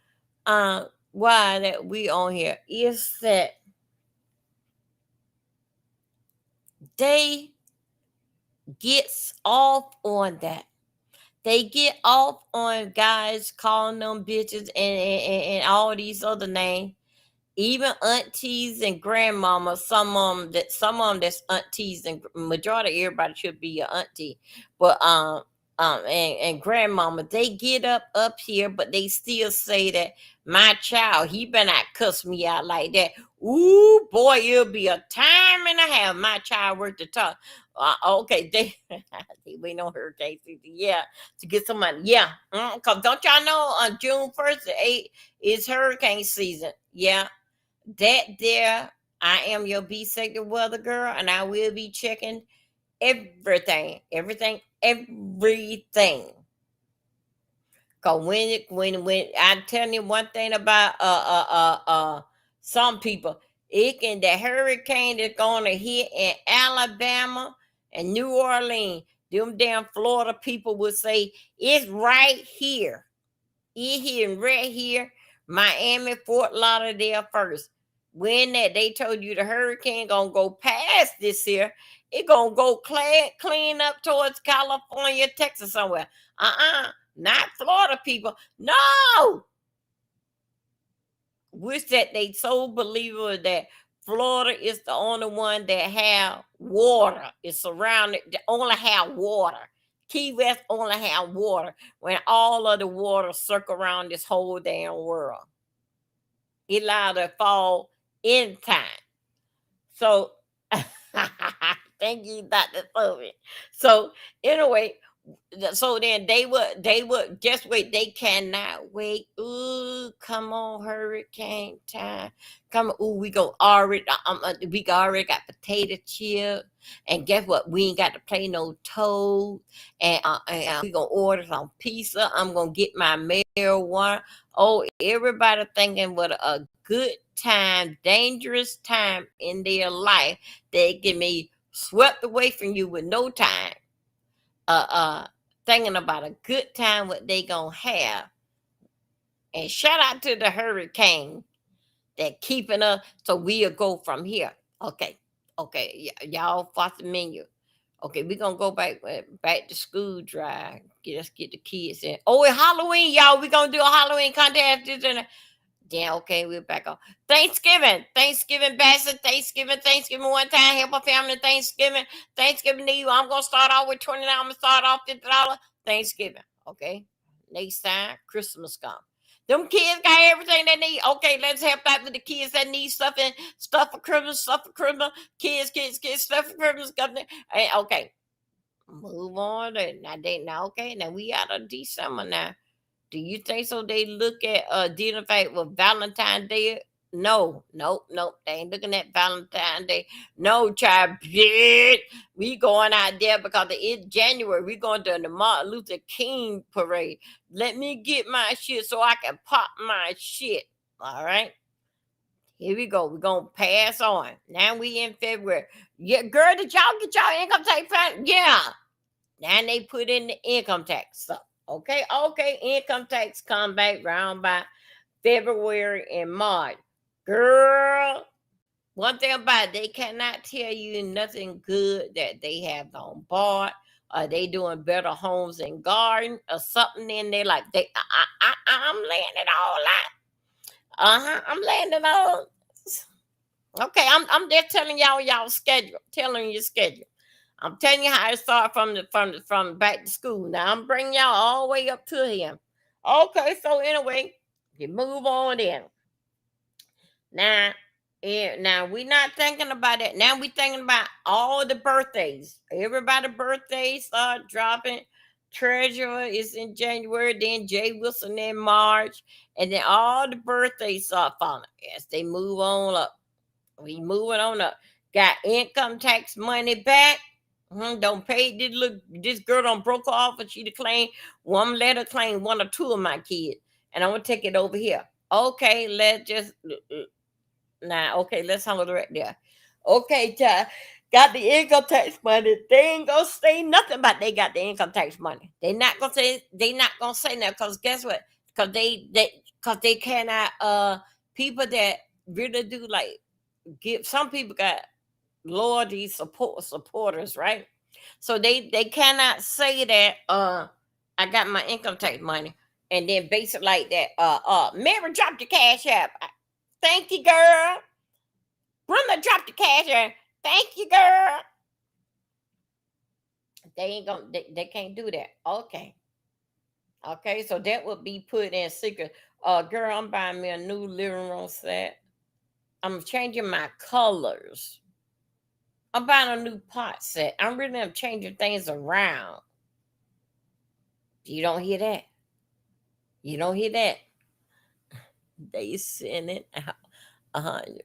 Why that we on here is that they gets off on that. They get off on guys calling them bitches and all these other names. Even aunties and grandmamas, some of them that's aunties, and majority of everybody should be your auntie, but and grandmama, they get up here, but they still say that my child, he better not cuss me out like that. Ooh boy, it'll be a time and a half. My child worth the talk. Okay, they waiting on hurricane season, yeah, to get some money, yeah. Cause don't y'all know on June 1st, is hurricane season, yeah. That there, I am your B sector weather girl, and I will be checking everything. Cause when I tell you one thing about some people, the hurricane that's gonna hit in Alabama and New Orleans, them damn Florida people would say it's right here. Right here, Miami, Fort Lauderdale first. When that they told you the hurricane gonna go past this here, it gonna go clean up towards California, Texas somewhere. Not Florida people. No, wish that they so believable that Florida is the only one that have water. It's surrounded. They only have water. Key West only have water when all of the water circle around this whole damn world. It allowed to fall in time. So thank you, Dr. Sophie. So anyway, so then they would just wait. They cannot wait. Ooh, come on, hurricane time. Come on. Ooh, we already got potato chip. And guess what? We ain't got to play no toad. And we gonna order some pizza. I'm gonna get my marijuana. Oh, everybody thinking what a good time, dangerous time in their life. They can be swept away from you with no time. Thinking about a good time what they gonna have. And shout out to the hurricane that keeping us so we'll go from here. Okay. Y'all fought the menu. Okay, we're gonna go back to school drive. Let's get the kids in. Oh, it's Halloween, y'all. We're gonna do a Halloween contest. Yeah, okay, we're back on. Thanksgiving basket, Thanksgiving one time, help a family, Thanksgiving Eve. I'm gonna start off with $20. I'm gonna start off $50. Thanksgiving. Okay. Next time, Christmas come. Them kids got everything they need. Okay, let's help out with the kids that need stuff for Christmas, kids, stuff for Christmas, and okay. Move on. Now okay, now we out of December now. Do you think so? They look at identify with Valentine's Day? No. They ain't looking at Valentine's Day. No, child. Bitch. We going out there because it's January. We going to the Martin Luther King parade. Let me get my shit so I can pop my shit. All right. Here we go. We're gonna pass on. Now we in February. Yeah, girl, did y'all get y'all income tax plan? Yeah. Now they put in the income tax stuff. Okay, income tax come back round by February and March. Girl, one thing about it, they cannot tell you nothing good that they have on board. Are they doing better homes and garden or something in there? Like I'm laying it all out. I'm laying it all. Okay, I'm just telling y'all schedule. Telling you schedule. I'm telling you how it started from back to school. Now I'm bringing y'all all the way up to him. Okay, so anyway, you move on in. Now, now we're not thinking about it. Now we're thinking about all the birthdays. Everybody' birthdays start dropping. Treasurer is in January, then Jay Wilson in March, and then all the birthdays start falling as they move on up. We moving on up. Got income tax money back. Don't pay. This girl don't broke off, and she to claim one. Let her claim one or two of my kids, and I'm gonna take it over here. Okay, let's just okay, let's handle it right there. Okay, child. Got the income tax money. They ain't gonna say nothing about they got the income tax money. They not gonna say that because guess what? Because they cannot people that really do like give some people got loyalty supporters, right? So they cannot say that I got my income tax money and then base it like that. Mary dropped the cash app. Thank you, girl. Brenda dropped the cash app. Thank you, girl. They ain't gonna they can't do that. Okay. Okay, so that would be put in secret. Girl, I'm buying me a new living room set. I'm changing my colors. I'm buying a new pot set. I'm changing things around. You don't hear that. You don't hear that. They send it out 100.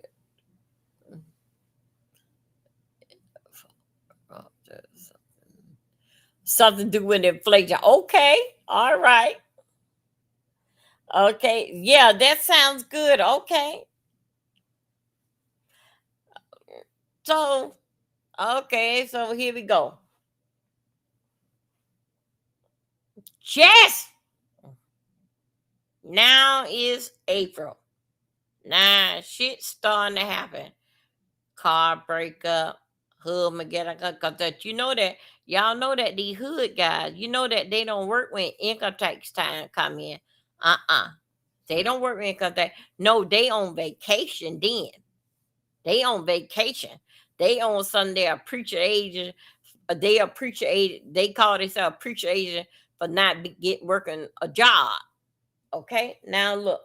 Something to do with inflation. Okay. All right. Okay. Yeah, that sounds good. Okay. So, okay. So here we go. Yes. Now is April. Now shit's starting to happen. Car breakup, hood get because that you know that y'all know that these hood guys, you know that they don't work when income tax time come in. They don't work when income tax. No, they on vacation then. They on vacation. They on Sunday a preacher agent. They a preacher agent. They call themselves a preacher agent for not get working a job. Okay, now look.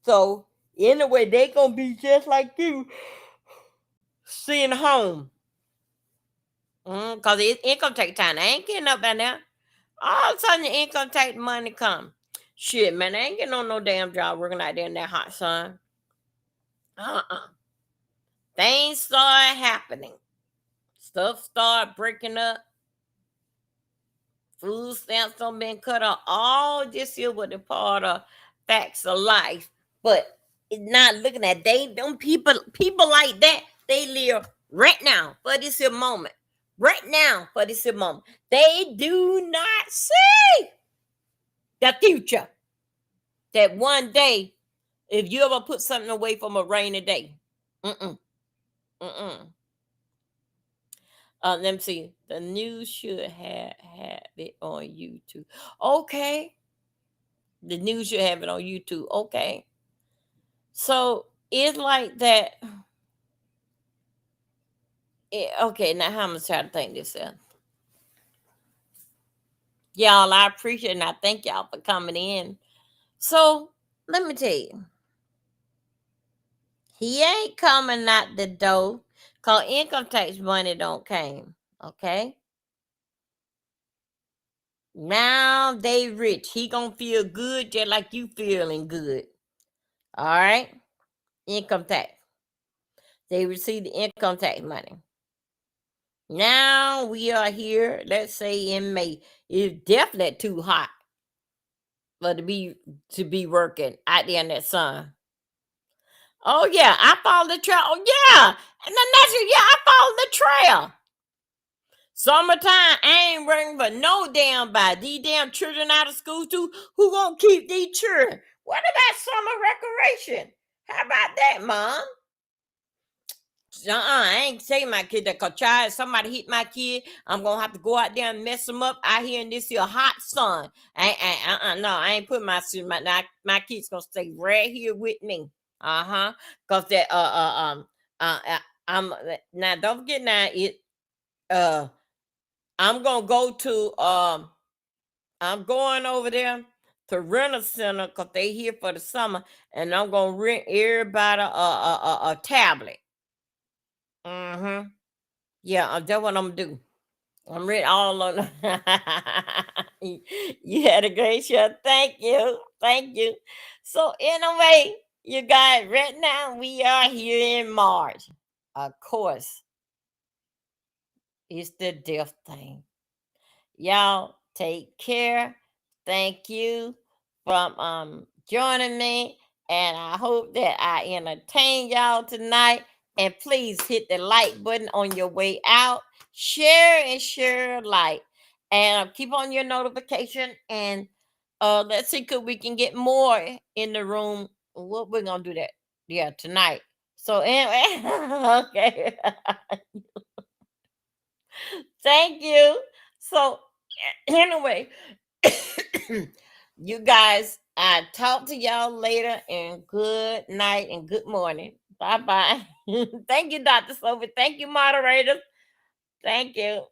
So anyway, they gonna be just like you, sitting home. Because income tax time. I ain't getting up by now. All of a sudden, the income tax money come. Shit, man, I ain't getting on no damn job working out there in that hot sun. Things start happening. Stuff start breaking up. Food stamps don't been cut off. All this here was a part of facts of life. But it's not looking at them people like that, they live right now for this here moment. Right now for this here moment. They do not see the future. That one day, if you ever put something away from a rainy day. Let me see. The news should have it on YouTube. Okay. The news should have it on YouTube. Okay. So it's like that. Okay, now how I'm gonna try to think this out. Y'all, I appreciate it and I thank y'all for coming in. So let me tell you. He ain't coming out the door because income tax money don't came. Okay. Now they rich. He gonna feel good just like you feeling good. All right. Income tax. They receive the income tax money. Now we are here, let's say in May. It's definitely too hot for to be working out there in that sun. Oh yeah, I followed the trail. Oh yeah. And the next year, yeah, I followed the trail. Summertime, I ain't worrying but no damn body. These damn children out of school too. Who gonna keep these children? What about summer recreation? How about that, Mom? I ain't saying my kid that cause child, somebody hit my kid, I'm gonna have to go out there and mess them up out here in this here hot sun. No, I ain't putting my kids gonna stay right here with me. Cause that I'm now don't forget now I'm gonna go to I'm going over there to Rental Center because they here for the summer, and I'm gonna rent everybody a tablet. Yeah, that's what I'm gonna do. I'm ready all on. You had a great show. Thank you. Thank you. So anyway, you guys, right now we are here in March. Of course, it's the death thing. Y'all take care. Thank you from joining me. And I hope that I entertain y'all tonight. And please hit the like button on your way out. Share and share like. And keep on your notification. And let's see could we can get more in the room. What we're gonna do that. Yeah, tonight. So anyway, okay. Thank you. So anyway, you guys, I talk to y'all later, and good night and good morning. Bye bye. Thank you, Dr. Sophie. Thank you, moderators. Thank you.